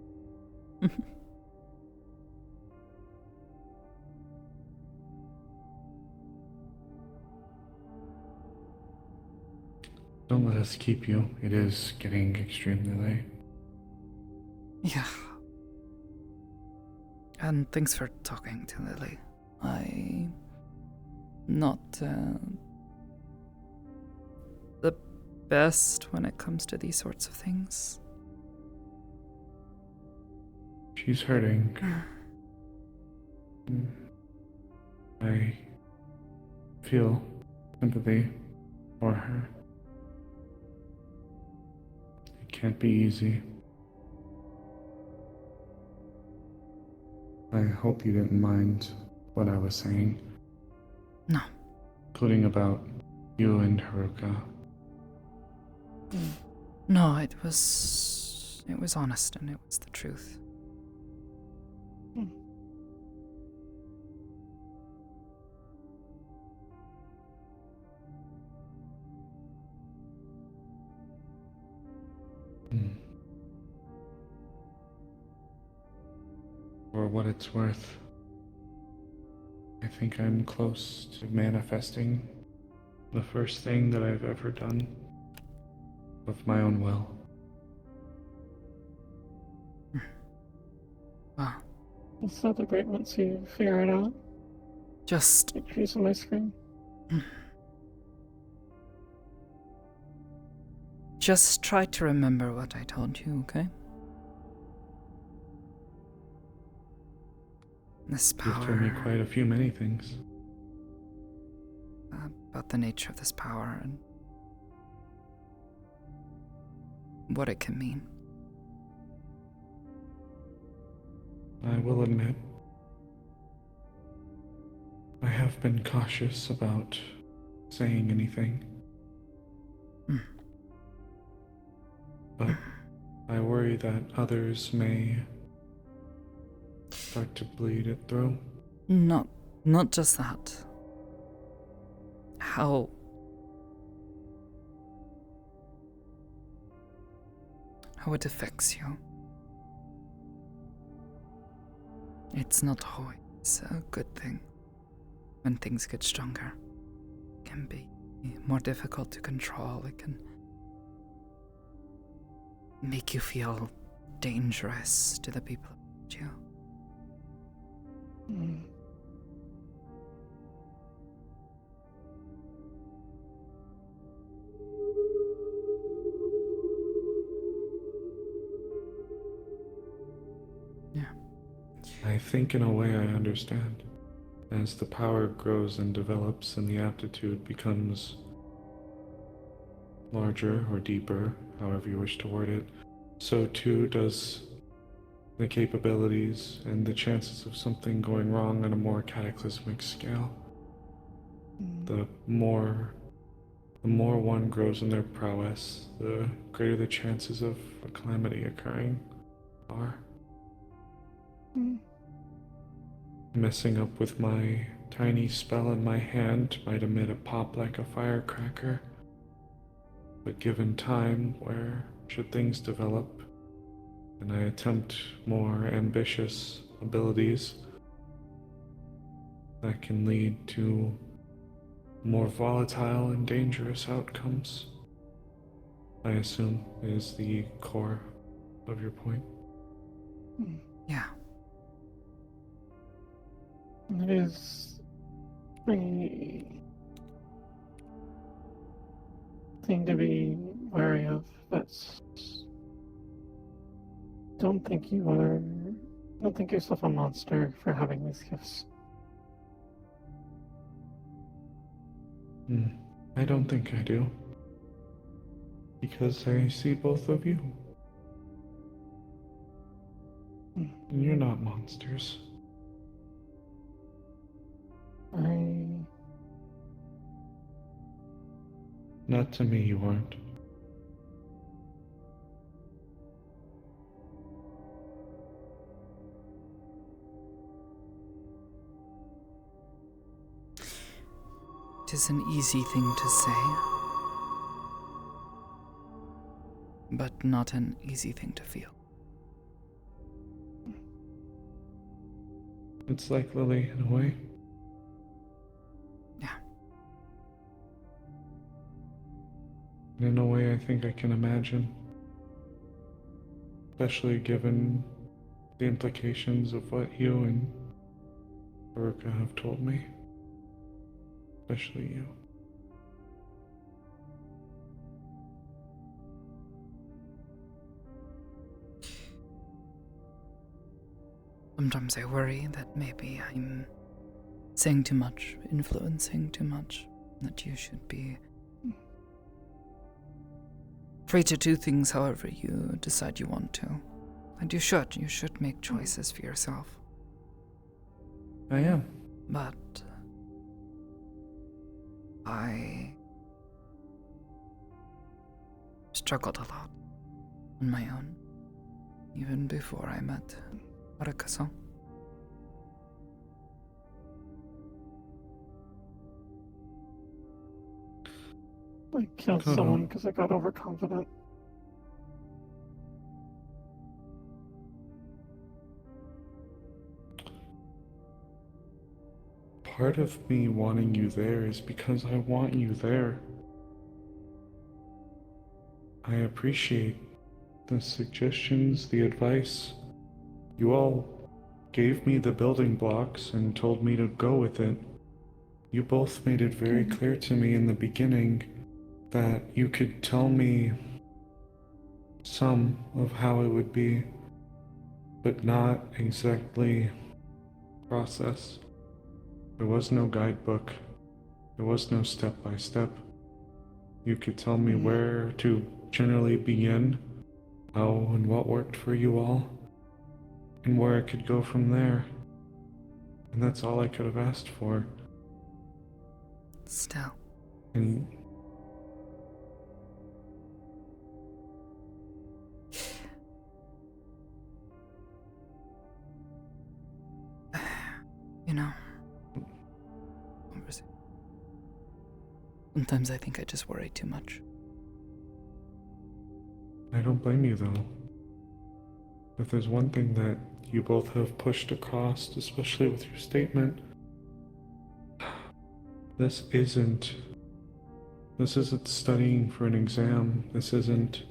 Don't let us keep you. It is getting extremely late. Yeah. And thanks for talking to Lily. I'm not the best when it comes to these sorts of things. She's hurting. I feel sympathy for her. It can't be easy. I hope you didn't mind what I was saying. No. Including about you and Haruka. No, it was honest and it was the truth. For what it's worth, I think I'm close to manifesting the first thing that I've ever done of my own will. Wow. I'll celebrate once you figure it out. Just pictures on my screen. Just try to remember what I told you, okay? This power. You've told me quite a few many things. About the nature of this power and what it can mean. I will admit, I have been cautious about saying anything. But I worry that others may start to bleed it through. Not just that. How it affects you. It's not always a good thing. When things get stronger, it can be more difficult to control. It can make you feel dangerous to the people around you. I think in a way I understand. As the power grows and develops and the aptitude becomes larger or deeper, however you wish to word it, so too does the capabilities and the chances of something going wrong on a more cataclysmic scale. The more one grows in their prowess, the greater the chances of a calamity occurring are. Messing up with my tiny spell in my hand might emit a pop like a firecracker, but given time where, should things develop, and I attempt more ambitious abilities, that can lead to more volatile and dangerous outcomes, I assume is the core of your point. Yeah. It is pretty thing to be wary of. That's. Don't think yourself a monster for having these gifts. I don't think I do. Because I see both of you. And you're not monsters. Not to me, you aren't. It is an easy thing to say, but not an easy thing to feel. It's like Lily, in a way. Yeah. In a way, I think I can imagine. Especially given the implications of what you and Veruca have told me. Especially you. Sometimes I worry that maybe I'm saying too much, influencing too much, that you should be free to do things however you decide you want to. And you should make choices for yourself. I am. But I struggled a lot on my own, even before I met Veruca. I killed someone because I got overconfident. Part of me wanting you there is because I want you there. I appreciate the suggestions, the advice. You all gave me the building blocks and told me to go with it. You both made it very clear to me in the beginning that you could tell me some of how it would be, but not exactly process. There was no guidebook. There was no step-by-step. You could tell me where to generally begin, how and what worked for you all, and where I could go from there. And that's all I could have asked for. Still. And you know, sometimes I think I just worry too much. I don't blame you, though. If there's one thing that you both have pushed across, especially with your statement, this isn't studying for an exam. This isn't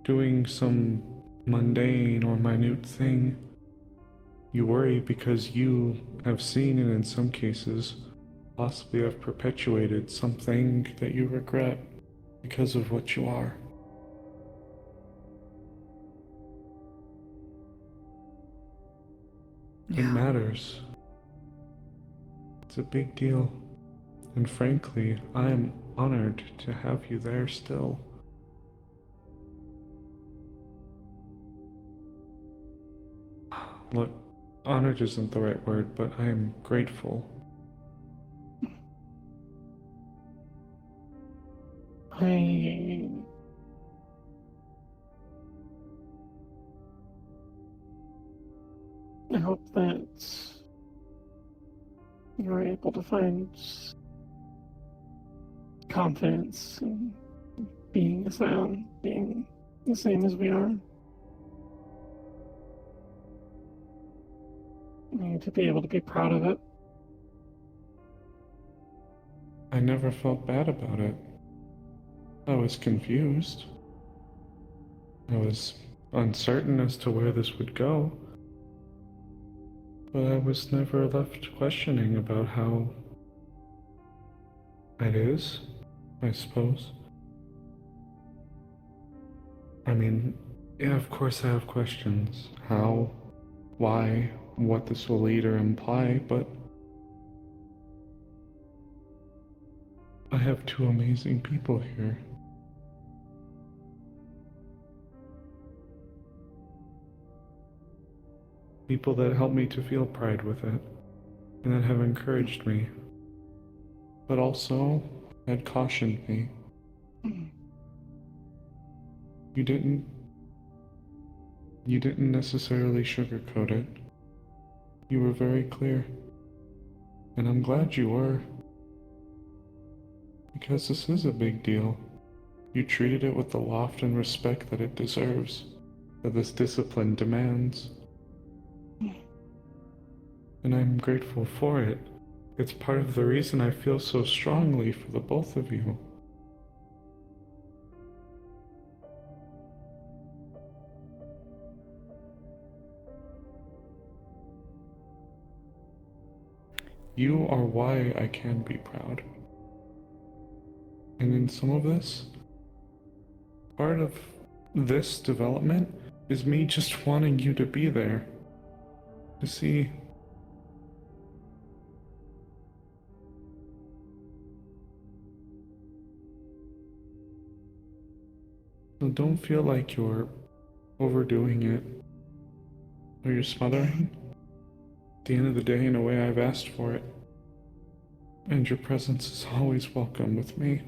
doing some mundane or minute thing. You worry because you have seen, and in some cases, possibly have perpetuated something that you regret because of what you are. Yeah. It matters. It's a big deal. And frankly, I am honored to have you there still. Look, honored isn't the right word, but I am grateful. I hope that you're able to find confidence in being sound, being the same as we are. And to be able to be proud of it. I never felt bad about it. I was confused. I was uncertain as to where this would go. But I was never left questioning about how it is I suppose. I mean, yeah, of course I have questions. How, why, what this will lead or imply, but I have two amazing people here. People that help me to feel pride with it, and that have encouraged me, but also had cautioned me. You didn't necessarily sugarcoat it. You were very clear. And I'm glad you were. Because this is a big deal. You treated it with the loft and respect that it deserves, that this discipline demands. And I'm grateful for it. It's part of the reason I feel so strongly for the both of you. You are why I can be proud. And in some of this, part of this development is me just wanting you to be there. To see. So don't feel like you're overdoing it, or you're smothering. At the end of the day, in a way, I've asked for it. And your presence is always welcome with me.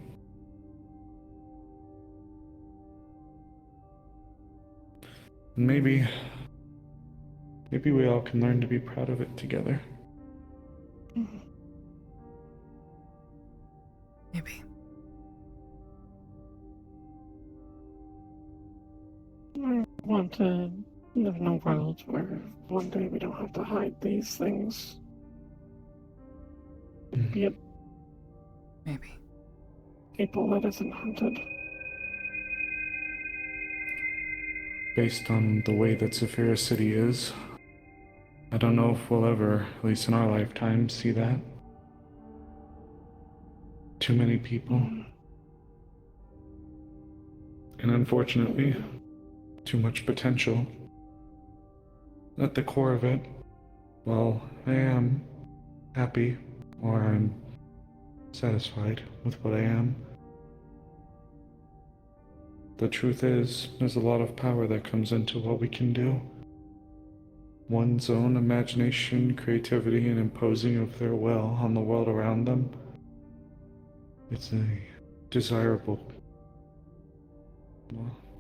Maybe we all can learn to be proud of it together. Maybe. I want to live in a world where one day we don't have to hide these things. Be it Maybe. people that isn't hunted. Based on the way that Zephyra City is, I don't know if we'll ever, at least in our lifetime, see that. Too many people. And unfortunately, too much potential. At the core of it, well, I am happy, or I'm satisfied with what I am. The truth is, there's a lot of power that comes into what we can do. One's own imagination, creativity, and imposing of their will on the world around them. It's a desirable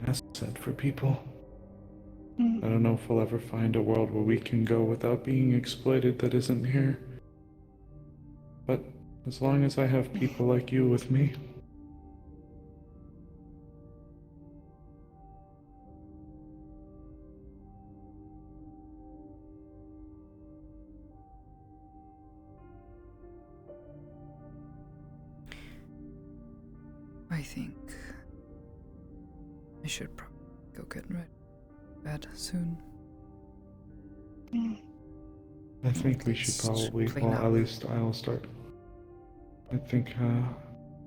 asset for people. I don't know if we'll ever find a world where we can go without being exploited that isn't here. But as long as I have people like you with me, I think I should probably go get ready for bed soon. I think we should probably, well, at least I'll start. I think,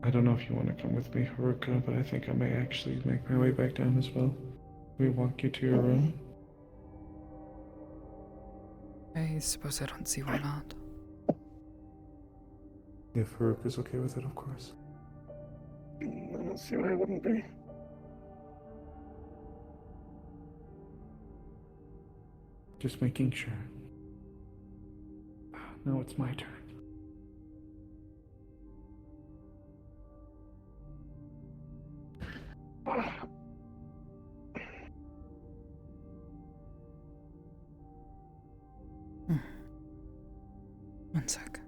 I don't know if you want to come with me, Haruka, but I think I may actually make my way back down as well. We walk you to your room. I suppose I don't see why not. If Haruka's okay with it, of course. I don't see why I wouldn't be. Just making sure. Now it's my turn. One sec.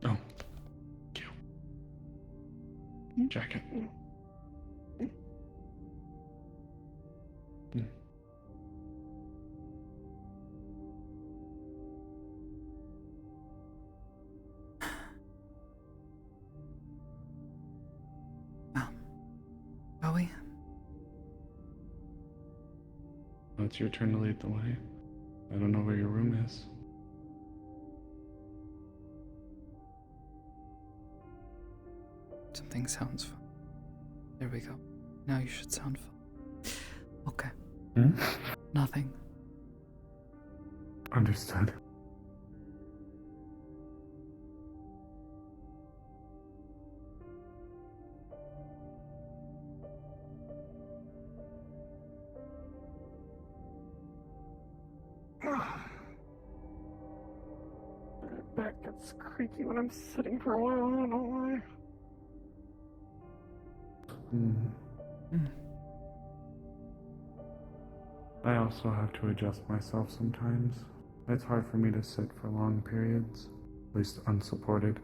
Oh. Thank you. Jacket. Shall we? Well, it's your turn to lead the way. I don't know where your room is. Something sounds fun. There we go. Now you should sound fun. Okay. Nothing. Understood. My back gets creaky when I'm sitting for a while, I don't know why. I also have to adjust myself sometimes. It's hard for me to sit for long periods, at least unsupported.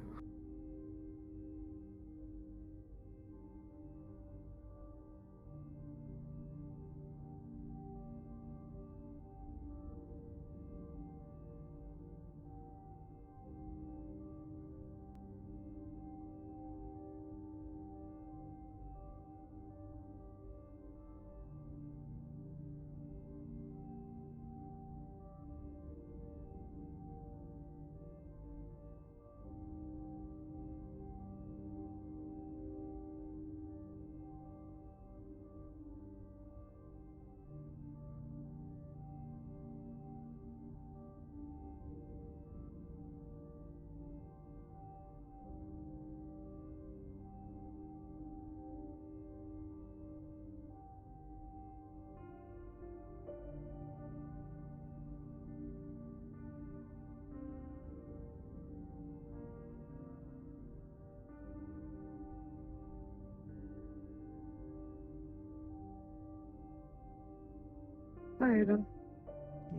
How you doing?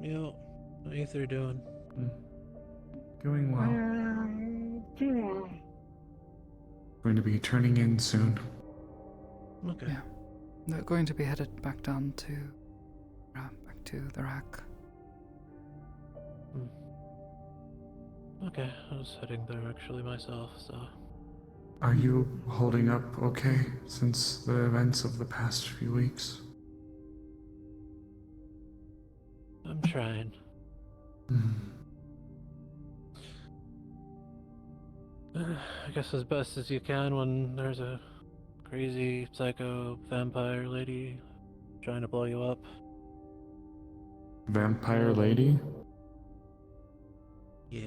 Yo, how you three doing? Doing well. Doing well. Going to be turning in soon. Okay. Yeah. They're going to be headed back down to back to the rack. Okay, I was heading there actually myself, so. Are you holding up okay since the events of the past few weeks? I'm trying. I guess as best as you can when there's a crazy psycho vampire lady trying to blow you up. Vampire lady? Yeah.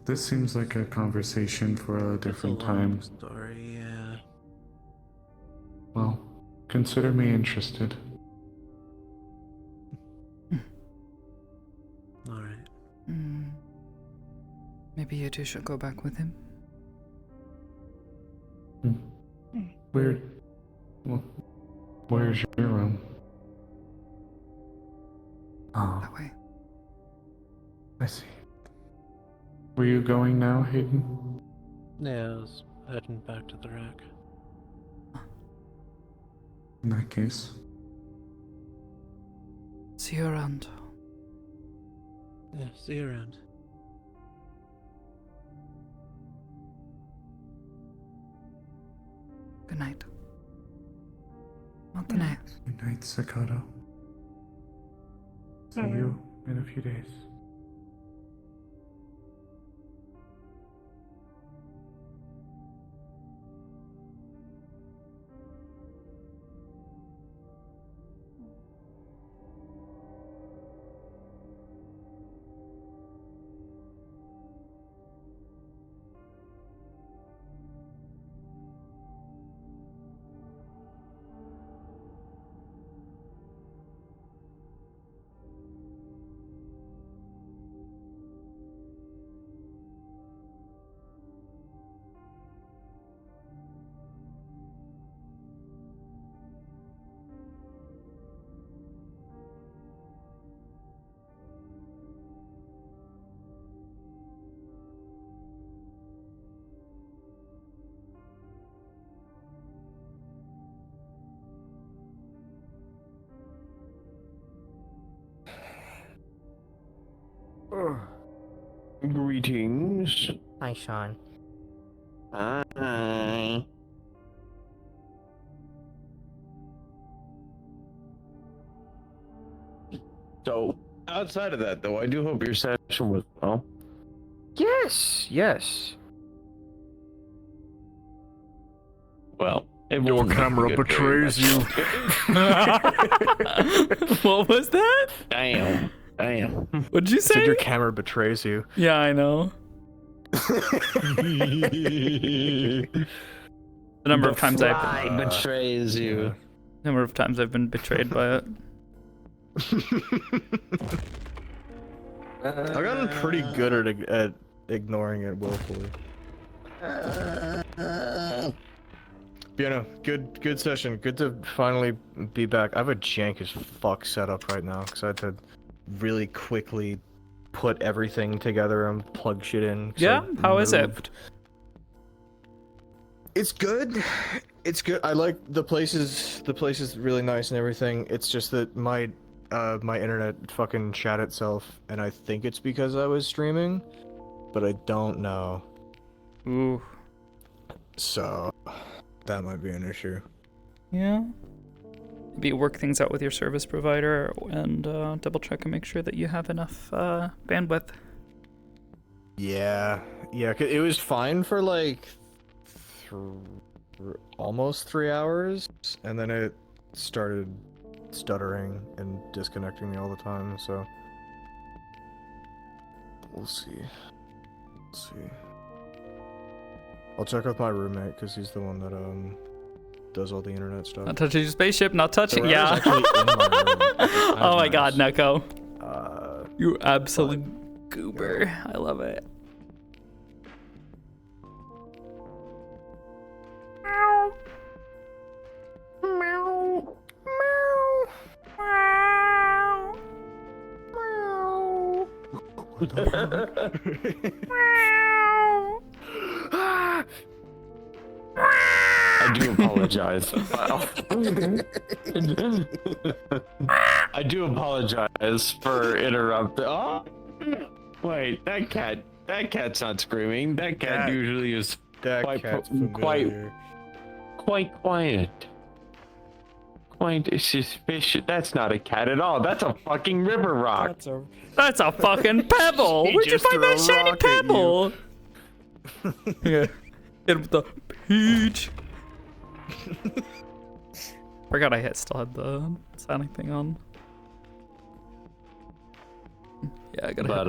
This seems like a conversation for a different time. Story, yeah. Well, consider me interested. Alright. Maybe you two should go back with him. Where? Well, where's your room? Oh. That way. I see. Were you going now, Hayden? Yeah, I was heading back to the rack. In that case. See you around. Yeah, see you around. Good night. Not the night. Good night, Sakoto. See you in a few days. Greetings. Hi, Sean. Hi. So, outside of that, though, I do hope your session was well. Yes, yes. Well, it Your won't camera be good betrays very you. much. What was that? Damn. What'd you I said say? your camera betrays you. Yeah, I know. The number of times I've betrays you. Number of times I've been betrayed by it. I've gotten pretty good at ignoring it willfully. Yeah, no, good session. Good to finally be back. I have a jank as fuck setup right now because I had to really quickly put everything together and plug shit in. Yeah, how is it? It's good. It's good. I like the place is really nice and everything. It's just that my internet fucking shat itself, and I think it's because I was streaming, but I don't know. Ooh. So that might be an issue. Yeah. Maybe work things out with your service provider and double check and make sure that you have enough bandwidth. Yeah, 'cause it was fine for like almost 3 hours, and then it started stuttering and disconnecting me all the time. So we'll see. I'll check with my roommate because he's the one that does all the internet stuff. Not touching your spaceship, not touching. So I Yeah. was actually in my room. Oh my god, Neko. You but, absolute goober. I love it. I do apologize. I do apologize for interrupting. Oh, wait, that cat's not screaming. That cat usually is quite quiet. Quite suspicious. That's not a cat at all. That's a fucking river rock. That's a fucking pebble. Where'd you find that shiny pebble? Yeah. Hit him with the peach. Forgot I still had the sounding thing on. Yeah, I gotta. But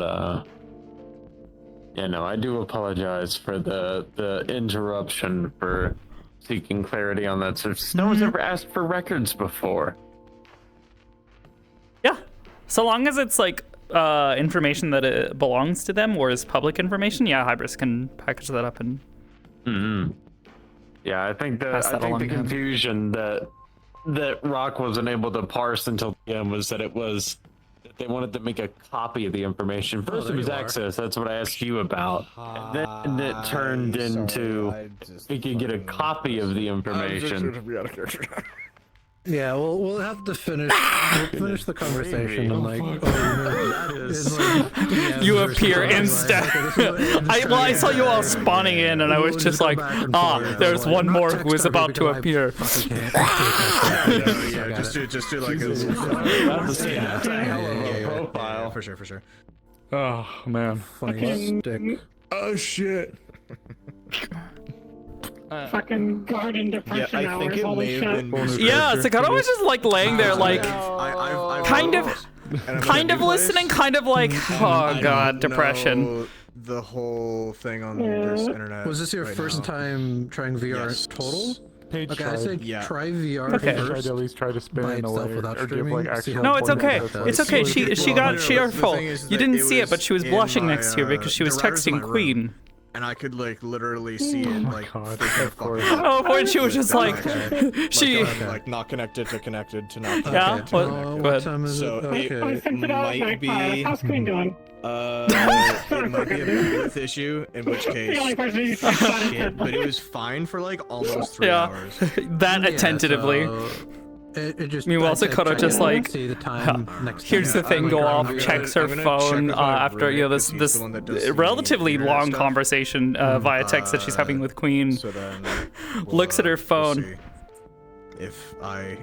yeah, no, I do apologize for the interruption for seeking clarity on that. So no one's ever asked for records before. Yeah, so long as it's like information that it belongs to them or is public information, yeah, Hybris can package that up and. Yeah, I think the confusion that Rock wasn't able to parse until the end was that they wanted to make a copy of the information. First it was access, that's what I asked you about. And then it turned into we could get a copy of the information. Yeah, we'll have to finish the conversation and like, you appear instead. I saw you all spawning in, and I was just like, there's one more who is about to appear. Yeah, just do like a profile for sure. Oh man. Funny stick. Oh shit. Fucking garden depression I think hours, it holy may shit. have been Yeah, Sakoto was just like laying there, like kind of listening, kind of like, oh god, depression. The whole thing on this internet. Was this your first time trying VR total? Paige Okay, I tried. say try VR Okay. first. Tried to at least try to spin by in a itself way, without or give streaming, like see actual. how No, it's okay. pointed It's okay. She got full. The thing is You that didn't it see it, was but she was in blushing my, next to you because she was the router's in texting my room, Queen. and I could like literally see it like. Of course. Oh, when she was just like, she. Like not connected to connected to not Yeah. connected. What? To Go ahead. time is So it? it Okay. might be. How's Queen doing? It might be a bandwidth issue, in which case, The only person you talk about is shit, but it was fine for like almost 3 Yeah. hours. That attentively. It just. Meanwhile, I said Sakoto check just in, like, see the time next here's time. the thing, go off, checks her phone after this relatively long conversation via text that she's having with Queen. So then Looks at her we'll phone. see if I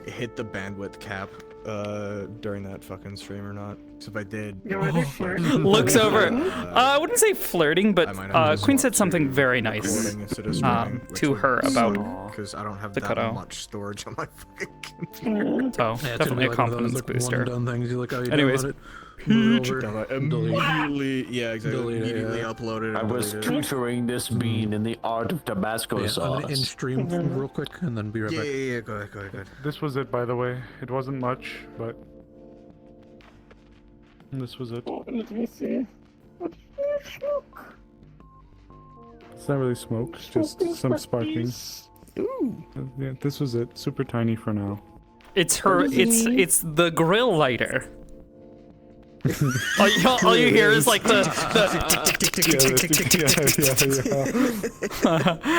hit the bandwidth cap during that fucking stream or not. So if I did, Looks over. I wouldn't say flirting, but Queen said something very nice recording instead of streaming, which to would her about because I don't have Sakoto. that much storage on my fucking computer. So definitely a confidence booster. Things. You're like, oh, you Anyways, don't want it. Immediately, yeah, exactly. Immediately uploaded. I was tutoring this bean in the art of Tabasco sauce. In stream real quick, and then be right back. Yeah. Go ahead. This was it, by the way. It wasn't much, but this was it. Let me see. It's not really smoke, it's just some sparking. Ooh. Yeah, this was it. Super tiny for now. It's her. It's the grill lighter. all you hear is like the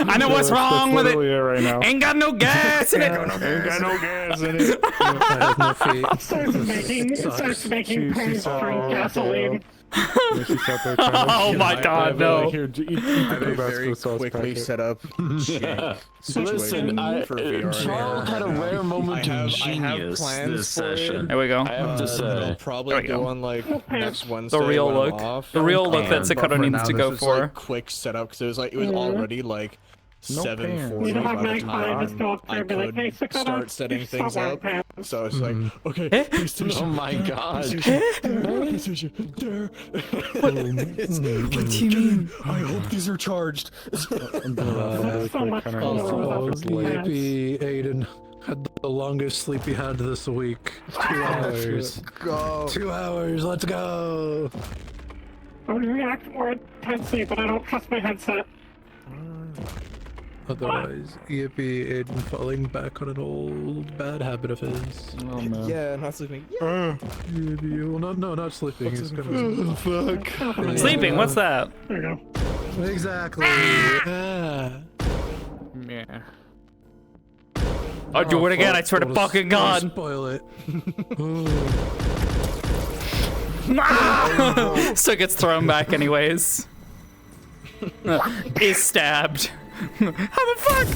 I know what's wrong with it. Right now. Ain't got no gas in it. Ain't got no gas in it. It starts making planes from gasoline. Oh my god, no. Here, eat I have a the very Tabasco sauce quickly packet. set up situation for VR. Charles had a rare moment of genius this session. There we go. I have to say. I'll probably go on like next Wednesday. The real when I'm look. off. The real look that But Sakoto for needs now, to this go was, for. Like, quick setup because it was already like No 7:40 You don't by have the night time I could hey, start setting things up. So it's like, okay, Oh my god. What do you mean? I hope these are charged. Sleepy Aiden had the longest sleep he had this week. 2 hours. Go. 2 hours. Let's go. I would react more intensely, but I don't trust my headset. Otherwise, Yippee Aiden falling back on an old bad habit of his. Oh man. Yeah, not sleeping. Yippee. Well, not sleeping. He's gonna... Fuck. Sleeping. What's that? There you go. Exactly. Yeah. I'll do it again. I swear to fucking God. Spoil it. Still gets thrown back anyways. Is stabbed. How the fuck?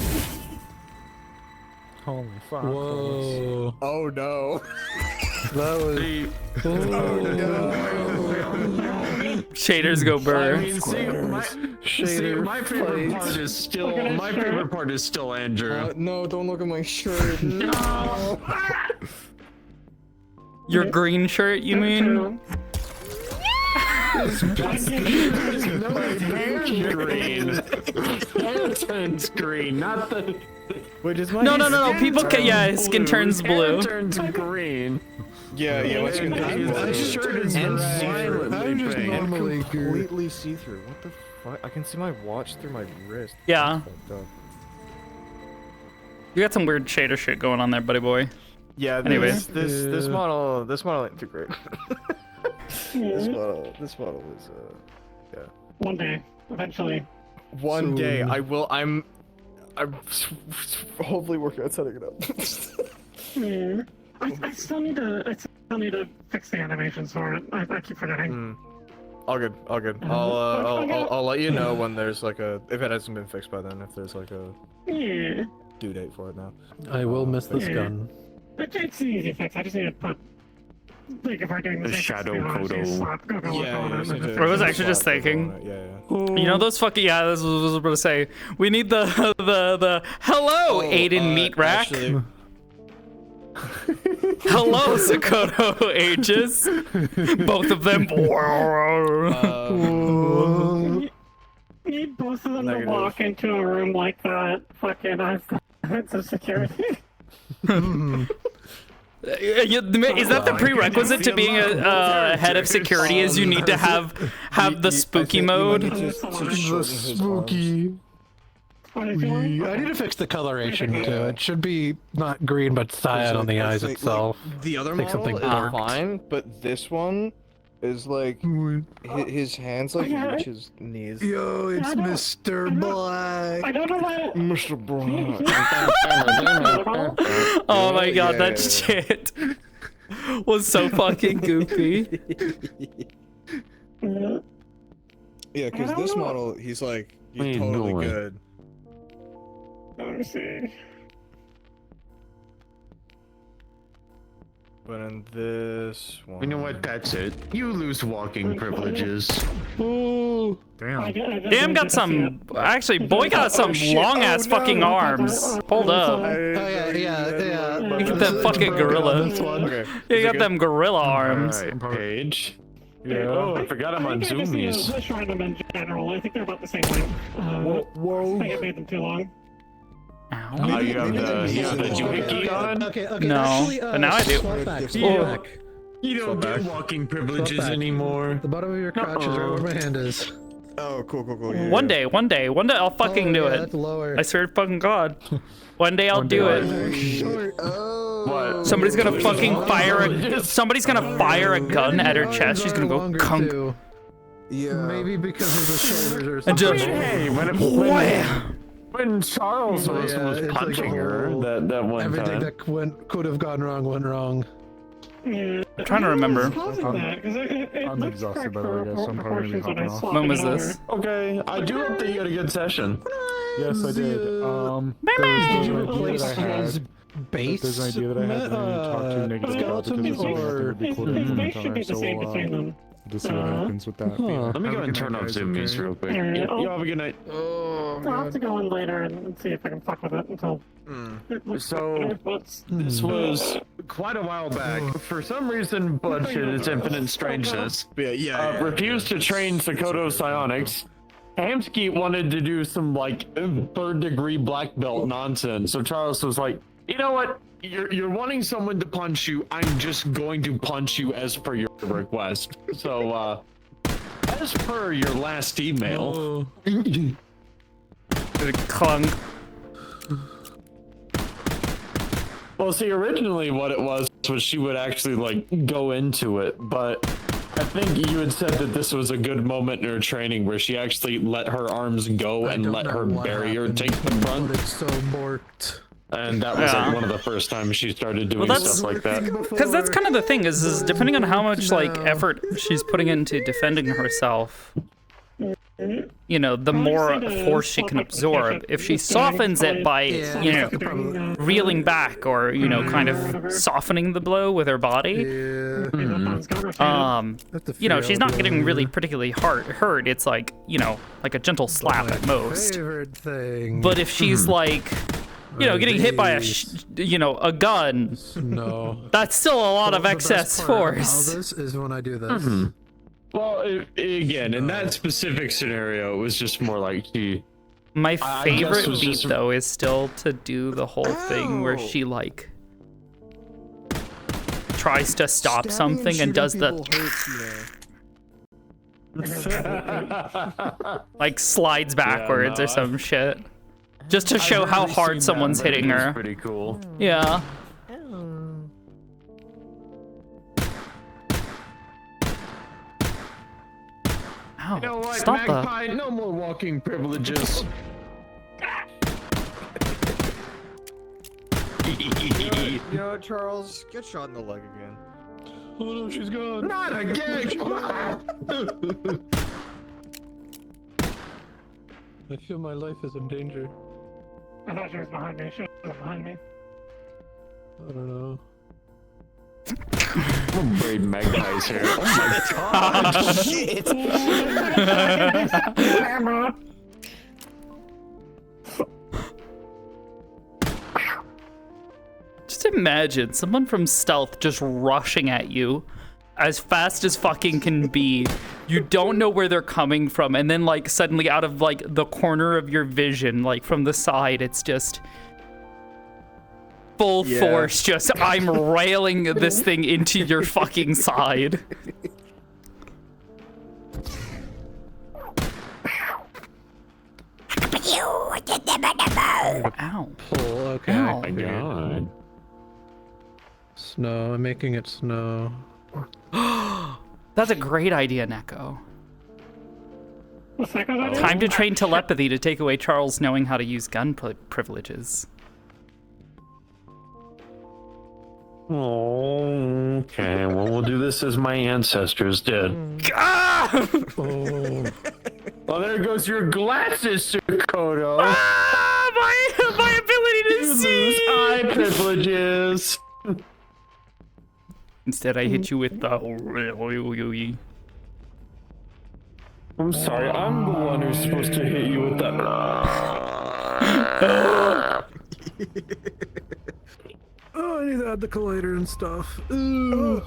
Holy fuck. Whoa. Oh no. That was. Shaders go burr. I mean, my favorite part is still Andrew. No, don't look at my shirt. No. Your green shirt, you mean? Hair turns green, not the. Wait, is my No. People can. Yeah, his skin turns blue. Hair turns green. Yeah, let's go. My shirt is violently pink. Normally completely see-through. What the fuck? I can see my watch through my wrist. Yeah. You got some weird shader shit going on there, buddy boy. Yeah. Anyway. This model ain't too great. this model is yeah. One day, eventually. One day, I will. I'm hopefully working on setting it up. I still need to fix the animations for it. I keep forgetting. All good. I'll let you know when there's like if it hasn't been fixed by then. If there's like a due date for it now. I will miss this gun. It's an easy fix. I just need to put. Like if we're doing the shadow Kodo. I was actually just thinking. You know those fucking this was what I was about to say. We need the hello Aiden meat rack. Hello Sakoto ages. Both of them. Need both of them to walk into a room like that. Fucking heads of security. Is that the prerequisite to being a head of security? Is you need to have the spooky mode? The spooky. I need to fix the coloration too. It should be not green but cyan on the eyes itself. The other Like model something is dark. fine, but this one is like his hands like reach his knees. Yo, it's Mr. Black. I don't know why. Mr. Black. Oh my god, that shit was so fucking goofy. Yeah, because this model, he's totally good. Let me see. But in this one... You know what? That's it. You lose walking privileges. Oh, damn. Damn got some. Actually, boy got some long ass fucking arms. Hold up. yeah. You get that fucking gorilla. Okay. You got them gorilla arms. Alright, Paige. Yeah. Oh, I forgot I'm on I think I Zoomies. just push random in general. I think they're about the same length. Whoa. I think I made them too long. Ow. You have the doohickey on? Okay, No, actually, but now I do. swap back, You swap don't- back. You don't Swap get back. walking privileges back. anymore. The bottom of your crotch is right where my hand is. Oh, cool. Yeah, One day I'll fucking do it. That's lower. I swear to fucking God. One day I'll do it. What? Somebody's gonna fucking somebody's gonna fire a gun at her chest. She's gonna go kunk. Yeah. Maybe because of the shoulders or And something. just Hey, when Charles was it's like punching a her whole- that one Everything time. that could have gone wrong went wrong. Yeah. I'm trying to remember. I'm exhausted by the way, guys, so I'm probably gonna be hopping off. When was this? Okay, I do hope that you had a good session. Yes, I did. Did you replace his base? There's an idea that I had that I talked to negative about because skeleton it's something that or would be cool to implement on her, so we'll just see what happens with that. Let me go and turn off Zoomies real quick. Alright, Yeah, I'll- you have a good night. Oh, I'll have to go in later and see if I can fuck with it until. So, this was quite a while back. For some reason, Butch in its infinite strangeness refused to train Sakoto psionics. Hamsky wanted to do some like 3rd degree black belt nonsense. So Charles was like, you know what? You're wanting someone to punch you. I'm just going to punch you as per your request. So, as per your last email. Clunk. Well, see, originally what it was she would actually like go into it, but I think you had said that this was a good moment in her training where she actually let her arms go and let her barrier take the brunt. It's so borked. And that was like one of the first times she started doing stuff like that. Because that's kind of the thing is depending on how much like effort she's putting into defending herself, you know, the more force she can absorb. If she softens it by, you know, reeling back or, you know, kind of softening the blow with her body, you know, she's not getting really particularly hurt. It's like, you know, like a gentle slap at most. Favorite thing. But if she's like, you know, getting hit by a gun, no, that's still a lot of excess force. This is when I do this. Well, again, in that specific scenario, it was just more like she. My I favorite guess was beat just- though is still to do the whole thing where she like tries to stop something and does the like slides backwards or some shit, just to show how hard someone's hitting her. Pretty cool. Yeah. Ow, You know what, stop that. Magpie? No more walking privileges. You know what, Charles? Get shot in the leg again. Oh no, she's gone. Not again! I feel my life is in danger. I thought she was behind me. She was behind me. I don't know. Braid Magpie's here. Oh my god! Shit! Just imagine someone from stealth just rushing at you as fast as fucking can be. You don't know where they're coming from, and then like suddenly out of like the corner of your vision, like from the side, it's just full force. Just I'm railing this thing into your fucking side. Ow. Pull, okay. Ow. Oh my god. Snow, I'm making it snow. That's a great idea, Neko. What's that gonna do? Time to train telepathy to take away Charles knowing how to use gun privileges. Oh, okay. Well, we'll do this as my ancestors did. Ah! Oh. Well, there goes your glasses, Sakoto. Ah, my ability to You see. lose eye privileges. Instead, I hit you with the. I'm sorry, I'm the one who's supposed to hit you with that. Oh, I need to add the collider and stuff. Ooh.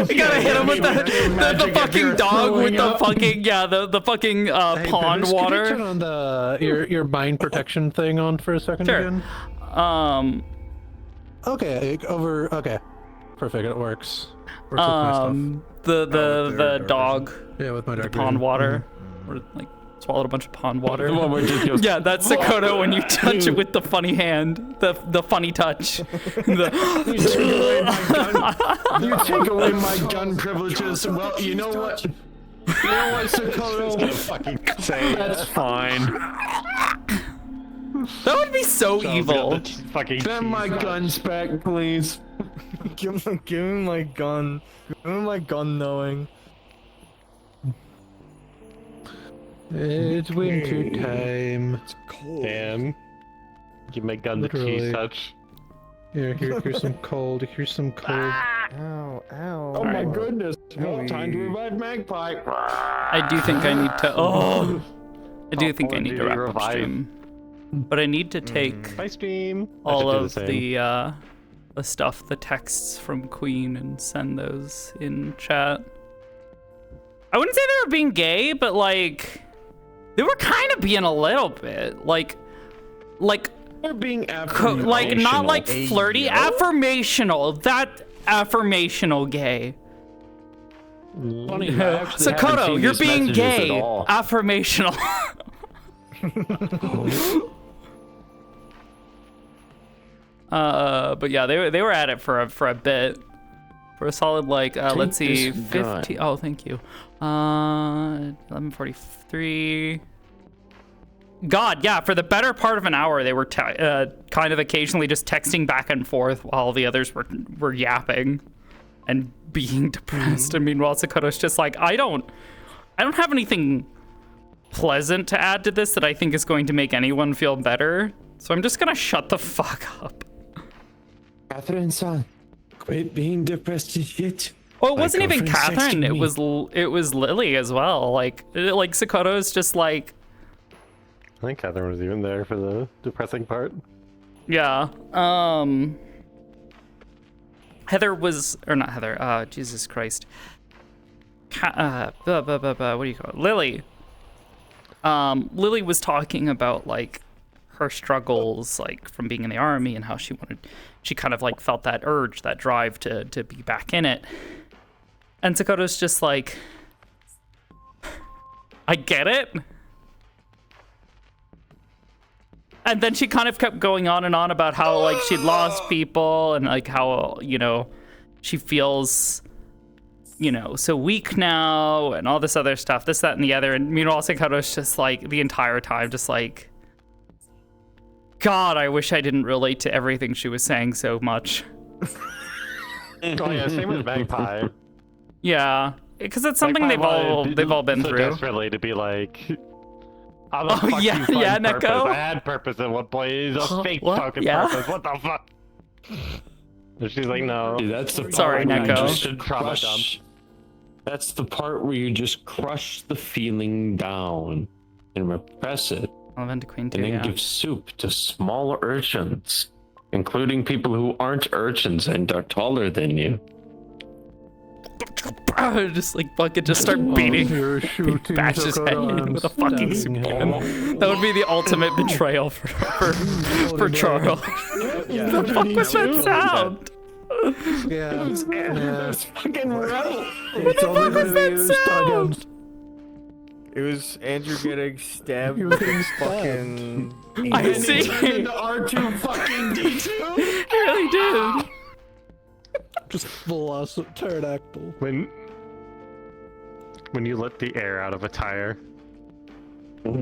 We gotta hit him with the fucking dog with the fucking the fucking Hey, pond Dennis, water. Could you turn on the your mind protection thing on for a second Sure. again? Okay, over. Okay, perfect. It works. Works with my stuff. The dog. Yeah, with my the dark pond vision. water, or like swallowed a bunch of pond water. The one where it just goes, yeah, that's Sakoto when you touch it with the funny hand, the funny touch. You take away my gun privileges. Well, you know what? You know what, Sakoto? Fucking say that's fine. That would be so evil. Fucking send my guns back, please. Give me my gun. Give me my gun knowing. It's winter time. It's cold. Damn. Give my gun the cheese touch. Here's some cold. Here's some cold. Ow, ow. Oh my goodness. Well, time to revive Magpie. I do think I need to. Oh, I do think I need to wrap up stream, but I need to take Bye, stream. all of the stuff, the texts from Queen, and send those in chat. I wouldn't say they were being gay, but like they were kind of being a little bit like they're being like not like flirty, affirmational. That affirmational gay. Funny, I actually haven't Sakoto, seen you're these being messages gay. at all. Affirmational. But yeah, they were at it for a bit, for a solid like let's see, 50. Oh, thank you. 11:43. God, yeah, for the better part of an hour, they were kind of occasionally just texting back and forth while the others were yapping and being depressed. And meanwhile, Sakoto's just like, I don't have anything pleasant to add to this that I think is going to make anyone feel better. So I'm just gonna shut the fuck up. Catherine-san, quit being depressed as shit. Oh, it wasn't even Catherine. It was Lily as well. Like Sakoto's just like. I think Catherine was even there for the depressing part. Yeah. Heather was, or not Heather. Jesus Christ. What do you call it? Lily. Lily was talking about like her struggles, like from being in the army, and how she kind of like felt that urge, that drive to be back in it. And Sakoto's just like, I get it. And then she kind of kept going on and on about how like she'd lost people and like how, she feels, so weak now and all this other stuff, this, that, and the other. And meanwhile, Sakoto's just like the entire time, just like, God, I wish I didn't relate to everything she was saying so much. Oh yeah, same with Magpie. Yeah, because it's something they've all been so through. Desperately to be like, how the fuck yeah, you find yeah, purpose? Neko. I had purpose at one point. It's a fake What? fucking Yeah. purpose. What the fuck? And she's like, no. Dude, that's the part Sorry, where you Neko. just crush- That's the part where you just crush the feeling down and repress it, I'll vent to Queen too, and then yeah. give soup to smaller urchins, including people who aren't urchins and are taller than you. Just like fucking just start beating, bash his head in with a fucking spoon. That would be the ultimate betrayal for Charles. The fuck was that sound? Yeah. That's fucking right. What the fuck was that sound? It was Andrew getting stabbed. He was getting fucking. I see. Into R2 fucking D2. It really did. Just full pterodactyl. When you let the air out of a tire. All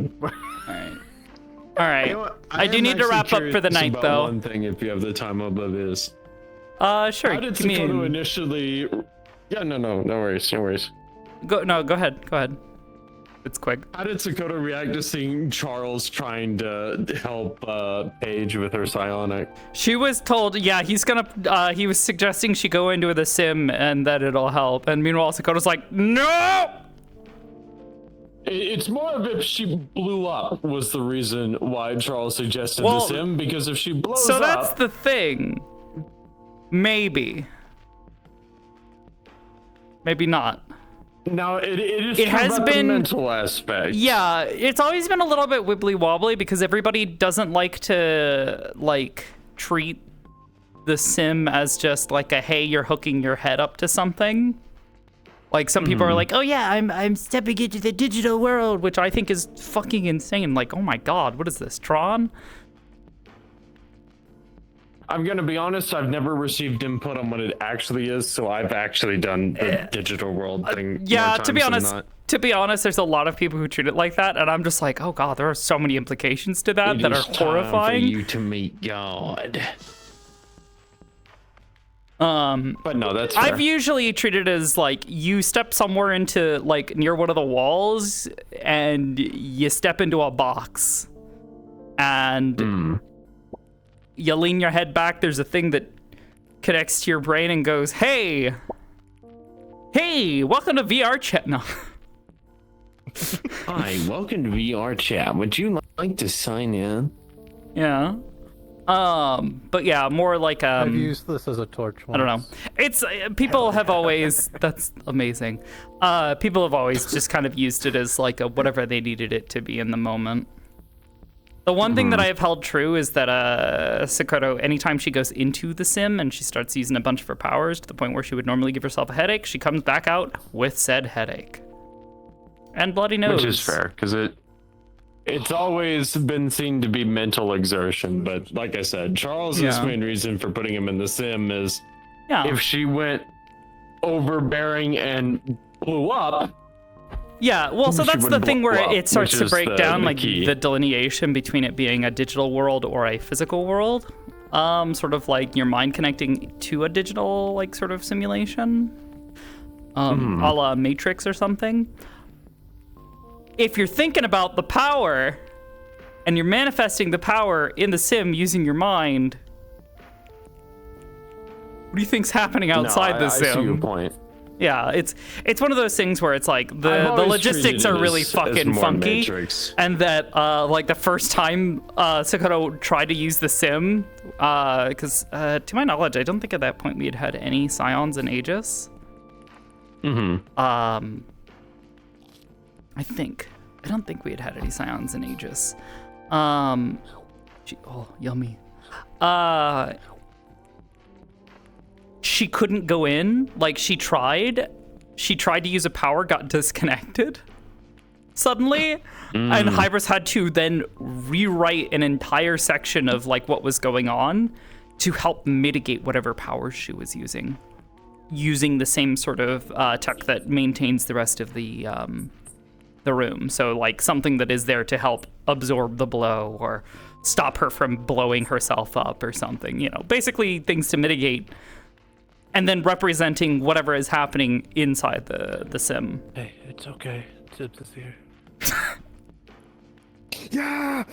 right. You know what? I do am need to wrap actually up for the curious night, about though. One thing, if you have the time above is. Sure. How did give me Sakoto initially? Yeah, no worries. Go ahead. It's quick. How did Sakoto react to seeing Charles trying to help Paige with her psionic? She was told, yeah, he was suggesting she go into the sim and that it'll help. And meanwhile, Sakoto's like, no! It's more of if she blew up was the reason why Charles suggested the sim, because if she blows up... So that's the thing. Maybe. Maybe not. No, it has been the mental aspect. Yeah, it's always been a little bit wibbly wobbly because everybody doesn't like to treat the sim as just like a hey, you're hooking your head up to something. Like some people are like, oh yeah, I'm stepping into the digital world, which I think is fucking insane. Like, oh my god, what is this, Tron? I'm gonna be honest, I've never received input on what it actually is, so I've actually done the digital world thing. Yeah, to be honest, there's a lot of people who treat it like that, and I'm just like, oh god, there are so many implications to that that are horrifying. For you to meet God. But no, that's fair. I've usually treated it as like you step somewhere into like near one of the walls and you step into a box and you lean your head back. There's a thing that connects to your brain and goes, hey, welcome to VR chat. No. Hi, welcome to VR chat. Would you like to sign in? Yeah. But yeah, more like I've used this as a torch once. I don't know. It's people have always that's amazing. People have always just kind of used it as like a whatever they needed it to be in the moment. The one thing that I have held true is that Sakoto, anytime she goes into the sim and she starts using a bunch of her powers to the point where she would normally give herself a headache, she comes back out with said headache. And bloody nose. Which is fair, because it's always been seen to be mental exertion, but like I said, Charles's main reason for putting him in the sim is if she went overbearing and blew up. Yeah, well, so that's the thing where it starts to break down like key. the delineation between it being a digital world or a physical world. Sort of like your mind connecting to a digital like sort of simulation. A la Matrix or something. If you're thinking about the power and you're manifesting the power in the sim using your mind, what do you think's happening outside the sim? I see your point. Yeah, it's one of those things where it's like the logistics are really fucking funky, and that like the first time Sakoto tried to use the sim, because to my knowledge, I don't think at that point we had any Scions in Aegis. I don't think we had any Scions in Aegis. Oh, yummy. She couldn't go in. Like, she tried to use a power, got disconnected suddenly, and Hybris had to then rewrite an entire section of like what was going on to help mitigate whatever powers she was using the same sort of tech that maintains the rest of the room. So like something that is there to help absorb the blow or stop her from blowing herself up or something, you know, basically things to mitigate. And then representing whatever is happening inside the sim. Hey, it's okay. Tibbs is here. Yeah!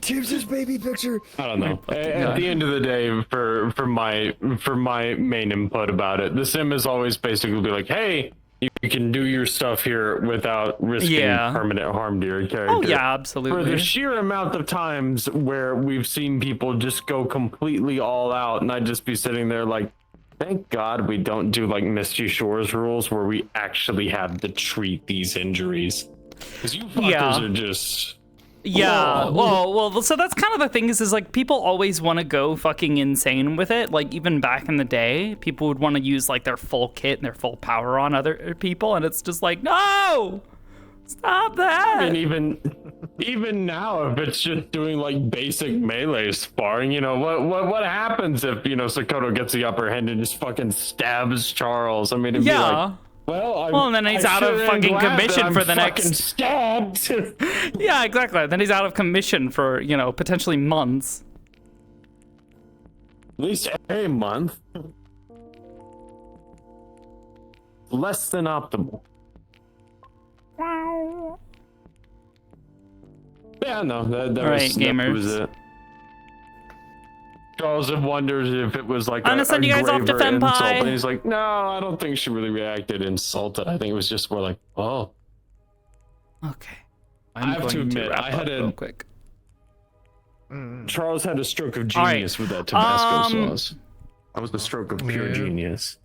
Tibbs' baby picture! I don't know. At the end of the day, for my main input about it, the sim is always basically be like, hey, you can do your stuff here without risking permanent harm to your character. Oh yeah, absolutely. For the sheer amount of times where we've seen people just go completely all out, and I'd just be sitting there like, thank God we don't do like Misty Shores rules where we actually have to treat these injuries. Because you fuckers are just... Yeah, well, so that's kind of the thing is like people always want to go fucking insane with it. Like even back in the day, people would want to use like their full kit and their full power on other people, and it's just like, no! Stop that! I mean, even now, if it's just doing like basic melee sparring, you know, what happens if, you know, Sakoto gets the upper hand and just fucking stabs Charles? I mean, it'd be like, well, and then he's out of fucking commission for the next. Stabbed. Yeah, exactly. Then he's out of commission for, you know, potentially months. At least a month. Less than optimal. Yeah, no, that All right, was, gamers. That was it. Charles wonders if it was like I'm gonna send you guys off to graver insult, Fempai. and he's like, no, I don't think she really reacted insulted. I think it was just more like, oh. Okay. I have to admit, I had real quick. Charles had a stroke of All genius right. with that Tabasco sauce. That was the stroke of pure genius.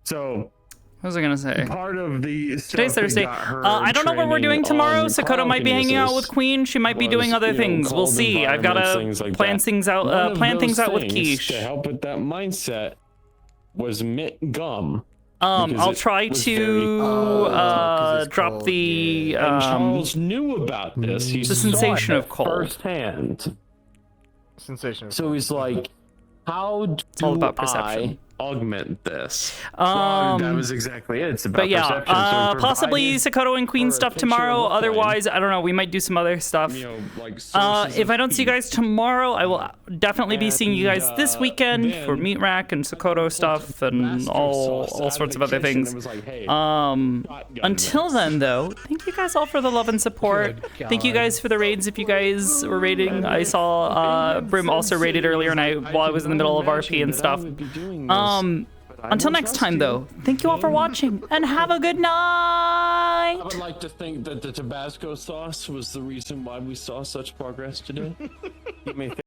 So, what was I gonna say? part of the Today's Thursday. I don't know what we're doing tomorrow. Sakoto might be hanging out with Queen. She might be doing other things. We'll see. I've gotta plan things out. Plan things out with Quiche. To help with that mindset was mint gum. I'll try to drop the and Charles knew about this. He the saw sensation it of cold firsthand. Sensation. So he's like, "How do all about perception. I augment this?" That was exactly it. It's about but yeah, perception. So possibly Sakoto and Queen stuff tomorrow. Otherwise, I don't know. We might do some other stuff. If I don't see you guys tomorrow, I will definitely be seeing you guys this weekend for Meat Rack and Sakoto stuff and all sorts of other things. Until then, though, thank you guys all for the love and support. Thank you guys for the raids. If you guys were raiding, I saw Brim also raided earlier, and while I was in the middle of RP and stuff. Until next time, though, thank you all for watching, and have a good night! I would like to think that the Tabasco sauce was the reason why we saw such progress today. You may think